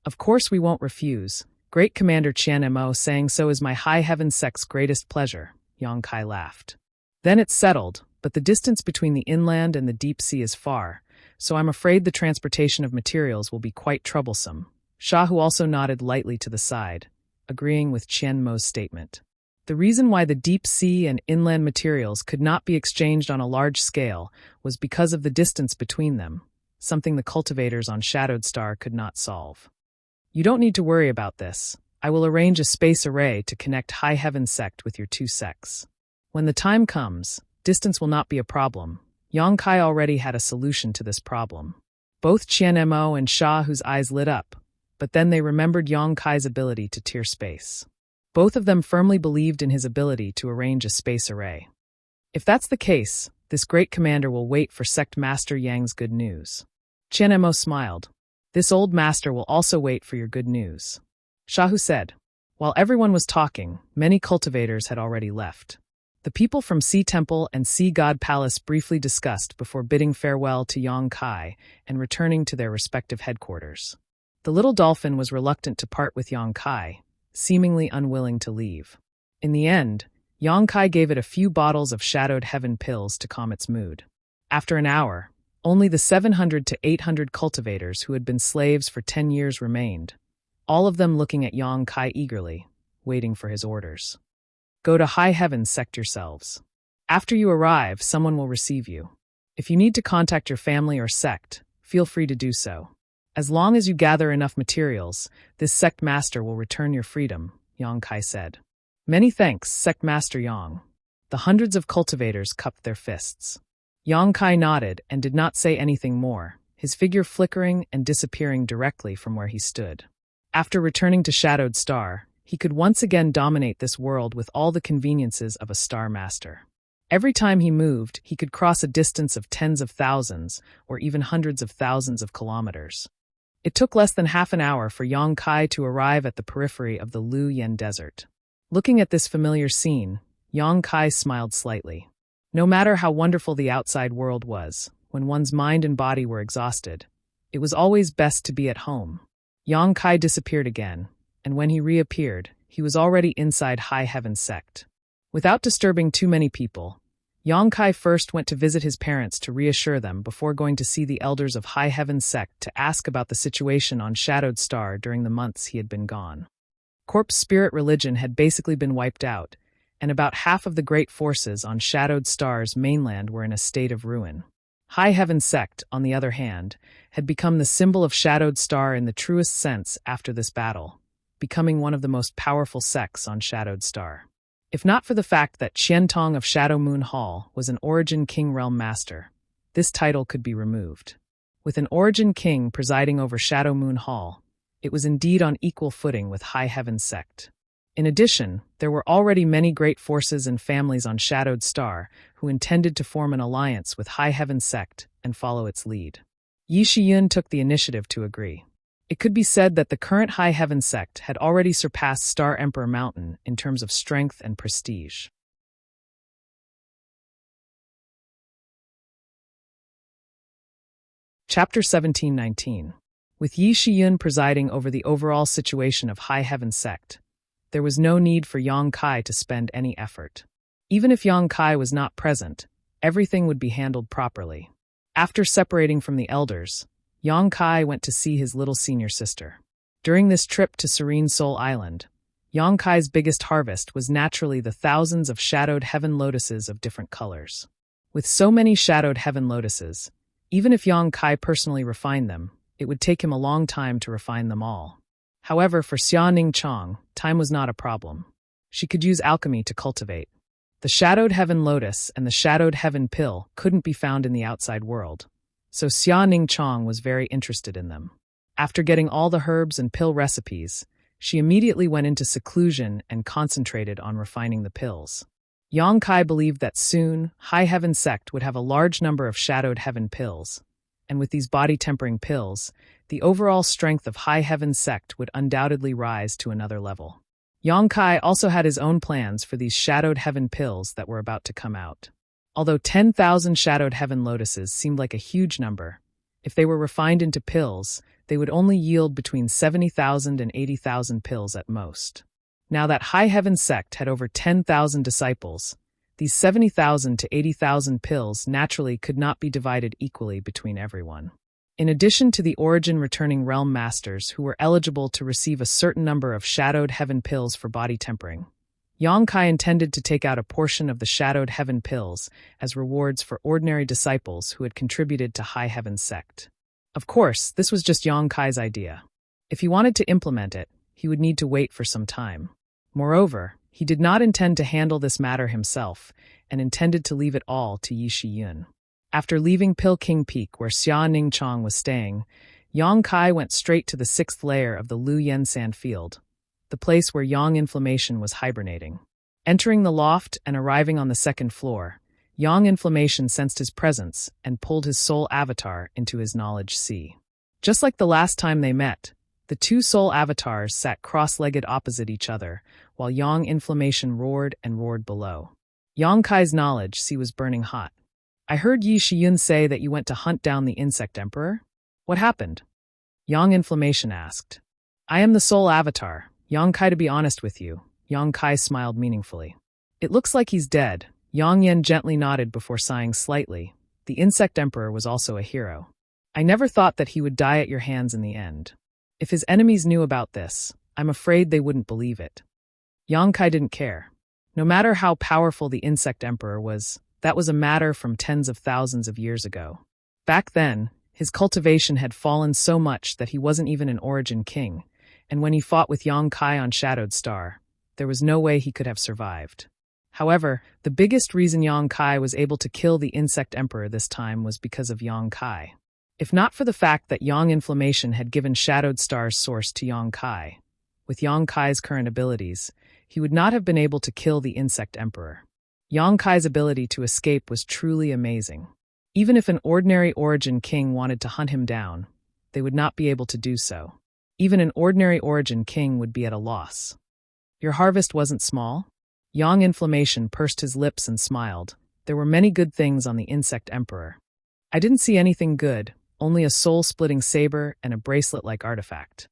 Of course we won't refuse. Great Commander Qian Mo saying so is my High Heaven sect's greatest pleasure, Yang Kai laughed. Then it's settled, but the distance between the inland and the deep sea is far, so I'm afraid the transportation of materials will be quite troublesome. Shahu also nodded lightly to the side, agreeing with Qian Mo's statement. The reason why the deep sea and inland materials could not be exchanged on a large scale was because of the distance between them, something the cultivators on Shadowed Star could not solve. You don't need to worry about this. I will arrange a space array to connect High Heaven sect with your two sects. When the time comes, distance will not be a problem. Yang Kai already had a solution to this problem. Both Qian Mo and Shah, whose eyes lit up, but then they remembered Yang Kai's ability to tier space. Both of them firmly believed in his ability to arrange a space array. If that's the case, this great commander will wait for Sect Master Yang's good news. Qian Mo smiled. This old master will also wait for your good news. Shahu said. While everyone was talking, many cultivators had already left. The people from Sea Temple and Sea God Palace briefly discussed before bidding farewell to Yang Kai and returning to their respective headquarters. The little dolphin was reluctant to part with Yang Kai, seemingly unwilling to leave. In the end, Yang Kai gave it a few bottles of Shadowed Heaven pills to calm its mood. After an hour, Only the 700 to 800 cultivators who had been slaves for 10 years remained, all of them looking at Yang Kai eagerly, waiting for his orders. Go to high heaven sect yourselves. After you arrive, someone will receive you. If you need to contact your family or sect, feel free to do so. As long as you gather enough materials, this sect master will return your freedom, Yang Kai said. Many thanks, Sect Master Yang. The hundreds of cultivators cupped their fists. Yang Kai nodded and did not say anything more, his figure flickering and disappearing directly from where he stood. After returning to Shadowed Star, he could once again dominate this world with all the conveniences of a Star Master. Every time he moved, he could cross a distance of tens of thousands, or even hundreds of thousands of kilometers. It took less than half an hour for Yang Kai to arrive at the periphery of the Lu Yen Desert. Looking at this familiar scene, Yang Kai smiled slightly. No matter how wonderful the outside world was, when one's mind and body were exhausted, it was always best to be at home. Yang Kai disappeared again, and when he reappeared, he was already inside High Heaven Sect. Without disturbing too many people, Yang Kai first went to visit his parents to reassure them before going to see the elders of High Heaven Sect to ask about the situation on Shadowed Star during the months he had been gone. Corpse Spirit religion had basically been wiped out, and about half of the great forces on Shadowed Star's mainland were in a state of ruin. High Heaven Sect, on the other hand, had become the symbol of Shadowed Star in the truest sense after this battle, becoming one of the most powerful sects on Shadowed Star. If not for the fact that Qiantong of Shadow Moon Hall was an Origin King Realm Master, this title could be removed. With an Origin King presiding over Shadow Moon Hall, it was indeed on equal footing with High Heaven Sect. In addition, there were already many great forces and families on Shadowed Star who intended to form an alliance with High Heaven Sect and follow its lead. Yi Shiyun took the initiative to agree. It could be said that the current High Heaven Sect had already surpassed Star Emperor Mountain in terms of strength and prestige. Chapter 1719. With Yi Shiyun presiding over the overall situation of High Heaven Sect, there was no need for Yang Kai to spend any effort. Even if Yang Kai was not present, everything would be handled properly. After separating from the elders, Yang Kai went to see his little senior sister. During this trip to Serene Soul Island, Yang Kai's biggest harvest was naturally the thousands of shadowed heaven lotuses of different colors. With so many shadowed heaven lotuses, even if Yang Kai personally refined them, it would take him a long time to refine them all. However, for Xia Ning Chong, time was not a problem. She could use alchemy to cultivate. The Shadowed Heaven Lotus and the Shadowed Heaven Pill couldn't be found in the outside world, so Xia Ning Chong was very interested in them. After getting all the herbs and pill recipes, she immediately went into seclusion and concentrated on refining the pills. Yang Kai believed that soon, High Heaven Sect would have a large number of Shadowed Heaven pills, and with these body-tempering pills, the overall strength of High Heaven Sect would undoubtedly rise to another level. Yang Kai also had his own plans for these Shadowed Heaven pills that were about to come out. Although 10,000 Shadowed Heaven lotuses seemed like a huge number, if they were refined into pills, they would only yield between 70,000 and 80,000 pills at most. Now that High Heaven Sect had over 10,000 disciples, these 70,000 to 80,000 pills naturally could not be divided equally between everyone. In addition to the Origin returning realm masters who were eligible to receive a certain number of Shadowed Heaven pills for body tempering, Yang Kai intended to take out a portion of the Shadowed Heaven pills as rewards for ordinary disciples who had contributed to High Heaven Sect. Of course, this was just Yang Kai's idea. If he wanted to implement it, he would need to wait for some time. Moreover, he did not intend to handle this matter himself and intended to leave it all to Yi Shiyun. After leaving Pill King Peak where Xia Ning Chong was staying, Yang Kai went straight to the 6th layer of the Lu Yen Sand Field, the place where Yang Inflammation was hibernating. Entering the loft and arriving on the 2nd floor, Yang Inflammation sensed his presence and pulled his soul avatar into his knowledge sea. Just like the last time they met, the two soul avatars sat cross-legged opposite each other, while Yang Inflammation roared and roared below. Yang Kai's knowledge sea was burning hot. I heard Yi Shiyun say that you went to hunt down the Insect Emperor? What happened? Yang Inflammation asked. I am the soul avatar, Yang Kai, to be honest with you. Yang Kai smiled meaningfully. It looks like he's dead. Yang Yen gently nodded before sighing slightly, the insect emperor was also a hero. I never thought that he would die at your hands in the end. If his enemies knew about this, I'm afraid they wouldn't believe it. Yang Kai didn't care. No matter how powerful the insect emperor was, that was a matter from tens of thousands of years ago. Back then, his cultivation had fallen so much that he wasn't even an origin king, and when he fought with Yang Kai on Shadowed Star, there was no way he could have survived. However, the biggest reason Yang Kai was able to kill the insect emperor this time was because of Yang Kai. If not for the fact that Yang Inflammation had given Shadowed Star's source to Yang Kai, with Yang Kai's current abilities, he would not have been able to kill the insect emperor. Yang Kai's ability to escape was truly amazing. Even if an ordinary origin king wanted to hunt him down, they would not be able to do so. Even an ordinary origin king would be at a loss. Your harvest wasn't small? Yang Inflammation pursed his lips and smiled. There were many good things on the insect emperor. I didn't see anything good, only a soul-splitting saber and a bracelet-like artifact.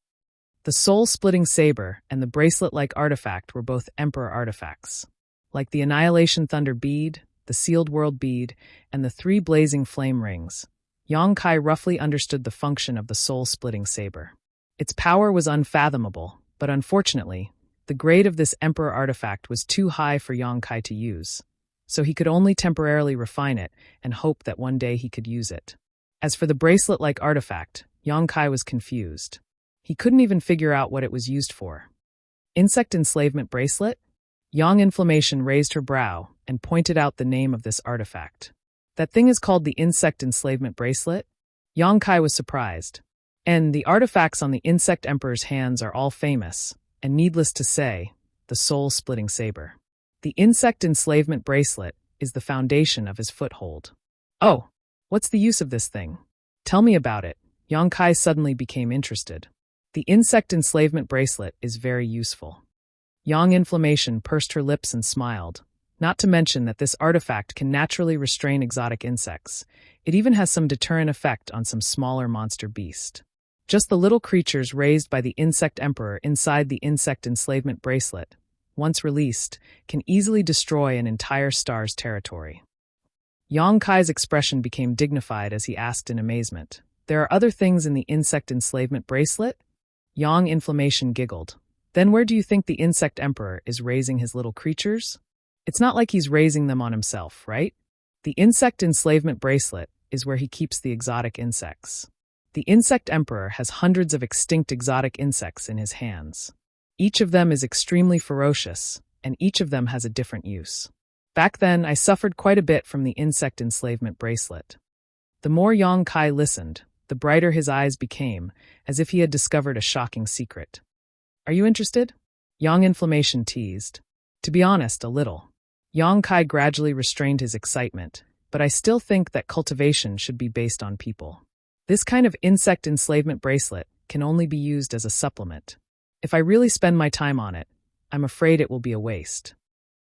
The soul-splitting saber and the bracelet-like artifact were both emperor artifacts. Like the Annihilation Thunder bead, the Sealed World bead, and the 3 blazing flame rings, Yang Kai roughly understood the function of the soul-splitting saber. Its power was unfathomable, but unfortunately, the grade of this emperor artifact was too high for Yang Kai to use, so he could only temporarily refine it and hope that one day he could use it. As for the bracelet-like artifact, Yang Kai was confused. He couldn't even figure out what it was used for. Insect enslavement bracelet? Yang Inflammation raised her brow and pointed out the name of this artifact. That thing is called the insect enslavement bracelet? Yang Kai was surprised. And the artifacts on the insect emperor's hands are all famous, and needless to say, the soul-splitting saber. The insect enslavement bracelet is the foundation of his foothold. Oh, what's the use of this thing? Tell me about it. Yang Kai suddenly became interested. The insect enslavement bracelet is very useful. Yang Inflammation pursed her lips and smiled, not to mention that this artifact can naturally restrain exotic insects. It even has some deterrent effect on some smaller monster beast. Just the little creatures raised by the insect emperor inside the insect enslavement bracelet, once released, can easily destroy an entire star's territory. Yang Kai's expression became dignified as he asked in amazement, "There are other things in the insect enslavement bracelet?" Yang Inflammation giggled. "Then where do you think the insect emperor is raising his little creatures? It's not like he's raising them on himself, right? The insect enslavement bracelet is where he keeps the exotic insects. The insect emperor has hundreds of extinct exotic insects in his hands. Each of them is extremely ferocious, and each of them has a different use. Back then, I suffered quite a bit from the insect enslavement bracelet." The more Yang Kai listened, the brighter his eyes became, as if he had discovered a shocking secret. "Are you interested?" Yang Inflammation teased. "To be honest, a little." Yang Kai gradually restrained his excitement, "But I still think that cultivation should be based on people. This kind of insect enslavement bracelet can only be used as a supplement. If I really spend my time on it, I'm afraid it will be a waste."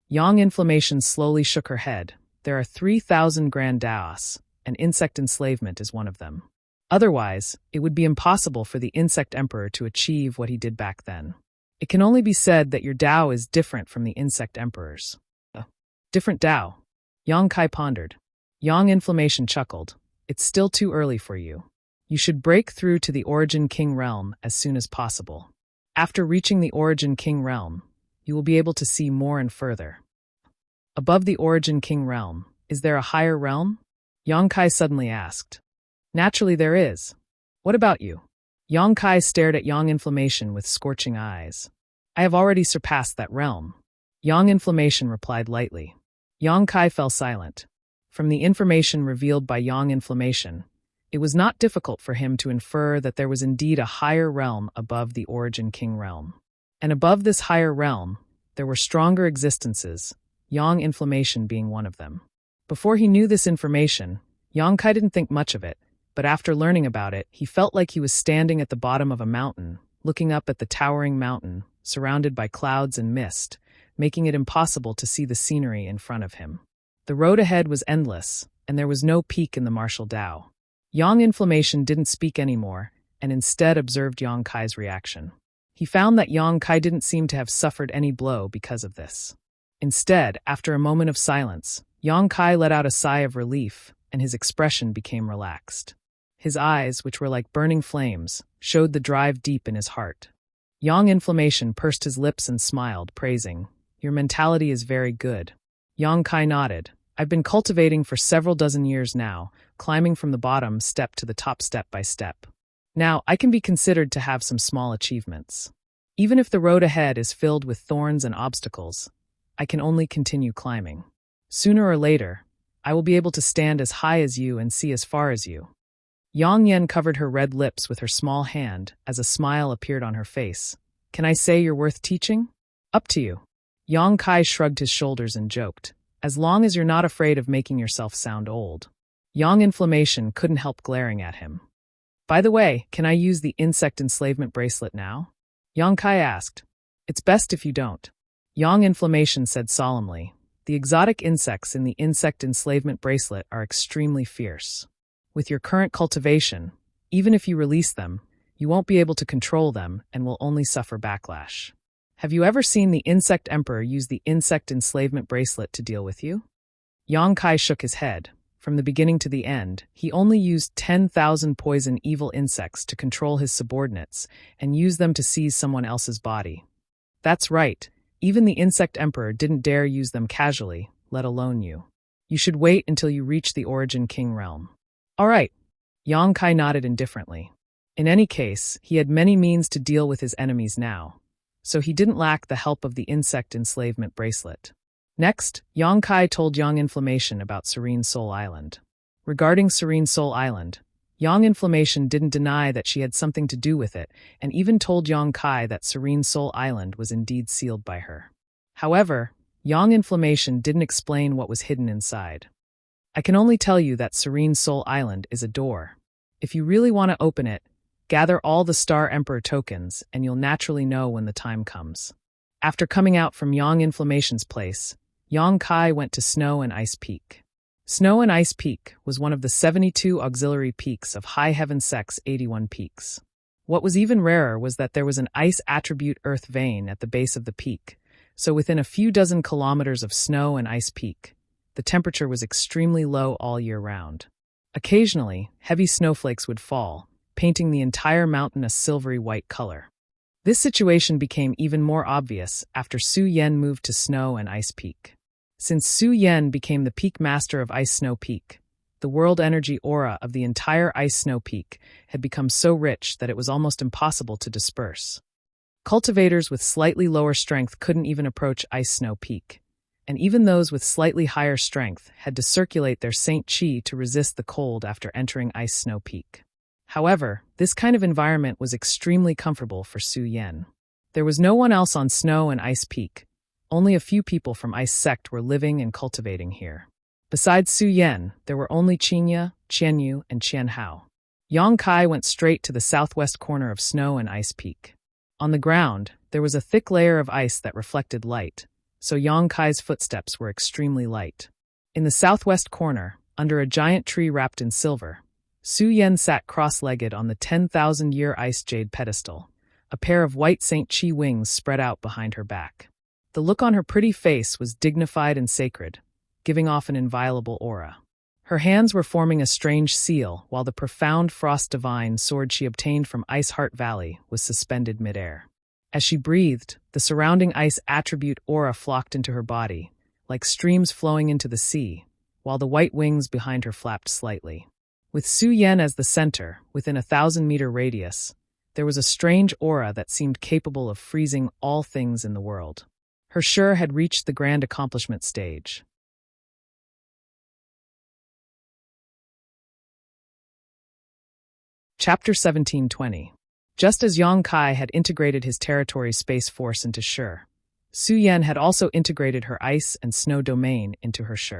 Yang Inflammation slowly shook her head. "There are 3,000 grand daos, and insect enslavement is one of them. Otherwise, it would be impossible for the insect emperor to achieve what he did back then. It can only be said that your Dao is different from the insect emperor's." "Different Dao?" Yang Kai pondered. Yang Inflammation chuckled. "It's still too early for you. You should break through to the Origin King realm as soon as possible. After reaching the Origin King realm, you will be able to see more and further." "Above the Origin King realm, is there a higher realm?" Yang Kai suddenly asked. "Naturally there is. What about you?" Yang Kai stared at Yang Inflammation with scorching eyes. "I have already surpassed that realm." Yang Inflammation replied lightly. Yang Kai fell silent. From the information revealed by Yang Inflammation, it was not difficult for him to infer that there was indeed a higher realm above the Origin King realm. And above this higher realm, there were stronger existences, Yang Inflammation being one of them. Before he knew this information, Yang Kai didn't think much of it, but after learning about it, he felt like he was standing at the bottom of a mountain, looking up at the towering mountain, surrounded by clouds and mist, making it impossible to see the scenery in front of him. The road ahead was endless, and there was no peak in the martial Dao. Yang Inflammation didn't speak anymore, and instead observed Yang Kai's reaction. He found that Yang Kai didn't seem to have suffered any blow because of this. Instead, after a moment of silence, Yang Kai let out a sigh of relief, and his expression became relaxed. His eyes, which were like burning flames, showed the drive deep in his heart. Yang Inflammation pursed his lips and smiled, praising, "Your mentality is very good." Yang Kai nodded. "I've been cultivating for several dozen years now, climbing from the bottom step to the top step by step. Now, I can be considered to have some small achievements. Even if the road ahead is filled with thorns and obstacles, I can only continue climbing. Sooner or later, I will be able to stand as high as you and see as far as you." Yang Yen covered her red lips with her small hand as a smile appeared on her face. "Can I say you're worth teaching?" "Up to you." Yang Kai shrugged his shoulders and joked, "As long as you're not afraid of making yourself sound old." Yang Inflammation couldn't help glaring at him. "By the way, can I use the insect enslavement bracelet now?" Yang Kai asked. "It's best if you don't." Yang Inflammation said solemnly, "The exotic insects in the insect enslavement bracelet are extremely fierce. With your current cultivation, even if you release them, you won't be able to control them and will only suffer backlash. Have you ever seen the Insect Emperor use the insect enslavement bracelet to deal with you?" Yang Kai shook his head. From the beginning to the end, he only used 10,000 poison evil insects to control his subordinates and use them to seize someone else's body. That's right, even the Insect Emperor didn't dare use them casually, let alone you. You should wait until you reach the Origin King realm. All right. Yang Kai nodded indifferently. In any case, he had many means to deal with his enemies now, so he didn't lack the help of the insect enslavement bracelet. Next, Yang Kai told Yang Inflammation about Serene Soul Island. Regarding Serene Soul Island, Yang Inflammation didn't deny that she had something to do with it, and even told Yang Kai that Serene Soul Island was indeed sealed by her. However, Yang Inflammation didn't explain what was hidden inside. "I can only tell you that Serene Soul Island is a door. If you really want to open it, gather all the Star Emperor tokens and you'll naturally know when the time comes." After coming out from Yang Inflammation's place, Yang Kai went to Snow and Ice Peak. Snow and Ice Peak was one of the 72 auxiliary peaks of High Heaven Sec's 81 peaks. What was even rarer was that there was an ice attribute earth vein at the base of the peak, so within a few dozen kilometers of Snow and Ice Peak, the temperature was extremely low all year round. Occasionally, heavy snowflakes would fall, painting the entire mountain a silvery white color. This situation became even more obvious after Su Yen moved to Snow and Ice Peak. Since Su Yen became the peak master of Ice Snow Peak, the world energy aura of the entire Ice Snow Peak had become so rich that it was almost impossible to disperse. Cultivators with slightly lower strength couldn't even approach Ice Snow Peak, and even those with slightly higher strength had to circulate their Saint Chi to resist the cold after entering Ice Snow Peak. However, this kind of environment was extremely comfortable for Su Yen. There was no one else on Snow and Ice Peak. Only a few people from Ice Sect were living and cultivating here. Besides Su Yen, there were only Qinya, Qianyu, and Qianhao. Yang Kai went straight to the southwest corner of Snow and Ice Peak. On the ground, there was a thick layer of ice that reflected light, so Yang Kai's footsteps were extremely light. In the southwest corner, under a giant tree wrapped in silver, Su Yen sat cross-legged on the 10,000-year ice jade pedestal, a pair of white Saint Chi wings spread out behind her back. The look on her pretty face was dignified and sacred, giving off an inviolable aura. Her hands were forming a strange seal, while the profound frost divine sword she obtained from Ice Heart Valley was suspended midair. As she breathed, the surrounding ice attribute aura flocked into her body, like streams flowing into the sea, while the white wings behind her flapped slightly. With Su Yen as the center, within a 1,000-meter radius, there was a strange aura that seemed capable of freezing all things in the world. Her Shi had reached the grand accomplishment stage. Chapter 1720. Just as Yang Kai had integrated his territory space force into Shi, Su Yen had also integrated her ice and snow domain into her Shi.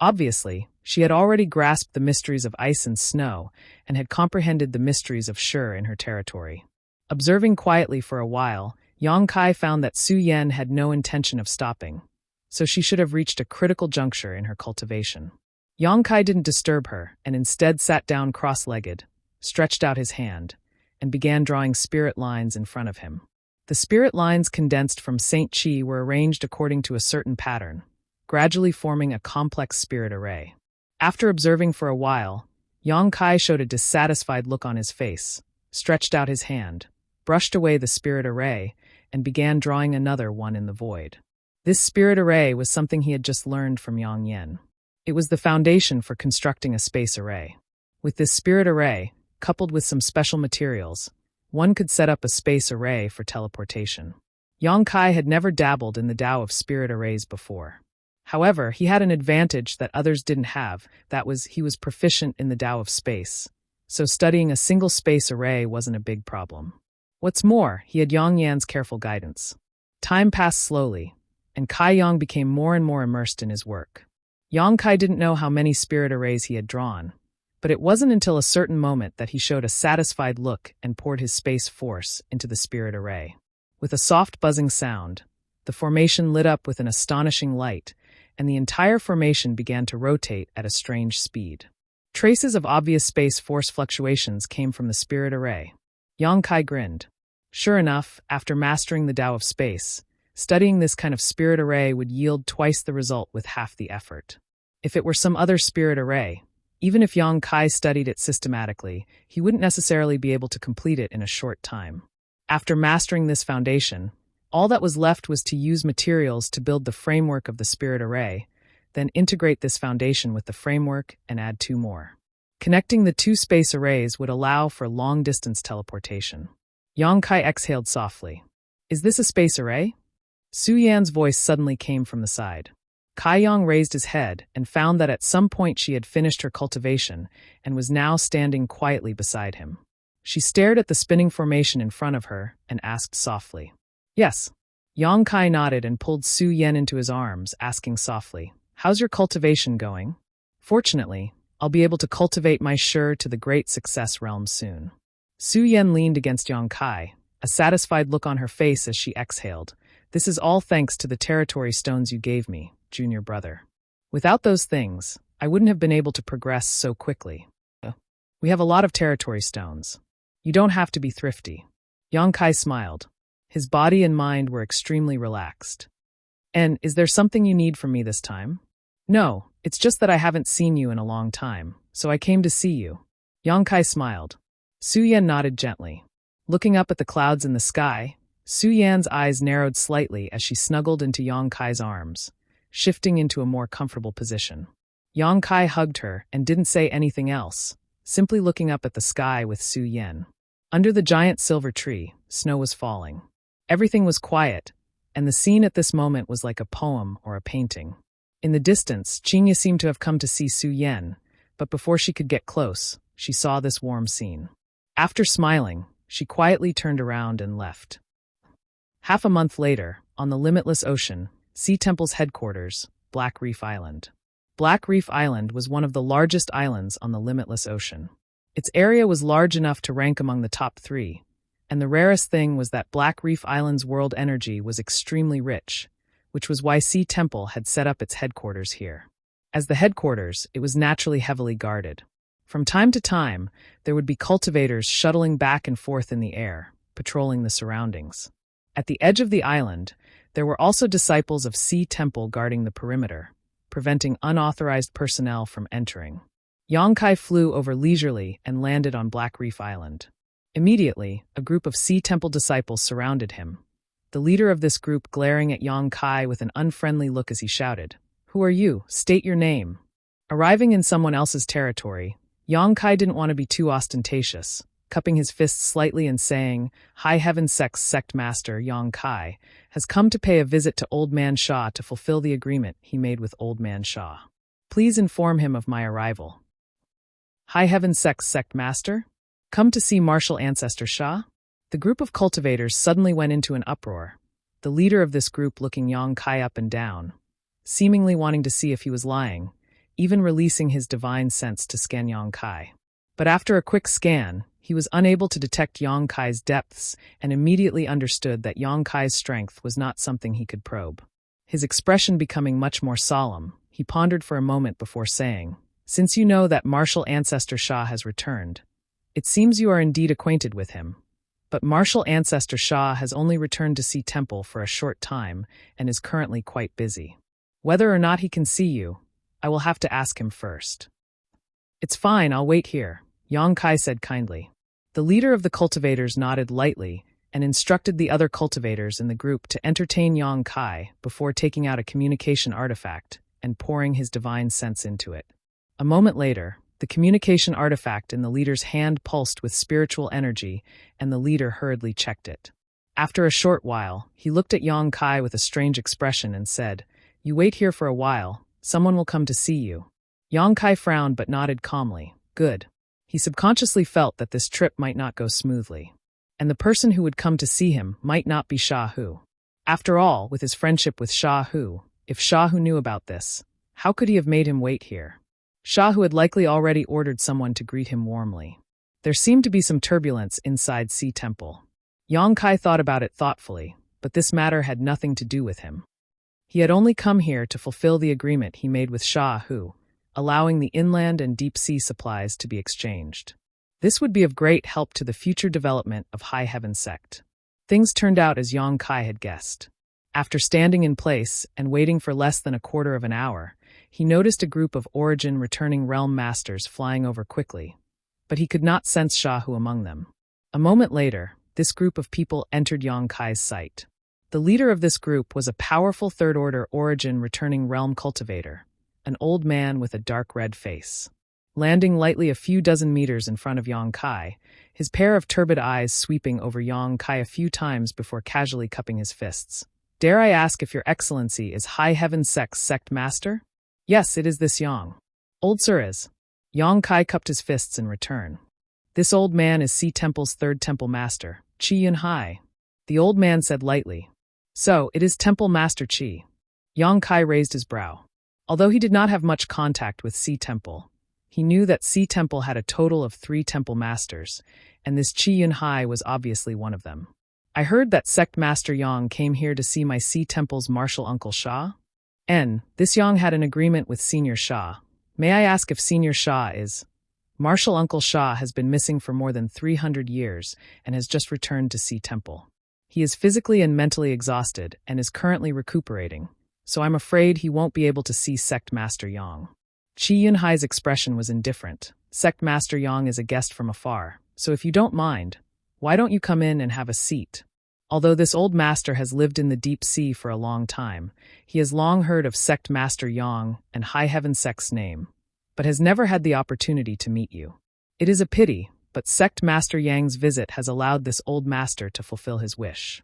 Obviously, she had already grasped the mysteries of ice and snow and had comprehended the mysteries of Shi in her territory. Observing quietly for a while, Yang Kai found that Su Yen had no intention of stopping, so she should have reached a critical juncture in her cultivation. Yang Kai didn't disturb her and instead sat down cross-legged, stretched out his hand, and began drawing spirit lines in front of him. The spirit lines condensed from Saint Chi were arranged according to a certain pattern, gradually forming a complex spirit array. After observing for a while, Yang Kai showed a dissatisfied look on his face, stretched out his hand, brushed away the spirit array, and began drawing another one in the void. This spirit array was something he had just learned from Yang Yen. It was the foundation for constructing a space array. With this spirit array, coupled with some special materials, one could set up a space array for teleportation. Yang Kai had never dabbled in the Tao of spirit arrays before. However, he had an advantage that others didn't have, that was, he was proficient in the Tao of space, so studying a single space array wasn't a big problem. What's more, he had Yang Yan's careful guidance. Time passed slowly, and Kai Yang became more and more immersed in his work. Yang Kai didn't know how many spirit arrays he had drawn, but it wasn't until a certain moment that he showed a satisfied look and poured his space force into the spirit array. With a soft buzzing sound, the formation lit up with an astonishing light, and the entire formation began to rotate at a strange speed. Traces of obvious space force fluctuations came from the spirit array. Yang Kai grinned. Sure enough, after mastering the Tao of space, studying this kind of spirit array would yield twice the result with half the effort. If it were some other spirit array, even if Yang Kai studied it systematically, he wouldn't necessarily be able to complete it in a short time. After mastering this foundation, all that was left was to use materials to build the framework of the spirit array, then integrate this foundation with the framework and add two more. Connecting the two space arrays would allow for long-distance teleportation. Yang Kai exhaled softly. Is this a space array? Su Yan's voice suddenly came from the side. Kai Yang raised his head and found that at some point she had finished her cultivation and was now standing quietly beside him. She stared at the spinning formation in front of her and asked softly. Yes. Yang Kai nodded and pulled Su Yan into his arms, asking softly, How's your cultivation going? Fortunately, I'll be able to cultivate my Shi to the great success realm soon. Su Yan leaned against Yang Kai, a satisfied look on her face as she exhaled. This is all thanks to the territory stones you gave me, junior brother. Without those things, I wouldn't have been able to progress so quickly. We have a lot of territory stones. You don't have to be thrifty. Yang Kai smiled. His body and mind were extremely relaxed. And is there something you need from me this time? No, it's just that I haven't seen you in a long time, so I came to see you. Yang Kai smiled. Su Yan nodded gently. Looking up at the clouds in the sky, Su Yan's eyes narrowed slightly as she snuggled into Yang Kai's arms, shifting into a more comfortable position. Yang Kai hugged her and didn't say anything else, simply looking up at the sky with Su Yan. Under the giant silver tree, snow was falling. Everything was quiet, and the scene at this moment was like a poem or a painting. In the distance, Qinya seemed to have come to see Su Yan, but before she could get close, she saw this warm scene. After smiling, she quietly turned around and left. Half a month later, on the limitless ocean, Sea Temple's headquarters, Black Reef Island. Black Reef Island was one of the largest islands on the limitless ocean. Its area was large enough to rank among the top 3, and the rarest thing was that Black Reef Island's world energy was extremely rich, which was why Sea Temple had set up its headquarters here. As the headquarters, it was naturally heavily guarded. From time to time, there would be cultivators shuttling back and forth in the air, patrolling the surroundings. At the edge of the island, there were also disciples of Sea Temple guarding the perimeter, preventing unauthorized personnel from entering. Yang Kai flew over leisurely and landed on Black Reef Island. Immediately, a group of Sea Temple disciples surrounded him, the leader of this group glaring at Yang Kai with an unfriendly look as he shouted, "Who are you? State your name." Arriving in someone else's territory, Yang Kai didn't want to be too ostentatious, cupping his fists slightly and saying, High Heaven Sect Master Yang Kai has come to pay a visit to Old Man Sha to fulfill the agreement he made with Old Man Sha. Please inform him of my arrival. High Heaven Sect Master? Come to see Martial Ancestor Sha? The group of cultivators suddenly went into an uproar, the leader of this group looking Yang Kai up and down, seemingly wanting to see if he was lying, even releasing his divine sense to scan Yang Kai. But after a quick scan, he was unable to detect Yang Kai's depths and immediately understood that Yang Kai's strength was not something he could probe. His expression becoming much more solemn, he pondered for a moment before saying, Since you know that Martial Ancestor Sha has returned, it seems you are indeed acquainted with him. But Martial Ancestor Sha has only returned to Sea Temple for a short time and is currently quite busy. Whether or not he can see you, I will have to ask him first. It's fine, I'll wait here, Yang Kai said kindly. The leader of the cultivators nodded lightly and instructed the other cultivators in the group to entertain Yang Kai before taking out a communication artifact and pouring his divine sense into it. A moment later, the communication artifact in the leader's hand pulsed with spiritual energy, and the leader hurriedly checked it. After a short while, he looked at Yang Kai with a strange expression and said, "You wait here for a while, someone will come to see you." Yang Kai frowned but nodded calmly. Good. He subconsciously felt that this trip might not go smoothly. And the person who would come to see him might not be Sha Hu. After all, with his friendship with Sha Hu, if Sha Hu knew about this, how could he have made him wait here? Sha Hu had likely already ordered someone to greet him warmly. There seemed to be some turbulence inside Sea Temple. Yang Kai thought about it thoughtfully, but this matter had nothing to do with him. He had only come here to fulfill the agreement he made with Sha Hu, allowing the inland and deep-sea supplies to be exchanged. This would be of great help to the future development of High Heaven Sect. Things turned out as Yang Kai had guessed. After standing in place and waiting for less than a quarter of an hour, he noticed a group of Origin returning realm masters flying over quickly, but he could not sense Sha Hu among them. A moment later, this group of people entered Yang Kai's sight. The leader of this group was a powerful third-order Origin returning realm cultivator, an old man with a dark red face. Landing lightly a few dozen meters in front of Yang Kai, his pair of turbid eyes sweeping over Yang Kai a few times before casually cupping his fists. "Dare I ask if your excellency is High Heaven Sect's sect master?" "Yes, it is this Yang." "Old sir is." Yang Kai cupped his fists in return. "This old man is Sea Temple's third temple master, Qi Yun Hai," the old man said lightly. "So, it is Temple Master Qi." Yang Kai raised his brow. Although he did not have much contact with Sea Temple, he knew that Sea Temple had a total of 3 temple masters, and this Qi Yun Hai was obviously one of them. "I heard that Sect Master Yang came here to see my Sea Temple's martial uncle Sha?" This Yang had an agreement with Senior Sha. "May I ask if Senior Sha is—" Martial Uncle Sha has been missing for more than 300 years and has just returned to Sea Temple. He is physically and mentally exhausted and is currently recuperating, so I'm afraid he won't be able to see Sect Master Yang. Qi Yun Hai's expression was indifferent. "Sect Master Yang is a guest from afar, so if you don't mind, why don't you come in and have a seat?" Although this old master has lived in the deep sea for a long time, he has long heard of Sect Master Yang and High Heaven Sect's name, but has never had the opportunity to meet you. It is a pity, but Sect Master Yang's visit has allowed this old master to fulfill his wish.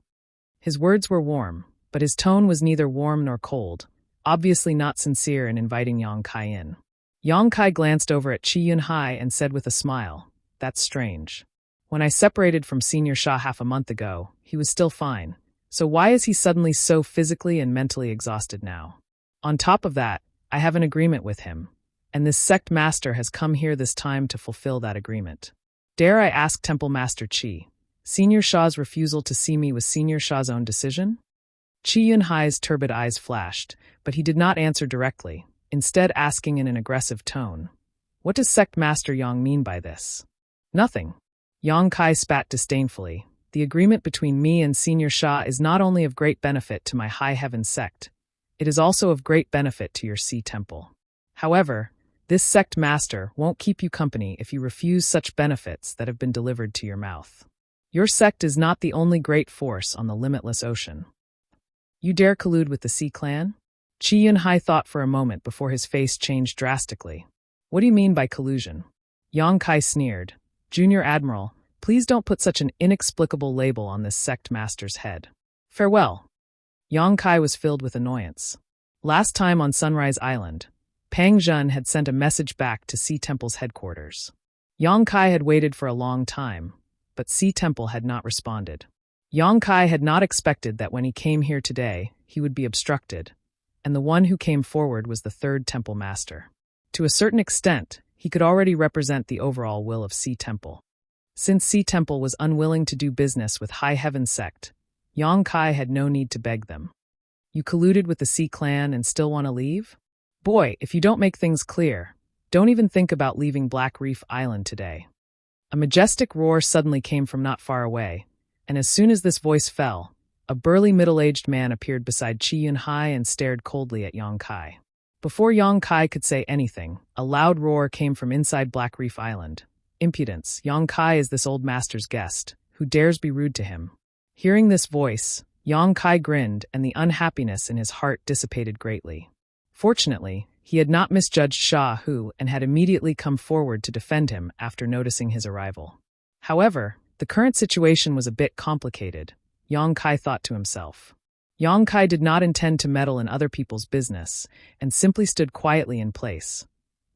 His words were warm, but his tone was neither warm nor cold, obviously not sincere in inviting Yang Kai in. Yang Kai glanced over at Qi Yun Hai and said with a smile, "That's strange. When I separated from Senior Sha half a month ago, he was still fine, so why is he suddenly so physically and mentally exhausted now? On top of that, I have an agreement with him, and this sect master has come here this time to fulfill that agreement. Dare I ask Temple Master Qi, Senior Sha's refusal to see me was Senior Sha's own decision?" Qi Yun Hai's turbid eyes flashed, but he did not answer directly, instead asking in an aggressive tone, "What does Sect Master Yang mean by this?" "Nothing." Yang Kai spat disdainfully. "The agreement between me and Senior Sha is not only of great benefit to my High Heaven Sect, it is also of great benefit to your Sea Temple. However, this sect master won't keep you company if you refuse such benefits that have been delivered to your mouth. Your sect is not the only great force on the limitless ocean. You dare collude with the Sea Clan?" Qi Yun Hai thought for a moment before his face changed drastically. "What do you mean by collusion?" Yang Kai sneered. "Junior Admiral, please don't put such an inexplicable label on this sect master's head. Farewell." Yang Kai was filled with annoyance. Last time on Sunrise Island, Pang Zhen had sent a message back to Sea Temple's headquarters. Yang Kai had waited for a long time, but Sea Temple had not responded. Yang Kai had not expected that when he came here today, he would be obstructed, and the one who came forward was the third temple master. To a certain extent, he could already represent the overall will of Sea Temple. Since Sea Temple was unwilling to do business with High Heaven Sect, Yang Kai had no need to beg them. "You colluded with the Sea Clan and still want to leave? Boy, if you don't make things clear, don't even think about leaving Black Reef Island today." A majestic roar suddenly came from not far away, and as soon as this voice fell, a burly middle-aged man appeared beside Qi Yun Hai and stared coldly at Yang Kai. Before Yang Kai could say anything, a loud roar came from inside Black Reef Island. Impudence, Yang Kai is this old master's guest. Who dares be rude to him? Hearing this voice, Yang Kai grinned and the unhappiness in his heart dissipated greatly. Fortunately, he had not misjudged Sha Hu and had immediately come forward to defend him after noticing his arrival. However, the current situation was a bit complicated, Yang Kai thought to himself. Yang Kai did not intend to meddle in other people's business and simply stood quietly in place,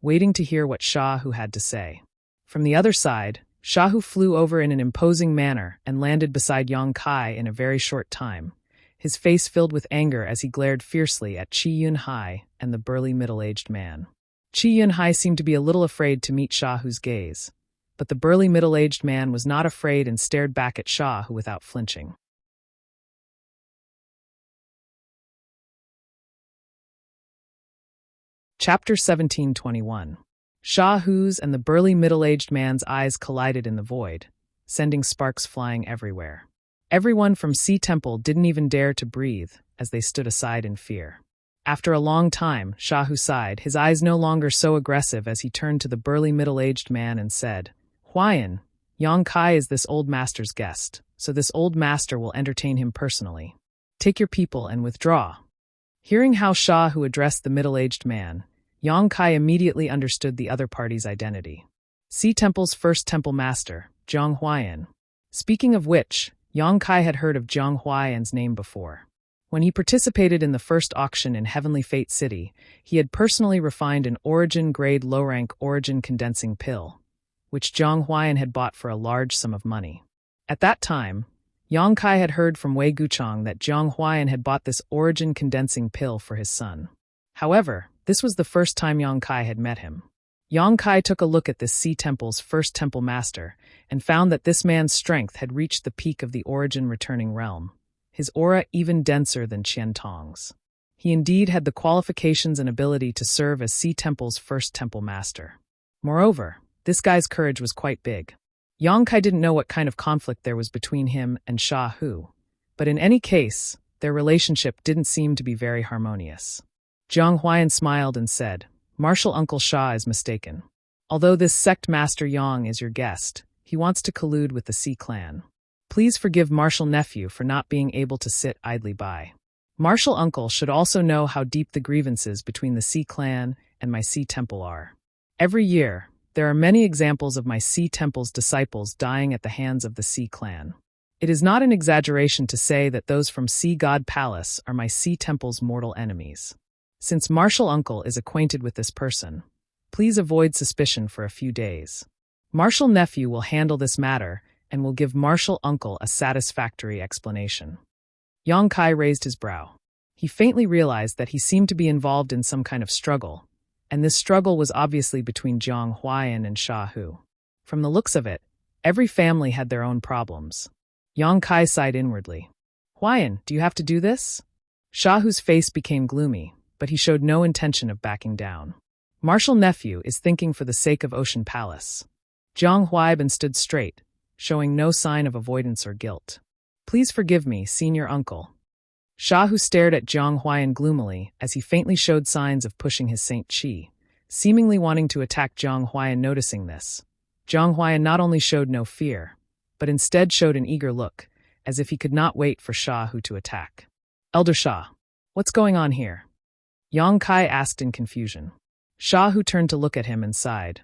waiting to hear what Sha Hu had to say. From the other side, Sha Hu flew over in an imposing manner and landed beside Yang Kai in a very short time, his face filled with anger as he glared fiercely at Qi Yunhai and the burly middle-aged man. Qi Yunhai seemed to be a little afraid to meet Sha Hu's gaze, but the burly middle-aged man was not afraid and stared back at Sha Hu without flinching. Chapter 1721. Sha Hu's and the burly middle-aged man's eyes collided in the void, sending sparks flying everywhere. Everyone from Sea Temple didn't even dare to breathe as they stood aside in fear. After a long time, Sha Hu sighed, his eyes no longer so aggressive as he turned to the burly middle-aged man and said, "Huayan, Yang Kai is this old master's guest, so this old master will entertain him personally. Take your people and withdraw." Hearing how Sha Hu addressed the middle-aged man, Yang Kai immediately understood the other party's identity. Sea Temple's first temple master, Zhang Huayan. Speaking of which, Yang Kai had heard of Zhang Huayan's name before. When he participated in the first auction in Heavenly Fate City, he had personally refined an origin-grade low-rank origin condensing pill, which Zhang Huayan had bought for a large sum of money. At that time, Yang Kai had heard from Wei Guchang that Zhang Huayan had bought this origin condensing pill for his son. However, this was the first time Yang Kai had met him. Yang Kai took a look at this Sea Temple's first temple master and found that this man's strength had reached the peak of the origin returning realm, his aura even denser than Qian Tong's. He indeed had the qualifications and ability to serve as Sea Temple's first temple master. Moreover, this guy's courage was quite big. Yang Kai didn't know what kind of conflict there was between him and Sha Hu, but in any case, their relationship didn't seem to be very harmonious. Zhang Huayan smiled and said, "Martial Uncle Sha is mistaken. Although this sect master Yang is your guest, he wants to collude with the Sea clan. Please forgive Martial Nephew for not being able to sit idly by. Martial Uncle should also know how deep the grievances between the Sea clan and my Sea Temple are. Every year, there are many examples of my Sea Temple's disciples dying at the hands of the Sea clan. It is not an exaggeration to say that those from Sea God Palace are my Sea Temple's mortal enemies. Since Martial Uncle is acquainted with this person, please avoid suspicion for a few days. Martial Nephew will handle this matter and will give Martial Uncle a satisfactory explanation." Yang Kai raised his brow. He faintly realized that he seemed to be involved in some kind of struggle, and this struggle was obviously between Zhang Huayan and Sha Hu. From the looks of it, every family had their own problems. Yang Kai sighed inwardly. "Huayan, do you have to do this?" Sha Hu's face became gloomy, but he showed no intention of backing down. Martial Nephew is thinking for the sake of Ocean Palace. Zhang Huayan stood straight, showing no sign of avoidance or guilt. "Please forgive me, senior uncle." Sha Hu stared at Zhang Huayan gloomily as he faintly showed signs of pushing his Saint Qi, seemingly wanting to attack Zhang Huayan. Noticing this, Zhang Huayan not only showed no fear, but instead showed an eager look, as if he could not wait for Sha Hu to attack. "Elder Sha, what's going on here?" Yang Kai asked in confusion. Sha Hu turned to look at him and sighed.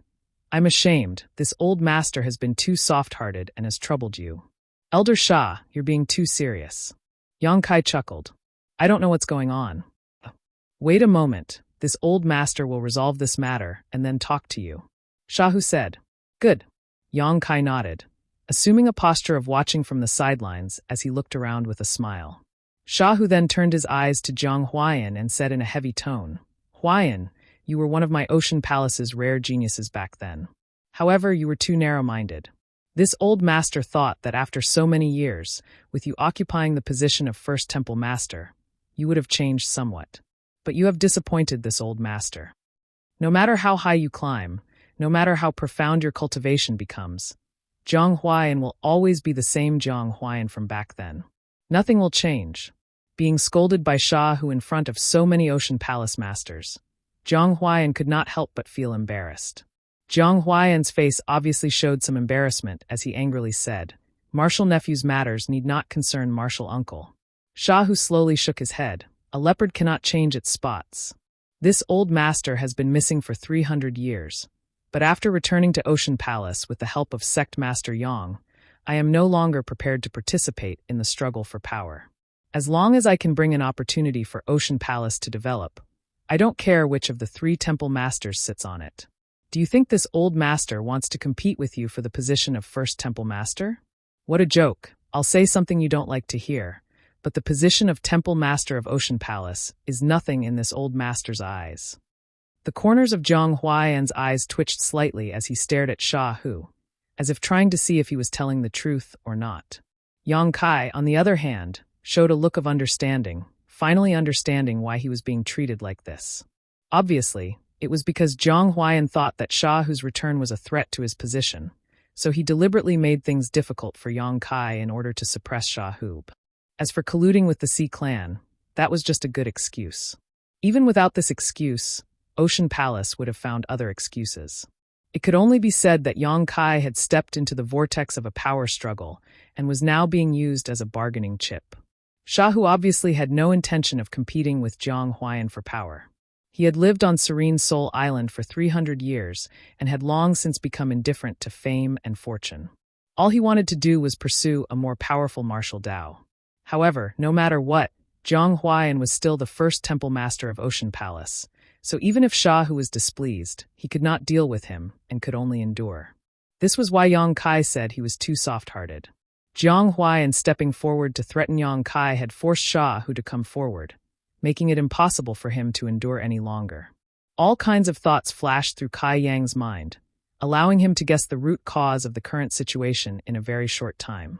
"I'm ashamed. This old master has been too soft-hearted and has troubled you. Elder Sha, you're being too serious." Yang Kai chuckled. "I don't know what's going on." "Wait a moment. This old master will resolve this matter and then talk to you," Sha Hu said. "Good." Yang Kai nodded, assuming a posture of watching from the sidelines as he looked around with a smile. Sha Hu then turned his eyes to Zhang Huayan and said in a heavy tone, "Huayan, you were one of my Ocean Palace's rare geniuses back then. However, you were too narrow-minded. This old master thought that after so many years, with you occupying the position of First Temple Master, you would have changed somewhat. But you have disappointed this old master. No matter how high you climb, no matter how profound your cultivation becomes, Zhang Huayan will always be the same Zhang Huayan from back then. Nothing will change. Being scolded by Sha Hu in front of so many Ocean Palace masters, Jiang Huaiyan could not help but feel embarrassed. Jiang Huaiyan's face obviously showed some embarrassment as he angrily said, "Martial nephew's matters need not concern martial uncle." Shahu slowly shook his head. A leopard cannot change its spots. This old master has been missing for 300 years. But after returning to Ocean Palace with the help of Sect Master Yang, I am no longer prepared to participate in the struggle for power. As long as I can bring an opportunity for Ocean Palace to develop, I don't care which of the 3 temple masters sits on it. Do you think this old master wants to compete with you for the position of first temple master? What a joke. I'll say something you don't like to hear, but the position of temple master of Ocean Palace is nothing in this old master's eyes. The corners of Jiang Huaiyan's eyes twitched slightly as he stared at Shahu, as if trying to see if he was telling the truth or not. Yang Kai, on the other hand, showed a look of understanding, finally understanding why he was being treated like this. Obviously, it was because Jiang Huaiyan thought that Shahu's return was a threat to his position, so he deliberately made things difficult for Yang Kai in order to suppress Shahu. As for colluding with the Sea clan, that was just a good excuse. Even without this excuse, Ocean Palace would have found other excuses. It could only be said that Yang Kai had stepped into the vortex of a power struggle and was now being used as a bargaining chip. Shahu obviously had no intention of competing with Jiang Huaiyan for power. He had lived on Serene Soul Island for 300 years and had long since become indifferent to fame and fortune. All he wanted to do was pursue a more powerful martial Dao. However, no matter what, Jiang Huaiyan was still the first temple master of Ocean Palace, so even if Shahu was displeased, he could not deal with him and could only endure. This was why Yang Kai said he was too soft-hearted. Jiang Huaiyan stepping forward to threaten Yang Kai had forced Shahu to come forward, making it impossible for him to endure any longer. All kinds of thoughts flashed through Kai Yang's mind, allowing him to guess the root cause of the current situation in a very short time.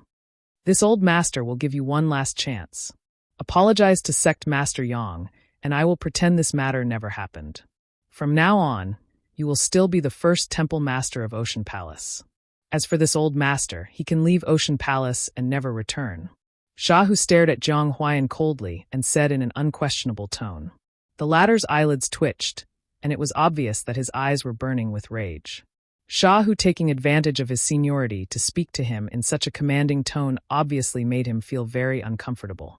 This old master will give you one last chance. Apologize to Sect Master Yang, and I will pretend this matter never happened. From now on, you will still be the first temple master of Ocean Palace. As for this old master, he can leave Ocean Palace and never return. Shahu stared at Jiang Huaiyan coldly and said in an unquestionable tone. The latter's eyelids twitched, and it was obvious that his eyes were burning with rage. Shahu, taking advantage of his seniority to speak to him in such a commanding tone, obviously made him feel very uncomfortable.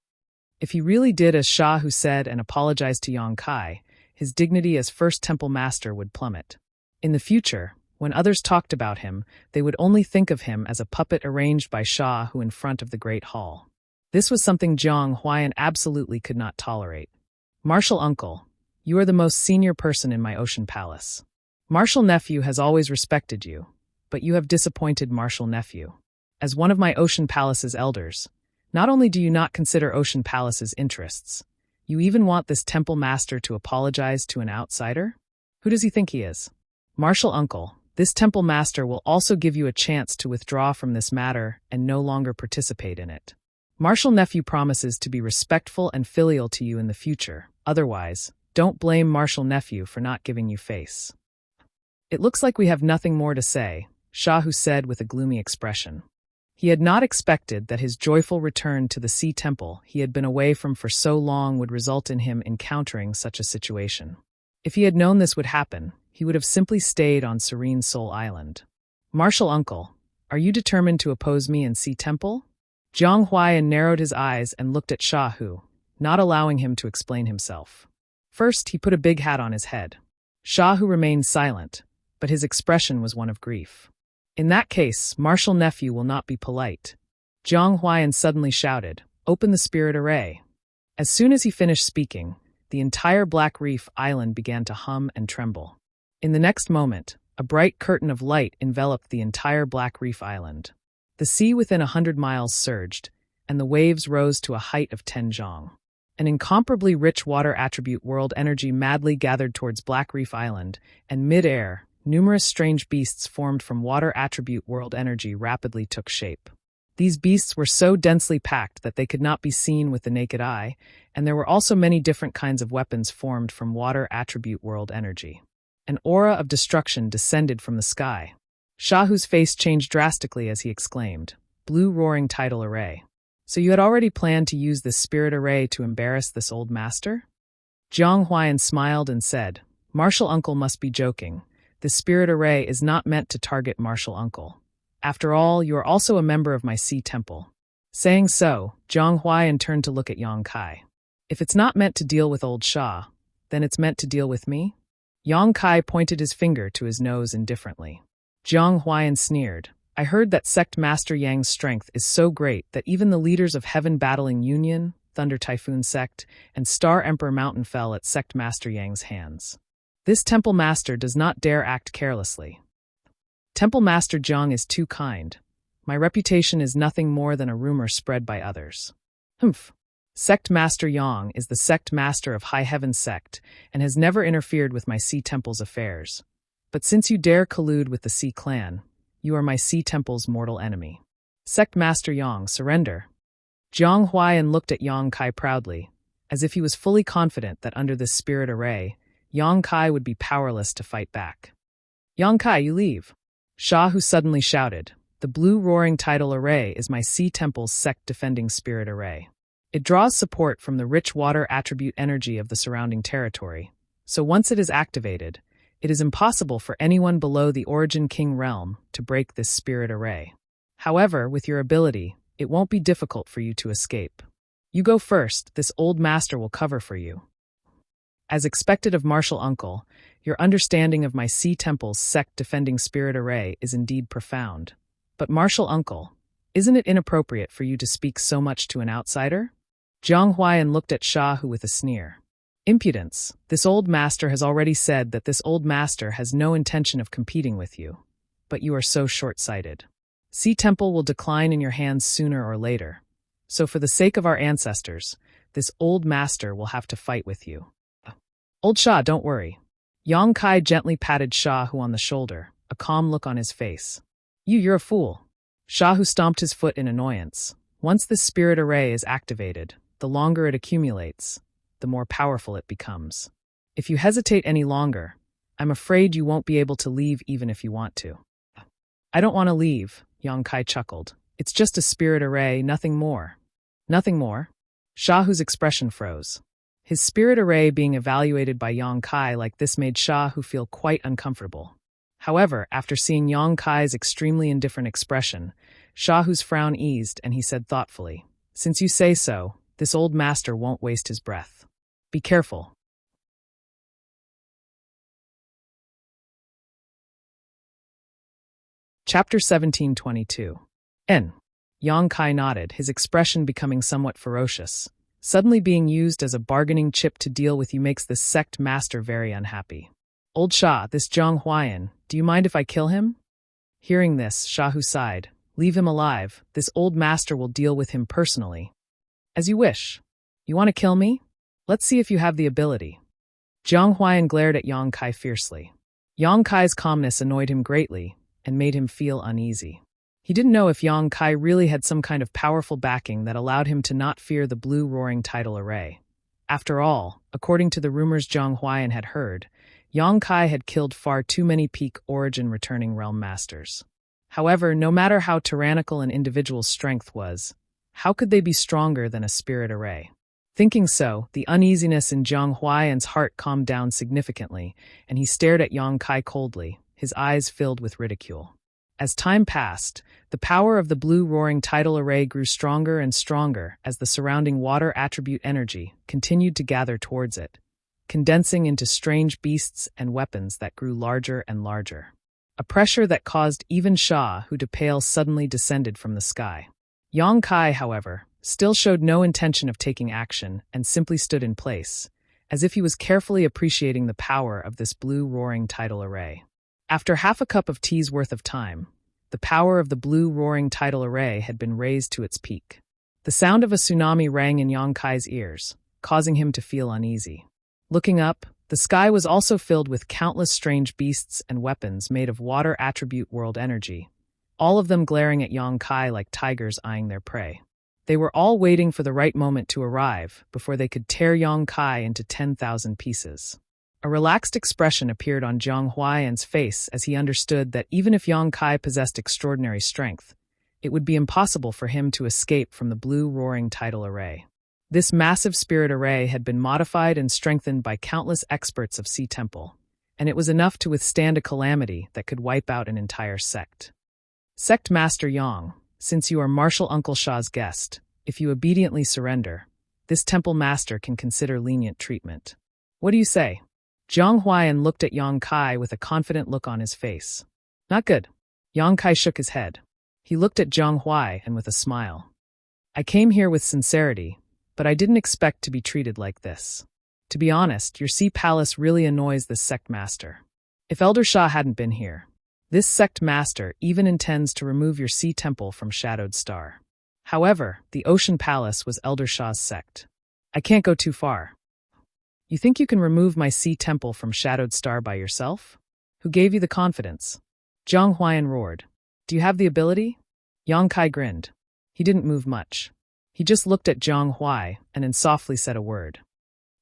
If he really did as Shahu said and apologized to Yang Kai, his dignity as first temple master would plummet. In the future, when others talked about him, they would only think of him as a puppet arranged by Shahu in front of the Great Hall. This was something Jiang Huaiyan absolutely could not tolerate. Martial uncle, you are the most senior person in my Ocean Palace. Martial nephew has always respected you, but you have disappointed Martial nephew. As one of my Ocean Palace's elders, not only do you not consider Ocean Palace's interests, you even want this temple master to apologize to an outsider? Who does he think he is? Martial uncle, this temple master will also give you a chance to withdraw from this matter and no longer participate in it. Martial nephew promises to be respectful and filial to you in the future. Otherwise, don't blame Martial nephew for not giving you face. It looks like we have nothing more to say, Shahu said with a gloomy expression. He had not expected that his joyful return to the Sea Temple he had been away from for so long would result in him encountering such a situation. If he had known this would happen, he would have simply stayed on Serene Soul Island. Martial uncle, are you determined to oppose me in Sea Temple? Jiang Huaiyan narrowed his eyes and looked at Shahu, not allowing him to explain himself. First, he put a big hat on his head. Shahu remained silent, but his expression was one of grief. In that case, Martial nephew will not be polite. Jiang Huaiyan suddenly shouted, "Open the spirit array." As soon as he finished speaking, the entire Black Reef Island began to hum and tremble. In the next moment, a bright curtain of light enveloped the entire Black Reef Island. The sea within 100 miles surged, and the waves rose to a height of 10 zhong. An incomparably rich water attribute world energy madly gathered towards Black Reef Island, and mid-air, numerous strange beasts formed from water attribute world energy rapidly took shape. These beasts were so densely packed that they could not be seen with the naked eye, and there were also many different kinds of weapons formed from water attribute world energy. An aura of destruction descended from the sky. Shahu's face changed drastically as he exclaimed, "Blue roaring tidal array. So you had already planned to use this spirit array to embarrass this old master?" Jiang Huaiyan smiled and said, Martial Uncle must be joking. This spirit array is not meant to target Martial Uncle. After all, you are also a member of my Sea Temple. Saying so, Zhang Huaiyan turned to look at Yang Kai. If it's not meant to deal with old Sha, then it's meant to deal with me? Yang Kai pointed his finger to his nose indifferently. Zhang Huaiyan sneered. I heard that Sect Master Yang's strength is so great that even the leaders of Heaven Battling Union, Thunder Typhoon Sect, and Star Emperor Mountain fell at Sect Master Yang's hands. This Temple Master does not dare act carelessly. Temple Master Zhang is too kind. My reputation is nothing more than a rumor spread by others. Humph. Sect Master Yang is the Sect Master of High Heaven Sect and has never interfered with my Sea Temple's affairs. But since you dare collude with the Sea Clan, you are my Sea Temple's mortal enemy. Sect Master Yang, surrender. Zhang Huaiyan looked at Yang Kai proudly, as if he was fully confident that under this spirit array, Yang Kai would be powerless to fight back. Yang Kai, you leave. Sha Hu suddenly shouted. The blue roaring tidal array is my Sea Temple's sect-defending spirit array. It draws support from the rich water attribute energy of the surrounding territory, so once it is activated, it is impossible for anyone below the Origin King realm to break this spirit array. However, with your ability, it won't be difficult for you to escape. You go first, this old master will cover for you. As expected of Martial Uncle, your understanding of my Sea Temple's sect-defending spirit array is indeed profound. But Martial Uncle, isn't it inappropriate for you to speak so much to an outsider? Zhang Huaiyan looked at Sha Hu with a sneer. Impudence. This old master has already said that this old master has no intention of competing with you. But you are so short-sighted. Sea Temple will decline in your hands sooner or later. So for the sake of our ancestors, this old master will have to fight with you. Old Sha, don't worry. Yang Kai gently patted Sha Hu on the shoulder, a calm look on his face. You're a fool. Sha Hu stomped his foot in annoyance. Once this spirit array is activated, the longer it accumulates, the more powerful it becomes. If you hesitate any longer, I'm afraid you won't be able to leave even if you want to. I don't want to leave, Yang Kai chuckled. It's just a spirit array, nothing more. Nothing more? Sha Hu's expression froze. His spirit array being evaluated by Yang Kai like this made Sha Hu feel quite uncomfortable. However, after seeing Yang Kai's extremely indifferent expression, Sha Hu's frown eased and he said thoughtfully, Since you say so, this old master won't waste his breath. Be careful. Chapter 1722. N. Yang Kai nodded, his expression becoming somewhat ferocious. Suddenly being used as a bargaining chip to deal with you makes this sect master very unhappy. Old Sha, this Zhang Huaiyan, do you mind if I kill him? Hearing this, Sha Hu sighed. Leave him alive. This old master will deal with him personally. As you wish. You want to kill me? Let's see if you have the ability. Zhang Huaiyan glared at Yang Kai fiercely. Yang Kai's calmness annoyed him greatly and made him feel uneasy. He didn't know if Yang Kai really had some kind of powerful backing that allowed him to not fear the blue roaring tidal array. After all, according to the rumors Zhang Huaiyan had heard, Yang Kai had killed far too many peak origin returning realm masters. However, no matter how tyrannical an individual's strength was, how could they be stronger than a spirit array? Thinking so, the uneasiness in Zhang Huaiyan's heart calmed down significantly, and he stared at Yang Kai coldly, his eyes filled with ridicule. As time passed, the power of the blue roaring tidal array grew stronger and stronger as the surrounding water attribute energy continued to gather towards it, condensing into strange beasts and weapons that grew larger and larger. A pressure that caused even Sha Hu to pale suddenly descended from the sky. Yang Kai, however, still showed no intention of taking action and simply stood in place, as if he was carefully appreciating the power of this blue roaring tidal array. After half a cup of tea's worth of time, the power of the blue roaring tidal array had been raised to its peak. The sound of a tsunami rang in Yang Kai's ears, causing him to feel uneasy. Looking up, the sky was also filled with countless strange beasts and weapons made of water attribute world energy, all of them glaring at Yang Kai like tigers eyeing their prey. They were all waiting for the right moment to arrive before they could tear Yang Kai into 10,000 pieces. A relaxed expression appeared on Zhang Huaiyan's face as he understood that even if Yang Kai possessed extraordinary strength, it would be impossible for him to escape from the blue roaring tidal array. This massive spirit array had been modified and strengthened by countless experts of Sea Temple, and it was enough to withstand a calamity that could wipe out an entire sect. Sect Master Yang, since you are Martial Uncle Shah's guest, if you obediently surrender, this temple master can consider lenient treatment. What do you say? Jiang Huaiyan looked at Yang Kai with a confident look on his face. Not good. Yang Kai shook his head. He looked at Jiang Huaiyan with a smile. I came here with sincerity, but I didn't expect to be treated like this. To be honest, your sea palace really annoys this sect master. If Elder Shah hadn't been here, this sect master even intends to remove your sea temple from Shadowed Star. However, the Ocean Palace was Elder Shah's sect. I can't go too far. You think you can remove my sea temple from Shadowed Star by yourself? Who gave you the confidence? Jiang Huaiyan roared. Do you have the ability? Yang Kai grinned. He didn't move much. He just looked at Jiang Huai and then softly said a word.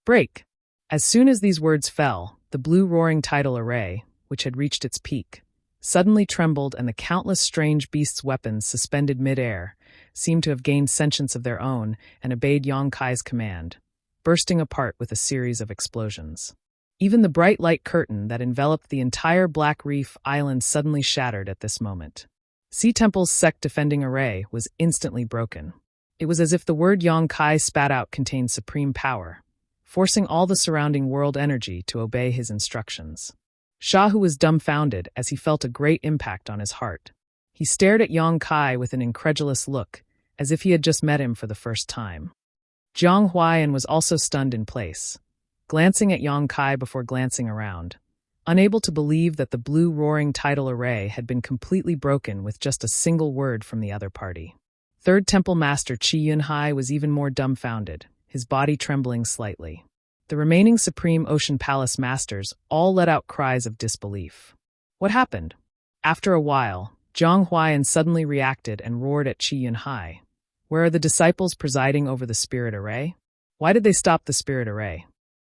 Break! As soon as these words fell, the blue roaring tidal array, which had reached its peak, suddenly trembled, and the countless strange beasts' weapons suspended mid-air seemed to have gained sentience of their own and obeyed Yang Kai's command, bursting apart with a series of explosions. Even the bright light curtain that enveloped the entire Black Reef Island suddenly shattered at this moment. Sea Temple's sect-defending array was instantly broken. It was as if the word Yang Kai spat out contained supreme power, forcing all the surrounding world energy to obey his instructions. Shah was dumbfounded as he felt a great impact on his heart. He stared at Yang Kai with an incredulous look, as if he had just met him for the first time. Jiang Huaiyan was also stunned in place, glancing at Yang Kai before glancing around, unable to believe that the blue roaring tidal array had been completely broken with just a single word from the other party. Third Temple Master Qi Yunhai was even more dumbfounded, his body trembling slightly. The remaining Supreme Ocean Palace Masters all let out cries of disbelief. What happened? After a while, Jiang Huaiyan suddenly reacted and roared at Qi Yunhai. Where are the disciples presiding over the spirit array? Why did they stop the spirit array?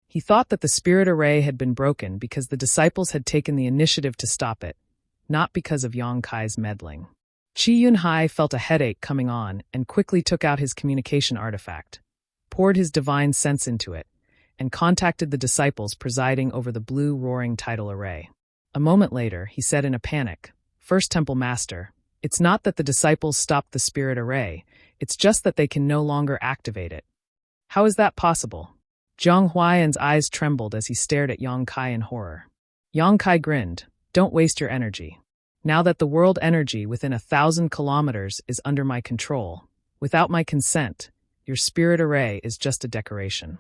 He thought that the spirit array had been broken because the disciples had taken the initiative to stop it, not because of Yang Kai's meddling. Qi Yunhai felt a headache coming on and quickly took out his communication artifact, poured his divine sense into it, and contacted the disciples presiding over the blue roaring tidal array. A moment later, he said in a panic, First Temple Master, it's not that the disciples stopped the spirit array, it's just that they can no longer activate it. How is that possible? Jiang Huaiyan's eyes trembled as he stared at Yang Kai in horror. Yang Kai grinned, Don't waste your energy. Now that the world energy within 1,000 kilometers is under my control, without my consent, your spirit array is just a decoration.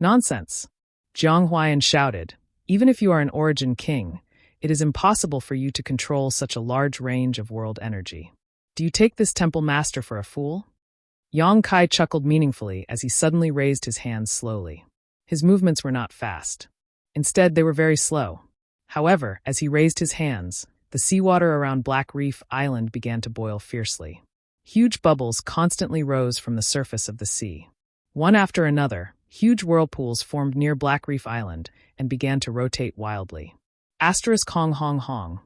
Nonsense! Jiang Huaiyan shouted. Even if you are an origin king, it is impossible for you to control such a large range of world energy. Do you take this temple master for a fool? Yang Kai chuckled meaningfully as he suddenly raised his hands slowly. His movements were not fast. Instead, they were very slow. However, as he raised his hands, the seawater around Black Reef Island began to boil fiercely. Huge bubbles constantly rose from the surface of the sea. One after another, huge whirlpools formed near Black Reef Island and began to rotate wildly. Asterisk hong hong hong.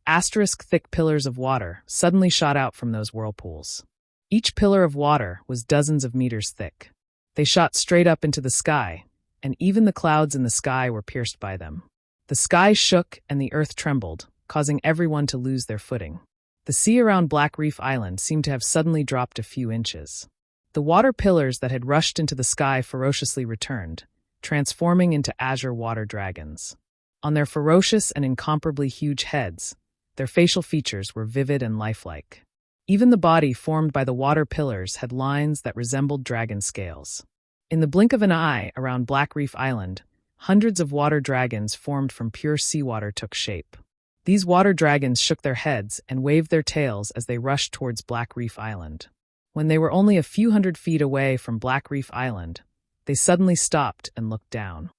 Asterisk thick pillars of water suddenly shot out from those whirlpools. Each pillar of water was dozens of meters thick. They shot straight up into the sky, and even the clouds in the sky were pierced by them. The sky shook and the earth trembled, causing everyone to lose their footing. The sea around Black Reef Island seemed to have suddenly dropped a few inches. The water pillars that had rushed into the sky ferociously returned, transforming into azure water dragons. On their ferocious and incomparably huge heads, their facial features were vivid and lifelike. Even the body formed by the water pillars had lines that resembled dragon scales. In the blink of an eye around Black Reef Island, hundreds of water dragons formed from pure seawater took shape. These water dragons shook their heads and waved their tails as they rushed towards Black Reef Island. When they were only a few hundred feet away from Black Reef Island, they suddenly stopped and looked down.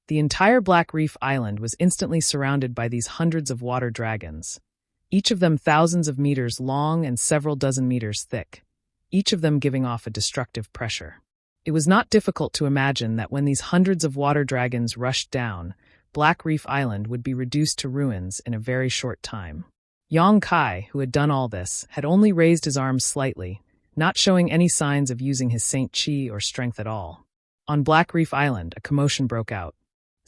The entire Black Reef Island was instantly surrounded by these hundreds of water dragons, each of them thousands of meters long and several dozen meters thick, each of them giving off a destructive pressure. It was not difficult to imagine that when these hundreds of water dragons rushed down, Black Reef Island would be reduced to ruins in a very short time. Yang Kai, who had done all this, had only raised his arms slightly, not showing any signs of using his Saint Chi or strength at all. On Black Reef Island, a commotion broke out.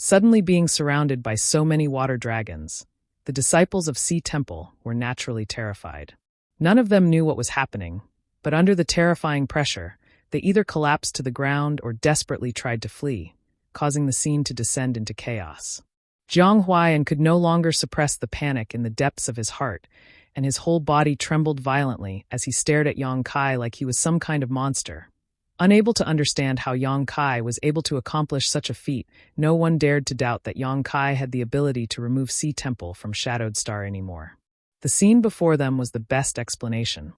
Suddenly being surrounded by so many water dragons, the disciples of Sea Temple were naturally terrified. None of them knew what was happening, but under the terrifying pressure, they either collapsed to the ground or desperately tried to flee, causing the scene to descend into chaos. Jiang Huaiyan could no longer suppress the panic in the depths of his heart, and his whole body trembled violently as he stared at Yang Kai like he was some kind of monster. Unable to understand how Yang Kai was able to accomplish such a feat, no one dared to doubt that Yang Kai had the ability to remove Sea Temple from Shadowed Star anymore. The scene before them was the best explanation.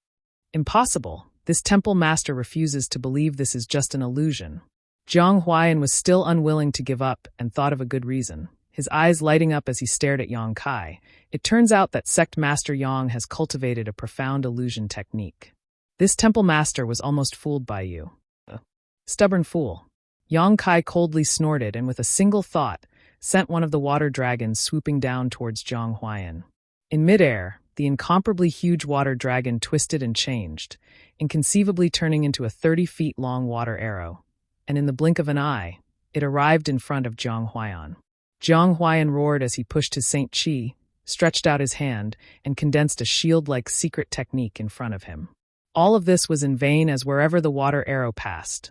Impossible. This temple master refuses to believe this is just an illusion. Jiang Huaiyan was still unwilling to give up and thought of a good reason, his eyes lighting up as he stared at Yang Kai. It turns out that Sect Master Yang has cultivated a profound illusion technique. This temple master was almost fooled by you. Stubborn fool. Yang Kai coldly snorted and with a single thought, sent one of the water dragons swooping down towards Jiang Huaiyan. In midair, the incomparably huge water dragon twisted and changed, inconceivably turning into a 30-feet-long water arrow, and in the blink of an eye, it arrived in front of Jiang Huaiyan. Jiang Huaiyan roared as he pushed his Saint Qi, stretched out his hand, and condensed a shield-like secret technique in front of him. All of this was in vain as wherever the water arrow passed,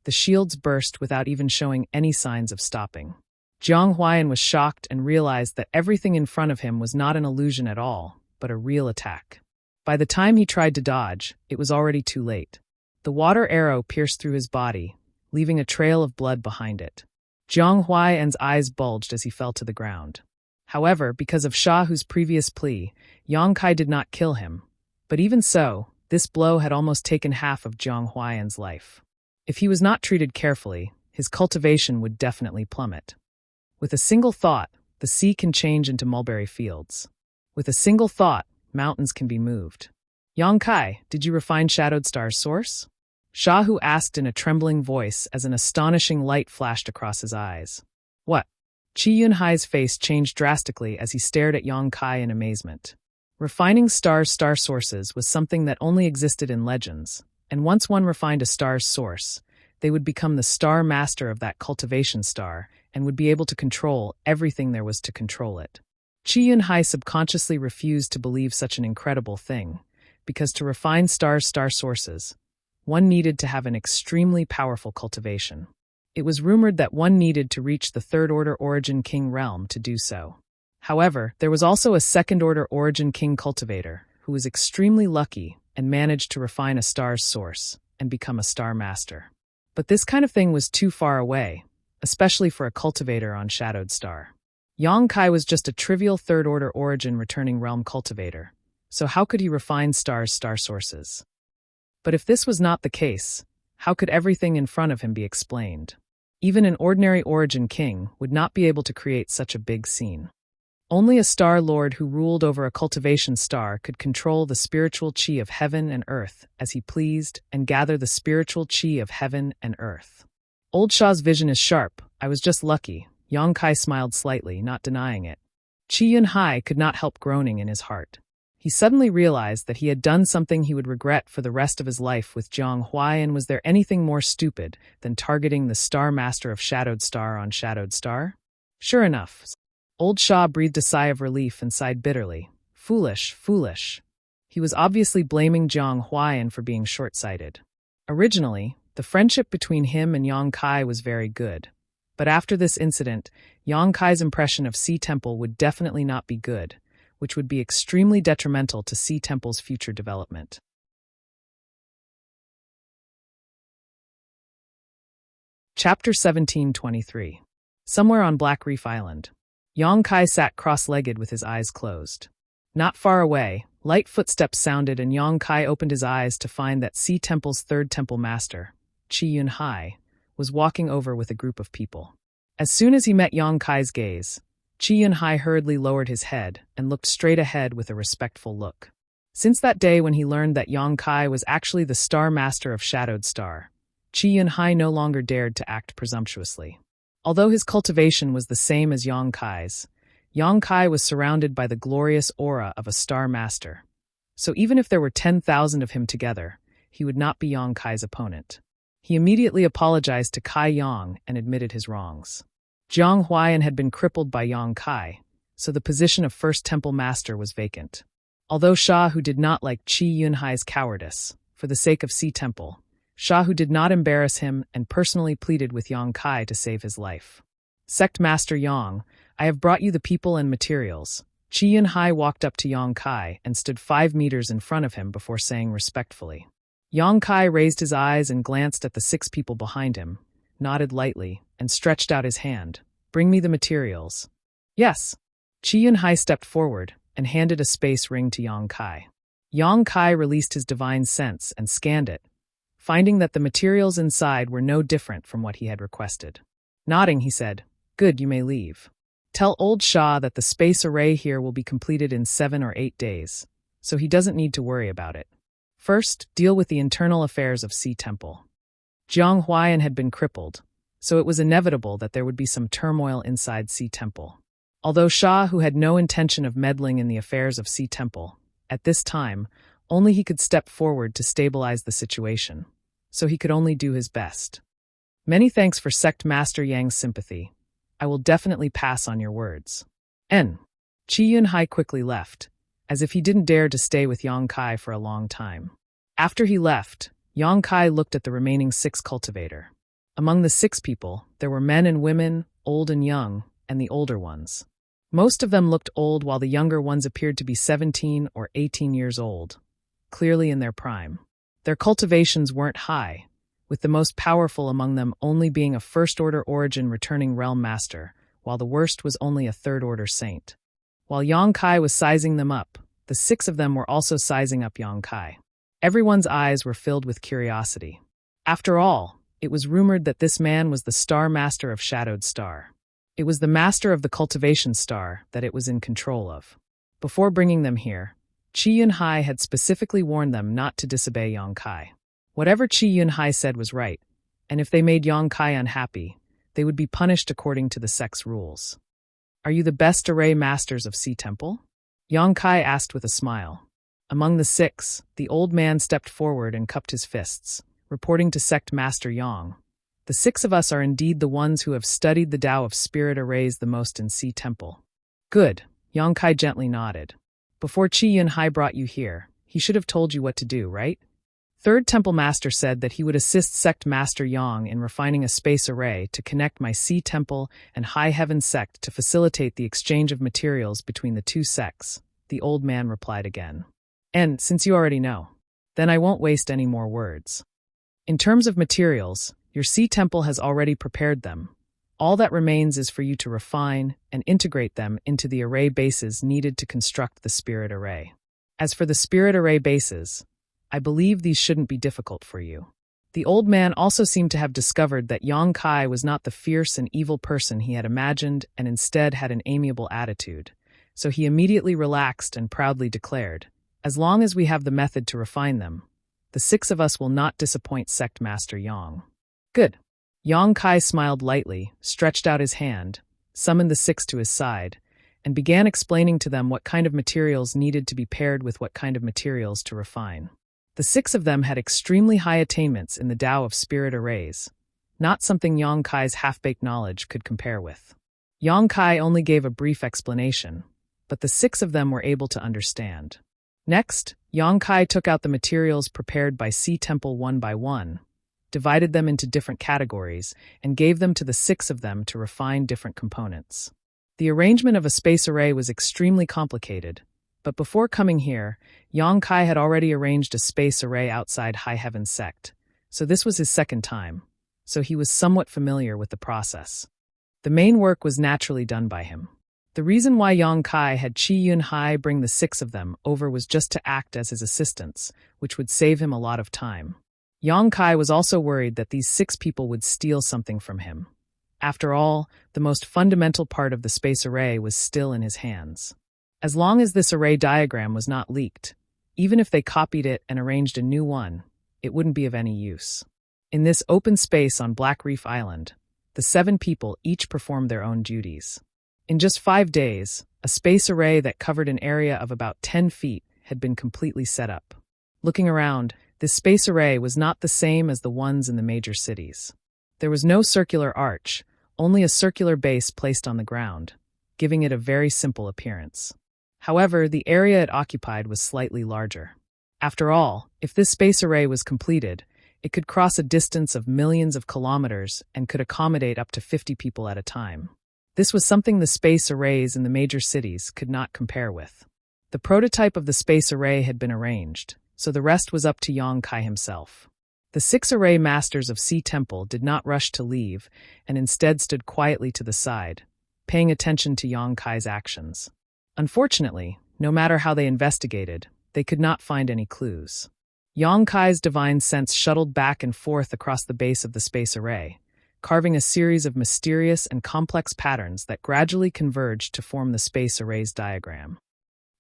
the shields burst without even showing any signs of stopping. Jiang Huaiyan was shocked and realized that everything in front of him was not an illusion at all, but a real attack. By the time he tried to dodge, it was already too late. The water arrow pierced through his body, leaving a trail of blood behind it. Jiang Huaiyan's eyes bulged as he fell to the ground. However, because of Shahu's previous plea, Yang Kai did not kill him. But even so, this blow had almost taken half of Jiang Huaiyan's life. If he was not treated carefully, his cultivation would definitely plummet. With a single thought, the sea can change into mulberry fields. With a single thought, mountains can be moved. Yang Kai, did you refine Shadowed Star's source? Shahu asked in a trembling voice as an astonishing light flashed across his eyes. What? Qi Yunhai's face changed drastically as he stared at Yang Kai in amazement. Refining stars' star sources was something that only existed in legends, and once one refined a star's source, they would become the star master of that cultivation star and would be able to control everything there was to control it. Qi Yunhai subconsciously refused to believe such an incredible thing, because to refine stars' star sources, one needed to have an extremely powerful cultivation. It was rumored that one needed to reach the third-order Origin King realm to do so. However, there was also a second-order Origin King cultivator who was extremely lucky and managed to refine a star's source and become a star master. But this kind of thing was too far away, especially for a cultivator on Shadowed Star. Yang Kai was just a trivial third-order Origin returning realm cultivator, so how could he refine stars' star sources? But if this was not the case, how could everything in front of him be explained? Even an ordinary Origin King would not be able to create such a big scene. Only a Star Lord who ruled over a cultivation star could control the spiritual qi of heaven and earth as he pleased and gather the spiritual qi of heaven and earth. Old Shah's vision is sharp. I was just lucky. Yang Kai smiled slightly, not denying it. Qi Yunhai could not help groaning in his heart. He suddenly realized that he had done something he would regret for the rest of his life with Jiang Huaiyan. Was there anything more stupid than targeting the Star Master of Shadowed Star on Shadowed Star? Sure enough, Old Shah breathed a sigh of relief and sighed bitterly. Foolish, foolish. He was obviously blaming Jiang Huaiyan for being short-sighted. Originally, the friendship between him and Yang Kai was very good. But after this incident, Yang Kai's impression of Sea Temple would definitely not be good, which would be extremely detrimental to Sea Temple's future development. Chapter 1723. Somewhere on Black Reef Island. Yang Kai sat cross-legged with his eyes closed. Not far away, light footsteps sounded and Yang Kai opened his eyes to find that Sea Temple's third temple master, Qi Yunhai, was walking over with a group of people. As soon as he met Yang Kai's gaze, Qi Yunhai hurriedly lowered his head and looked straight ahead with a respectful look. Since that day when he learned that Yang Kai was actually the Star Master of Shadowed Star, Qi Yunhai no longer dared to act presumptuously. Although his cultivation was the same as Yang Kai's, Yang Kai was surrounded by the glorious aura of a Star Master. So even if there were 10,000 of him together, he would not be Yang Kai's opponent. He immediately apologized to Kai Yang and admitted his wrongs. Jiang Huaiyan had been crippled by Yang Kai, so the position of First Temple Master was vacant. Although Sha Hu did not like Qi Yunhai's cowardice, for the sake of Sea Temple, Sha Hu did not embarrass him and personally pleaded with Yang Kai to save his life. Sect Master Yang, I have brought you the people and materials. Qi Yunhai walked up to Yang Kai and stood 5 meters in front of him before saying respectfully. Yang Kai raised his eyes and glanced at the 6 people behind him, nodded lightly, and stretched out his hand. Bring me the materials. Yes. Qi Yunhai stepped forward and handed a space ring to Yang Kai. Yang Kai released his divine sense and scanned it, finding that the materials inside were no different from what he had requested. Nodding, he said, Good, you may leave. Tell old Shah that the space array here will be completed in 7 or 8 days, so he doesn't need to worry about it. First, deal with the internal affairs of Sea Temple. Jiang Huaiyan had been crippled, so it was inevitable that there would be some turmoil inside Sea Temple. Although Shah, who had no intention of meddling in the affairs of Sea Temple, at this time, only he could step forward to stabilize the situation, so he could only do his best. Many thanks for Sect Master Yang's sympathy. I will definitely pass on your words. Qi Yunhai quickly left, as if he didn't dare to stay with Yang Kai for a long time. After he left, Yang Kai looked at the remaining 6 cultivator. Among the 6 people, there were men and women, old and young, and the older ones. Most of them looked old while the younger ones appeared to be 17 or 18 years old, clearly in their prime. Their cultivations weren't high, with the most powerful among them only being a first-order origin returning realm master, while the worst was only a third-order saint. While Yang Kai was sizing them up, the 6 of them were also sizing up Yang Kai. Everyone's eyes were filled with curiosity. After all, it was rumored that this man was the Star Master of Shadowed Star. It was the master of the cultivation star that it was in control of. Before bringing them here, Qi Yunhai had specifically warned them not to disobey Yang Kai. Whatever Qi Yunhai said was right, and if they made Yang Kai unhappy, they would be punished according to the sect's rules. Are you the best array masters of Sea Temple? Yang Kai asked with a smile. Among the 6, the old man stepped forward and cupped his fists, reporting to Sect Master Yang. The 6 of us are indeed the ones who have studied the Tao of Spirit Arrays the most in Sea Temple. Good, Yang Kai gently nodded. Before Qi Yunhai brought you here, he should have told you what to do, right? Third Temple Master said that he would assist Sect Master Yang in refining a space array to connect my Sea Temple and High Heaven sect to facilitate the exchange of materials between the 2 sects, the old man replied again. And, since you already know, then I won't waste any more words. In terms of materials, your Sea Temple has already prepared them. All that remains is for you to refine and integrate them into the array bases needed to construct the Spirit Array. As for the Spirit Array bases, I believe these shouldn't be difficult for you. The old man also seemed to have discovered that Yang Kai was not the fierce and evil person he had imagined and instead had an amiable attitude, so he immediately relaxed and proudly declared, As long as we have the method to refine them, the 6 of us will not disappoint Sect Master Yang. Good. Yang Kai smiled lightly, stretched out his hand, summoned the 6 to his side, and began explaining to them what kind of materials needed to be paired with what kind of materials to refine. The 6 of them had extremely high attainments in the Tao of Spirit Arrays, not something Yang Kai's half-baked knowledge could compare with. Yang Kai only gave a brief explanation, but the 6 of them were able to understand. Next, Yang Kai took out the materials prepared by Sea Temple one by one, divided them into different categories, and gave them to the 6 of them to refine different components. The arrangement of a space array was extremely complicated, but before coming here, Yang Kai had already arranged a space array outside High Heaven sect, so this was his second time, so he was somewhat familiar with the process. The main work was naturally done by him. The reason why Yang Kai had Qi Yunhai bring the 6 of them over was just to act as his assistants, which would save him a lot of time. Yang Kai was also worried that these 6 people would steal something from him. After all, the most fundamental part of the space array was still in his hands. As long as this array diagram was not leaked, even if they copied it and arranged a new one, it wouldn't be of any use. In this open space on Black Reef Island, the 7 people each performed their own duties. In just 5 days, a space array that covered an area of about 10 feet had been completely set up. Looking around, this space array was not the same as the ones in the major cities. There was no circular arch, only a circular base placed on the ground, giving it a very simple appearance. However, the area it occupied was slightly larger. After all, if this space array was completed, it could cross a distance of millions of kilometers and could accommodate up to 50 people at a time. This was something the space arrays in the major cities could not compare with. The prototype of the space array had been arranged, so the rest was up to Yang Kai himself. The 6 array masters of Sea Temple did not rush to leave and instead stood quietly to the side, paying attention to Yang Kai's actions. Unfortunately, no matter how they investigated, they could not find any clues. Yang Kai's divine sense shuttled back and forth across the base of the space array, carving a series of mysterious and complex patterns that gradually converged to form the space array's diagram.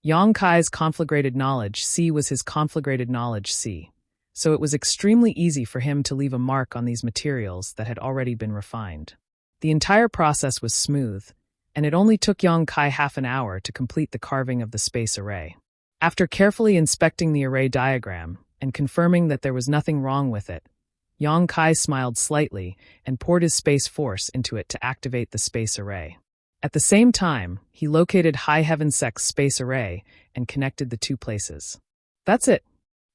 Yang Kai's conflagrated knowledge C was his conflagrated knowledge C, so it was extremely easy for him to leave a mark on these materials that had already been refined. The entire process was smooth, and it only took Yang Kai half an hour to complete the carving of the space array. After carefully inspecting the array diagram and confirming that there was nothing wrong with it, Yang Kai smiled slightly and poured his space force into it to activate the space array. At the same time, he located High Heaven Sect's space array and connected the two places. "That's it?"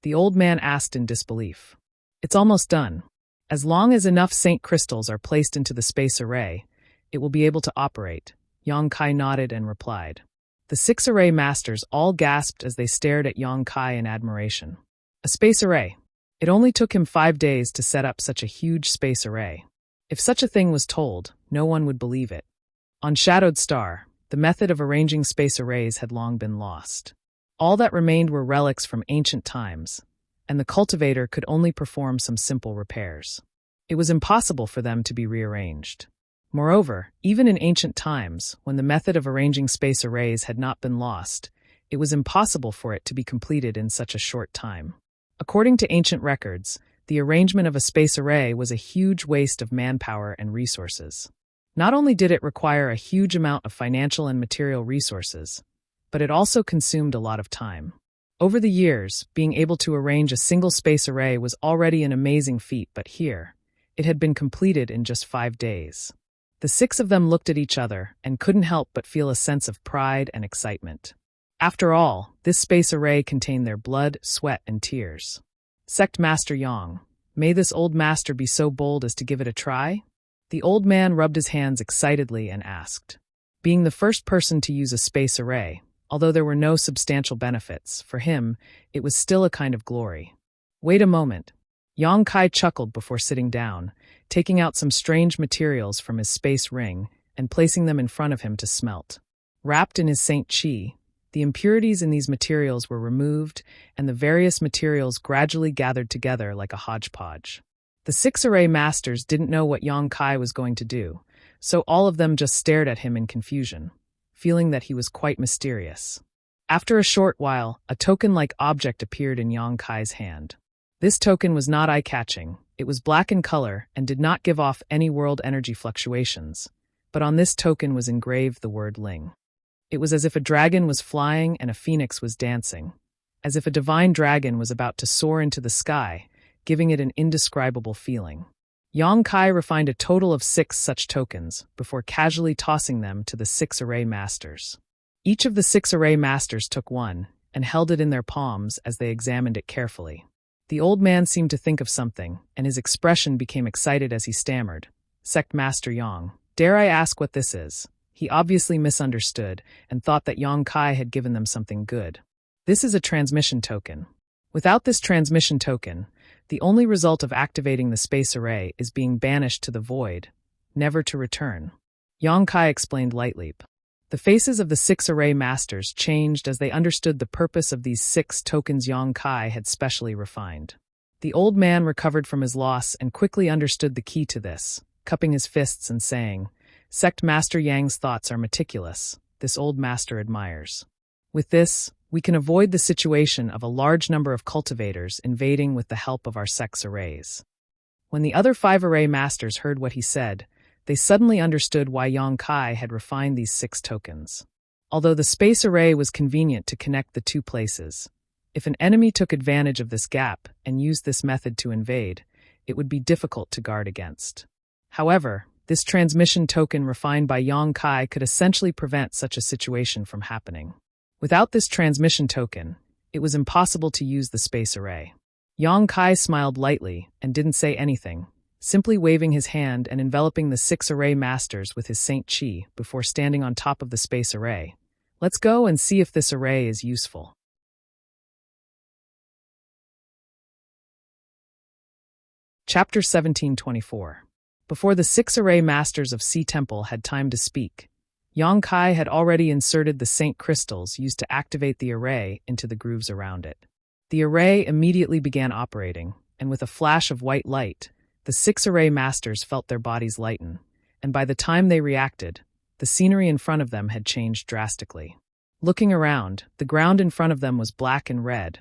the old man asked in disbelief. "It's almost done. As long as enough Saint crystals are placed into the space array, it will be able to operate," Yang Kai nodded and replied. The 6 array masters all gasped as they stared at Yang Kai in admiration. A space array. It only took him 5 days to set up such a huge space array. If such a thing was told, no one would believe it. On Shadowed Star, the method of arranging space arrays had long been lost. All that remained were relics from ancient times, and the cultivator could only perform some simple repairs. It was impossible for them to be rearranged. Moreover, even in ancient times, when the method of arranging space arrays had not been lost, it was impossible for it to be completed in such a short time. According to ancient records, the arrangement of a space array was a huge waste of manpower and resources. Not only did it require a huge amount of financial and material resources, but it also consumed a lot of time. Over the years, being able to arrange a single space array was already an amazing feat, but here, it had been completed in just 5 days. The 6 of them looked at each other and couldn't help but feel a sense of pride and excitement. After all, this space array contained their blood, sweat, and tears. Sect Master Yang, may this old master be so bold as to give it a try? The old man rubbed his hands excitedly and asked. Being the first person to use a space array, although there were no substantial benefits, for him, it was still a kind of glory. Wait a moment. Yang Kai chuckled before sitting down, taking out some strange materials from his space ring and placing them in front of him to smelt. Wrapped in his Saint Chi, the impurities in these materials were removed and the various materials gradually gathered together like a hodgepodge. The 6 array masters didn't know what Yang Kai was going to do, so all of them just stared at him in confusion, feeling that he was quite mysterious. After a short while, a token-like object appeared in Yang Kai's hand. This token was not eye-catching, it was black in color and did not give off any world energy fluctuations, but on this token was engraved the word Ling. It was as if a dragon was flying and a phoenix was dancing, as if a divine dragon was about to soar into the sky, giving it an indescribable feeling. Yang Kai refined a total of 6 such tokens before casually tossing them to the 6 array masters. Each of the 6 array masters took one and held it in their palms as they examined it carefully. The old man seemed to think of something, and his expression became excited as he stammered. Sect Master Yang, dare I ask what this is? He obviously misunderstood and thought that Yang Kai had given them something good. This is a transmission token. Without this transmission token, the only result of activating the space array is being banished to the void, never to return. Yang Kai explained lightly. The faces of the 6 array masters changed as they understood the purpose of these 6 tokens Yang Kai had specially refined. The old man recovered from his loss and quickly understood the key to this, cupping his fists and saying, Sect Master Yang's thoughts are meticulous. This old master admires. With this, we can avoid the situation of a large number of cultivators invading with the help of our sect's arrays. When the other 5 array masters heard what he said, they suddenly understood why Yang Kai had refined these 6 tokens. Although the space array was convenient to connect the 2 places, if an enemy took advantage of this gap and used this method to invade, it would be difficult to guard against. However, This transmission token refined by Yang Kai could essentially prevent such a situation from happening. Without this transmission token, it was impossible to use the space array. Yang Kai smiled lightly and didn't say anything, simply waving his hand and enveloping the 6 array masters with his Saint Chi before standing on top of the space array. Let's go and see if this array is useful. Chapter 1724. Before the 6 array masters of Sea Temple had time to speak, Yang Kai had already inserted the Saint crystals used to activate the array into the grooves around it. The array immediately began operating, and with a flash of white light, the 6 array masters felt their bodies lighten, and by the time they reacted, the scenery in front of them had changed drastically. Looking around, the ground in front of them was black and red,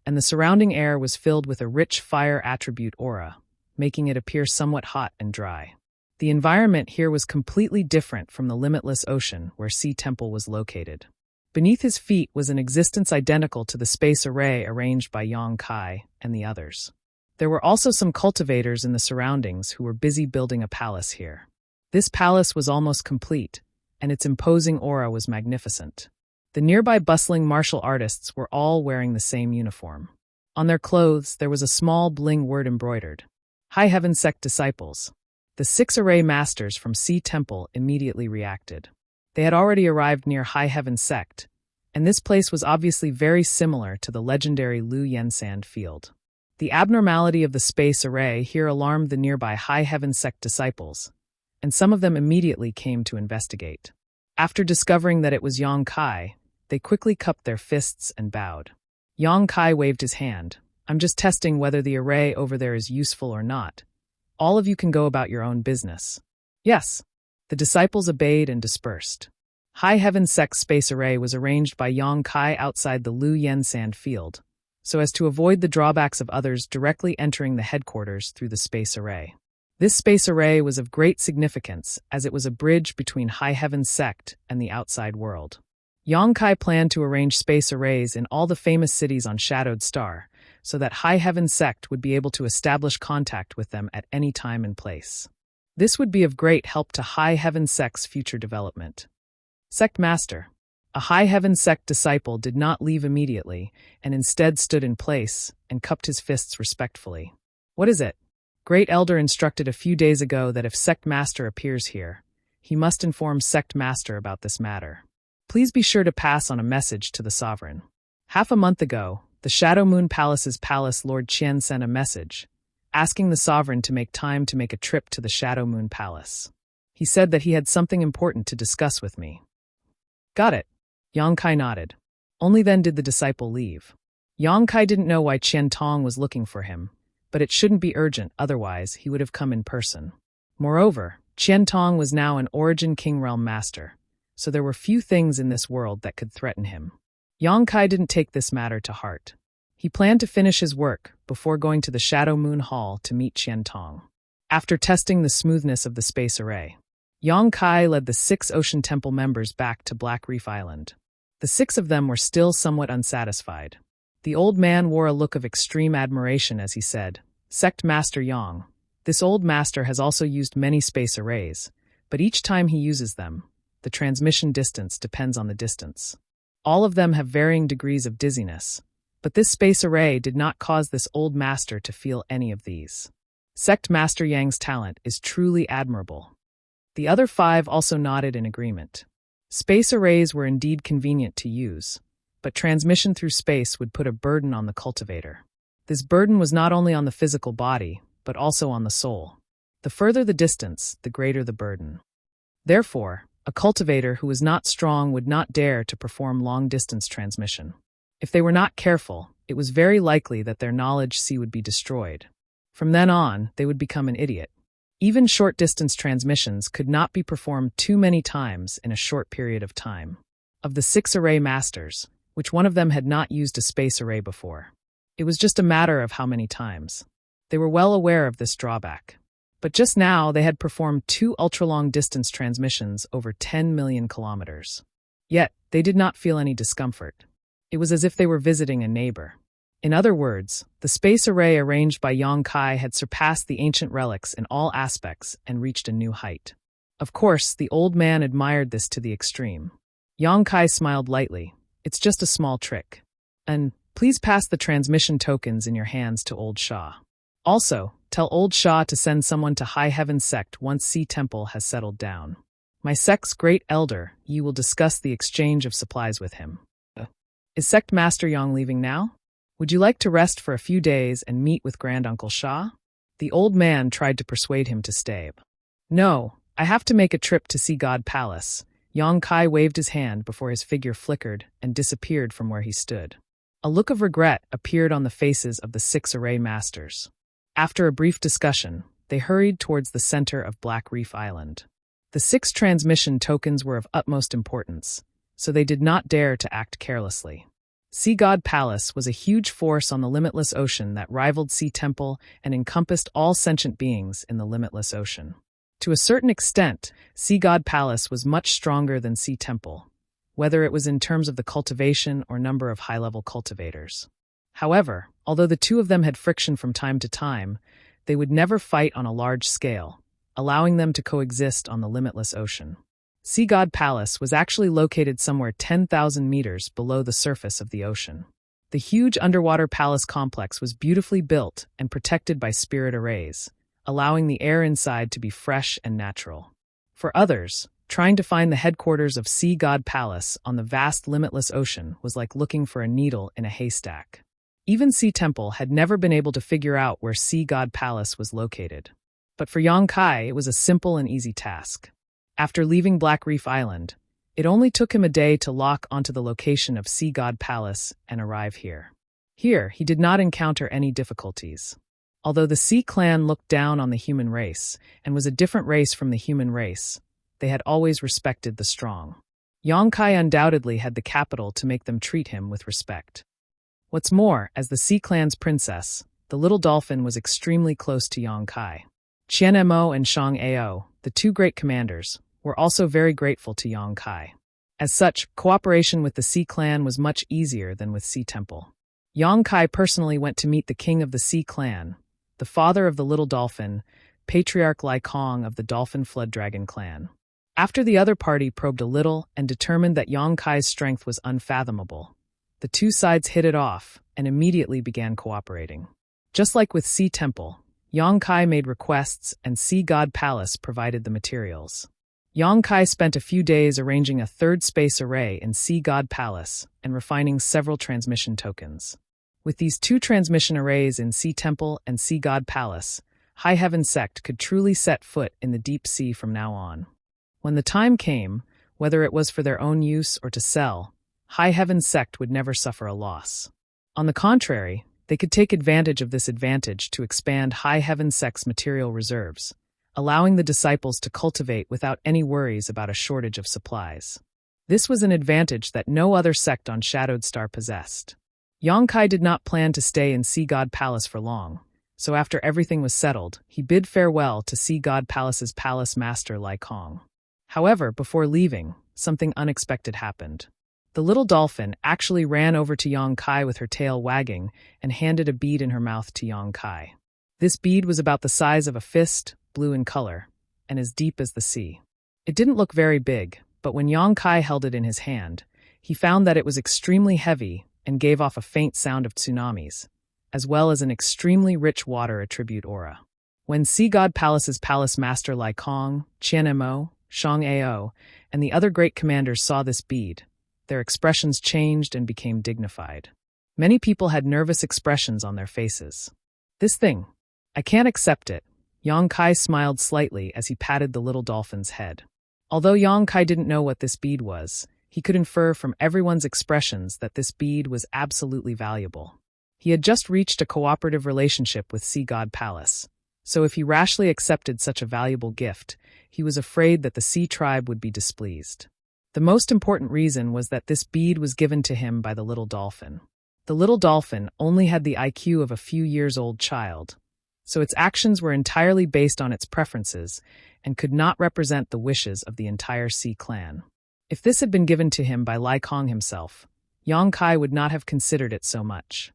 and the surrounding air was filled with a rich fire attribute aura, making it appear somewhat hot and dry. The environment here was completely different from the limitless ocean where Sea Temple was located. Beneath his feet was an existence identical to the space array arranged by Yang Kai and the others. There were also some cultivators in the surroundings who were busy building a palace here. This palace was almost complete, and its imposing aura was magnificent. The nearby bustling martial artists were all wearing the same uniform. On their clothes there was a small bling word embroidered. High Heaven Sect Disciples. The 6 array masters from Sea Temple immediately reacted. They had already arrived near High Heaven Sect, and this place was obviously very similar to the legendary Lu Yensand field. The abnormality of the space array here alarmed the nearby High Heaven Sect disciples, and some of them immediately came to investigate. After discovering that it was Yang Kai, they quickly cupped their fists and bowed. Yang Kai waved his hand. I'm just testing whether the array over there is useful or not. All of you can go about your own business. Yes. The disciples obeyed and dispersed. High Heaven Sect's space array was arranged by Yang Kai outside the Lu Yensand field, so as to avoid the drawbacks of others directly entering the headquarters through the space array. This space array was of great significance as it was a bridge between High Heaven Sect and the outside world. Yang Kai planned to arrange space arrays in all the famous cities on Shadowed Star, so that High Heaven Sect would be able to establish contact with them at any time and place. This would be of great help to High Heaven Sect's future development. Sect Master. A High Heaven Sect disciple did not leave immediately, and instead stood in place and cupped his fists respectfully. What is it? Great Elder instructed a few days ago that if Sect Master appears here, he must inform Sect Master about this matter. Please be sure to pass on a message to the Sovereign. Half a month ago, the Shadow Moon Palace's Palace Lord Qian sent a message, asking the Sovereign to make time to make a trip to the Shadow Moon Palace. He said that he had something important to discuss with me. Got it. Yang Kai nodded. Only then did the disciple leave. Yang Kai didn't know why Qian Tong was looking for him, but it shouldn't be urgent, otherwise he would have come in person. Moreover, Qian Tong was now an Origin King Realm Master, so there were few things in this world that could threaten him. Yang Kai didn't take this matter to heart. He planned to finish his work before going to the Shadow Moon Hall to meet Qian Tong. After testing the smoothness of the space array, Yang Kai led the 6 Ocean Temple members back to Black Reef Island. The 6 of them were still somewhat unsatisfied. The old man wore a look of extreme admiration as he said, Sect Master Yang. This old master has also used many space arrays, but each time he uses them, the transmission distance depends on the distance. All of them have varying degrees of dizziness, but this space array did not cause this old master to feel any of these. Sect Master Yang's talent is truly admirable. The other 5 also nodded in agreement. Space arrays were indeed convenient to use, but transmission through space would put a burden on the cultivator. This burden was not only on the physical body, but also on the soul. The further the distance, the greater the burden. Therefore, a cultivator who was not strong would not dare to perform long-distance transmission. If they were not careful, it was very likely that their knowledge sea would be destroyed. From then on, they would become an idiot. Even short-distance transmissions could not be performed too many times in a short period of time. Of the 6 array masters, which one of them had not used a space array before? It was just a matter of how many times. They were well aware of this drawback. But just now they had performed 2 ultra-long distance transmissions over 10 million kilometers. Yet, they did not feel any discomfort. It was as if they were visiting a neighbor. In other words, the space array arranged by Yang Kai had surpassed the ancient relics in all aspects and reached a new height. Of course, the old man admired this to the extreme. Yang Kai smiled lightly. It's just a small trick. And please pass the transmission tokens in your hands to Old Shah. Also, tell Old Shah to send someone to High Heaven Sect once Sea Temple has settled down. My sect's great elder, ye will discuss the exchange of supplies with him. Is Sect Master Yang leaving now? Would you like to rest for a few days and meet with Granduncle Shah? The old man tried to persuade him to stay. No, I have to make a trip to see God Palace. Yang Kai waved his hand before his figure flickered and disappeared from where he stood. A look of regret appeared on the faces of the 6 array masters. After a brief discussion, they hurried towards the center of Black Reef Island. The 6 transmission tokens were of utmost importance, so they did not dare to act carelessly. Sea God Palace was a huge force on the limitless ocean that rivaled Sea Temple and encompassed all sentient beings in the limitless ocean. To a certain extent, Sea God Palace was much stronger than Sea Temple, whether it was in terms of the cultivation or number of high-level cultivators. However, although the two of them had friction from time to time, they would never fight on a large scale, allowing them to coexist on the limitless ocean. Sea God Palace was actually located somewhere 10,000 meters below the surface of the ocean. The huge underwater palace complex was beautifully built and protected by spirit arrays, allowing the air inside to be fresh and natural. For others, trying to find the headquarters of Sea God Palace on the vast limitless ocean was like looking for a needle in a haystack. Even Sea Temple had never been able to figure out where Sea God Palace was located. But for Yang Kai, it was a simple and easy task. After leaving Black Reef Island, it only took him a day to lock onto the location of Sea God Palace and arrive here. Here, he did not encounter any difficulties. Although the Sea Clan looked down on the human race and was a different race from the human race, they had always respected the strong. Yang Kai undoubtedly had the capital to make them treat him with respect. What's more, as the Sea Clan's princess, the little dolphin was extremely close to Yang Kai. Qian Mo and Shang Ao, the 2 great commanders, were also very grateful to Yang Kai. As such, cooperation with the Sea Clan was much easier than with Sea Temple. Yang Kai personally went to meet the king of the Sea Clan, the father of the little dolphin, Patriarch Lai Kong of the Dolphin Flood Dragon clan. After the other party probed a little and determined that Yang Kai's strength was unfathomable, the two sides hit it off and immediately began cooperating. Just like with Sea Temple, Yang Kai made requests and Sea God Palace provided the materials. Yang Kai spent a few days arranging a 3rd space array in Sea God Palace and refining several transmission tokens. With these 2 transmission arrays in Sea Temple and Sea God Palace, High Heaven Sect could truly set foot in the deep sea from now on. When the time came, whether it was for their own use or to sell, High Heaven Sect would never suffer a loss. On the contrary, they could take advantage of this advantage to expand High Heaven Sect's material reserves, allowing the disciples to cultivate without any worries about a shortage of supplies. This was an advantage that no other sect on Shadowed Star possessed. Yang Kai did not plan to stay in Sea God Palace for long, so after everything was settled, he bid farewell to Sea God Palace's palace master Lai Kong. However, before leaving, something unexpected happened. The little dolphin actually ran over to Yang Kai with her tail wagging and handed a bead in her mouth to Yang Kai. This bead was about the size of a fist, blue in color, and as deep as the sea. It didn't look very big, but when Yang Kai held it in his hand, he found that it was extremely heavy and gave off a faint sound of tsunamis, as well as an extremely rich water attribute aura. When Sea God Palace's palace master Lai Kong, Qian Mo, Shang Ao, and the other great commanders saw this bead, their expressions changed and became dignified. Many people had nervous expressions on their faces. This thing, I can't accept it. Yang Kai smiled slightly as he patted the little dolphin's head. Although Yang Kai didn't know what this bead was, he could infer from everyone's expressions that this bead was absolutely valuable. He had just reached a cooperative relationship with Sea God Palace, so if he rashly accepted such a valuable gift, he was afraid that the Sea Tribe would be displeased. The most important reason was that this bead was given to him by the little dolphin. The little dolphin only had the IQ of a few years old child, so its actions were entirely based on its preferences and could not represent the wishes of the entire Sea Clan. If this had been given to him by Lai Kong himself, Yang Kai would not have considered it so much.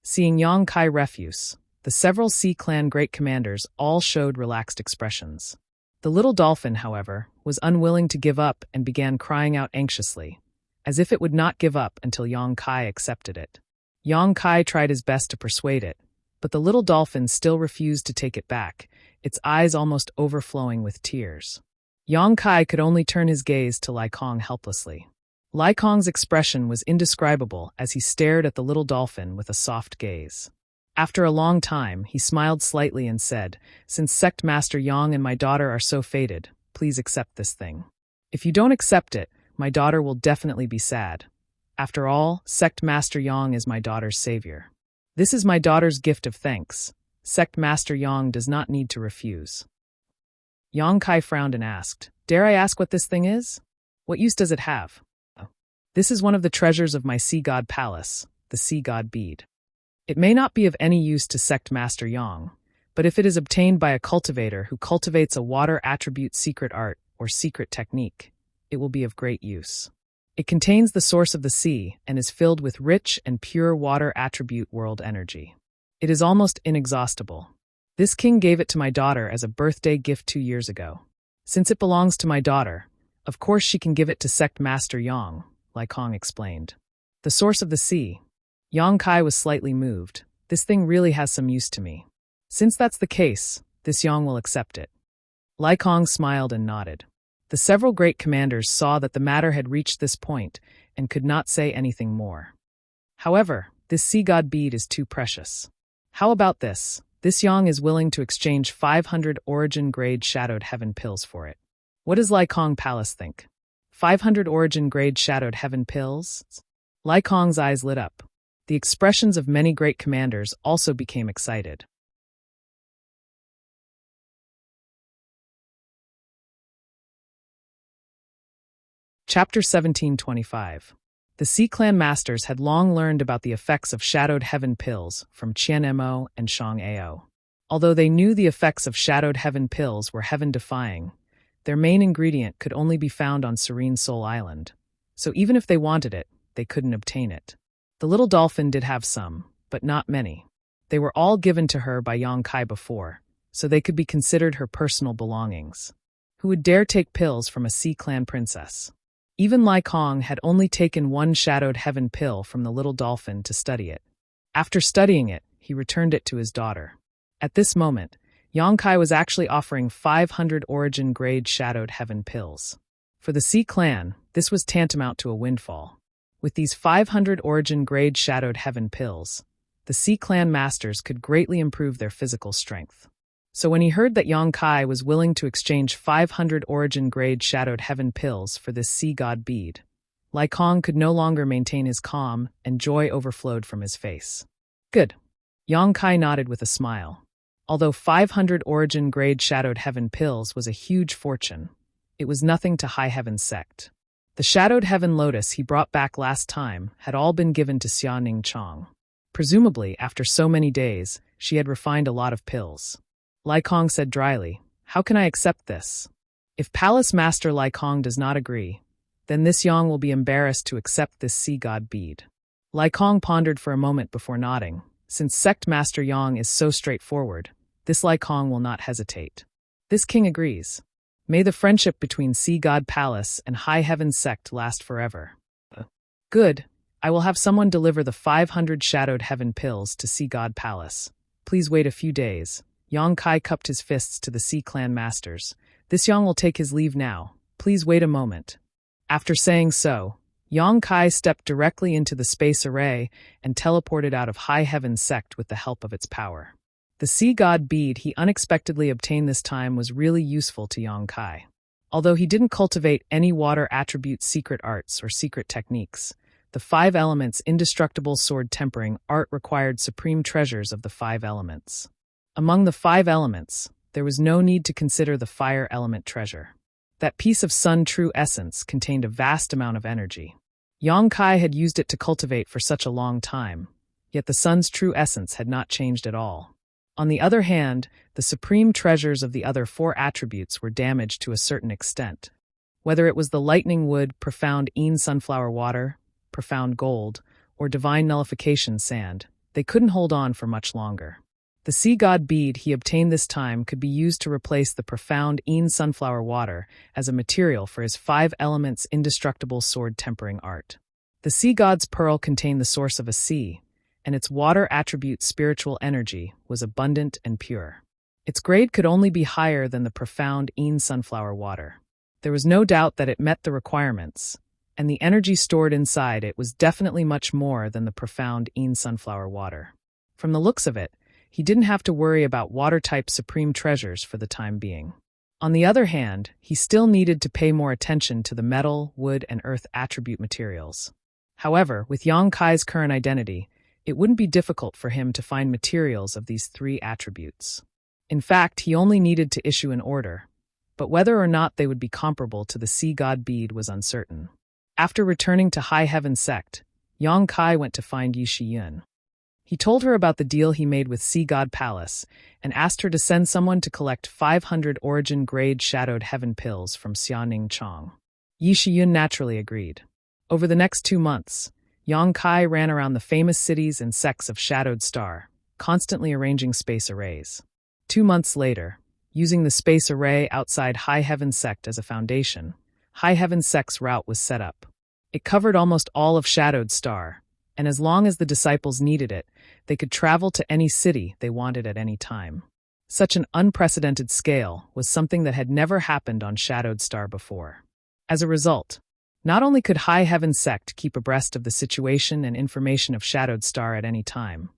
Seeing Yang Kai refuse, the several Sea Clan great commanders all showed relaxed expressions. The little dolphin, however, was unwilling to give up and began crying out anxiously, as if it would not give up until Yang Kai accepted it. Yang Kai tried his best to persuade it, but the little dolphin still refused to take it back, its eyes almost overflowing with tears. Yang Kai could only turn his gaze to Lai Kong helplessly. Lai Kong's expression was indescribable as he stared at the little dolphin with a soft gaze. After a long time, he smiled slightly and said, "Since Sect Master Yang and my daughter are so fated, please accept this thing. If you don't accept it, my daughter will definitely be sad. After all, Sect Master Yang is my daughter's savior. This is my daughter's gift of thanks. Sect Master Yang does not need to refuse." Yang Kai frowned and asked, "Dare I ask what this thing is? What use does it have?" "This is one of the treasures of my sea god palace, the sea god bead. It may not be of any use to Sect Master Yang, but if it is obtained by a cultivator who cultivates a water attribute secret art or secret technique, it will be of great use. It contains the source of the sea and is filled with rich and pure water attribute world energy. It is almost inexhaustible. This king gave it to my daughter as a birthday gift 2 years ago. Since it belongs to my daughter, of course she can give it to Sect Master Yang," Lai Kong explained. "The source of the sea." Yang Kai was slightly moved. "This thing really has some use to me. Since that's the case, this Yang will accept it." Lai Kong smiled and nodded. The several great commanders saw that the matter had reached this point and could not say anything more. "However, this sea god bead is too precious. How about this? This Yang is willing to exchange 500 origin-grade shadowed heaven pills for it. What does Lai Kong Palace think? 500 origin-grade shadowed heaven pills?" Lai Kong's eyes lit up. The expressions of many great commanders also became excited. Chapter 1725. The Sea Clan Masters had long learned about the effects of shadowed heaven pills from Qian Mo and Shang Ao. Although they knew the effects of shadowed heaven pills were heaven-defying, their main ingredient could only be found on Serene Soul Island, so even if they wanted it, they couldn't obtain it. The little dolphin did have some, but not many. They were all given to her by Yang Kai before, so they could be considered her personal belongings. Who would dare take pills from a Sea Clan princess? Even Lai Kong had only taken one shadowed heaven pill from the little dolphin to study it. After studying it, he returned it to his daughter. At this moment, Yang Kai was actually offering 500 origin-grade shadowed heaven pills. For the Sea Clan, this was tantamount to a windfall. With these 500 origin-grade shadowed heaven pills, the Sea Clan masters could greatly improve their physical strength. So when he heard that Yang Kai was willing to exchange 500 origin-grade shadowed heaven pills for this sea god bead, Lai Kong could no longer maintain his calm, and joy overflowed from his face. "Good." Yang Kai nodded with a smile. Although 500 origin-grade shadowed heaven pills was a huge fortune, it was nothing to High Heaven Sect. The shadowed heaven lotus he brought back last time had all been given to Xia Ning Chong. Presumably, after so many days, she had refined a lot of pills. Lai Kong said dryly, "How can I accept this? If Palace Master Lai Kong does not agree, then this Yang will be embarrassed to accept this sea god bead." Lai Kong pondered for a moment before nodding. Since Sect Master Yang is so straightforward, this Lai Kong will not hesitate. This king agrees. May the friendship between Sea God Palace and High Heaven Sect last forever. Good. I will have someone deliver the 500 shadowed heaven pills to Sea God Palace. Please wait a few days. Yang Kai cupped his fists to the Sea Clan masters. This Yang will take his leave now. Please wait a moment. After saying so, Yang Kai stepped directly into the space array and teleported out of High Heaven Sect with the help of its power. The sea god bead he unexpectedly obtained this time was really useful to Yang Kai. Although he didn't cultivate any water attribute secret arts or secret techniques, the 5 elements indestructible sword tempering art required supreme treasures of the 5 elements. Among the 5 elements, there was no need to consider the fire element treasure. That piece of sun true essence contained a vast amount of energy. Yang Kai had used it to cultivate for such a long time, yet the sun's true essence had not changed at all. On the other hand, the supreme treasures of the other 4 attributes were damaged to a certain extent. Whether it was the lightning wood, profound sunflower water, profound gold, or divine nullification sand, they couldn't hold on for much longer. The sea god bead he obtained this time could be used to replace the profound sunflower water as a material for his 5 elements indestructible sword tempering art. The sea god's pearl contained the source of a sea, and its water attribute spiritual energy was abundant and pure. Its grade could only be higher than the profound sunflower water. There was no doubt that it met the requirements, and the energy stored inside it was definitely much more than the profound sunflower water. From the looks of it, he didn't have to worry about water-type supreme treasures for the time being. On the other hand, he still needed to pay more attention to the metal, wood, and earth attribute materials. However, with Yang Kai's current identity, it wouldn't be difficult for him to find materials of these 3 attributes. In fact, he only needed to issue an order, but whether or not they would be comparable to the sea god bead was uncertain. After returning to High Heaven Sect, Yang Kai went to find Yi Shiyun. He told her about the deal he made with Sea God Palace and asked her to send someone to collect 500 origin-grade shadowed heaven pills from Xiaoning Chong. Yi Shiyun naturally agreed. Over the next 2 months, Yang Kai ran around the famous cities and sects of Shadowed Star, constantly arranging space arrays. 2 months later, using the space array outside High Heaven Sect as a foundation, High Heaven Sect's route was set up. It covered almost all of Shadowed Star, and as long as the disciples needed it, they could travel to any city they wanted at any time. Such an unprecedented scale was something that had never happened on Shadowed Star before. As a result, not only could High Heaven Sect keep abreast of the situation and information of Shadowed Star at any time,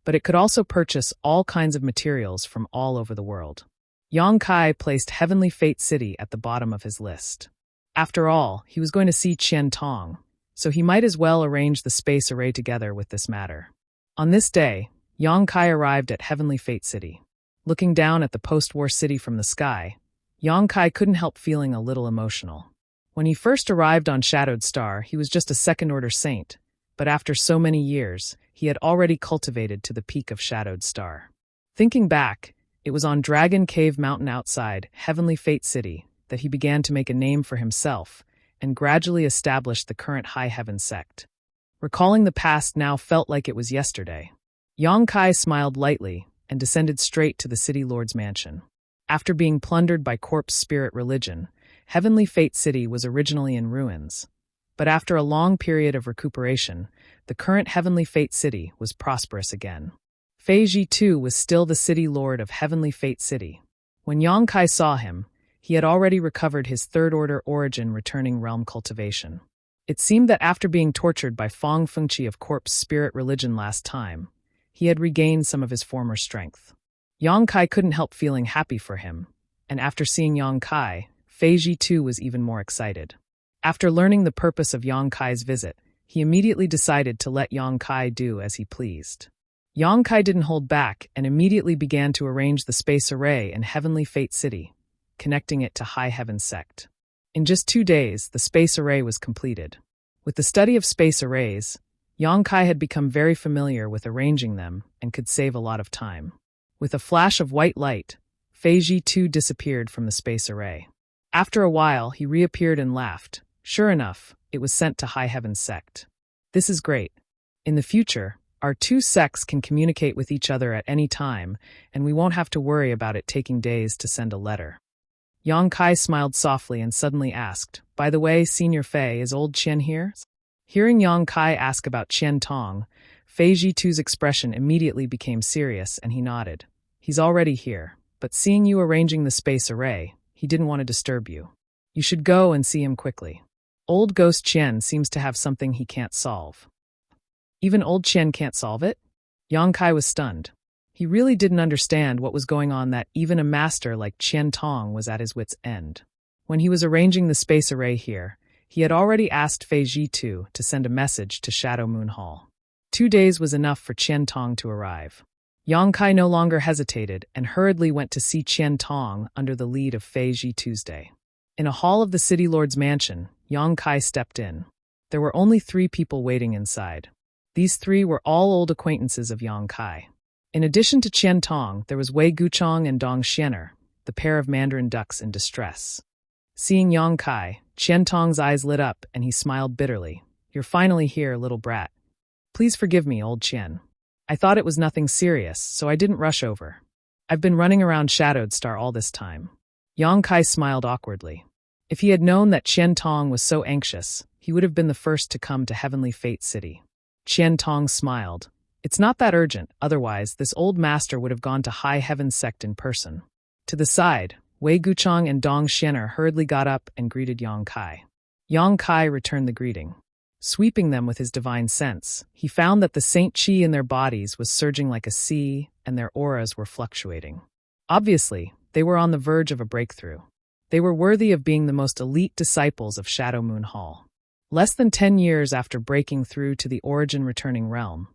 but it could also purchase all kinds of materials from all over the world. Yang Kai placed Heavenly Fate City at the bottom of his list. After all, he was going to see Qian Tong, so he might as well arrange the space array together with this matter. On this day, Yang Kai arrived at Heavenly Fate City. Looking down at the post-war city from the sky, Yang Kai couldn't help feeling a little emotional. When he first arrived on Shadowed Star, he was just a second-order saint, but after so many years, he had already cultivated to the peak of Shadowed Star. Thinking back, it was on Dragon Cave Mountain outside Heavenly Fate City that he began to make a name for himself and gradually established the current High Heaven Sect. Recalling the past now felt like it was yesterday. Yang Kai smiled lightly and descended straight to the City Lord's mansion. After being plundered by corpse spirit religion, Heavenly Fate City was originally in ruins. But after a long period of recuperation, the current Heavenly Fate City was prosperous again. Fei Ji too was still the City Lord of Heavenly Fate City. When Yang Kai saw him, he had already recovered his third-order origin returning realm cultivation. It seemed that after being tortured by Fong Fengqi of corpse spirit religion last time, he had regained some of his former strength. Yang Kai couldn't help feeling happy for him, and after seeing Yang Kai, Fei Ji too was even more excited. After learning the purpose of Yang Kai's visit, he immediately decided to let Yang Kai do as he pleased. Yang Kai didn't hold back and immediately began to arrange the space array in Heavenly Fate City, connecting it to High Heaven Sect. In just 2 days, the space array was completed. With the study of space arrays, Yang Kai had become very familiar with arranging them and could save a lot of time. With a flash of white light, Fei Ji too disappeared from the space array. After a while, he reappeared and laughed. Sure enough, it was sent to High Heaven Sect. This is great. In the future, our 2 sects can communicate with each other at any time, and we won't have to worry about it taking days to send a letter. Yang Kai smiled softly and suddenly asked, "By the way, Senior Fei, is old Qian here?" Hearing Yang Kai ask about Qian Tong, Fei Ji too's expression immediately became serious and he nodded. "He's already here, but seeing you arranging the space array, he didn't want to disturb you. You should go and see him quickly. Old Ghost Qian seems to have something he can't solve." Even old Qian can't solve it? Yang Kai was stunned. He really didn't understand what was going on, that even a master like Qian Tong was at his wit's end. When he was arranging the space array here, he had already asked Fei Ji to send a message to Shadow Moon Hall. 2 days was enough for Qian Tong to arrive. Yang Kai no longer hesitated and hurriedly went to see Qian Tong under the lead of Fei Ji Tuesday. In a hall of the City Lord's mansion, Yang Kai stepped in. There were only 3 people waiting inside. These 3 were all old acquaintances of Yang Kai. In addition to Qian Tong, there was Wei Guchong and Dong Xianer, the pair of Mandarin ducks in distress. Seeing Yang Kai, Qian Tong's eyes lit up and he smiled bitterly. "You're finally here, little brat. Please forgive me, old Qian. I thought it was nothing serious, so I didn't rush over. I've been running around Shadowed Star all this time. Yang Kai smiled awkwardly. If he had known that Qian Tong was so anxious, he would have been the first to come to Heavenly Fate City. Qian Tong smiled. It's not that urgent, otherwise this old master would have gone to High Heaven Sect in person. To the side, Wei Guchang and Dong Xianer hurriedly got up and greeted Yang Kai. Yang Kai returned the greeting. Sweeping them with his divine sense, he found that the Saint Qi in their bodies was surging like a sea, and their auras were fluctuating. Obviously, they were on the verge of a breakthrough. They were worthy of being the most elite disciples of Shadow Moon Hall. Less than 10 years after breaking through to the origin returning realm,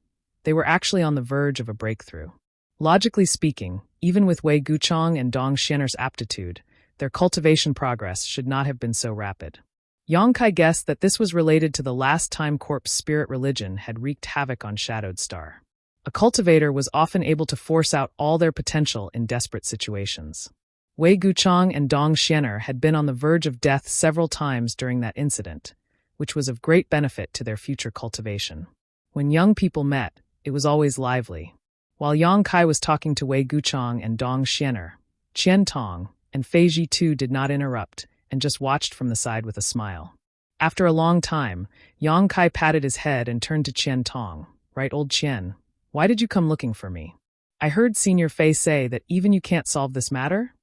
they were actually on the verge of a breakthrough. Logically speaking, even with Wei Guchang and Dong Xianer's aptitude, their cultivation progress should not have been so rapid. Yang Kai guessed that this was related to the last time corpse spirit religion had wreaked havoc on Shadowed Star. A cultivator was often able to force out all their potential in desperate situations. Wei Guchang and Dong Xianer had been on the verge of death several times during that incident, which was of great benefit to their future cultivation. When young people met, it was always lively. While Yang Kai was talking to Wei Guchang and Dong Xianer, Qian Tong and Fei Ji too did not interrupt, and just watched from the side with a smile. After a long time, Yang Kai patted his head and turned to Qian Tong. Right, old Qian, why did you come looking for me? I heard Senior Fei say that even you can't solve this matter?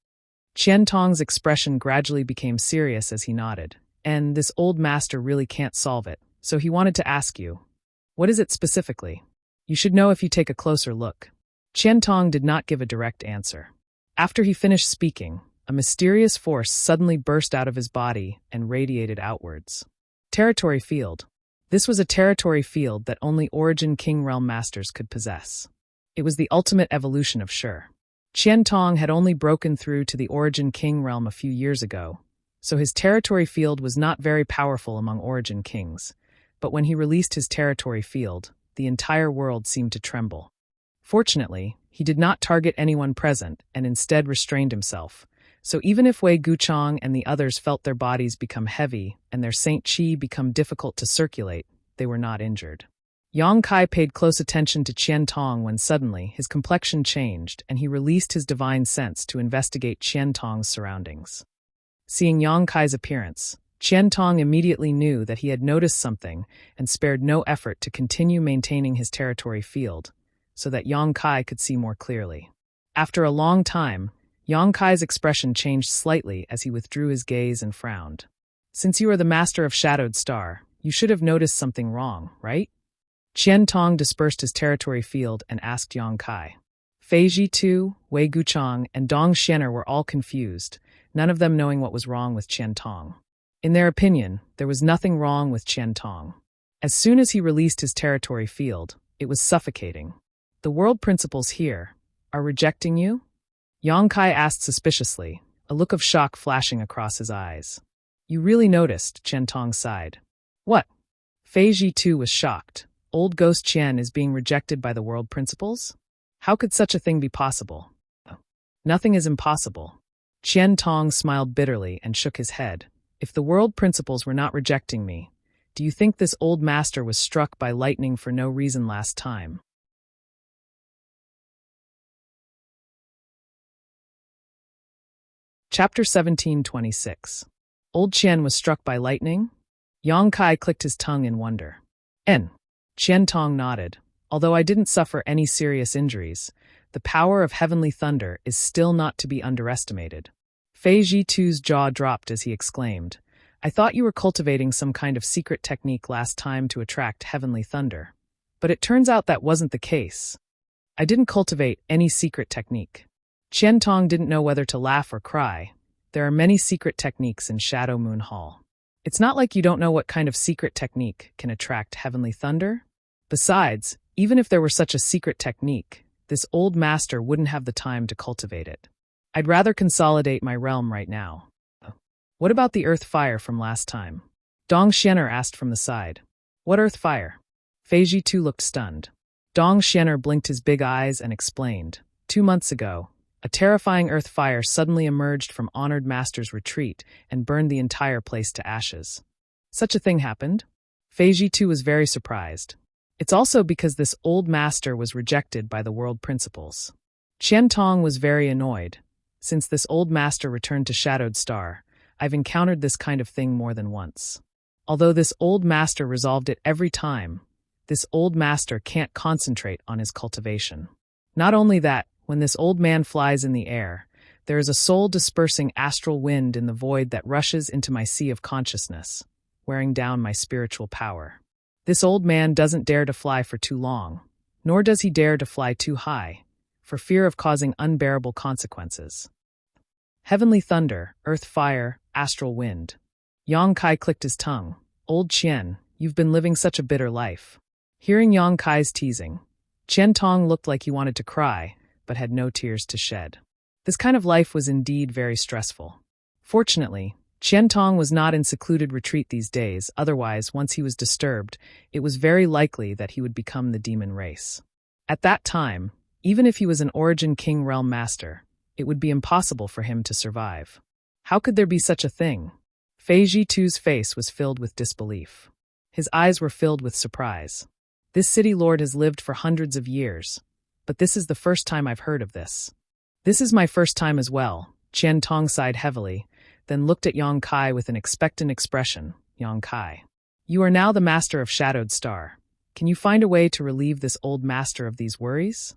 Qian Tong's expression gradually became serious as he nodded. And this old master really can't solve it, so he wanted to ask you. What is it specifically? You should know if you take a closer look. Qian Tong did not give a direct answer. After he finished speaking, a mysterious force suddenly burst out of his body and radiated outwards. Territory field. This was a territory field that only Origin King Realm Masters could possess. It was the ultimate evolution of Shi. Qian Tong had only broken through to the Origin King Realm a few years ago, so his territory field was not very powerful among Origin Kings, but when he released his territory field, the entire world seemed to tremble. Fortunately, he did not target anyone present and instead restrained himself. So even if Wei Guchang and the others felt their bodies become heavy and their Saint Qi become difficult to circulate, they were not injured. Yang Kai paid close attention to Qian Tong when suddenly his complexion changed and he released his divine sense to investigate Qian Tong's surroundings. Seeing Yang Kai's appearance, Qian Tong immediately knew that he had noticed something and spared no effort to continue maintaining his territory field so that Yang Kai could see more clearly. After a long time, Yang Kai's expression changed slightly as he withdrew his gaze and frowned. Since you are the master of Shadowed Star, you should have noticed something wrong, right? Qian Tong dispersed his territory field and asked Yang Kai. Fei Ji too, Wei Guchang, and Dong Xianer were all confused, none of them knowing what was wrong with Qian Tong. In their opinion, there was nothing wrong with Qian Tong. As soon as he released his territory field, it was suffocating. The world principles here are rejecting you? Yang Kai asked suspiciously, a look of shock flashing across his eyes. You really noticed, Qian Tong sighed. What? Fei Ji too was shocked. Old Ghost Qian is being rejected by the world principles? How could such a thing be possible? Nothing is impossible. Qian Tong smiled bitterly and shook his head. If the world principles were not rejecting me, do you think this old master was struck by lightning for no reason last time? Chapter 1726. Old Qian was struck by lightning? Yang Kai clicked his tongue in wonder. Qian Tong nodded. Although I didn't suffer any serious injuries, the power of heavenly thunder is still not to be underestimated. Fei Ji too's jaw dropped as he exclaimed, I thought you were cultivating some kind of secret technique last time to attract heavenly thunder. But it turns out that wasn't the case. I didn't cultivate any secret technique. Qian Tong didn't know whether to laugh or cry. There are many secret techniques in Shadow Moon Hall. It's not like you don't know what kind of secret technique can attract heavenly thunder. Besides, even if there were such a secret technique, this old master wouldn't have the time to cultivate it. I'd rather consolidate my realm right now. What about the earth fire from last time? Dong Xianer asked from the side. What earth fire? Fei Ji too looked stunned. Dong Xianer blinked his big eyes and explained. 2 months ago, a terrifying earth fire suddenly emerged from Honored Master's retreat and burned the entire place to ashes. Such a thing happened? Fei Ji too was very surprised. It's also because this old master was rejected by the world principles. Qian Tong was very annoyed. Since this old master returned to Shadowed Star, I've encountered this kind of thing more than once. Although this old master resolved it every time, this old master can't concentrate on his cultivation. Not only that, when this old man flies in the air, there is a soul-dispersing astral wind in the void that rushes into my sea of consciousness, wearing down my spiritual power. This old man doesn't dare to fly for too long, nor does he dare to fly too high, for fear of causing unbearable consequences. Heavenly thunder, earth fire, astral wind. Yang Kai clicked his tongue. Old Qian, you've been living such a bitter life. Hearing Yang Kai's teasing, Qian Tong looked like he wanted to cry, but had no tears to shed. This kind of life was indeed very stressful. Fortunately, Qian Tong was not in secluded retreat these days, otherwise, once he was disturbed, it was very likely that he would become the demon race. At that time, even if he was an Origin King Realm Master, it would be impossible for him to survive. How could there be such a thing? Fei Jitu's face was filled with disbelief. His eyes were filled with surprise. This city lord has lived for hundreds of years, but this is the first time I've heard of this. This is my first time as well. Qian Tong sighed heavily, then looked at Yang Kai with an expectant expression. Yang Kai, you are now the master of Shadowed Star. Can you find a way to relieve this old master of these worries?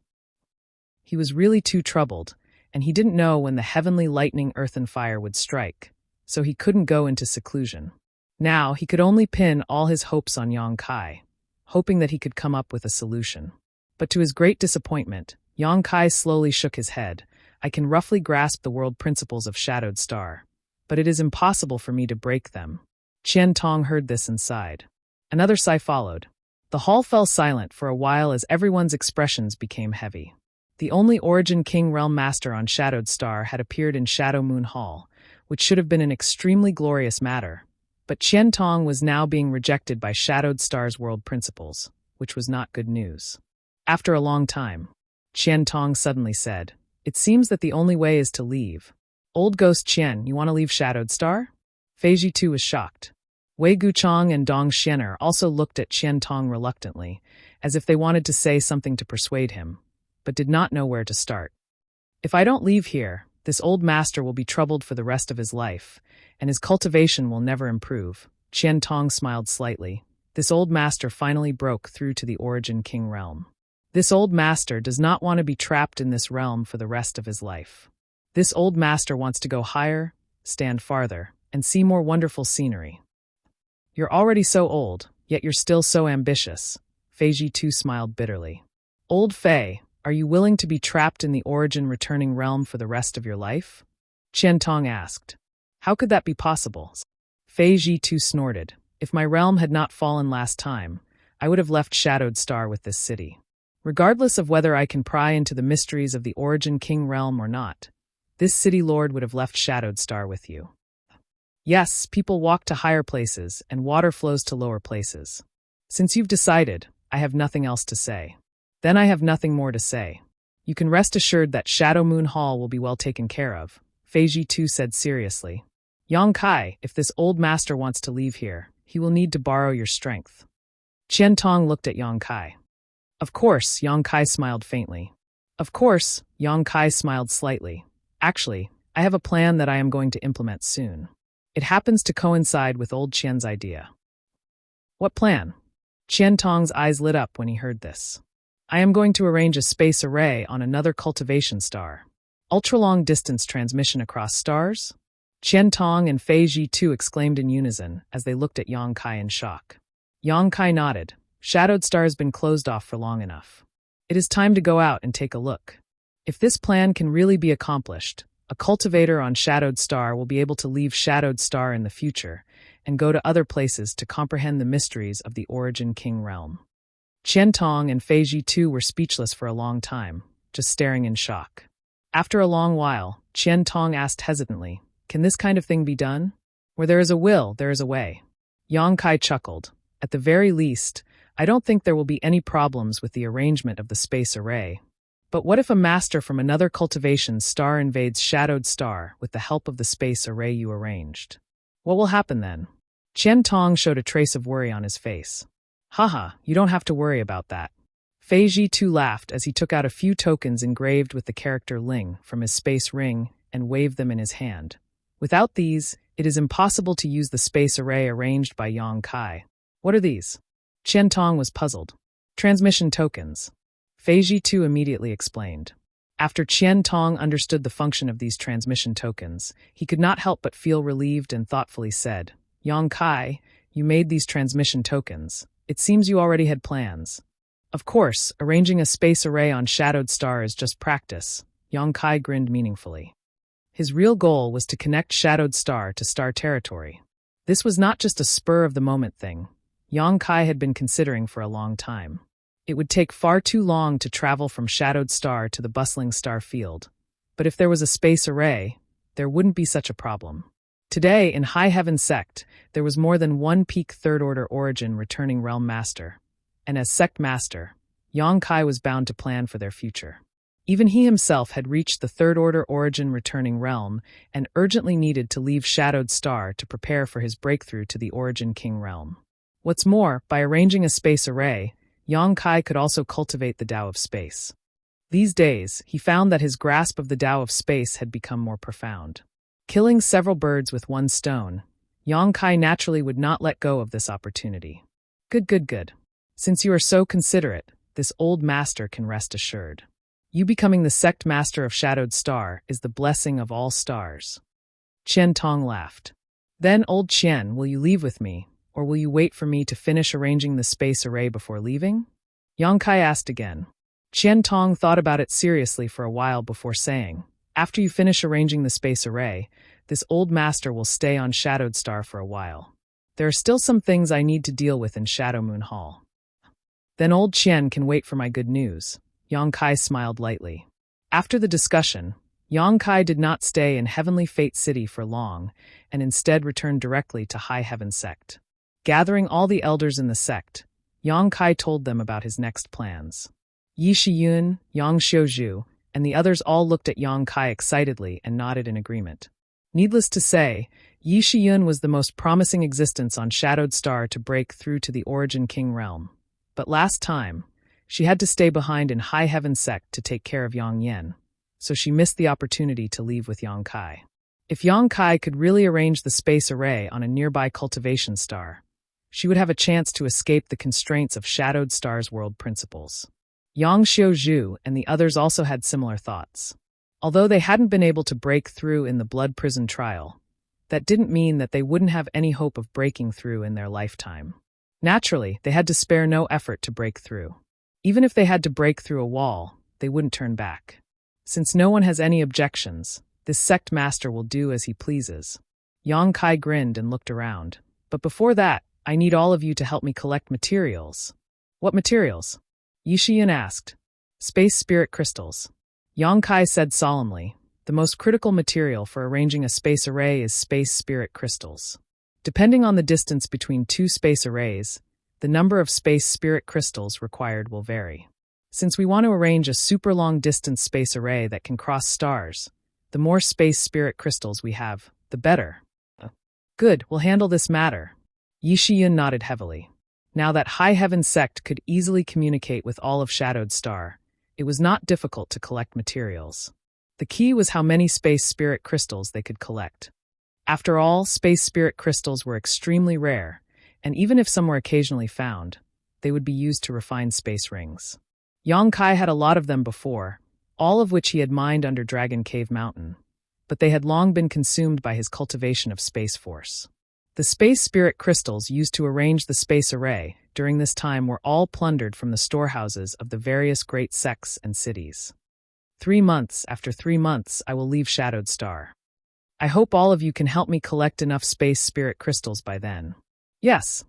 He was really too troubled, and he didn't know when the heavenly lightning, earth and fire would strike, so he couldn't go into seclusion. Now he could only pin all his hopes on Yang Kai, hoping that he could come up with a solution. But to his great disappointment, Yang Kai slowly shook his head. I can roughly grasp the world principles of Shadowed Star, but it is impossible for me to break them. Qian Tong heard this and sighed. Another sigh followed. The hall fell silent for a while as everyone's expressions became heavy. The only Origin King Realm Master on Shadowed Star had appeared in Shadow Moon Hall, which should have been an extremely glorious matter. But Qian Tong was now being rejected by Shadowed Star's world principles, which was not good news. After a long time, Qian Tong suddenly said, "It seems that the only way is to leave. Old Ghost Qian, you want to leave Shadowed Star?" Fei Jitu was shocked. Wei Guchong and Dong Xianer also looked at Qian Tong reluctantly, as if they wanted to say something to persuade him, but did not know where to start. If I don't leave here, this old master will be troubled for the rest of his life, and his cultivation will never improve. Qian Tong smiled slightly. This old master finally broke through to the Origin King realm. This old master does not want to be trapped in this realm for the rest of his life. This old master wants to go higher, stand farther, and see more wonderful scenery. You're already so old, yet you're still so ambitious. Fei Jitu smiled bitterly. Old Fei, are you willing to be trapped in the Origin returning realm for the rest of your life? Qian Tong asked. How could that be possible? Fei Jitu snorted. If my realm had not fallen last time, I would have left Shadowed Star with this city. Regardless of whether I can pry into the mysteries of the Origin King realm or not, this city lord would have left Shadowed Star with you. Yes, people walk to higher places, and water flows to lower places. Since you've decided, I have nothing else to say. Then I have nothing more to say. You can rest assured that Shadow Moon Hall will be well taken care of, Fei Jitu said seriously. Yang Kai, if this old master wants to leave here, he will need to borrow your strength. Qian Tong looked at Yang Kai. Of course, Yang Kai smiled faintly. Of course, Yang Kai smiled slightly. Actually, I have a plan that I am going to implement soon. It happens to coincide with old Qian's idea. What plan? Qian Tong's eyes lit up when he heard this. I am going to arrange a space array on another cultivation star. Ultra-long distance transmission across stars? Qian Tong and Fei Jitu exclaimed in unison as they looked at Yang Kai in shock. Yang Kai nodded. Shadowed Star has been closed off for long enough. It is time to go out and take a look. If this plan can really be accomplished, a cultivator on Shadowed Star will be able to leave Shadowed Star in the future and go to other places to comprehend the mysteries of the Origin King realm. Qian Tong and Fei Jitu were speechless for a long time, just staring in shock. After a long while, Qian Tong asked hesitantly, "Can this kind of thing be done? Where there is a will, there is a way." Yang Kai chuckled. At the very least, I don't think there will be any problems with the arrangement of the space array. But what if a master from another cultivation star invades Shadowed Star with the help of the space array you arranged? What will happen then? Qian Tong showed a trace of worry on his face. Haha, you don't have to worry about that. Fei Ji too laughed as he took out a few tokens engraved with the character Ling from his space ring and waved them in his hand. Without these, it is impossible to use the space array arranged by Yang Kai. What are these? Qian Tong was puzzled. Transmission tokens. Fei Ji too immediately explained. After Qian Tong understood the function of these transmission tokens, he could not help but feel relieved and thoughtfully said, Yang Kai, you made these transmission tokens. It seems you already had plans. Of course, arranging a space array on Shadowed Star is just practice. Yang Kai grinned meaningfully. His real goal was to connect Shadowed Star to Star Territory. This was not just a spur-of-the-moment thing. Yang Kai had been considering for a long time. It would take far too long to travel from Shadowed Star to the bustling star field. But if there was a space array, there wouldn't be such a problem. Today, in High Heaven Sect, there was more than one peak third-order origin returning Realm Master. And as Sect Master, Yang Kai was bound to plan for their future. Even he himself had reached the third-order origin returning realm and urgently needed to leave Shadowed Star to prepare for his breakthrough to the Origin King realm. What's more, by arranging a space array, Yang Kai could also cultivate the Tao of Space. These days, he found that his grasp of the Tao of Space had become more profound. Killing several birds with one stone, Yang Kai naturally would not let go of this opportunity. Good. Since you are so considerate, this old master can rest assured. You becoming the sect master of Shadowed Star is the blessing of all stars. Qian Tong laughed. Then, old Qian, will you leave with me, or will you wait for me to finish arranging the space array before leaving? Yang Kai asked again. Qian Tong thought about it seriously for a while before saying, after you finish arranging the space array, this old master will stay on Shadowed Star for a while. There are still some things I need to deal with in Shadow Moon Hall. Then old Qian can wait for my good news. Yang Kai smiled lightly. After the discussion, Yang Kai did not stay in Heavenly Fate City for long, and instead returned directly to High Heaven Sect. Gathering all the elders in the sect, Yang Kai told them about his next plans. Yi Shiyun, Yang Xiuzhu, and the others all looked at Yang Kai excitedly and nodded in agreement. Needless to say, Yi Shiyun was the most promising existence on Shadowed Star to break through to the Origin King realm. But last time, she had to stay behind in High Heaven Sect to take care of Yang Yen, so she missed the opportunity to leave with Yang Kai. If Yang Kai could really arrange the space array on a nearby cultivation star, she would have a chance to escape the constraints of Shadowed Star's world principles. Yang Xiuzhu and the others also had similar thoughts. Although they hadn't been able to break through in the blood prison trial, that didn't mean that they wouldn't have any hope of breaking through in their lifetime. Naturally, they had to spare no effort to break through. Even if they had to break through a wall, they wouldn't turn back. Since no one has any objections, this sect master will do as he pleases. Yang Kai grinned and looked around. But before that, I need all of you to help me collect materials. What materials? Yi Shiyun asked. Space spirit crystals. Yang Kai said solemnly, the most critical material for arranging a space array is space spirit crystals. Depending on the distance between two space arrays, the number of space spirit crystals required will vary. Since we want to arrange a super long-distance space array that can cross stars, the more space spirit crystals we have, the better. Good, we'll handle this matter. Yi Shiyun nodded heavily. Now that High Heaven Sect could easily communicate with all of Shadowed Star, it was not difficult to collect materials. The key was how many space spirit crystals they could collect. After all, space spirit crystals were extremely rare, and even if some were occasionally found, they would be used to refine space rings. Yang Kai had a lot of them before, all of which he had mined under Dragon Cave Mountain, but they had long been consumed by his cultivation of Space Force. The space spirit crystals used to arrange the space array during this time were all plundered from the storehouses of the various great sects and cities. 3 months after 3 months, I will leave Shadowed Star. I hope all of you can help me collect enough space spirit crystals by then. Yes.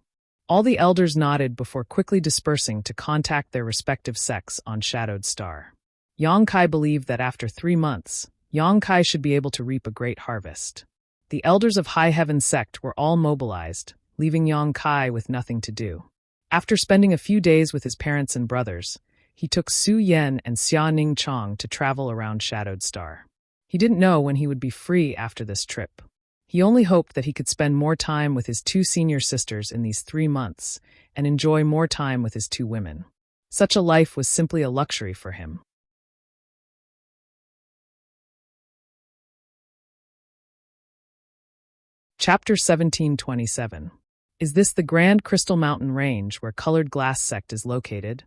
All the elders nodded before quickly dispersing to contact their respective sects on Shadowed Star. Yang Kai believed that after 3 months, Yang Kai should be able to reap a great harvest. The elders of High Heaven Sect were all mobilized, leaving Yang Kai with nothing to do. After spending a few days with his parents and brothers, he took Su Yan and Xia Ning Chong to travel around Shadowed Star. He didn't know when he would be free after this trip. He only hoped that he could spend more time with his two senior sisters in these 3 months and enjoy more time with his two women. Such a life was simply a luxury for him. Chapter 1727. Is this the Grand Crystal Mountain Range where Colored Glass Sect is located?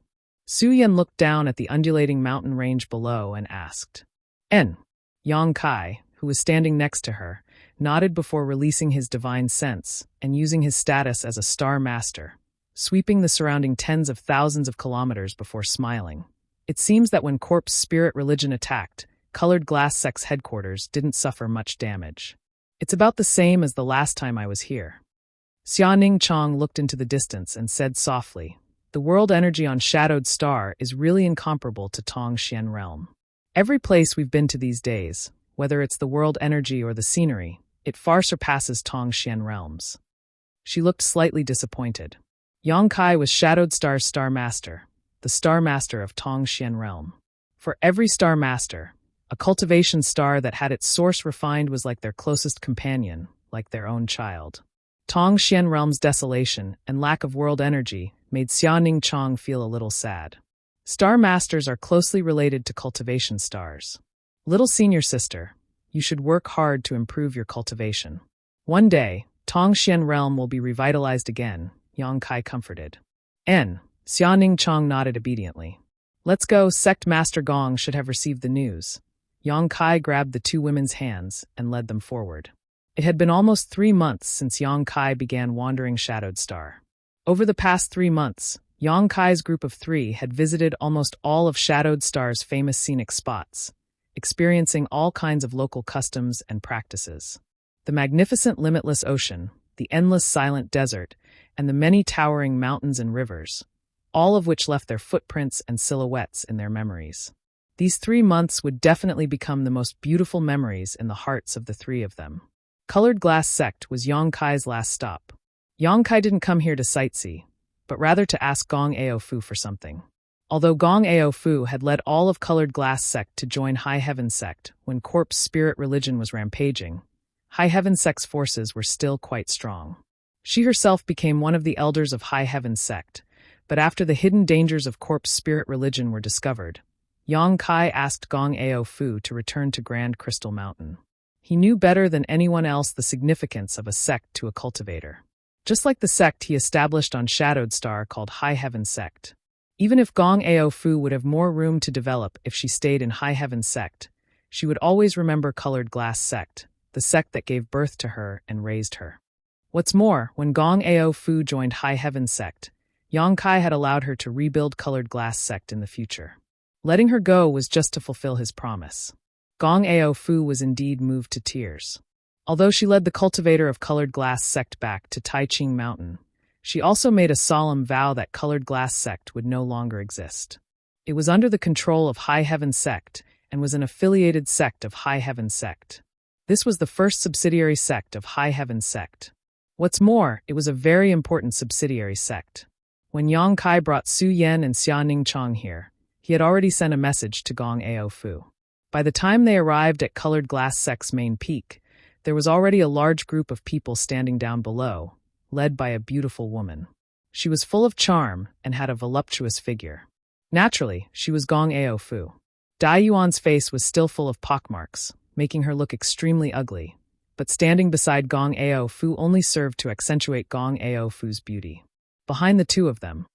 Su Yan looked down at the undulating mountain range below and asked. Yang Kai, who was standing next to her, nodded before releasing his divine sense and using his status as a star master, sweeping the surrounding tens of thousands of kilometers before smiling. It seems that when Corp's spirit religion attacked, Colored Glass Sect's headquarters didn't suffer much damage. It's about the same as the last time I was here. Xiaoning Chong looked into the distance and said softly, the world energy on Shadowed Star is really incomparable to Tong Xian Realm. Every place we've been to these days, whether it's the world energy or the scenery, it far surpasses Tong Xian Realms. She looked slightly disappointed. Yang Kai was Shadowed Star's Star Master, the Star Master of Tong Xian Realm. For every Star Master, a cultivation star that had its source refined was like their closest companion, like their own child. Tong Xian Realm's desolation and lack of world energy made Xiaoning Chong feel a little sad. Star Masters are closely related to cultivation stars. Little senior sister, you should work hard to improve your cultivation. One day, Tong Xian Realm will be revitalized again, Yang Kai comforted. Xiaoning Chong nodded obediently. Let's go, Sect Master Gong should have received the news. Yang Kai grabbed the two women's hands and led them forward. It had been almost 3 months since Yang Kai began wandering Shadowed Star. Over the past 3 months, Yang Kai's group of 3 had visited almost all of Shadowed Star's famous scenic spots, experiencing all kinds of local customs and practices. The magnificent limitless ocean, the endless silent desert, and the many towering mountains and rivers, all of which left their footprints and silhouettes in their memories. These 3 months would definitely become the most beautiful memories in the hearts of the 3 of them. Colored Glass Sect was Yang Kai's last stop. Yang Kai didn't come here to sightsee, but rather to ask Gong Ao Fu for something. Although Gong Ao Fu had led all of Colored Glass Sect to join High Heaven Sect when Corp's spirit religion was rampaging, High Heaven Sect's forces were still quite strong. She herself became one of the elders of High Heaven Sect, but after the hidden dangers of Corp's spirit religion were discovered, Yang Kai asked Gong Ao Fu to return to Grand Crystal Mountain. He knew better than anyone else the significance of a sect to a cultivator. Just like the sect he established on Shadowed Star called High Heaven Sect. Even if Gong Ao Fu would have more room to develop if she stayed in High Heaven Sect, she would always remember Colored Glass Sect, the sect that gave birth to her and raised her. What's more, when Gong Ao Fu joined High Heaven Sect, Yang Kai had allowed her to rebuild Colored Glass Sect in the future. Letting her go was just to fulfill his promise. Gong Ao Fu was indeed moved to tears. Although she led the cultivator of Colored Glass Sect back to Tai Ching Mountain, she also made a solemn vow that Colored Glass Sect would no longer exist. It was under the control of High Heaven Sect and was an affiliated sect of High Heaven Sect. This was the first subsidiary sect of High Heaven Sect. What's more, it was a very important subsidiary sect. When Yang Kai brought Su Yan and Xiaoning Chong here, he had already sent a message to Gong Ao Fu. By the time they arrived at Colored Glass Sect's main peak, there was already a large group of people standing down below, led by a beautiful woman. She was full of charm and had a voluptuous figure. Naturally, she was Gong Ao Fu. Dai Yuan's face was still full of pockmarks, making her look extremely ugly, but standing beside Gong Ao Fu only served to accentuate Gong Ao Fu's beauty. Behind the two of them,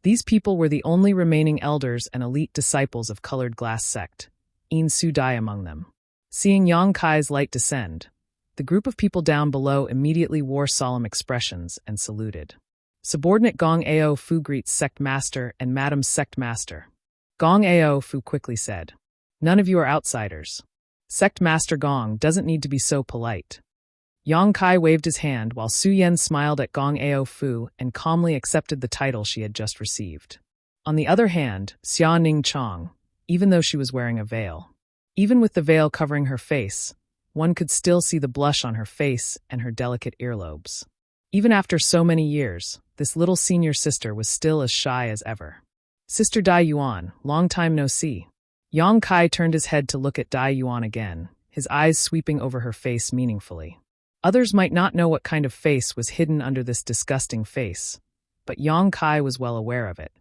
these people were the only remaining elders and elite disciples of Colored Glass Sect, Yin Su Dai among them. Seeing Yang Kai's light descend, the group of people down below immediately wore solemn expressions and saluted. Subordinate Gong Ao Fu greets Sect Master and Madam Sect Master. Gong Ao Fu quickly said, "None of you are outsiders. Sect Master Gong doesn't need to be so polite." Yang Kai waved his hand while Su Yan smiled at Gong Ao Fu and calmly accepted the title she had just received. On the other hand, Xiaoning Chong, even though she was wearing a veil, even with the veil covering her face, one could still see the blush on her face and her delicate earlobes. Even after so many years, this little senior sister was still as shy as ever. "Sister Dai Yuan, long time no see." Yang Kai turned his head to look at Dai Yuan again, his eyes sweeping over her face meaningfully. Others might not know what kind of face was hidden under this disgusting face, but Yang Kai was well aware of it.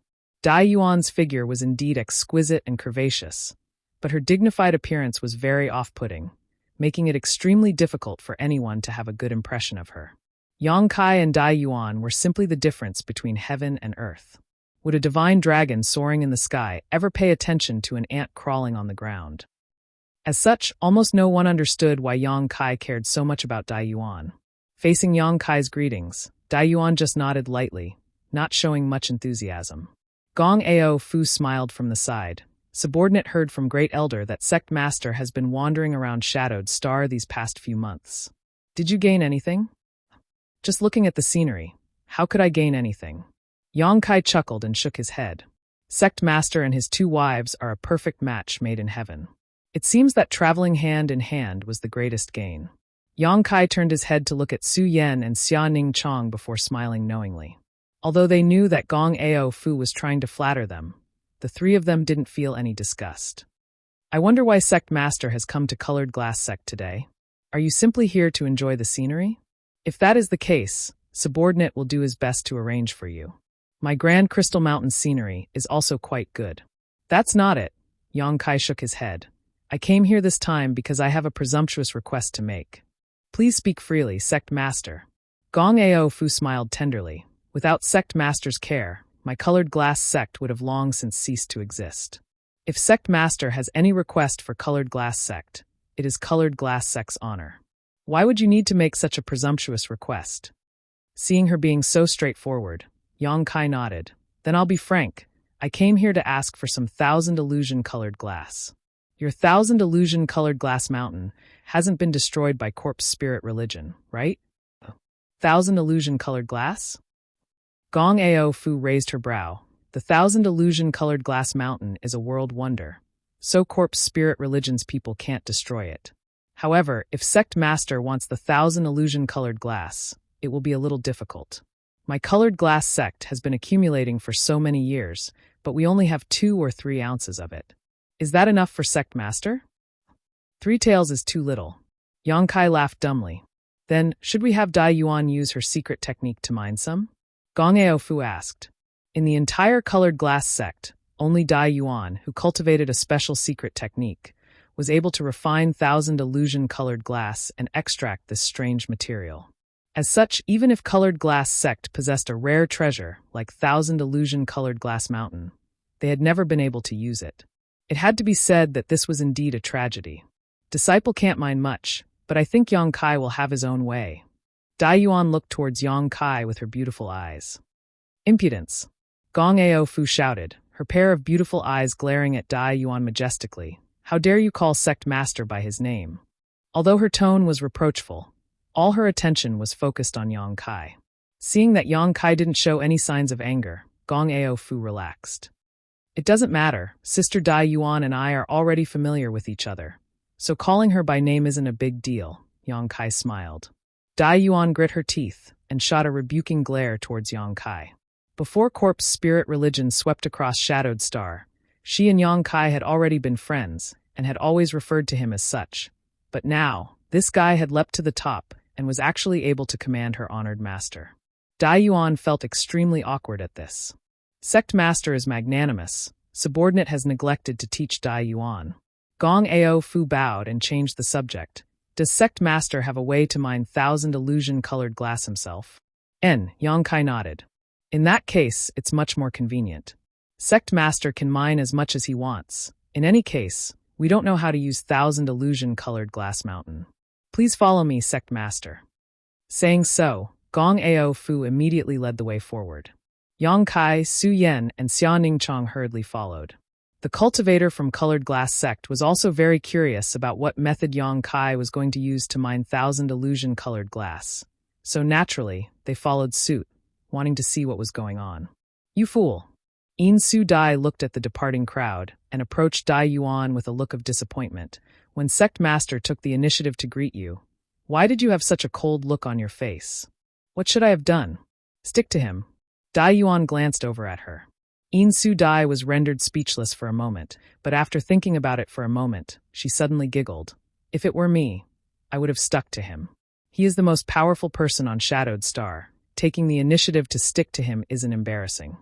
Dai Yuan's figure was indeed exquisite and curvaceous, but her dignified appearance was very off-putting, making it extremely difficult for anyone to have a good impression of her. Yang Kai and Dai Yuan were simply the difference between heaven and earth. Would a divine dragon soaring in the sky ever pay attention to an ant crawling on the ground? As such, almost no one understood why Yang Kai cared so much about Dai Yuan. Facing Yang Kai's greetings, Dai Yuan just nodded lightly, not showing much enthusiasm. Gong Ao Fu smiled from the side. Subordinate heard from Great Elder that Sect Master has been wandering around Shadowed Star these past few months. Did you gain anything? Just looking at the scenery. How could I gain anything? Yang Kai chuckled and shook his head. Sect Master and his 2 wives are a perfect match made in heaven. It seems that traveling hand in hand was the greatest gain. Yang Kai turned his head to look at Su Yan and Xia Ning Chong before smiling knowingly. Although they knew that Gong Ao Fu was trying to flatter them, the 3 of them didn't feel any disgust. I wonder why Sect Master has come to Colored Glass Sect today. Are you simply here to enjoy the scenery? If that is the case, Subordinate will do his best to arrange for you. My Grand Crystal Mountain scenery is also quite good. That's not it. Yang Kai shook his head. I came here this time because I have a presumptuous request to make. Please speak freely, Sect Master. Gong Ao Fu smiled tenderly. Without Sect Master's care, my Colored Glass Sect would have long since ceased to exist. If Sect Master has any request for Colored Glass Sect, it is Colored Glass Sect's honor. Why would you need to make such a presumptuous request? Seeing her being so straightforward, Yang Kai nodded. Then I'll be frank. I came here to ask for some 1,000 illusion-colored glass. Your 1,000 illusion-colored glass mountain hasn't been destroyed by corpse spirit religion, right? 1,000 illusion-colored glass? Gong Ao Fu raised her brow. The 1,000 illusion-colored glass mountain is a world wonder. So corpse spirit religion's people can't destroy it. However, if Sect Master wants the 1,000 illusion-colored glass, it will be a little difficult. My Colored Glass Sect has been accumulating for so many years, but we only have 2 or 3 ounces of it. Is that enough for Sect Master? 3 taels is too little. Yang Kai laughed dumbly. Then, should we have Dai Yuan use her secret technique to mine some? Gong Ao Fu asked. In the entire Colored Glass Sect, only Dai Yuan, who cultivated a special secret technique, was able to refine 1,000 illusion-colored glass and extract this strange material. As such, even if Colored Glass Sect possessed a rare treasure like 1,000 illusion-colored glass mountain, they had never been able to use it. It had to be said that this was indeed a tragedy. Disciple can't mind much, but I think Yang Kai will have his own way. Dai Yuan looked towards Yang Kai with her beautiful eyes. Impudence! Gong Ao Fu shouted, her pair of beautiful eyes glaring at Dai Yuan majestically. How dare you call Sect Master by his name? Although her tone was reproachful, all her attention was focused on Yang Kai. Seeing that Yang Kai didn't show any signs of anger, Gong Ao Fu relaxed. It doesn't matter, Sister Dai Yuan and I are already familiar with each other, so calling her by name isn't a big deal, Yang Kai smiled. Dai Yuan grit her teeth and shot a rebuking glare towards Yang Kai. Before corpse spirit religion swept across Shadowed Star, she and Yang Kai had already been friends and had always referred to him as such. But now, this guy had leapt to the top and was actually able to command her honored master. Dai Yuan felt extremely awkward at this. Sect Master is magnanimous. Subordinate has neglected to teach Dai Yuan. Gong Ao Fu bowed and changed the subject. Does Sect Master have a way to mine 1,000 illusion-colored glass himself? Yang Kai nodded. In that case, it's much more convenient. Sect Master can mine as much as he wants. In any case, we don't know how to use 1,000 illusion-colored glass mountain. Please follow me, Sect Master. Saying so, Gong Ao Fu immediately led the way forward. Yang Kai, Su Yan, and Xia Ning Chong hurriedly followed. The cultivator from Colored Glass Sect was also very curious about what method Yang Kai was going to use to mine 1,000 illusion-colored glass. So naturally, they followed suit, wanting to see what was going on. You fool! In Su Dai looked at the departing crowd and approached Dai Yuan with a look of disappointment. When Sect Master took the initiative to greet you, why did you have such a cold look on your face? What should I have done? Stick to him. Dai Yuan glanced over at her. In Su Dai was rendered speechless for a moment, but after thinking about it for a moment, she suddenly giggled. If it were me, I would have stuck to him. He is the most powerful person on Shadowed Star. Taking the initiative to stick to him isn't embarrassing.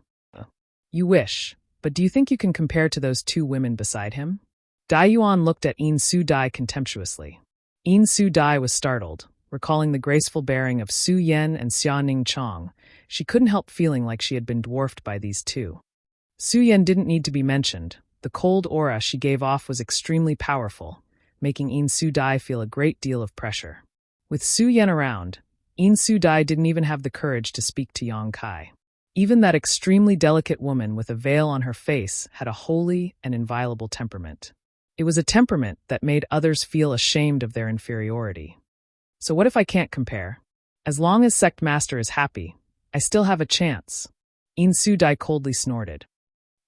You wish, but do you think you can compare to those two women beside him? Dai Yuan looked at Yin Su Dai contemptuously. Yin Su Dai was startled, recalling the graceful bearing of Su Yen and Xia Ning Chong. She couldn't help feeling like she had been dwarfed by these two. Su Yen didn't need to be mentioned. The cold aura she gave off was extremely powerful, making Yin Su Dai feel a great deal of pressure. With Su Yen around, Yin Su Dai didn't even have the courage to speak to Yang Kai. Even that extremely delicate woman with a veil on her face had a holy and inviolable temperament. It was a temperament that made others feel ashamed of their inferiority. So what if I can't compare? As long as Sect Master is happy, I still have a chance. Yin Su Dai coldly snorted.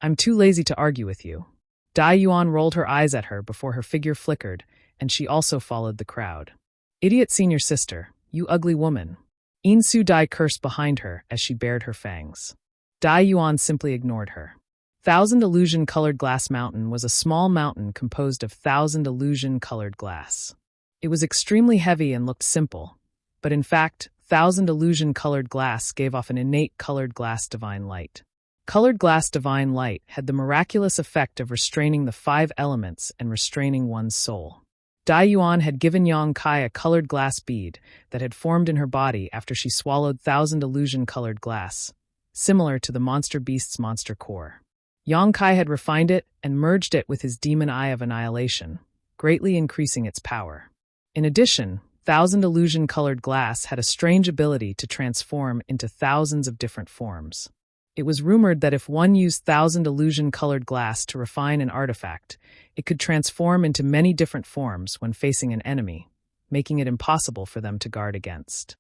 I'm too lazy to argue with you. Dai Yuan rolled her eyes at her before her figure flickered, and she also followed the crowd. Idiot senior sister, you ugly woman. Yin Su Dai cursed behind her as she bared her fangs. Dai Yuan simply ignored her. Thousand Illusion-Colored Glass Mountain was a small mountain composed of thousand illusion-colored glass. It was extremely heavy and looked simple, but in fact, thousand illusion-colored glass gave off an innate colored glass divine light. Colored glass divine light had the miraculous effect of restraining the 5 elements and restraining one's soul. Dai Yuan had given Yang Kai a colored glass bead that had formed in her body after she swallowed thousand illusion-colored glass, similar to the monster beast's monster core. Yang Kai had refined it and merged it with his demon eye of annihilation, greatly increasing its power. In addition, thousand illusion-colored glass had a strange ability to transform into thousands of different forms. It was rumored that if one used thousand illusion-colored glass to refine an artifact, it could transform into many different forms when facing an enemy, making it impossible for them to guard against.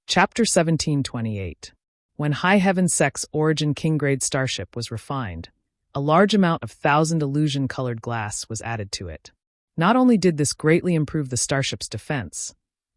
Chapter 1728. When High Heaven Sect's Origin King-grade starship was refined, a large amount of thousand illusion-colored glass was added to it. Not only did this greatly improve the starship's defense,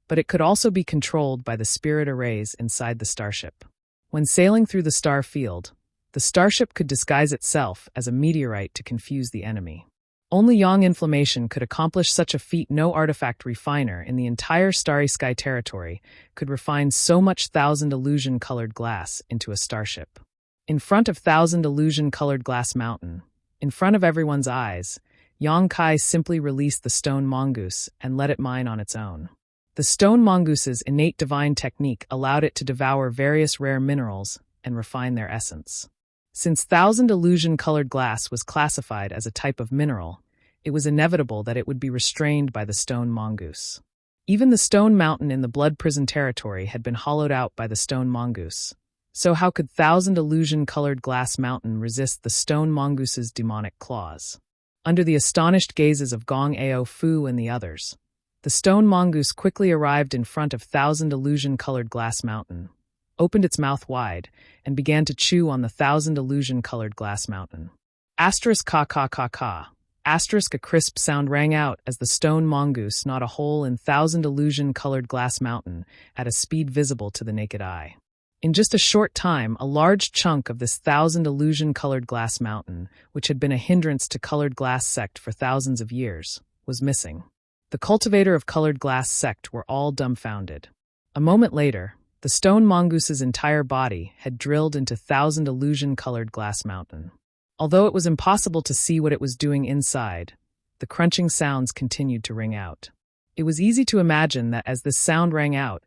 but it could also be controlled by the spirit arrays inside the starship. When sailing through the star field, the starship could disguise itself as a meteorite to confuse the enemy. Only Yang Inflammation could accomplish such a feat. No artifact refiner in the entire Starry Sky territory could refine so much thousand illusion-colored glass into a starship. In front of thousand illusion-colored glass mountain, in front of everyone's eyes, Yang Kai simply released the stone mongoose and let it mine on its own. The stone mongoose's innate divine technique allowed it to devour various rare minerals and refine their essence. Since thousand illusion-colored glass was classified as a type of mineral, it was inevitable that it would be restrained by the stone mongoose. Even the stone mountain in the blood prison territory had been hollowed out by the stone mongoose. So how could thousand illusion-colored glass mountain resist the stone mongoose's demonic claws? Under the astonished gazes of Gong Ao Fu and the others, the stone mongoose quickly arrived in front of thousand illusion-colored glass mountain, opened its mouth wide, and began to chew on the thousand illusion-colored glass mountain. Asterisk ka ka ka ka. Asterisk, a crisp sound rang out as the stone mongoose gnawed a hole in thousand illusion-colored glass mountain at a speed visible to the naked eye. In just a short time, a large chunk of this thousand illusion-colored glass mountain, which had been a hindrance to colored glass sect for thousands of years, was missing. The cultivator of colored glass sect were all dumbfounded. A moment later, the stone mongoose's entire body had drilled into thousand illusion-colored glass mountain. Although it was impossible to see what it was doing inside, the crunching sounds continued to ring out. It was easy to imagine that as this sound rang out,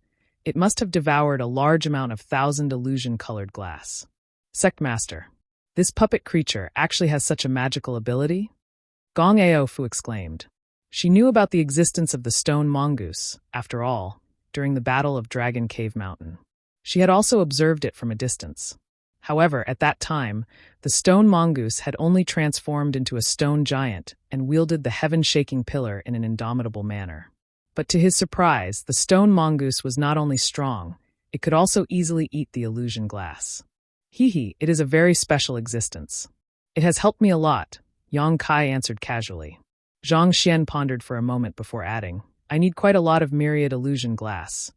it must have devoured a large amount of thousand illusion-colored glass. Sect Master, this puppet creature actually has such a magical ability? Gong Ao Fu exclaimed. She knew about the existence of the stone mongoose, after all, during the Battle of Dragon Cave Mountain. She had also observed it from a distance. However, at that time, the stone mongoose had only transformed into a stone giant and wielded the heaven-shaking pillar in an indomitable manner. But to his surprise, the stone mongoose was not only strong, it could also easily eat the illusion glass. Hee, it is a very special existence. It has helped me a lot, Yang Kai answered casually. Zhang Xian pondered for a moment before adding, I need quite a lot of myriad illusion glass.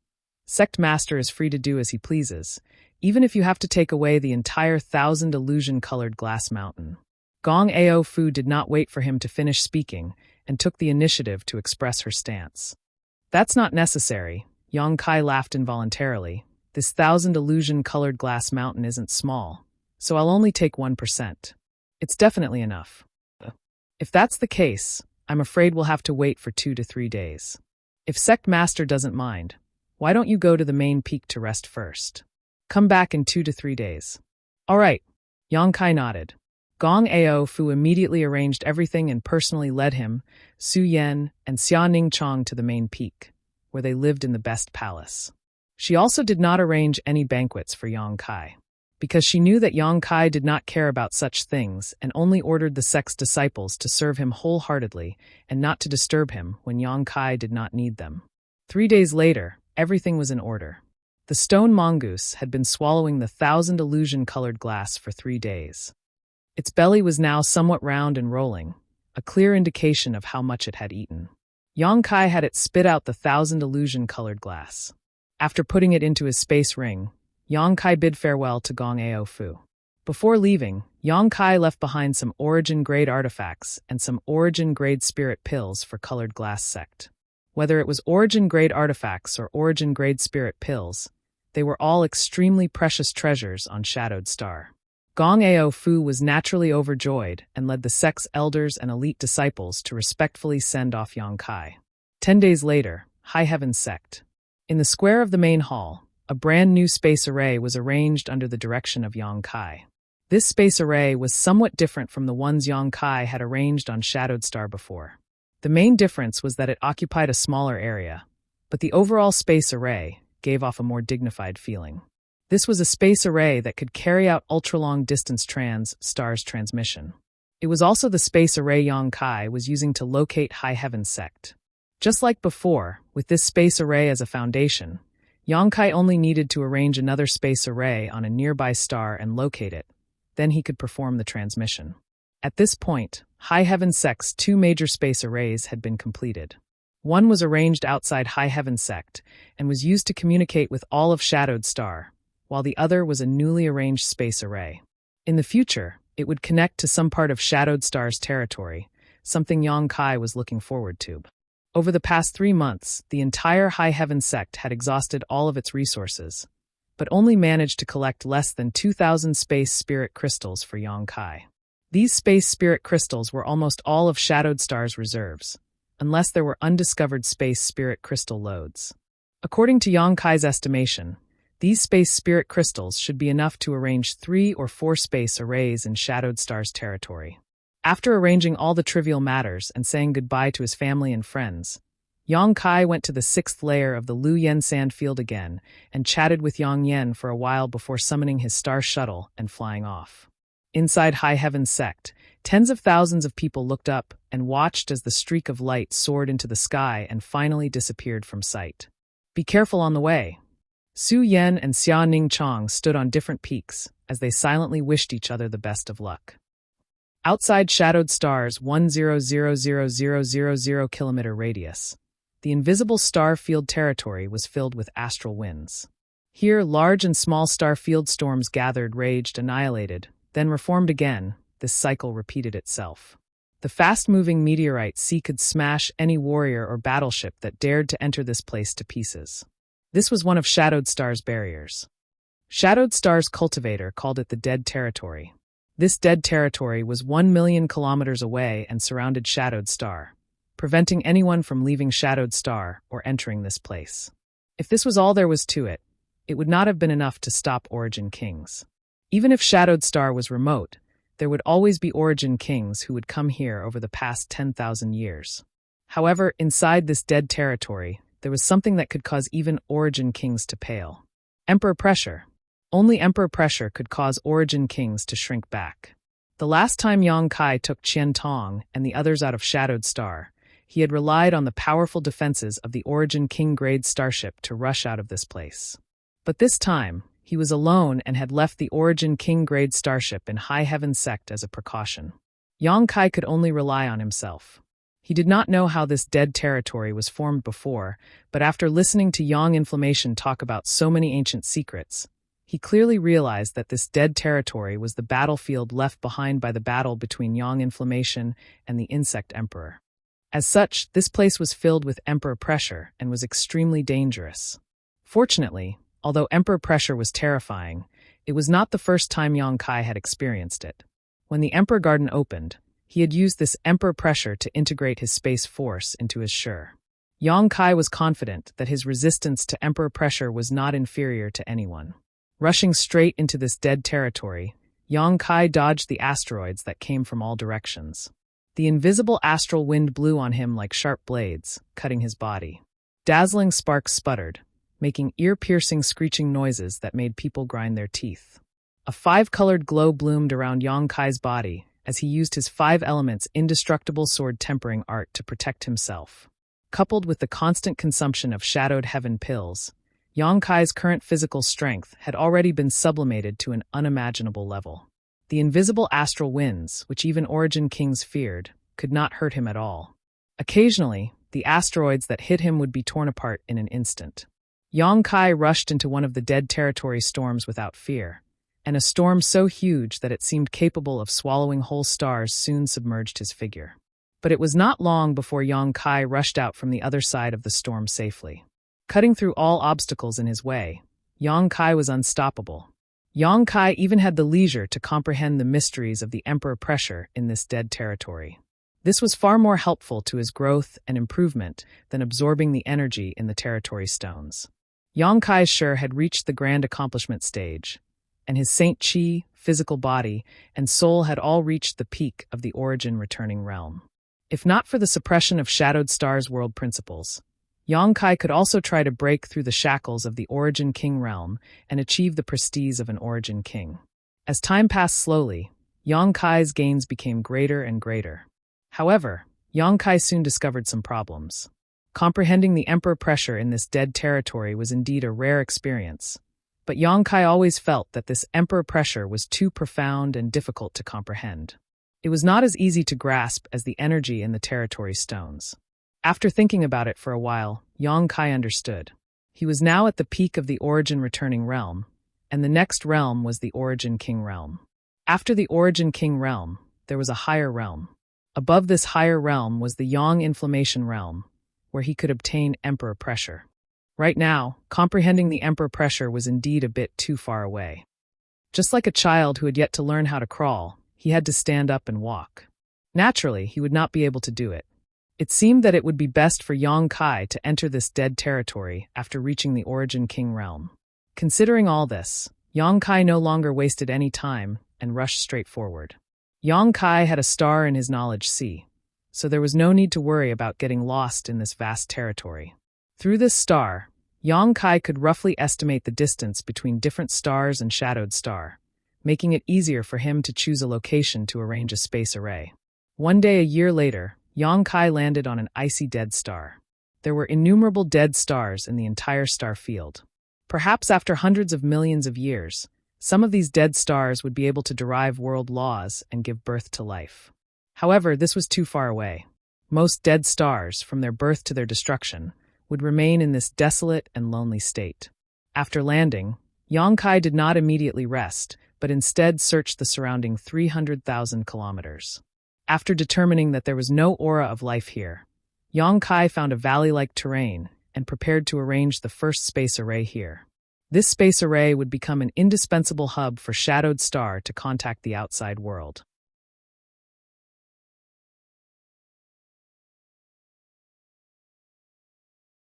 Sect Master is free to do as he pleases, even if you have to take away the entire thousand illusion-colored glass mountain. Gong Ao Fu did not wait for him to finish speaking and took the initiative to express her stance. That's not necessary, Yang Kai laughed involuntarily. This 1,000 illusion-colored glass mountain isn't small, so I'll only take 1%. It's definitely enough. If that's the case, I'm afraid we'll have to wait for 2 to 3 days. If Sect Master doesn't mind, why don't you go to the main peak to rest first? Come back in 2 to 3 days. All right, Yang Kai nodded. Gong Ao Fu immediately arranged everything and personally led him, Su Yan, and Xia Ning Chong to the main peak, where they lived in the best palace. She also did not arrange any banquets for Yang Kai, because she knew that Yang Kai did not care about such things and only ordered the sect's disciples to serve him wholeheartedly and not to disturb him when Yang Kai did not need them. 3 days later, everything was in order. The stone mongoose had been swallowing the 1,000 illusion-colored glass for 3 days. Its belly was now somewhat round and rolling, a clear indication of how much it had eaten. Yang Kai had it spit out the 1,000 illusion-colored glass. After putting it into his space ring, Yang Kai bid farewell to Gong Ao Fu. Before leaving, Yang Kai left behind some origin-grade artifacts and some origin-grade spirit pills for colored glass sect. Whether it was origin-grade artifacts or origin-grade spirit pills, they were all extremely precious treasures on Shadowed Star. Gong Ao Fu was naturally overjoyed and led the sect's elders and elite disciples to respectfully send off Yang Kai. 10 days later, High Heaven Sect. In the square of the main hall, a brand new space array was arranged under the direction of Yang Kai. This space array was somewhat different from the ones Yang Kai had arranged on Shadowed Star before. The main difference was that it occupied a smaller area, but the overall space array gave off a more dignified feeling. This was a space array that could carry out ultra-long distance stars transmission. It was also the space array Yang Kai was using to locate High Heaven Sect. Just like before, with this space array as a foundation, Yang Kai only needed to arrange another space array on a nearby star and locate it. Then he could perform the transmission. At this point, High Heaven Sect's 2 major space arrays had been completed. One was arranged outside High Heaven Sect and was used to communicate with all of Shadowed Star, while the other was a newly arranged space array. In the future, it would connect to some part of Shadowed Star's territory, something Yang Kai was looking forward to. Over the past 3 months, the entire High Heaven Sect had exhausted all of its resources, but only managed to collect less than 2,000 space spirit crystals for Yang Kai. These space spirit crystals were almost all of Shadowed Star's reserves, unless there were undiscovered space spirit crystal lodes. According to Yang Kai's estimation, these space spirit crystals should be enough to arrange 3 or 4 space arrays in Shadowed Star's territory. After arranging all the trivial matters and saying goodbye to his family and friends, Yang Kai went to the 6th layer of the Lu Yen sand field again and chatted with Yang Yen for a while before summoning his star shuttle and flying off. Inside High Heaven Sect, tens of thousands of people looked up and watched as the streak of light soared into the sky and finally disappeared from sight. Be careful on the way. Su Yan and Xia Ning Chong stood on different peaks as they silently wished each other the best of luck. Outside Shadowed Star's 1,000,000 kilometer radius, the invisible star field territory was filled with astral winds. Here, large and small star field storms gathered, raged, annihilated, then reformed again. This cycle repeated itself. The fast-moving meteorite sea could smash any warrior or battleship that dared to enter this place to pieces. This was one of Shadowed Star's barriers. Shadowed Star's cultivator called it the Dead Territory. This dead territory was 1 million kilometers away and surrounded Shadowed Star, preventing anyone from leaving Shadowed Star or entering this place. If this was all there was to it, it would not have been enough to stop Origin Kings. Even if Shadowed Star was remote, there would always be Origin Kings who would come here over the past 10,000 years. However, inside this dead territory, there was something that could cause even Origin Kings to pale. Emperor pressure. Only Emperor pressure could cause Origin Kings to shrink back. The last time Yang Kai took Qian Tong and the others out of Shadowed Star, he had relied on the powerful defenses of the Origin King-grade starship to rush out of this place. But this time, he was alone and had left the Origin King-grade starship in High Heaven Sect as a precaution. Yang Kai could only rely on himself. He did not know how this dead territory was formed before, but after listening to Yang Inflammation talk about so many ancient secrets, He clearly realized that this dead territory was the battlefield left behind by the battle between Yang Inflammation and the Insect Emperor. As such, this place was filled with Emperor pressure and was extremely dangerous. Fortunately, although Emperor pressure was terrifying, it was not the first time Yang Kai had experienced it. When the Emperor Garden opened, he had used this Emperor pressure to integrate his space force into his Shi. Yang Kai was confident that his resistance to Emperor pressure was not inferior to anyone. Rushing straight into this dead territory, Yang Kai dodged the asteroids that came from all directions. The invisible astral wind blew on him like sharp blades, cutting his body. Dazzling sparks sputtered, making ear-piercing screeching noises that made people grind their teeth. A five-colored glow bloomed around Yang Kai's body as he used his 5 elements indestructible sword tempering art to protect himself. Coupled with the constant consumption of shadowed heaven pills, Yang Kai's current physical strength had already been sublimated to an unimaginable level. The invisible astral winds, which even Origin Kings feared, could not hurt him at all. Occasionally, the asteroids that hit him would be torn apart in an instant. Yang Kai rushed into one of the dead territory storms without fear, and a storm so huge that it seemed capable of swallowing whole stars soon submerged his figure. But it was not long before Yang Kai rushed out from the other side of the storm safely. Cutting through all obstacles in his way, Yang Kai was unstoppable. Yang Kai even had the leisure to comprehend the mysteries of the Emperor pressure in this dead territory. This was far more helpful to his growth and improvement than absorbing the energy in the territory stones. Yang Kai's Shi had reached the grand accomplishment stage, and his Saint Qi, physical body, and soul had all reached the peak of the origin returning realm. If not for the suppression of Shadowed Star's world principles, Yang Kai could also try to break through the shackles of the Origin King realm and achieve the prestige of an Origin King. As time passed slowly, Yang Kai's gains became greater and greater. However, Yang Kai soon discovered some problems. Comprehending the Emperor pressure in this dead territory was indeed a rare experience, but Yang Kai always felt that this Emperor pressure was too profound and difficult to comprehend. It was not as easy to grasp as the energy in the territory stones. After thinking about it for a while, Yang Kai understood. He was now at the peak of the Origin returning realm, and the next realm was the Origin King realm. After the Origin King realm, there was a higher realm. Above this higher realm was the Yang Inflammation realm, where he could obtain Emperor pressure. Right now, comprehending the Emperor pressure was indeed a bit too far away. Just like a child who had yet to learn how to crawl, he had to stand up and walk. Naturally, he would not be able to do it. It seemed that it would be best for Yang Kai to enter this dead territory after reaching the Origin King realm. Considering all this, Yang Kai no longer wasted any time and rushed straight forward. Yang Kai had a star in his knowledge sea, so there was no need to worry about getting lost in this vast territory. Through this star, Yang Kai could roughly estimate the distance between different stars and Shadowed Star, making it easier for him to choose a location to arrange a space array. One day a year later, Yang Kai landed on an icy dead star. There were innumerable dead stars in the entire star field. Perhaps after hundreds of millions of years, some of these dead stars would be able to derive world laws and give birth to life. However, this was too far away. Most dead stars, from their birth to their destruction, would remain in this desolate and lonely state. After landing, Yang Kai did not immediately rest, but instead searched the surrounding 300,000 kilometers. After determining that there was no aura of life here, Yang Kai found a valley-like terrain and prepared to arrange the first space array here. This space array would become an indispensable hub for Shadowed Star to contact the outside world.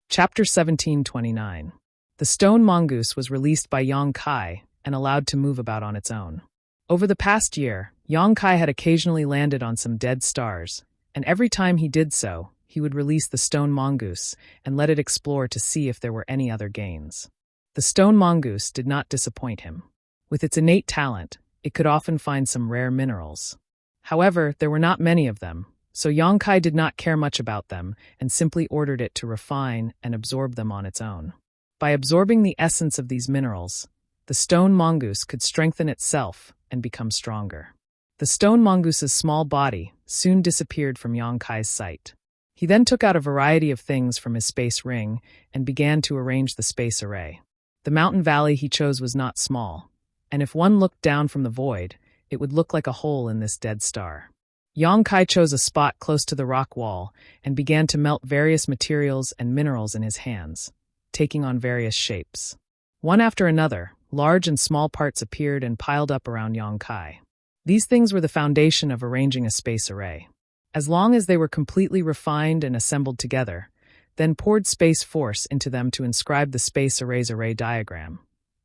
Chapter 1729. The stone mongoose was released by Yang Kai and allowed to move about on its own. Over the past year, Yang Kai had occasionally landed on some dead stars, and every time he did so, he would release the stone mongoose and let it explore to see if there were any other gains. The stone mongoose did not disappoint him. With its innate talent, it could often find some rare minerals. However, there were not many of them, so Yang Kai did not care much about them and simply ordered it to refine and absorb them on its own. By absorbing the essence of these minerals, the stone mongoose could strengthen itself and become stronger. The stone mongoose's small body soon disappeared from Yang Kai's sight. He then took out a variety of things from his space ring and began to arrange the space array. The mountain valley he chose was not small, and if one looked down from the void, it would look like a hole in this dead star. Yong-kai chose a spot close to the rock wall and began to melt various materials and minerals in his hands, taking on various shapes. One after another, large and small parts appeared and piled up around Yong-kai. These things were the foundation of arranging a space array. As long as they were completely refined and assembled together, then poured space force into them to inscribe the space array's array diagram,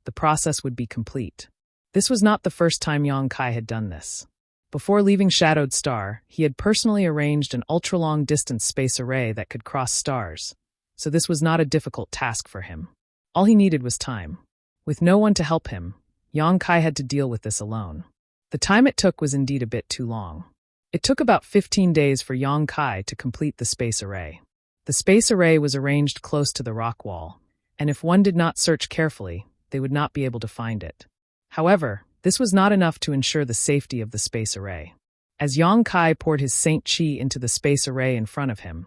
the process would be complete. This was not the first time Yong-kai had done this. Before leaving Shadowed Star, he had personally arranged an ultra-long-distance space array that could cross stars, so this was not a difficult task for him. All he needed was time. With no one to help him, Yong-kai had to deal with this alone. The time it took was indeed a bit too long. It took about 15 days for Yong-kai to complete the space array. The space array was arranged close to the rock wall, and if one did not search carefully, they would not be able to find it. However, this was not enough to ensure the safety of the space array. As Yong-kai poured his Saint Chi into the space array in front of him,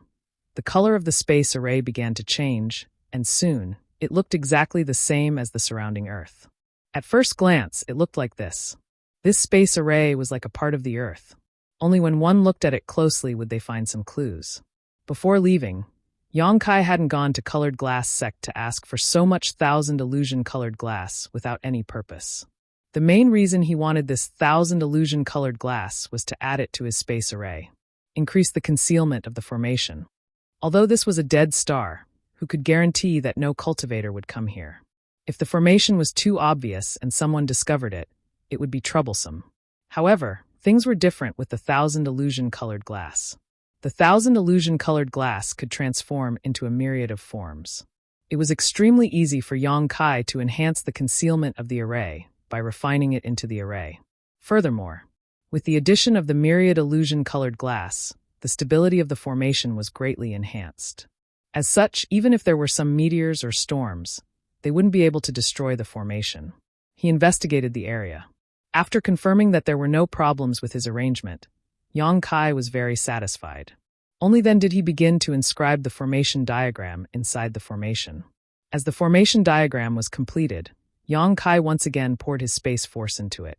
the color of the space array began to change, and soon, it looked exactly the same as the surrounding Earth. At first glance, it looked like this. This space array was like a part of the Earth. Only when one looked at it closely would they find some clues. Before leaving, Yong-kai hadn't gone to Colored Glass Sect to ask for so much 1,000 illusion-colored glass without any purpose. The main reason he wanted this 1,000 illusion-colored glass was to add it to his space array, increase the concealment of the formation. Although this was a dead star, who could guarantee that no cultivator would come here? If the formation was too obvious and someone discovered it, it would be troublesome. However, things were different with the 1,000 illusion-colored glass. The 1,000 illusion-colored glass could transform into a myriad of forms. It was extremely easy for Yong-kai to enhance the concealment of the array by refining it into the array. Furthermore, with the addition of the myriad illusion-colored glass, the stability of the formation was greatly enhanced. As such, even if there were some meteors or storms, they wouldn't be able to destroy the formation. He investigated the area. After confirming that there were no problems with his arrangement, Yong-kai was very satisfied. Only then did he begin to inscribe the formation diagram inside the formation. As the formation diagram was completed, Yong-kai once again poured his space force into it.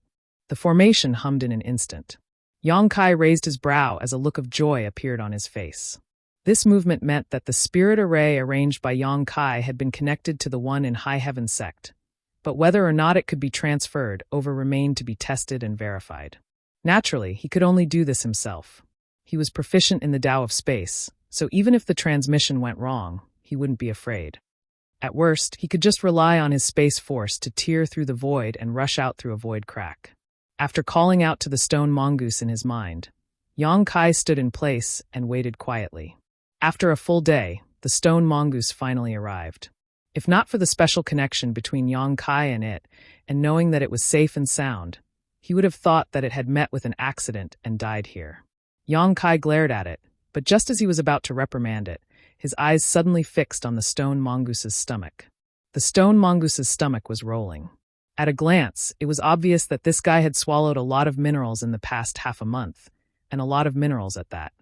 The formation hummed in an instant. Yong-kai raised his brow as a look of joy appeared on his face. This movement meant that the spirit array arranged by Yong-kai had been connected to the one in High Heaven Sect, but whether or not it could be transferred over remained to be tested and verified. Naturally, he could only do this himself. He was proficient in the Tao of space, so even if the transmission went wrong, he wouldn't be afraid. At worst, he could just rely on his space force to tear through the void and rush out through a void crack. After calling out to the stone mongoose in his mind, Yong-kai stood in place and waited quietly. After a full day, the stone mongoose finally arrived. If not for the special connection between Yong-kai and it, and knowing that it was safe and sound, he would have thought that it had met with an accident and died here. Yong-kai glared at it, but just as he was about to reprimand it, his eyes suddenly fixed on the stone mongoose's stomach. The stone mongoose's stomach was rolling. At a glance, it was obvious that this guy had swallowed a lot of minerals in the past half a month, and a lot of minerals at that.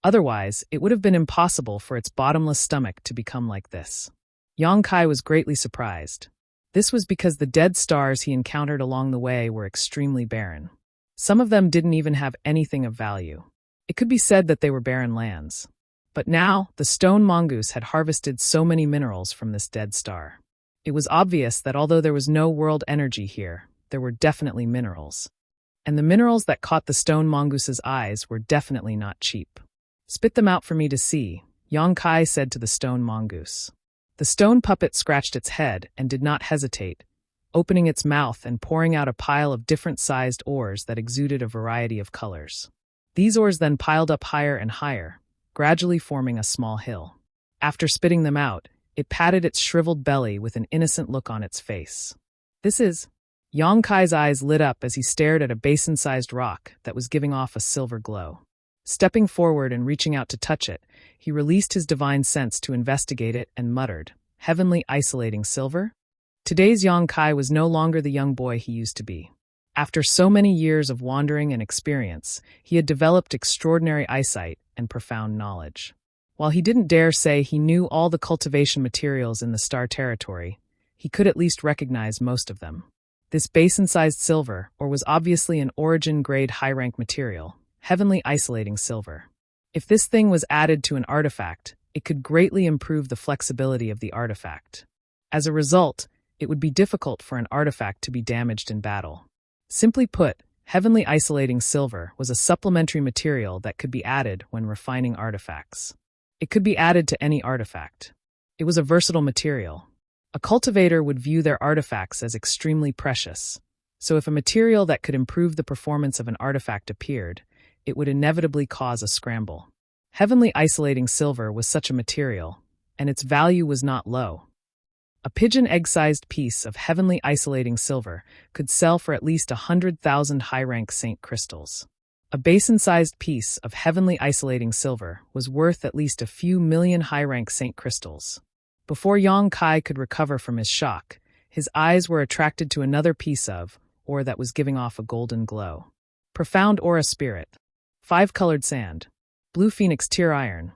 Otherwise, it would have been impossible for its bottomless stomach to become like this. Yong-kai was greatly surprised. This was because the dead stars he encountered along the way were extremely barren. Some of them didn't even have anything of value. It could be said that they were barren lands. But now, the stone mongoose had harvested so many minerals from this dead star. It was obvious that although there was no world energy here, there were definitely minerals. And the minerals that caught the stone mongoose's eyes were definitely not cheap. "Spit them out for me to see," Yong-kai said to the stone mongoose. The stone puppet scratched its head and did not hesitate, opening its mouth and pouring out a pile of different-sized ores that exuded a variety of colors. These ores then piled up higher and higher, gradually forming a small hill. After spitting them out, it patted its shriveled belly with an innocent look on its face. "This is..." Yong-kai's eyes lit up as he stared at a basin-sized rock that was giving off a silver glow. Stepping forward and reaching out to touch it, he released his divine sense to investigate it and muttered, "Heavenly isolating silver?" Today's Yong-kai was no longer the young boy he used to be. After so many years of wandering and experience, he had developed extraordinary eyesight and profound knowledge. While he didn't dare say he knew all the cultivation materials in the star territory, he could at least recognize most of them. This basin-sized silver, or was obviously an origin-grade high-rank material, heavenly isolating silver. If this thing was added to an artifact, it could greatly improve the flexibility of the artifact. As a result, it would be difficult for an artifact to be damaged in battle. Simply put, heavenly isolating silver was a supplementary material that could be added when refining artifacts. It could be added to any artifact. It was a versatile material. A cultivator would view their artifacts as extremely precious, so if a material that could improve the performance of an artifact appeared, it would inevitably cause a scramble. Heavenly isolating silver was such a material, and its value was not low. A pigeon egg-sized piece of heavenly isolating silver could sell for at least 100,000 high-rank Saint crystals. A basin-sized piece of heavenly isolating silver was worth at least a few million high-rank Saint crystals. Before Yang Kai could recover from his shock, his eyes were attracted to another piece of ore that was giving off a golden glow. Profound aura spirit. 5-colored sand. Blue phoenix tear iron.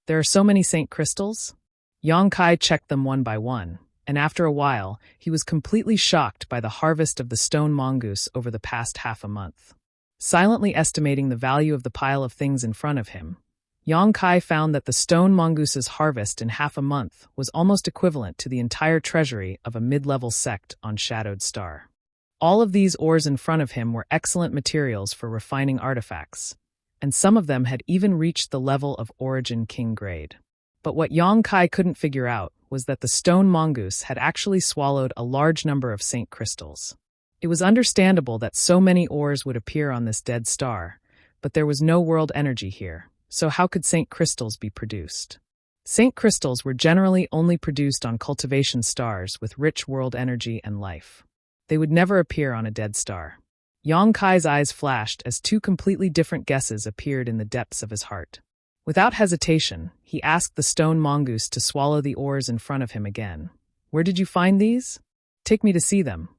There are so many Saint crystals? Yang Kai checked them one by one, and after a while, he was completely shocked by the harvest of the stone mongoose over the past half a month. Silently estimating the value of the pile of things in front of him, Yang Kai found that the stone mongoose's harvest in half a month was almost equivalent to the entire treasury of a mid-level sect on Shadowed Star. All of these ores in front of him were excellent materials for refining artifacts, and some of them had even reached the level of Origin King grade. But what Yang Kai couldn't figure out was that the stone mongoose had actually swallowed a large number of Saint crystals. It was understandable that so many ores would appear on this dead star, but there was no world energy here, so how could Saint crystals be produced? Saint crystals were generally only produced on cultivation stars with rich world energy and life. They would never appear on a dead star. Yang Kai's eyes flashed as two completely different guesses appeared in the depths of his heart. Without hesitation, he asked the stone mongoose to swallow the ores in front of him again. "Where did you find these? Take me to see them."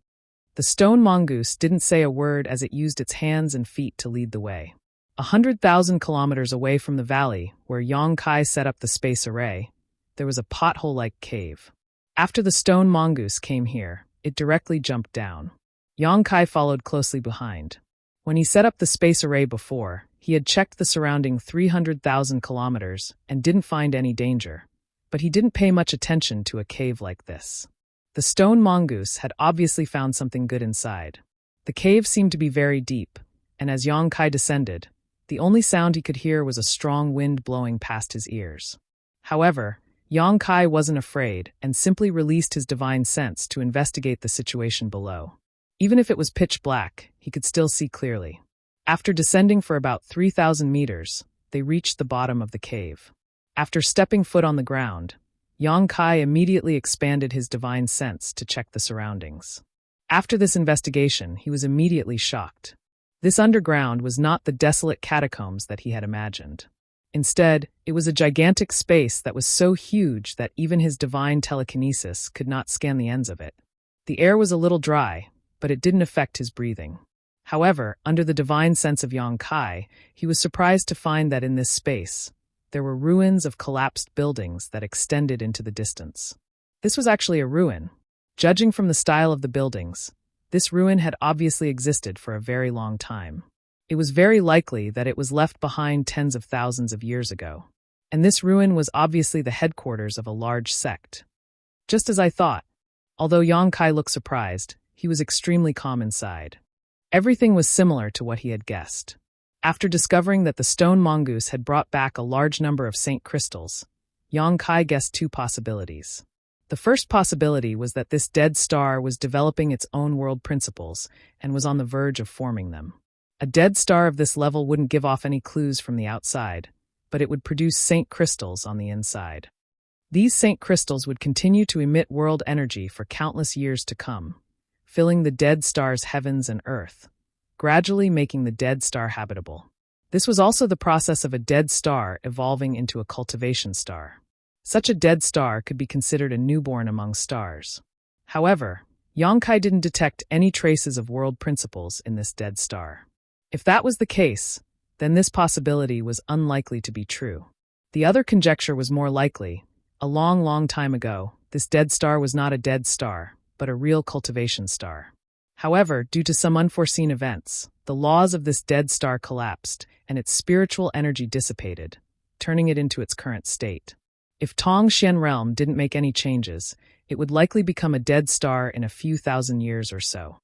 The stone mongoose didn't say a word as it used its hands and feet to lead the way. 100,000 kilometers away from the valley, where Yang Kai set up the space array, there was a pothole-like cave. After the stone mongoose came here, it directly jumped down. Yang Kai followed closely behind. When he set up the space array before, he had checked the surrounding 300,000 kilometers and didn't find any danger, but he didn't pay much attention to a cave like this. The stone mongoose had obviously found something good inside. The cave seemed to be very deep, and as Yang Kai descended, the only sound he could hear was a strong wind blowing past his ears. However, Yang Kai wasn't afraid and simply released his divine sense to investigate the situation below. Even if it was pitch black, he could still see clearly. After descending for about 3,000 meters, they reached the bottom of the cave. After stepping foot on the ground, Yang Kai immediately expanded his divine sense to check the surroundings. After this investigation, he was immediately shocked. This underground was not the desolate catacombs that he had imagined. Instead, it was a gigantic space that was so huge that even his divine telekinesis could not scan the ends of it. The air was a little dry, but it didn't affect his breathing. However, under the divine sense of Yang Kai, he was surprised to find that in this space, there were ruins of collapsed buildings that extended into the distance. This was actually a ruin. Judging from the style of the buildings, this ruin had obviously existed for a very long time. It was very likely that it was left behind tens of thousands of years ago. And this ruin was obviously the headquarters of a large sect. Just as I thought. Although Yang Kai looked surprised, he was extremely calm inside. Everything was similar to what he had guessed. After discovering that the stone mongoose had brought back a large number of Saint crystals, Yang Kai guessed two possibilities. The first possibility was that this dead star was developing its own world principles and was on the verge of forming them. A dead star of this level wouldn't give off any clues from the outside, but it would produce Saint crystals on the inside. These Saint crystals would continue to emit world energy for countless years to come, filling the dead star's heavens and earth, gradually making the dead star habitable. This was also the process of a dead star evolving into a cultivation star. Such a dead star could be considered a newborn among stars. However, Yang Kai didn't detect any traces of world principles in this dead star. If that was the case, then this possibility was unlikely to be true. The other conjecture was more likely. A long, long time ago, this dead star was not a dead star, but a real cultivation star. However, due to some unforeseen events, the laws of this dead star collapsed and its spiritual energy dissipated, turning it into its current state. If Tongxian realm didn't make any changes, it would likely become a dead star in a few thousand years or so.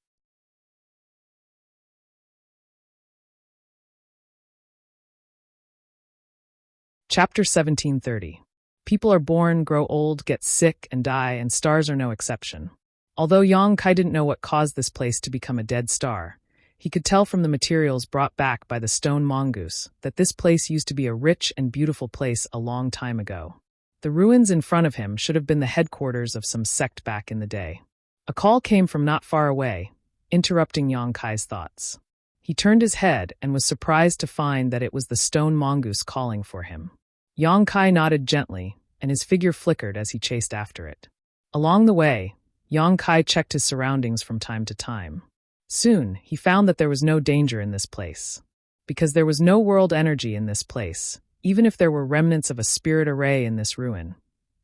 Chapter 1730. People are born, grow old, get sick, and die, and stars are no exception. Although Yang Kai didn't know what caused this place to become a dead star, he could tell from the materials brought back by the stone mongoose that this place used to be a rich and beautiful place a long time ago. The ruins in front of him should have been the headquarters of some sect back in the day. A call came from not far away, interrupting Yang Kai's thoughts. He turned his head and was surprised to find that it was the stone mongoose calling for him. Yang Kai nodded gently, and his figure flickered as he chased after it. Along the way, Yang Kai checked his surroundings from time to time. Soon, he found that there was no danger in this place. Because there was no world energy in this place, even if there were remnants of a spirit array in this ruin,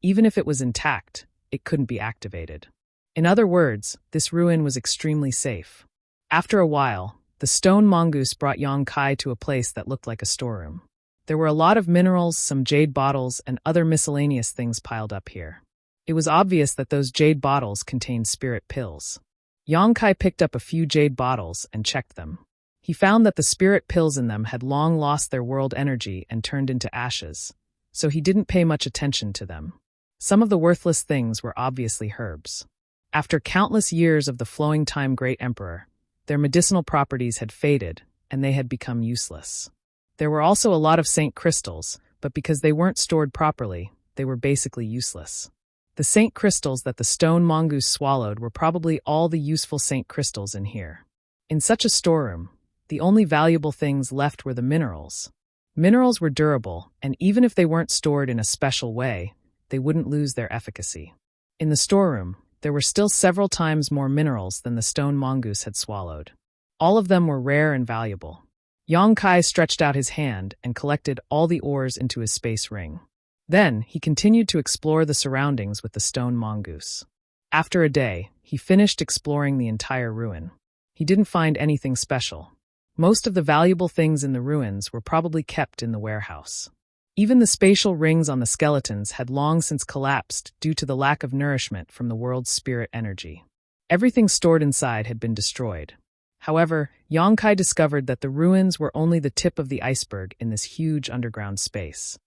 even if it was intact, it couldn't be activated. In other words, this ruin was extremely safe. After a while, the stone mongoose brought Yang Kai to a place that looked like a storeroom. There were a lot of minerals, some jade bottles, and other miscellaneous things piled up here. It was obvious that those jade bottles contained spirit pills. Yang Kai picked up a few jade bottles and checked them. He found that the spirit pills in them had long lost their world energy and turned into ashes, so he didn't pay much attention to them. Some of the worthless things were obviously herbs. After countless years of the flowing time great emperor, their medicinal properties had faded and they had become useless. There were also a lot of saint crystals, but because they weren't stored properly, they were basically useless. The saint crystals that the stone mongoose swallowed were probably all the useful saint crystals in here. In such a storeroom, the only valuable things left were the minerals. Minerals were durable, and even if they weren't stored in a special way, they wouldn't lose their efficacy. In the storeroom, there were still several times more minerals than the stone mongoose had swallowed. All of them were rare and valuable. Yang Kai stretched out his hand and collected all the ores into his space ring. Then, he continued to explore the surroundings with the stone mongoose. After a day, he finished exploring the entire ruin. He didn't find anything special. Most of the valuable things in the ruins were probably kept in the warehouse. Even the spatial rings on the skeletons had long since collapsed due to the lack of nourishment from the world's spirit energy. Everything stored inside had been destroyed. However, Yang Kai discovered that the ruins were only the tip of the iceberg in this huge underground space.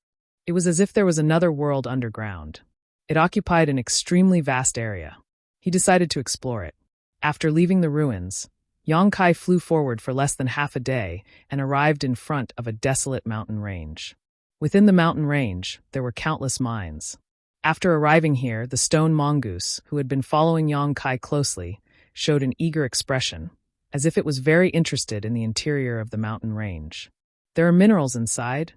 It was as if there was another world underground. It occupied an extremely vast area. He decided to explore it. After leaving the ruins, Yang Kai flew forward for less than half a day and arrived in front of a desolate mountain range. Within the mountain range, there were countless mines. After arriving here, the stone mongoose, who had been following Yang Kai closely, showed an eager expression, as if it was very interested in the interior of the mountain range. There are minerals inside.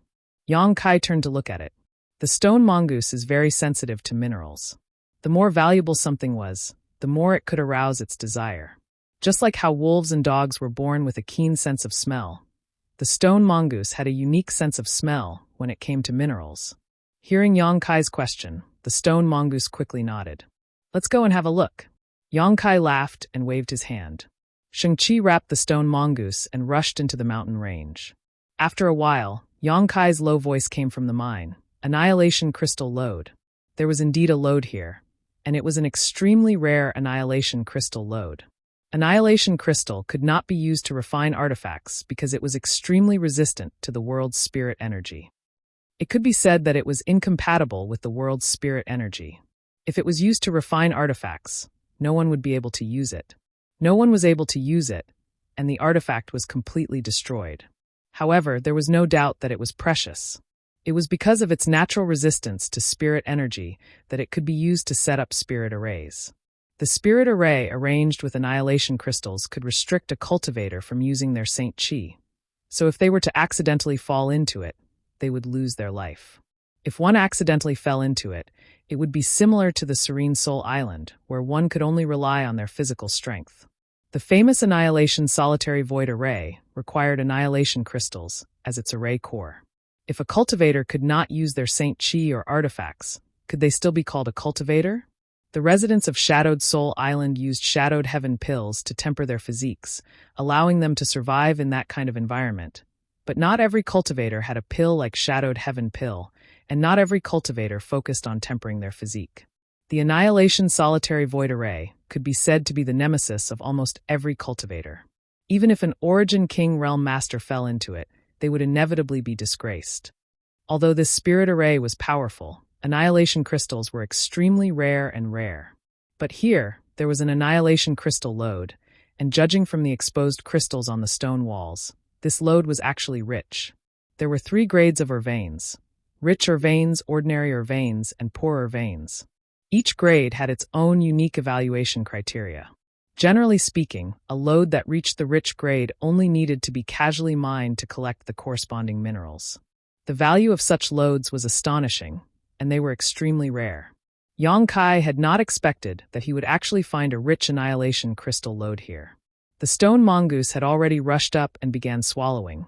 Yang Kai turned to look at it. The stone mongoose is very sensitive to minerals. The more valuable something was, the more it could arouse its desire. Just like how wolves and dogs were born with a keen sense of smell, the stone mongoose had a unique sense of smell when it came to minerals. Hearing Yang Kai's question, the stone mongoose quickly nodded. "Let's go and have a look." Yang Kai laughed and waved his hand. Shang-Chi wrapped the stone mongoose and rushed into the mountain range. After a while, Yang Kai's low voice came from the mine. Annihilation crystal lode. There was indeed a lode here, and it was an extremely rare annihilation crystal lode. Annihilation crystal could not be used to refine artifacts because it was extremely resistant to the world's spirit energy. It could be said that it was incompatible with the world's spirit energy. If it was used to refine artifacts, no one would be able to use it. No one was able to use it, and the artifact was completely destroyed. However, there was no doubt that it was precious. It was because of its natural resistance to spirit energy that it could be used to set up spirit arrays. The spirit array arranged with annihilation crystals could restrict a cultivator from using their Saint Chi. So if they were to accidentally fall into it, they would lose their life. If one accidentally fell into it, it would be similar to the Serene Soul Island, where one could only rely on their physical strength. The famous Annihilation Solitary Void Array required annihilation crystals as its array core. If a cultivator could not use their Saint Chi or artifacts, could they still be called a cultivator? The residents of Shadowed Soul Island used Shadowed Heaven pills to temper their physiques, allowing them to survive in that kind of environment. But not every cultivator had a pill like Shadowed Heaven pill, and not every cultivator focused on tempering their physique. The Annihilation Solitary Void Array could be said to be the nemesis of almost every cultivator. Even if an Origin King Realm Master fell into it, they would inevitably be disgraced. Although this spirit array was powerful, Annihilation crystals were extremely rare and rare. But here, there was an Annihilation crystal load, and judging from the exposed crystals on the stone walls, this load was actually rich. There were 3 grades of Urvanes: rich Urvanes, ordinary Urvanes, and poor Urvanes. Each grade had its own unique evaluation criteria. Generally speaking, a load that reached the rich grade only needed to be casually mined to collect the corresponding minerals. The value of such loads was astonishing, and they were extremely rare. Yongkai had not expected that he would actually find a rich Annihilation crystal load here. The stone mongoose had already rushed up and began swallowing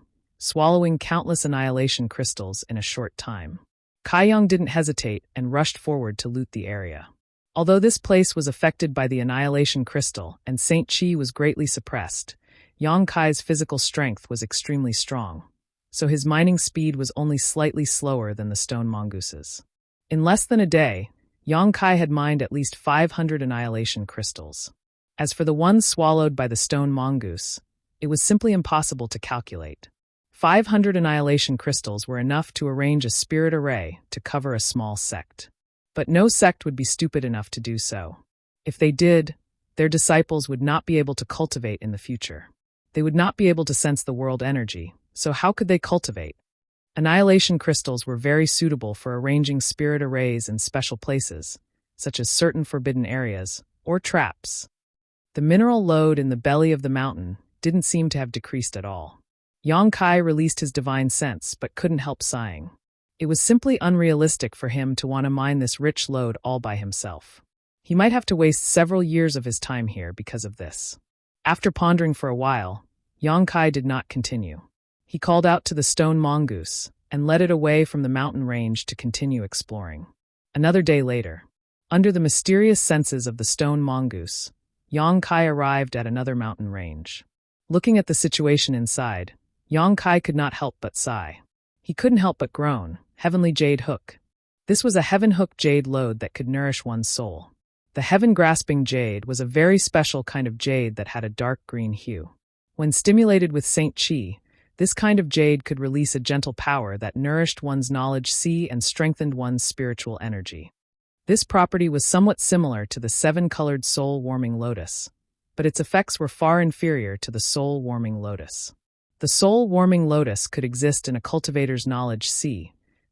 countless Annihilation crystals in a short time. Kaiyong didn't hesitate and rushed forward to loot the area. Although this place was affected by the Annihilation crystal and Saint Chi was greatly suppressed, Yongkai's physical strength was extremely strong, so his mining speed was only slightly slower than the stone mongoose's. In less than a day, Yongkai had mined at least 500 Annihilation crystals. As for the ones swallowed by the stone mongoose, it was simply impossible to calculate. 500 Annihilation crystals were enough to arrange a spirit array to cover a small sect. But no sect would be stupid enough to do so. If they did, their disciples would not be able to cultivate in the future. They would not be able to sense the world energy, so how could they cultivate? Annihilation crystals were very suitable for arranging spirit arrays in special places, such as certain forbidden areas, or traps. The mineral load in the belly of the mountain didn't seem to have decreased at all. Yongkai released his divine sense but couldn't help sighing. It was simply unrealistic for him to want to mine this rich load all by himself. He might have to waste several years of his time here because of this. After pondering for a while, Yongkai did not continue. He called out to the stone mongoose and led it away from the mountain range to continue exploring. Another day later, under the mysterious senses of the stone mongoose, Yongkai arrived at another mountain range. Looking at the situation inside, Yongkai could not help but sigh. He couldn't help but groan, heavenly jade hook. This was a heaven hook jade load that could nourish one's soul. The heaven-grasping jade was a very special kind of jade that had a dark green hue. When stimulated with Saint Chi, this kind of jade could release a gentle power that nourished one's knowledge and strengthened one's spiritual energy. This property was somewhat similar to the 7-colored soul-warming lotus, but its effects were far inferior to the soul-warming lotus. The soul-warming lotus could exist in a cultivator's knowledge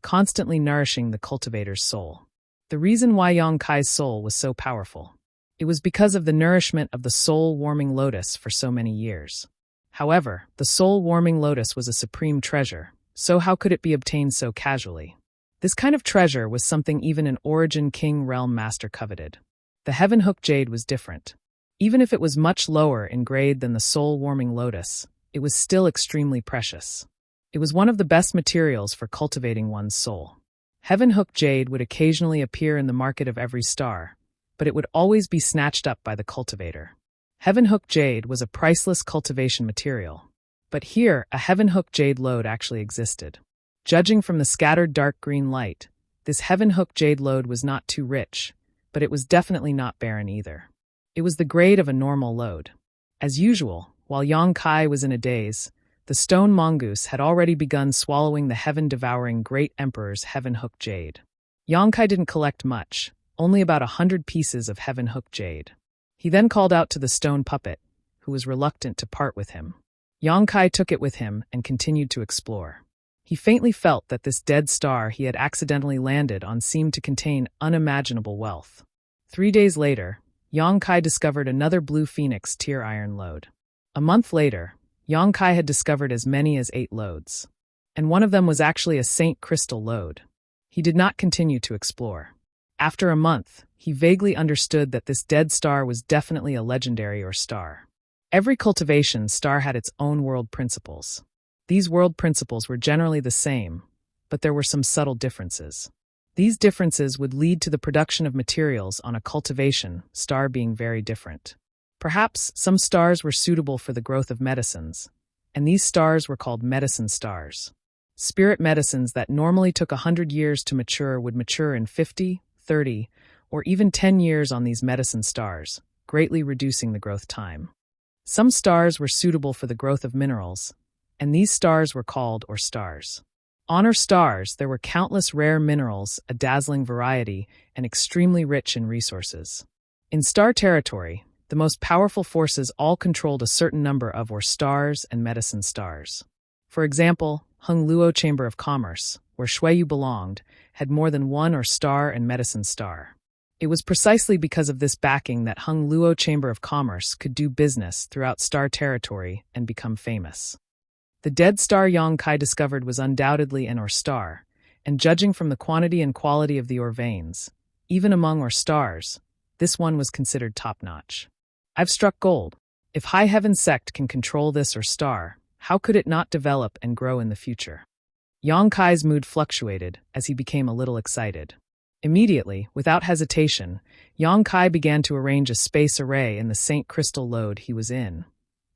constantly nourishing the cultivator's soul. The reason why Yongkai's soul was so powerful. It was because of the nourishment of the soul-warming lotus for so many years. However, the soul-warming lotus was a supreme treasure, so how could it be obtained so casually? This kind of treasure was something even an Origin King Realm Master coveted. The Heaven Hook Jade was different. Even if it was much lower in grade than the soul-warming lotus, it was still extremely precious. It was one of the best materials for cultivating one's soul. Heaven Hook Jade would occasionally appear in the market of every star, but it would always be snatched up by the cultivator. Heaven Hook Jade was a priceless cultivation material. But here, a Heaven Hook Jade load actually existed. Judging from the scattered dark green light, this Heaven Hook Jade load was not too rich, but it was definitely not barren either. It was the grade of a normal load. As usual, while Yongkai was in a daze, the stone mongoose had already begun swallowing the heaven-devouring Great Emperor's Heaven Hook Jade. Yongkai didn't collect much, only about 100 pieces of Heaven Hook Jade. He then called out to the stone puppet, who was reluctant to part with him. Yongkai took it with him and continued to explore. He faintly felt that this dead star he had accidentally landed on seemed to contain unimaginable wealth. 3 days later, Yongkai discovered another blue phoenix tier iron load. A month later, Yongkai had discovered as many as 8 loads. And one of them was actually a Saint Crystal load. He did not continue to explore. After a month, he vaguely understood that this dead star was definitely a legendary or star. Every cultivation star had its own world principles. These world principles were generally the same, but there were some subtle differences. These differences would lead to the production of materials on a cultivation star being very different. Perhaps some stars were suitable for the growth of medicines, and these stars were called medicine stars. Spirit medicines that normally took 100 years to mature would mature in 50, 30, or even 10 years on these medicine stars, greatly reducing the growth time. Some stars were suitable for the growth of minerals, and these stars were called or stars. On our stars, there were countless rare minerals, a dazzling variety, and extremely rich in resources. In star territory, the most powerful forces all controlled a certain number of or stars and medicine stars. For example, Hung Luo Chamber of Commerce, where Shuiyu belonged, had more than one or star and medicine star. It was precisely because of this backing that Hung Luo Chamber of Commerce could do business throughout star territory and become famous. The dead star Yang Kai discovered was undoubtedly an or star, and judging from the quantity and quality of the or veins, even among or stars, this one was considered top-notch. I've struck gold. If High Heaven Sect can control this or star, how could it not develop and grow in the future? Yang Kai's mood fluctuated as he became a little excited. Immediately, without hesitation, Yang Kai began to arrange a space array in the St. Crystal lode he was in,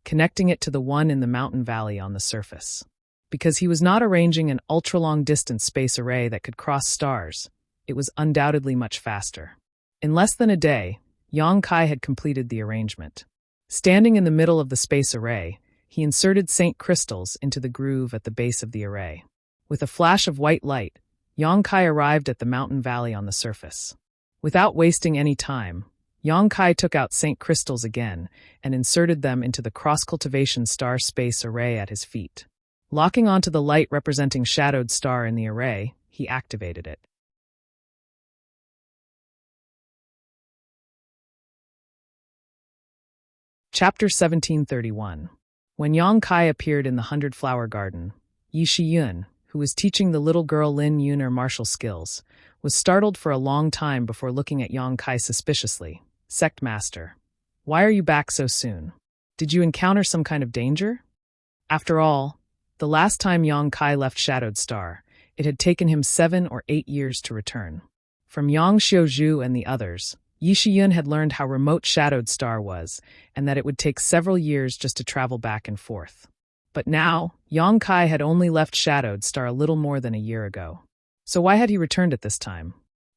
connecting it to the one in the mountain valley on the surface. Because he was not arranging an ultra-long-distance space array that could cross stars, it was undoubtedly much faster. In less than a day, Yang Kai had completed the arrangement. Standing in the middle of the space array, he inserted St. Crystals into the groove at the base of the array. With a flash of white light, Yang Kai arrived at the mountain valley on the surface. Without wasting any time, Yang Kai took out St. Crystals again and inserted them into the cross-cultivation star space array at his feet. Locking onto the light representing shadowed star in the array, he activated it. Chapter 1731. When Yang Kai appeared in the 100-flower garden, Yi Shiyun, who was teaching the little girl Lin Yun her martial skills, was startled for a long time before looking at Yang Kai suspiciously. "Sect Master, why are you back so soon? Did you encounter some kind of danger?" After all, the last time Yang Kai left Shadowed Star, it had taken him 7 or 8 years to return. From Yang Xiuzhu and the others, Yi Shiyun had learned how remote Shadowed Star was, and that it would take several years just to travel back and forth. But now, Yang Kai had only left Shadowed Star a little more than a year ago. So why had he returned at this time?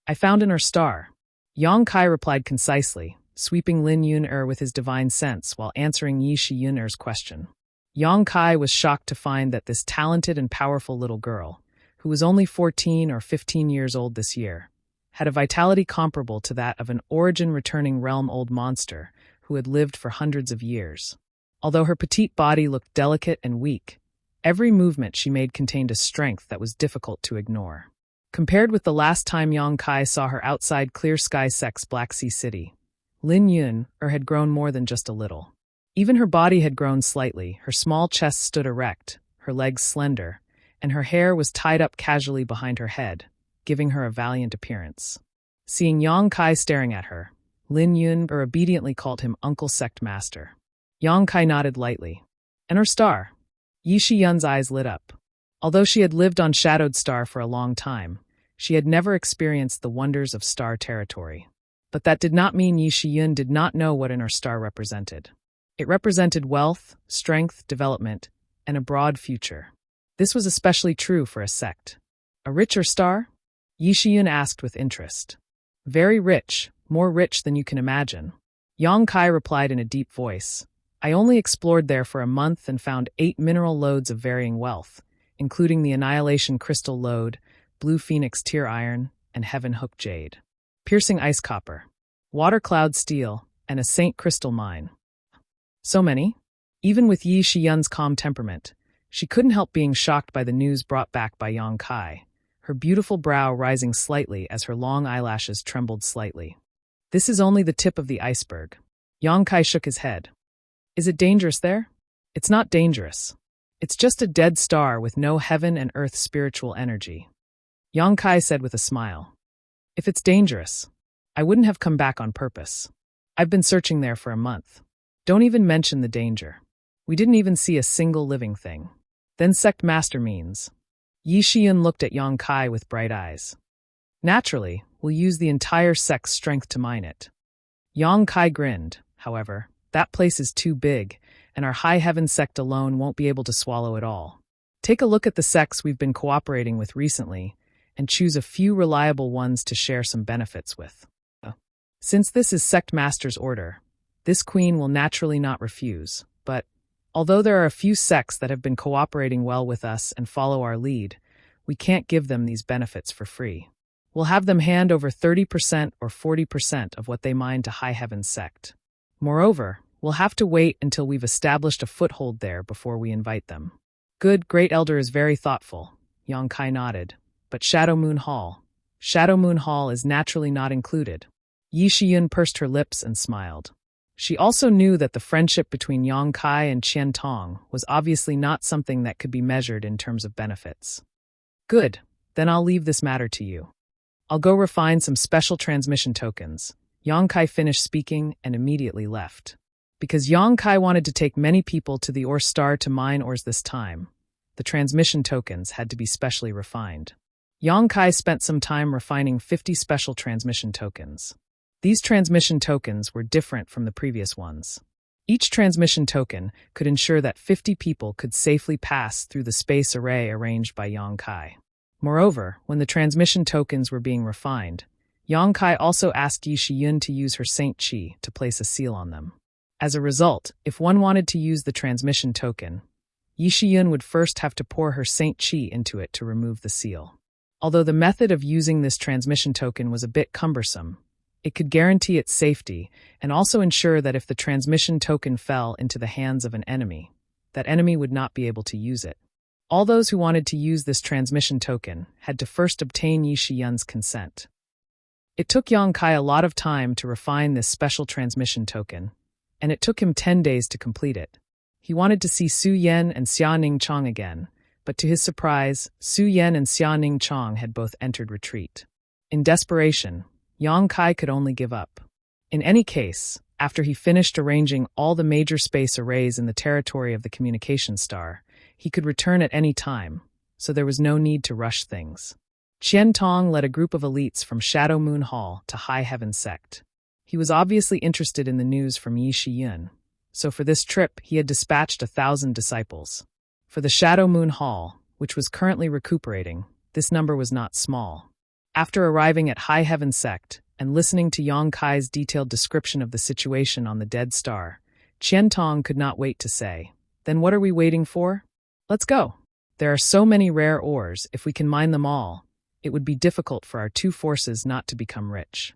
"I found in her star," Yang Kai replied concisely, sweeping Lin Yun with his divine sense while answering Yi Shiyun's question. Yang Kai was shocked to find that this talented and powerful little girl, who was only 14 or 15 years old this year, had a vitality comparable to that of an origin-returning realm-old monster who had lived for hundreds of years. Although her petite body looked delicate and weak, every movement she made contained a strength that was difficult to ignore. Compared with the last time Yang Kai saw her outside Clear Sky Sect's Black Sea City, Lin Yun had grown more than just a little. Even her body had grown slightly, her small chest stood erect, her legs slender, and her hair was tied up casually behind her head, giving her a valiant appearance. Seeing Yang Kai staring at her, Lin Yun obediently called him Uncle Sect Master. Yang Kai nodded lightly. "And her star?" Yi Shiyun's eyes lit up. Although she had lived on Shadowed Star for a long time, she had never experienced the wonders of star territory. But that did not mean Yi Shiyun did not know what an her star represented. It represented wealth, strength, development, and a broad future. This was especially true for a sect. "A richer star?" Yi Shiyun asked with interest. "Very rich, more rich than you can imagine." Yang Kai replied in a deep voice. "I only explored there for a month and found 8 mineral lodes of varying wealth, including the Annihilation Crystal Lode, Blue Phoenix Tear Iron, and Heaven Hook Jade, Piercing Ice Copper, Water Cloud Steel, and a Saint Crystal Mine." So many? Even with Yi Shiyun's calm temperament, she couldn't help being shocked by the news brought back by Yang Kai, her beautiful brow rising slightly as her long eyelashes trembled slightly. "This is only the tip of the iceberg." Yang Kai shook his head. "Is it dangerous there?" "It's not dangerous. It's just a dead star with no heaven and earth spiritual energy," Yang Kai said with a smile. "If it's dangerous, I wouldn't have come back on purpose. I've been searching there for a month. Don't even mention the danger. We didn't even see a single living thing." "Then Sect Master means?" Yi Shiyun looked at Yang Kai with bright eyes. Naturally, we'll use the entire sect's strength to mine it. Yang Kai grinned, however. That place is too big, and our High Heaven sect alone won't be able to swallow it all. Take a look at the sects we've been cooperating with recently, and choose a few reliable ones to share some benefits with. Since this is Sect Master's order, this queen will naturally not refuse, but although there are a few sects that have been cooperating well with us and follow our lead, we can't give them these benefits for free. We'll have them hand over 30% or 40% of what they mine to High Heaven's sect. Moreover, we'll have to wait until we've established a foothold there before we invite them. Good, Great Elder is very thoughtful, Yang Kai nodded. But Shadow Moon Hall is naturally not included. Yi Shiyun pursed her lips and smiled. She also knew that the friendship between Yang Kai and Qian Tong was obviously not something that could be measured in terms of benefits. Good, then I'll leave this matter to you. I'll go refine some special transmission tokens. Yang Kai finished speaking and immediately left. Because Yang Kai wanted to take many people to the Ore Star to mine ores this time, the transmission tokens had to be specially refined. Yang Kai spent some time refining 50 special transmission tokens. These transmission tokens were different from the previous ones. Each transmission token could ensure that 50 people could safely pass through the space array arranged by Yang Kai. Moreover, when the transmission tokens were being refined, Yang Kai also asked Yi Shiyun to use her Saint Qi to place a seal on them. As a result, if one wanted to use the transmission token, Yi Shiyun would first have to pour her Saint Qi into it to remove the seal. Although the method of using this transmission token was a bit cumbersome, it could guarantee its safety and also ensure that if the transmission token fell into the hands of an enemy, that enemy would not be able to use it. All those who wanted to use this transmission token had to first obtain Yi Shiyun's consent. It took Yang Kai a lot of time to refine this special transmission token, and it took him 10 days to complete it. He wanted to see Su Yan and Xia Ning Chong again, but to his surprise, Su Yan and Xia Ning Chong had both entered retreat. In desperation, Yang Kai could only give up. In any case, after he finished arranging all the major space arrays in the territory of the communication star, he could return at any time, so there was no need to rush things. Qian Tong led a group of elites from Shadow Moon Hall to High Heaven Sect. He was obviously interested in the news from Yi Shiyun, so for this trip he had dispatched 1,000 disciples. For the Shadow Moon Hall, which was currently recuperating, this number was not small. After arriving at High Heaven Sect and listening to Yang Kai's detailed description of the situation on the dead star, Qian Tong could not wait to say, "Then what are we waiting for? Let's go. There are so many rare ores, if we can mine them all, it would be difficult for our two forces not to become rich."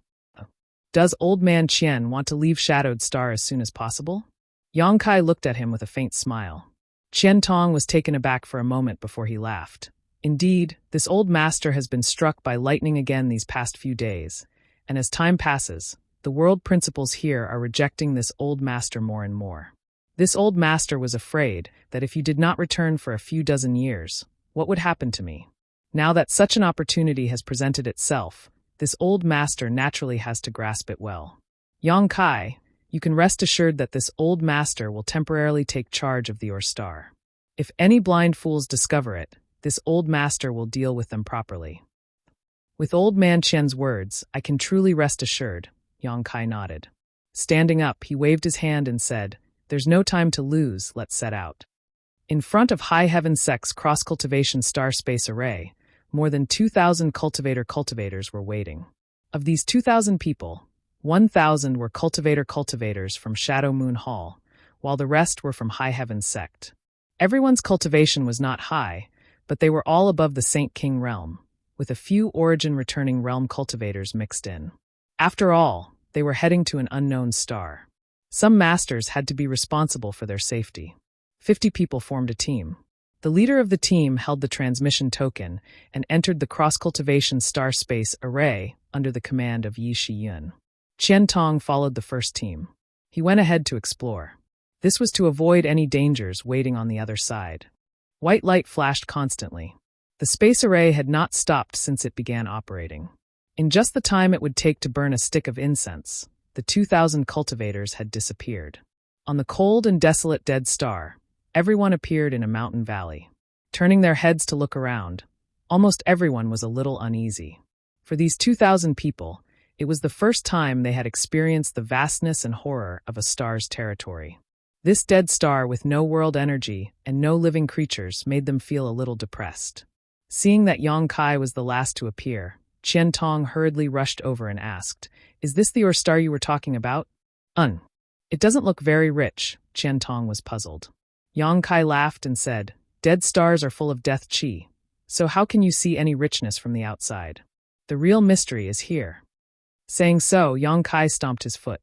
Does Old Man Qian want to leave Shadowed Star as soon as possible? Yang Kai looked at him with a faint smile. Qian Tong was taken aback for a moment before he laughed. Indeed, this old master has been struck by lightning again these past few days, and as time passes, the world principles here are rejecting this old master more and more. This old master was afraid that if you did not return for a few dozen years, what would happen to me? Now that such an opportunity has presented itself, this old master naturally has to grasp it well. Yang Kai, you can rest assured that this old master will temporarily take charge of the Ore Star. If any blind fools discover it, this old master will deal with them properly. With Old Man Qian's words, I can truly rest assured, Yang Kai nodded. Standing up, he waved his hand and said, "There's no time to lose, let's set out." In front of High Heaven Sect's cross-cultivation star space array, more than 2,000 cultivators were waiting. Of these 2,000 people, 1,000 were cultivators from Shadow Moon Hall, while the rest were from High Heaven Sect. Everyone's cultivation was not high, but they were all above the Saint King realm, with a few origin-returning realm cultivators mixed in. After all, they were heading to an unknown star. Some masters had to be responsible for their safety. 50 people formed a team. The leader of the team held the transmission token and entered the cross-cultivation star space array under the command of Yi Shiyun. Qian Tong followed the first team. He went ahead to explore. This was to avoid any dangers waiting on the other side. White light flashed constantly. The space array had not stopped since it began operating. In just the time it would take to burn a stick of incense, the 2,000 cultivators had disappeared. On the cold and desolate dead star, everyone appeared in a mountain valley. Turning their heads to look around, almost everyone was a little uneasy. For these 2,000 people, it was the first time they had experienced the vastness and horror of a star's territory. This dead star with no world energy and no living creatures made them feel a little depressed. Seeing that Yang Kai was the last to appear, Qian Tong hurriedly rushed over and asked, "Is this the star you were talking about?" It doesn't look very rich," Qian Tong was puzzled. Yang Kai laughed and said, "Dead stars are full of death qi, so how can you see any richness from the outside? The real mystery is here." Saying so, Yang Kai stomped his foot.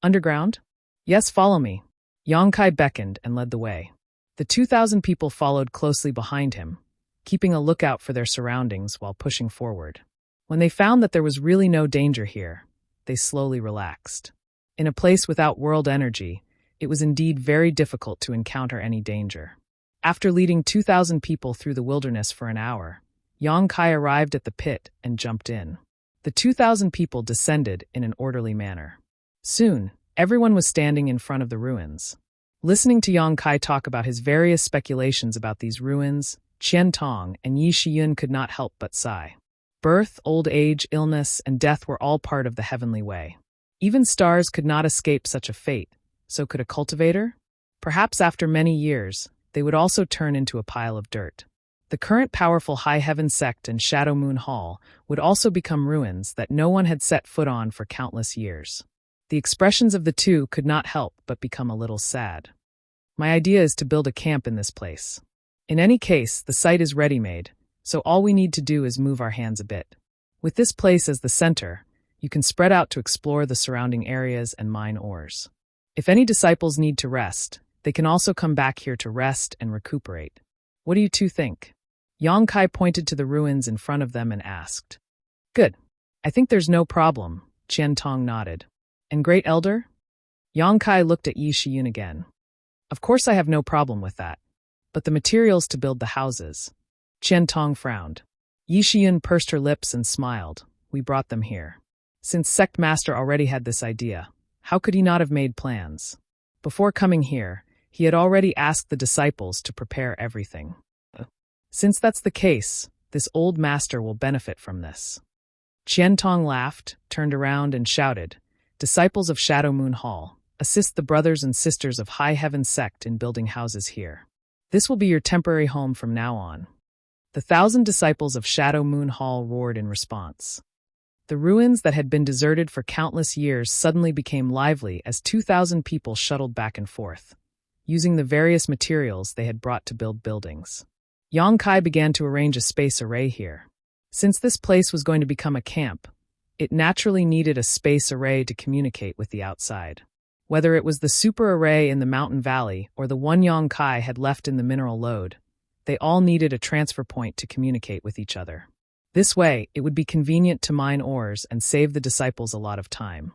"Underground? Yes, follow me." Yang Kai beckoned and led the way. The 2,000 people followed closely behind him, keeping a lookout for their surroundings while pushing forward. When they found that there was really no danger here, they slowly relaxed. In a place without world energy, it was indeed very difficult to encounter any danger. After leading 2,000 people through the wilderness for an hour, Yang Kai arrived at the pit and jumped in. The 2,000 people descended in an orderly manner. Soon, everyone was standing in front of the ruins. Listening to Yang Kai talk about his various speculations about these ruins, Qian Tong and Yi Shiyun could not help but sigh. Birth, old age, illness, and death were all part of the heavenly way. Even stars could not escape such a fate, so could a cultivator? Perhaps after many years, they would also turn into a pile of dirt. The current powerful High Heaven sect and Shadow Moon Hall would also become ruins that no one had set foot on for countless years. The expressions of the two could not help but become a little sad. "My idea is to build a camp in this place. In any case, the site is ready-made, so all we need to do is move our hands a bit. With this place as the center, you can spread out to explore the surrounding areas and mine ores. If any disciples need to rest, they can also come back here to rest and recuperate. What do you two think?" Yang Kai pointed to the ruins in front of them and asked. "Good. I think there's no problem," Qian Tong nodded. "And Great Elder?" Yang Kai looked at Yi Shiyun again. "Of course I have no problem with that. But the materials to build the houses." Qian Tong frowned. Yi Shiyun pursed her lips and smiled. "We brought them here. Since Sect Master already had this idea, how could he not have made plans? Before coming here, he had already asked the disciples to prepare everything. Since that's the case, this old master will benefit from this." Qian Tong laughed, turned around and shouted, "Disciples of Shadow Moon Hall, assist the brothers and sisters of High Heaven sect in building houses here. This will be your temporary home from now on." The 1,000 disciples of Shadow Moon Hall roared in response. The ruins that had been deserted for countless years suddenly became lively as 2,000 people shuttled back and forth, using the various materials they had brought to build buildings. Yang Kai began to arrange a space array here. Since this place was going to become a camp, it naturally needed a space array to communicate with the outside. Whether it was the super array in the mountain valley or the one Yang Kai had left in the mineral lode, they all needed a transfer point to communicate with each other. This way, it would be convenient to mine ores and save the disciples a lot of time.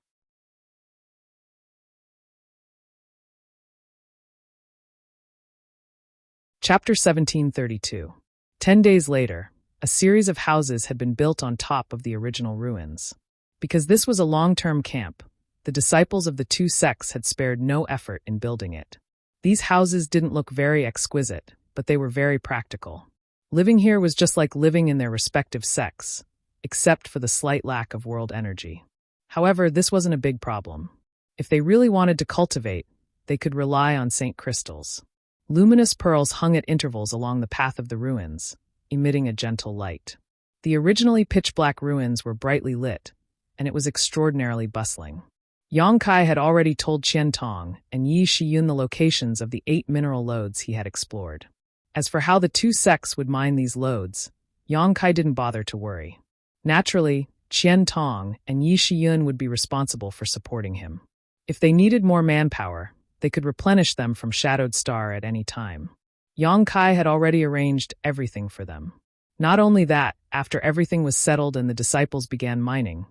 Chapter 1732. 10 days later, a series of houses had been built on top of the original ruins. Because this was a long-term camp, the disciples of the two sects had spared no effort in building it. These houses didn't look very exquisite, but they were very practical. Living here was just like living in their respective sects, except for the slight lack of world energy. However, this wasn't a big problem. If they really wanted to cultivate, they could rely on Saint crystals. Luminous pearls hung at intervals along the path of the ruins, emitting a gentle light. The originally pitch-black ruins were brightly lit, and it was extraordinarily bustling. Yang Kai had already told Qian Tong and Yi Shiyun the locations of the 8 mineral lodes he had explored. As for how the two sects would mine these lodes, Yang Kai didn't bother to worry. Naturally, Qian Tong and Yi Shiyun would be responsible for supporting him. If they needed more manpower, they could replenish them from Shadowed Star at any time. Yang Kai had already arranged everything for them. Not only that, after everything was settled and the disciples began mining,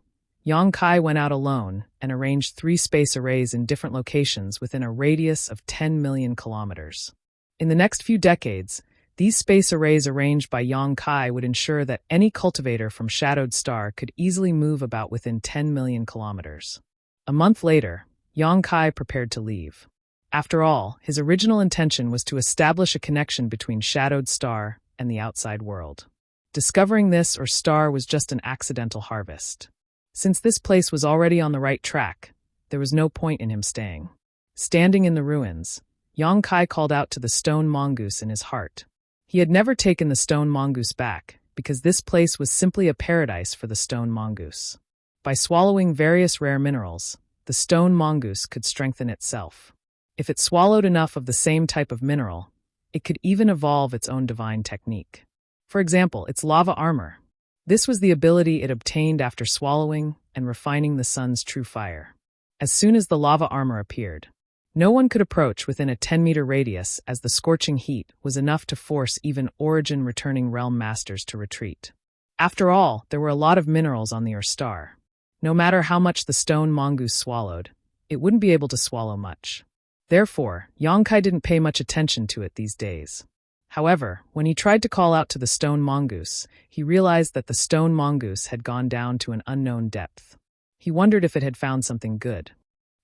Yang Kai went out alone and arranged 3 space arrays in different locations within a radius of 10 million kilometers. In the next few decades, these space arrays arranged by Yang Kai would ensure that any cultivator from Shadowed Star could easily move about within 10 million kilometers. A month later, Yang Kai prepared to leave. After all, his original intention was to establish a connection between Shadowed Star and the outside world. Discovering this or star was just an accidental harvest. Since this place was already on the right track, there was no point in him staying. Standing in the ruins, Yang Kai called out to the stone mongoose in his heart. He had never taken the stone mongoose back, because this place was simply a paradise for the stone mongoose. By swallowing various rare minerals, the stone mongoose could strengthen itself. If it swallowed enough of the same type of mineral, it could even evolve its own divine technique. For example, its lava armor. This was the ability it obtained after swallowing and refining the sun's true fire. As soon as the lava armor appeared, no one could approach within a 10-meter radius, as the scorching heat was enough to force even origin-returning realm masters to retreat. After all, there were a lot of minerals on the star. No matter how much the stone mongoose swallowed, it wouldn't be able to swallow much. Therefore, Yang Kai didn't pay much attention to it these days. However, when he tried to call out to the stone mongoose, he realized that the stone mongoose had gone down to an unknown depth. He wondered if it had found something good.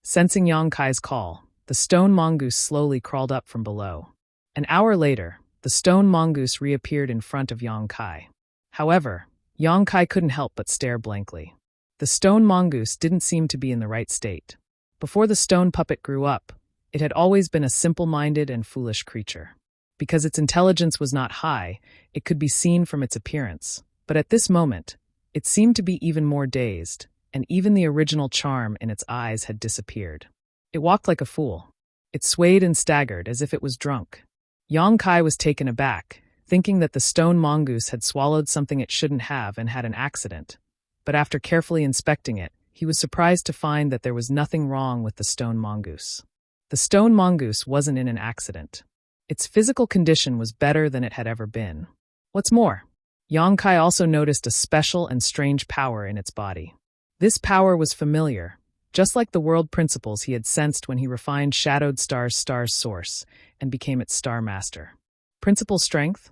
Sensing Yang Kai's call, the stone mongoose slowly crawled up from below. An hour later, the stone mongoose reappeared in front of Yang Kai. However, Yang Kai couldn't help but stare blankly. The stone mongoose didn't seem to be in the right state. Before the stone puppet grew up, it had always been a simple-minded and foolish creature. Because its intelligence was not high, it could be seen from its appearance. But at this moment, it seemed to be even more dazed, and even the original charm in its eyes had disappeared. It walked like a fool. It swayed and staggered as if it was drunk. Yang Kai was taken aback, thinking that the stone mongoose had swallowed something it shouldn't have and had an accident. But after carefully inspecting it, he was surprised to find that there was nothing wrong with the stone mongoose. The stone mongoose wasn't in an accident. Its physical condition was better than it had ever been. What's more, Yang Kai also noticed a special and strange power in its body. This power was familiar, just like the world principles he had sensed when he refined Shadowed Star's source and became its star master. Principle strength?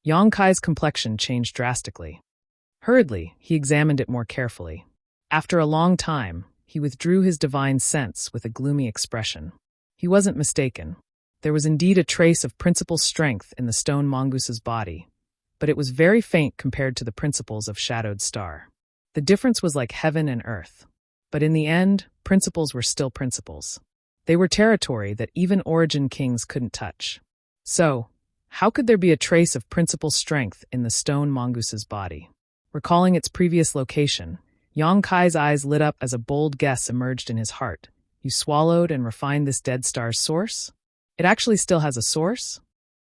Yang Kai's complexion changed drastically. Hurriedly, he examined it more carefully. After a long time, he withdrew his divine sense with a gloomy expression. He wasn't mistaken. There was indeed a trace of principle strength in the stone mongoose's body, but it was very faint compared to the principles of Shadowed Star. The difference was like heaven and earth. But in the end, principles were still principles. They were territory that even origin kings couldn't touch. So, how could there be a trace of principle strength in the stone mongoose's body? Recalling its previous location, Yang Kai's eyes lit up as a bold guess emerged in his heart. You swallowed and refined this dead star's source? It actually still has a source?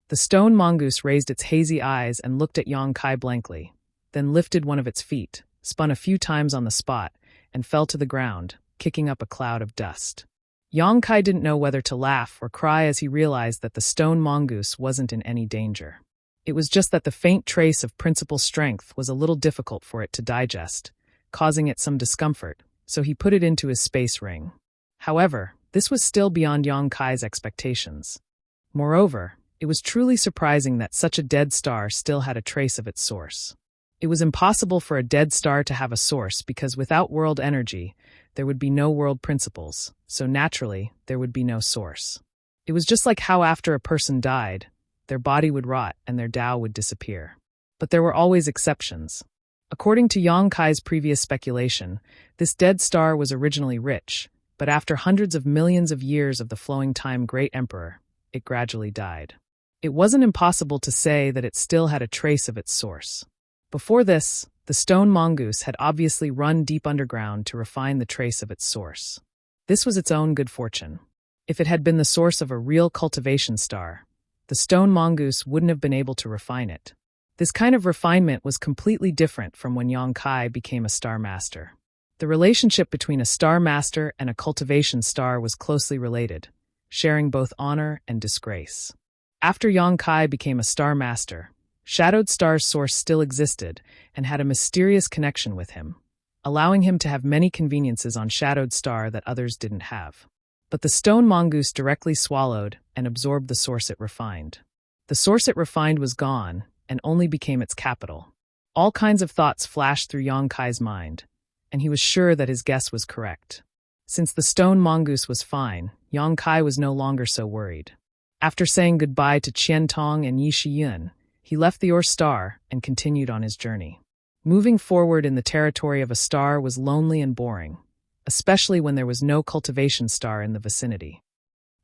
The stone mongoose raised its hazy eyes and looked at Yang Kai blankly, then lifted one of its feet, spun a few times on the spot, and fell to the ground, kicking up a cloud of dust. Yang Kai didn't know whether to laugh or cry as he realized that the stone mongoose wasn't in any danger. It was just that the faint trace of principle strength was a little difficult for it to digest, causing it some discomfort, so he put it into his space ring. However, this was still beyond Yang Kai's expectations. Moreover, it was truly surprising that such a dead star still had a trace of its source. It was impossible for a dead star to have a source because without world energy, there would be no world principles, so naturally, there would be no source. It was just like how after a person died, their body would rot and their Tao would disappear. But there were always exceptions. According to Yang Kai's previous speculation, this dead star was originally rich, but after hundreds of millions of years of the flowing time Great Emperor, it gradually died. It wasn't impossible to say that it still had a trace of its source. Before this, the stone mongoose had obviously run deep underground to refine the trace of its source. This was its own good fortune. If it had been the source of a real cultivation star, the stone mongoose wouldn't have been able to refine it. This kind of refinement was completely different from when Yang Kai became a star master. The relationship between a star master and a cultivation star was closely related, sharing both honor and disgrace. After Yang Kai became a star master, Shadowed Star's source still existed and had a mysterious connection with him, allowing him to have many conveniences on Shadowed Star that others didn't have. But the stone mongoose directly swallowed and absorbed the source it refined. The source it refined was gone and only became its capital. All kinds of thoughts flashed through Yang Kai's mind, and he was sure that his guess was correct. Since the stone mongoose was fine, Yang Kai was no longer so worried. After saying goodbye to Qian Tong and Yi Shiyun, He left the Ur star and continued on his journey. Moving forward in the territory of a star was lonely and boring, especially when there was no cultivation star in the vicinity.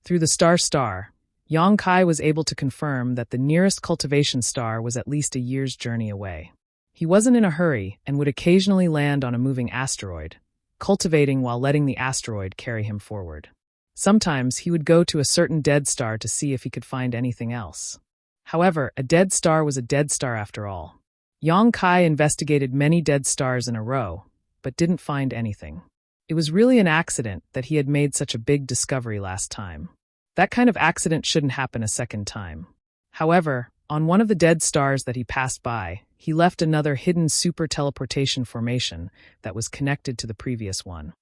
Through the star, Yang Kai was able to confirm that the nearest cultivation star was at least a year's journey away. He wasn't in a hurry and would occasionally land on a moving asteroid, cultivating while letting the asteroid carry him forward. Sometimes he would go to a certain dead star to see if he could find anything else. However, a dead star was a dead star after all. Yang Kai investigated many dead stars in a row, but didn't find anything. It was really an accident that he had made such a big discovery last time. That kind of accident shouldn't happen a second time. However, on one of the dead stars that he passed by, he left another hidden super teleportation formation that was connected to the previous one.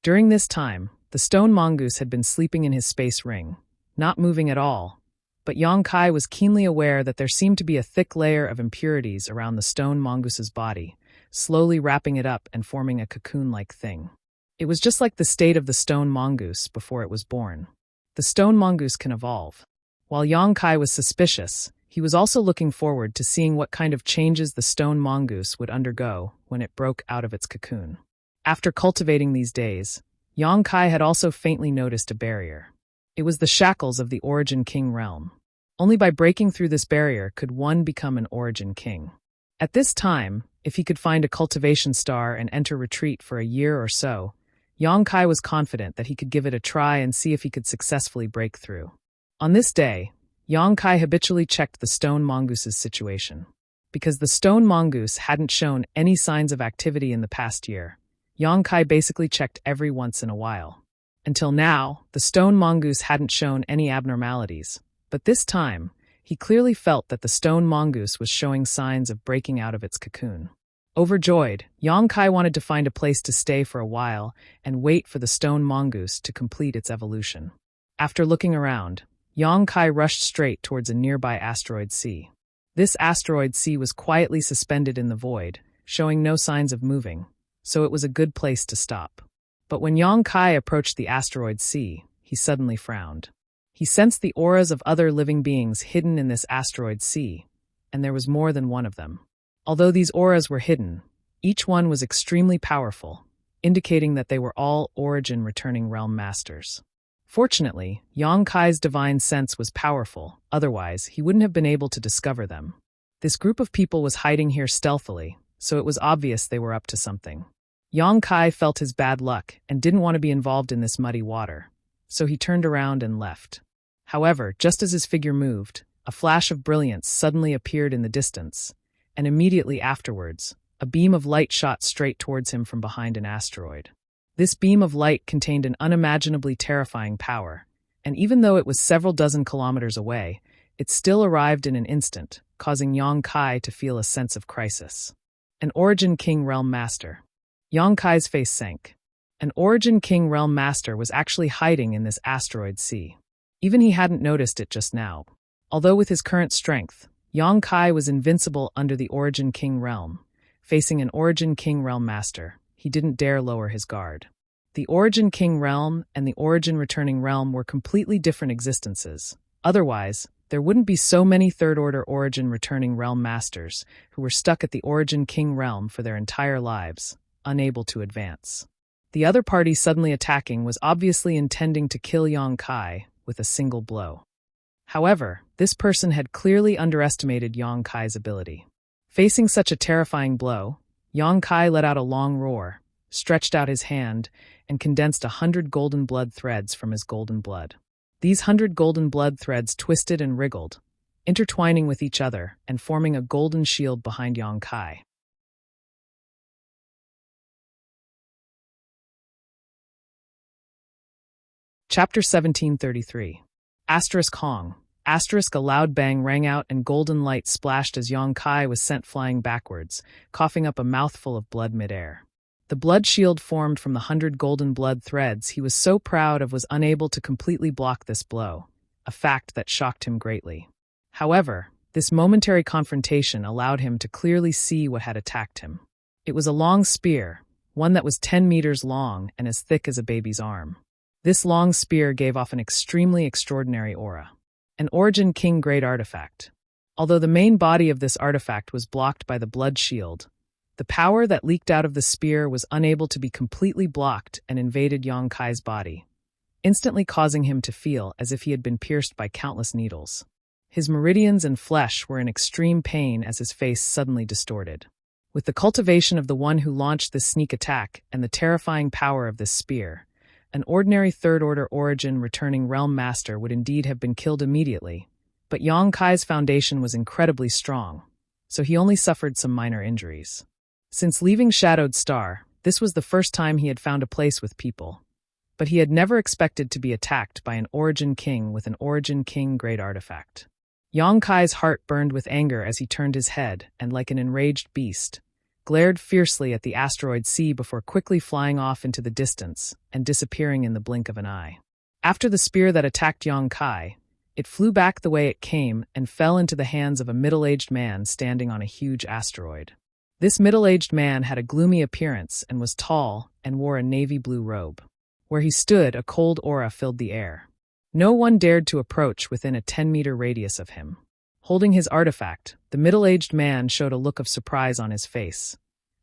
During this time, the stone mongoose had been sleeping in his space ring, not moving at all, but Yang Kai was keenly aware that there seemed to be a thick layer of impurities around the stone mongoose's body, slowly wrapping it up and forming a cocoon-like thing. It was just like the state of the stone mongoose before it was born. The stone mongoose can evolve. While Yang Kai was suspicious, he was also looking forward to seeing what kind of changes the stone mongoose would undergo when it broke out of its cocoon. After cultivating these days, Yang Kai had also faintly noticed a barrier. It was the shackles of the Origin King realm. Only by breaking through this barrier could one become an Origin King. At this time, if he could find a cultivation star and enter retreat for a year or so, Yang Kai was confident that he could give it a try and see if he could successfully break through. On this day, Yang Kai habitually checked the stone mongoose's situation. Because the stone mongoose hadn't shown any signs of activity in the past year, Yang Kai basically checked every once in a while. Until now, the stone mongoose hadn't shown any abnormalities, but this time, he clearly felt that the stone mongoose was showing signs of breaking out of its cocoon. Overjoyed, Yang Kai wanted to find a place to stay for a while and wait for the stone mongoose to complete its evolution. After looking around, Yang Kai rushed straight towards a nearby asteroid sea. This asteroid sea was quietly suspended in the void, showing no signs of moving, so it was a good place to stop. But when Yang Kai approached the asteroid sea, he suddenly frowned. He sensed the auras of other living beings hidden in this asteroid sea, and there was more than one of them. Although these auras were hidden, each one was extremely powerful, indicating that they were all Origin returning realm masters. Fortunately, Yang Kai's divine sense was powerful, otherwise he wouldn't have been able to discover them. This group of people was hiding here stealthily, so it was obvious they were up to something. Yang Kai felt his bad luck and didn't want to be involved in this muddy water, so he turned around and left. However, just as his figure moved, a flash of brilliance suddenly appeared in the distance, and immediately afterwards, a beam of light shot straight towards him from behind an asteroid. This beam of light contained an unimaginably terrifying power, and even though it was several dozen kilometers away, it still arrived in an instant, causing Yang Kai to feel a sense of crisis. An Origin King Realm Master. Yang Kai's face sank. An Origin King Realm Master was actually hiding in this asteroid sea. Even he hadn't noticed it just now. Although with his current strength, Yang Kai was invincible under the Origin King realm. Facing an Origin King Realm Master, he didn't dare lower his guard. The Origin King realm and the Origin Returning realm were completely different existences. Otherwise, there wouldn't be so many third-order Origin Returning realm masters who were stuck at the Origin King realm for their entire lives, unable to advance. The other party suddenly attacking was obviously intending to kill Yang Kai with a single blow. However, this person had clearly underestimated Yang Kai's ability. Facing such a terrifying blow, Yang Kai let out a long roar, stretched out his hand, and condensed 100 golden blood threads from his golden blood. These 100 golden blood threads twisted and wriggled, intertwining with each other and forming a golden shield behind Yang Kai. Chapter 1733. Hong. A loud bang rang out and golden light splashed as Yang Kai was sent flying backwards, coughing up a mouthful of blood midair. The blood shield formed from the 100 golden blood threads he was so proud of was unable to completely block this blow, a fact that shocked him greatly. However, this momentary confrontation allowed him to clearly see what had attacked him. It was a long spear, one that was 10 meters long and as thick as a baby's arm. This long spear gave off an extremely extraordinary aura. An Origin King Great Artifact. Although the main body of this artifact was blocked by the blood shield, the power that leaked out of the spear was unable to be completely blocked and invaded Yang Kai's body, instantly causing him to feel as if he had been pierced by countless needles. His meridians and flesh were in extreme pain as his face suddenly distorted. With the cultivation of the one who launched this sneak attack and the terrifying power of this spear, an ordinary third-order origin returning realm master would indeed have been killed immediately, but Yang Kai's foundation was incredibly strong, so he only suffered some minor injuries. Since leaving Shadowed Star, this was the first time he had found a place with people, but he had never expected to be attacked by an Origin King with an Origin King-grade artifact. Yang Kai's heart burned with anger as he turned his head and, like an enraged beast, glared fiercely at the asteroid sea before quickly flying off into the distance and disappearing in the blink of an eye. After the spear that attacked Yang Kai, it flew back the way it came and fell into the hands of a middle-aged man standing on a huge asteroid. This middle-aged man had a gloomy appearance and was tall and wore a navy blue robe. Where he stood, a cold aura filled the air. No one dared to approach within a 10-meter radius of him. Holding his artifact, the middle-aged man showed a look of surprise on his face,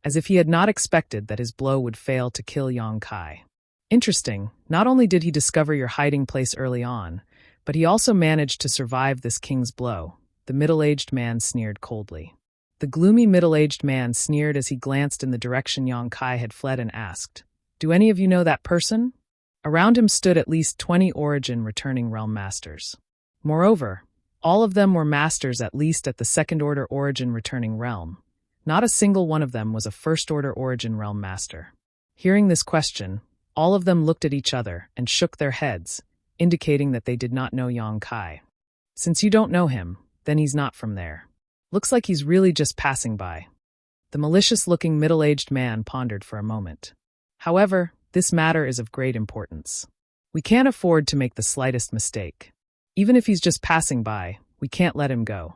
as if he had not expected that his blow would fail to kill Yang Kai. Interesting, not only did he discover your hiding place early on, but he also managed to survive this king's blow, the middle-aged man sneered coldly. The gloomy middle-aged man sneered as he glanced in the direction Yang Kai had fled and asked, "Do any of you know that person?" Around him stood at least 20 Origin returning realm masters. Moreover, all of them were masters at least at the second-order Origin returning realm. Not a single one of them was a first-order Origin realm master. Hearing this question, all of them looked at each other and shook their heads, indicating that they did not know Yang Kai. Since you don't know him, then he's not from there. Looks like he's really just passing by. The malicious-looking middle-aged man pondered for a moment. However, this matter is of great importance. We can't afford to make the slightest mistake. Even if he's just passing by, we can't let him go.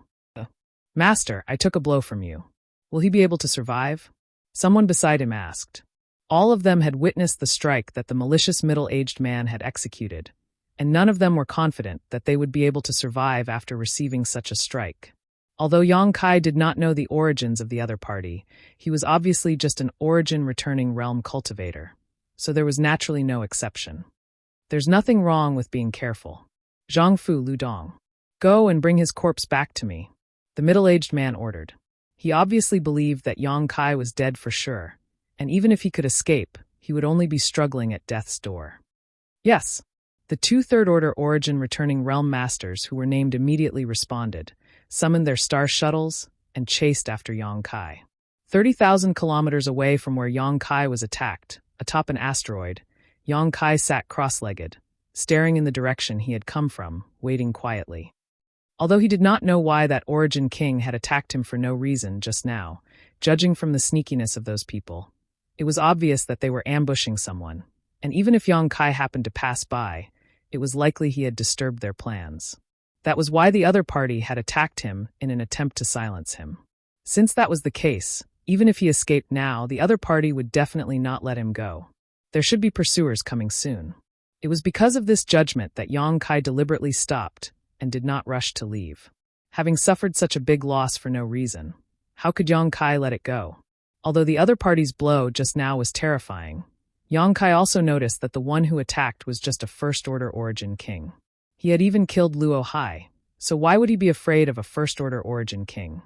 Master, I took a blow from you. Will he be able to survive? Someone beside him asked. All of them had witnessed the strike that the malicious middle-aged man had executed, and none of them were confident that they would be able to survive after receiving such a strike. Although Yang Kai did not know the origins of the other party, he was obviously just an Origin-returning realm cultivator, so there was naturally no exception. There's nothing wrong with being careful. Zhangfu Ludong. Go and bring his corpse back to me, the middle-aged man ordered. He obviously believed that Yang Kai was dead for sure, and even if he could escape, he would only be struggling at death's door. Yes. The 2 third-order Origin returning realm masters who were named immediately responded, summoned their star shuttles, and chased after Yang Kai. 30,000 kilometers away from where Yang Kai was attacked, atop an asteroid, Yang Kai sat cross-legged, staring in the direction he had come from, waiting quietly. Although he did not know why that Origin King had attacked him for no reason just now, judging from the sneakiness of those people, it was obvious that they were ambushing someone, and even if Yang Kai happened to pass by, it was likely he had disturbed their plans. That was why the other party had attacked him in an attempt to silence him. Since that was the case, even if he escaped now, the other party would definitely not let him go. There should be pursuers coming soon. It was because of this judgment that Yang Kai deliberately stopped and did not rush to leave. Having suffered such a big loss for no reason, how could Yang Kai let it go? Although the other party's blow just now was terrifying, Yang Kai also noticed that the one who attacked was just a first-order Origin King. He had even killed Luo Hai, so why would he be afraid of a first-order Origin King?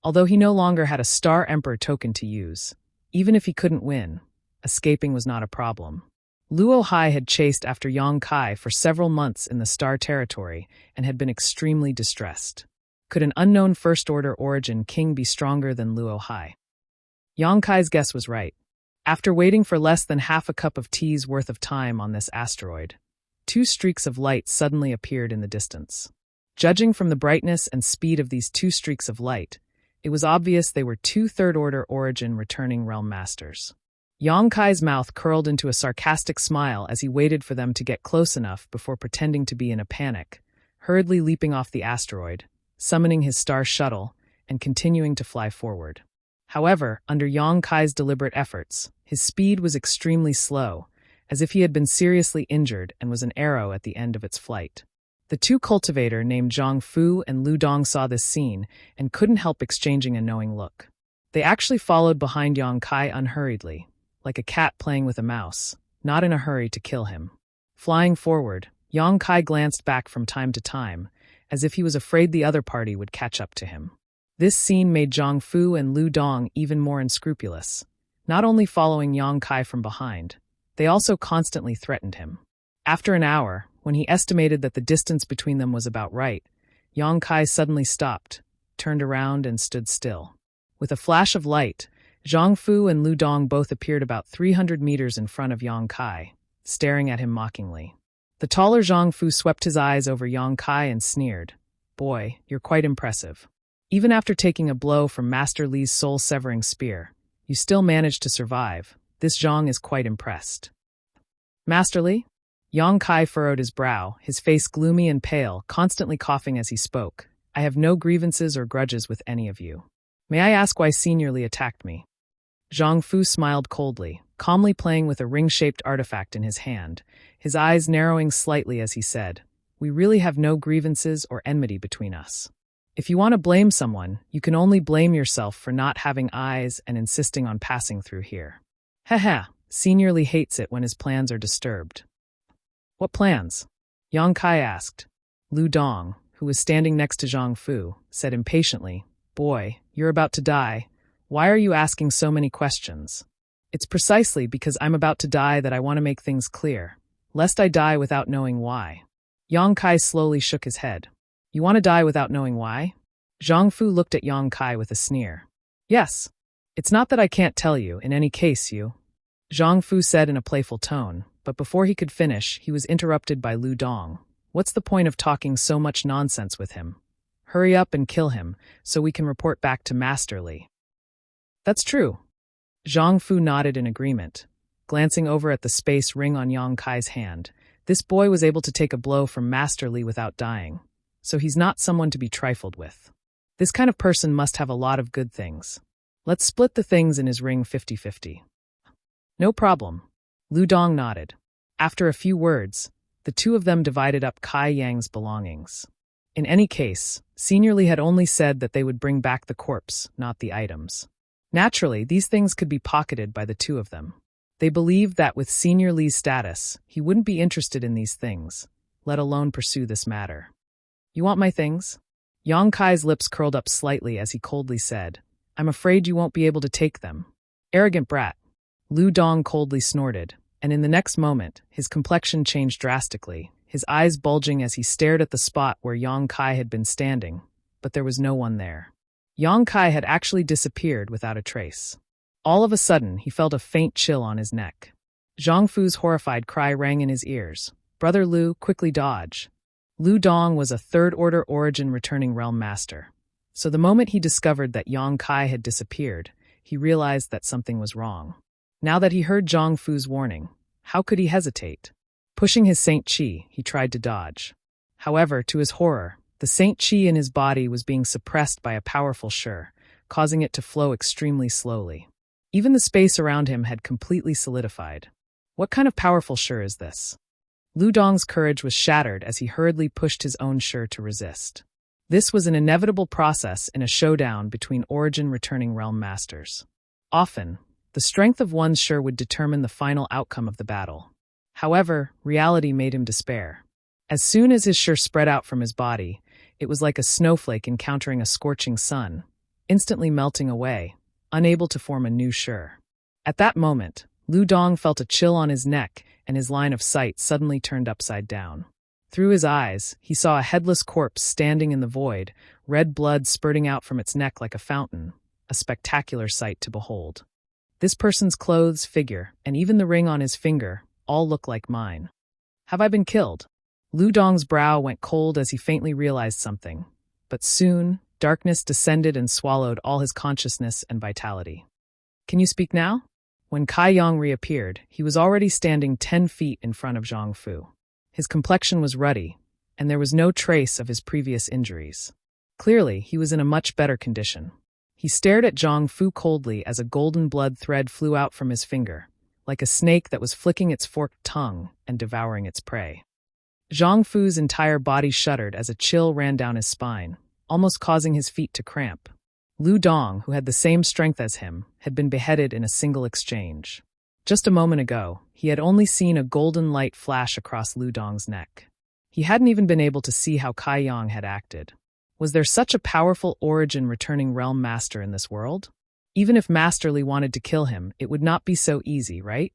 Although he no longer had a Star Emperor token to use, even if he couldn't win, escaping was not a problem. Luo Hai had chased after Yang Kai for several months in the Star Territory and had been extremely distressed. Could an unknown First-Order Origin King be stronger than Luo Hai? Yang Kai's guess was right. After waiting for less than half a cup of tea's worth of time on this asteroid, 2 streaks of light suddenly appeared in the distance. Judging from the brightness and speed of these 2 streaks of light, it was obvious they were 2 third-order Origin returning realm masters. Yang Kai's mouth curled into a sarcastic smile as he waited for them to get close enough before pretending to be in a panic, hurriedly leaping off the asteroid, summoning his star shuttle, and continuing to fly forward. However, under Yang Kai's deliberate efforts, his speed was extremely slow, as if he had been seriously injured and was an arrow at the end of its flight. The two cultivator named Zhang Fu and Lu Dong saw this scene and couldn't help exchanging a knowing look. They actually followed behind Yang Kai unhurriedly, like a cat playing with a mouse, not in a hurry to kill him. Flying forward, Yang Kai glanced back from time to time, as if he was afraid the other party would catch up to him. This scene made Zhang Fu and Lu Dong even more unscrupulous, not only following Yang Kai from behind, they also constantly threatened him. After an hour, when he estimated that the distance between them was about right, Yang Kai suddenly stopped, turned around and stood still. With a flash of light, Zhang Fu and Lu Dong both appeared about 300 meters in front of Yang Kai, staring at him mockingly. The taller Zhang Fu swept his eyes over Yang Kai and sneered, "Boy, you're quite impressive. Even after taking a blow from Master Li's soul-severing spear, you still managed to survive. This Zhang is quite impressed." "Master Li?" Yang Kai furrowed his brow, his face gloomy and pale, constantly coughing as he spoke. "I have no grievances or grudges with any of you. May I ask why Senior Li attacked me?" Zhang Fu smiled coldly, calmly playing with a ring-shaped artifact in his hand, his eyes narrowing slightly as he said, "We really have no grievances or enmity between us. If you want to blame someone, you can only blame yourself for not having eyes and insisting on passing through here. Haha, Senior Li hates it when his plans are disturbed." "What plans?" Yang Kai asked. Lu Dong, who was standing next to Zhang Fu, said impatiently, "Boy, you're about to die. Why are you asking so many questions?" "It's precisely because I'm about to die that I want to make things clear, lest I die without knowing why." Yang Kai slowly shook his head. "You want to die without knowing why?" Zhang Fu looked at Yang Kai with a sneer. "Yes. It's not that I can't tell you, in any case you," Zhang Fu said in a playful tone, but before he could finish, he was interrupted by Lu Dong. "What's the point of talking so much nonsense with him? Hurry up and kill him, so we can report back to Master Li." "That's true." Zhang Fu nodded in agreement, glancing over at the space ring on Yang Kai's hand. This boy was able to take a blow from Master Li without dying, so he's not someone to be trifled with. This kind of person must have a lot of good things. Let's split the things in his ring 50-50. "No problem." Lu Dong nodded. After a few words, the two of them divided up Kai Yang's belongings. In any case, Senior Li had only said that they would bring back the corpse, not the items. Naturally, these things could be pocketed by the two of them. They believed that with Senior Li's status, he wouldn't be interested in these things, let alone pursue this matter. "You want my things?" Yang Kai's lips curled up slightly as he coldly said, "I'm afraid you won't be able to take them." "Arrogant brat." Lu Dong coldly snorted, and in the next moment, his complexion changed drastically, his eyes bulging as he stared at the spot where Yang Kai had been standing, but there was no one there. Yang Kai had actually disappeared without a trace. All of a sudden, he felt a faint chill on his neck. Zhang Fu's horrified cry rang in his ears. "Brother Lu, quickly dodge." Lu Dong was a third-order origin returning realm master, so the moment he discovered that Yang Kai had disappeared, he realized that something was wrong. Now that he heard Zhang Fu's warning, how could he hesitate? Pushing his Saint Qi, he tried to dodge. However, to his horror, the Saint Qi in his body was being suppressed by a powerful Shi, causing it to flow extremely slowly. Even the space around him had completely solidified. What kind of powerful Shi is this? Lu Dong's courage was shattered as he hurriedly pushed his own Shi to resist. This was an inevitable process in a showdown between origin returning realm masters. Often, the strength of one's Shi would determine the final outcome of the battle. However, reality made him despair. As soon as his Shi spread out from his body, it was like a snowflake encountering a scorching sun, instantly melting away, unable to form a new Shi. At that moment, Lu Dong felt a chill on his neck and his line of sight suddenly turned upside down. Through his eyes, he saw a headless corpse standing in the void, red blood spurting out from its neck like a fountain, a spectacular sight to behold. This person's clothes, figure, and even the ring on his finger all look like mine. Have I been killed? Lu Dong's brow went cold as he faintly realized something, but soon, darkness descended and swallowed all his consciousness and vitality. Can you speak now? When Kai Yang reappeared, he was already standing 10 feet in front of Zhang Fu. His complexion was ruddy, and there was no trace of his previous injuries. Clearly, he was in a much better condition. He stared at Zhang Fu coldly as a golden blood thread flew out from his finger, like a snake that was flicking its forked tongue and devouring its prey. Zhang Fu's entire body shuddered as a chill ran down his spine, almost causing his feet to cramp. Lu Dong, who had the same strength as him, had been beheaded in a single exchange. Just a moment ago, he had only seen a golden light flash across Lu Dong's neck. He hadn't even been able to see how Kai Yang had acted. Was there such a powerful origin returning realm master in this world? Even if Master Li wanted to kill him, it would not be so easy, right?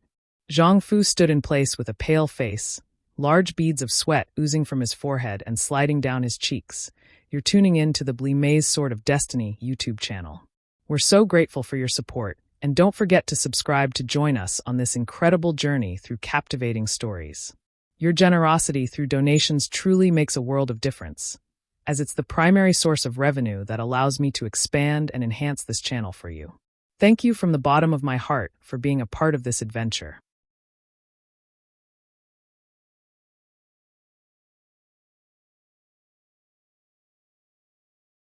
Zhang Fu stood in place with a pale face, large beads of sweat oozing from his forehead and sliding down his cheeks. You're tuning in to the Blimay's Sword of Destiny YouTube channel. We're so grateful for your support, and don't forget to subscribe to join us on this incredible journey through captivating stories. Your generosity through donations truly makes a world of difference, as it's the primary source of revenue that allows me to expand and enhance this channel for you. Thank you from the bottom of my heart for being a part of this adventure.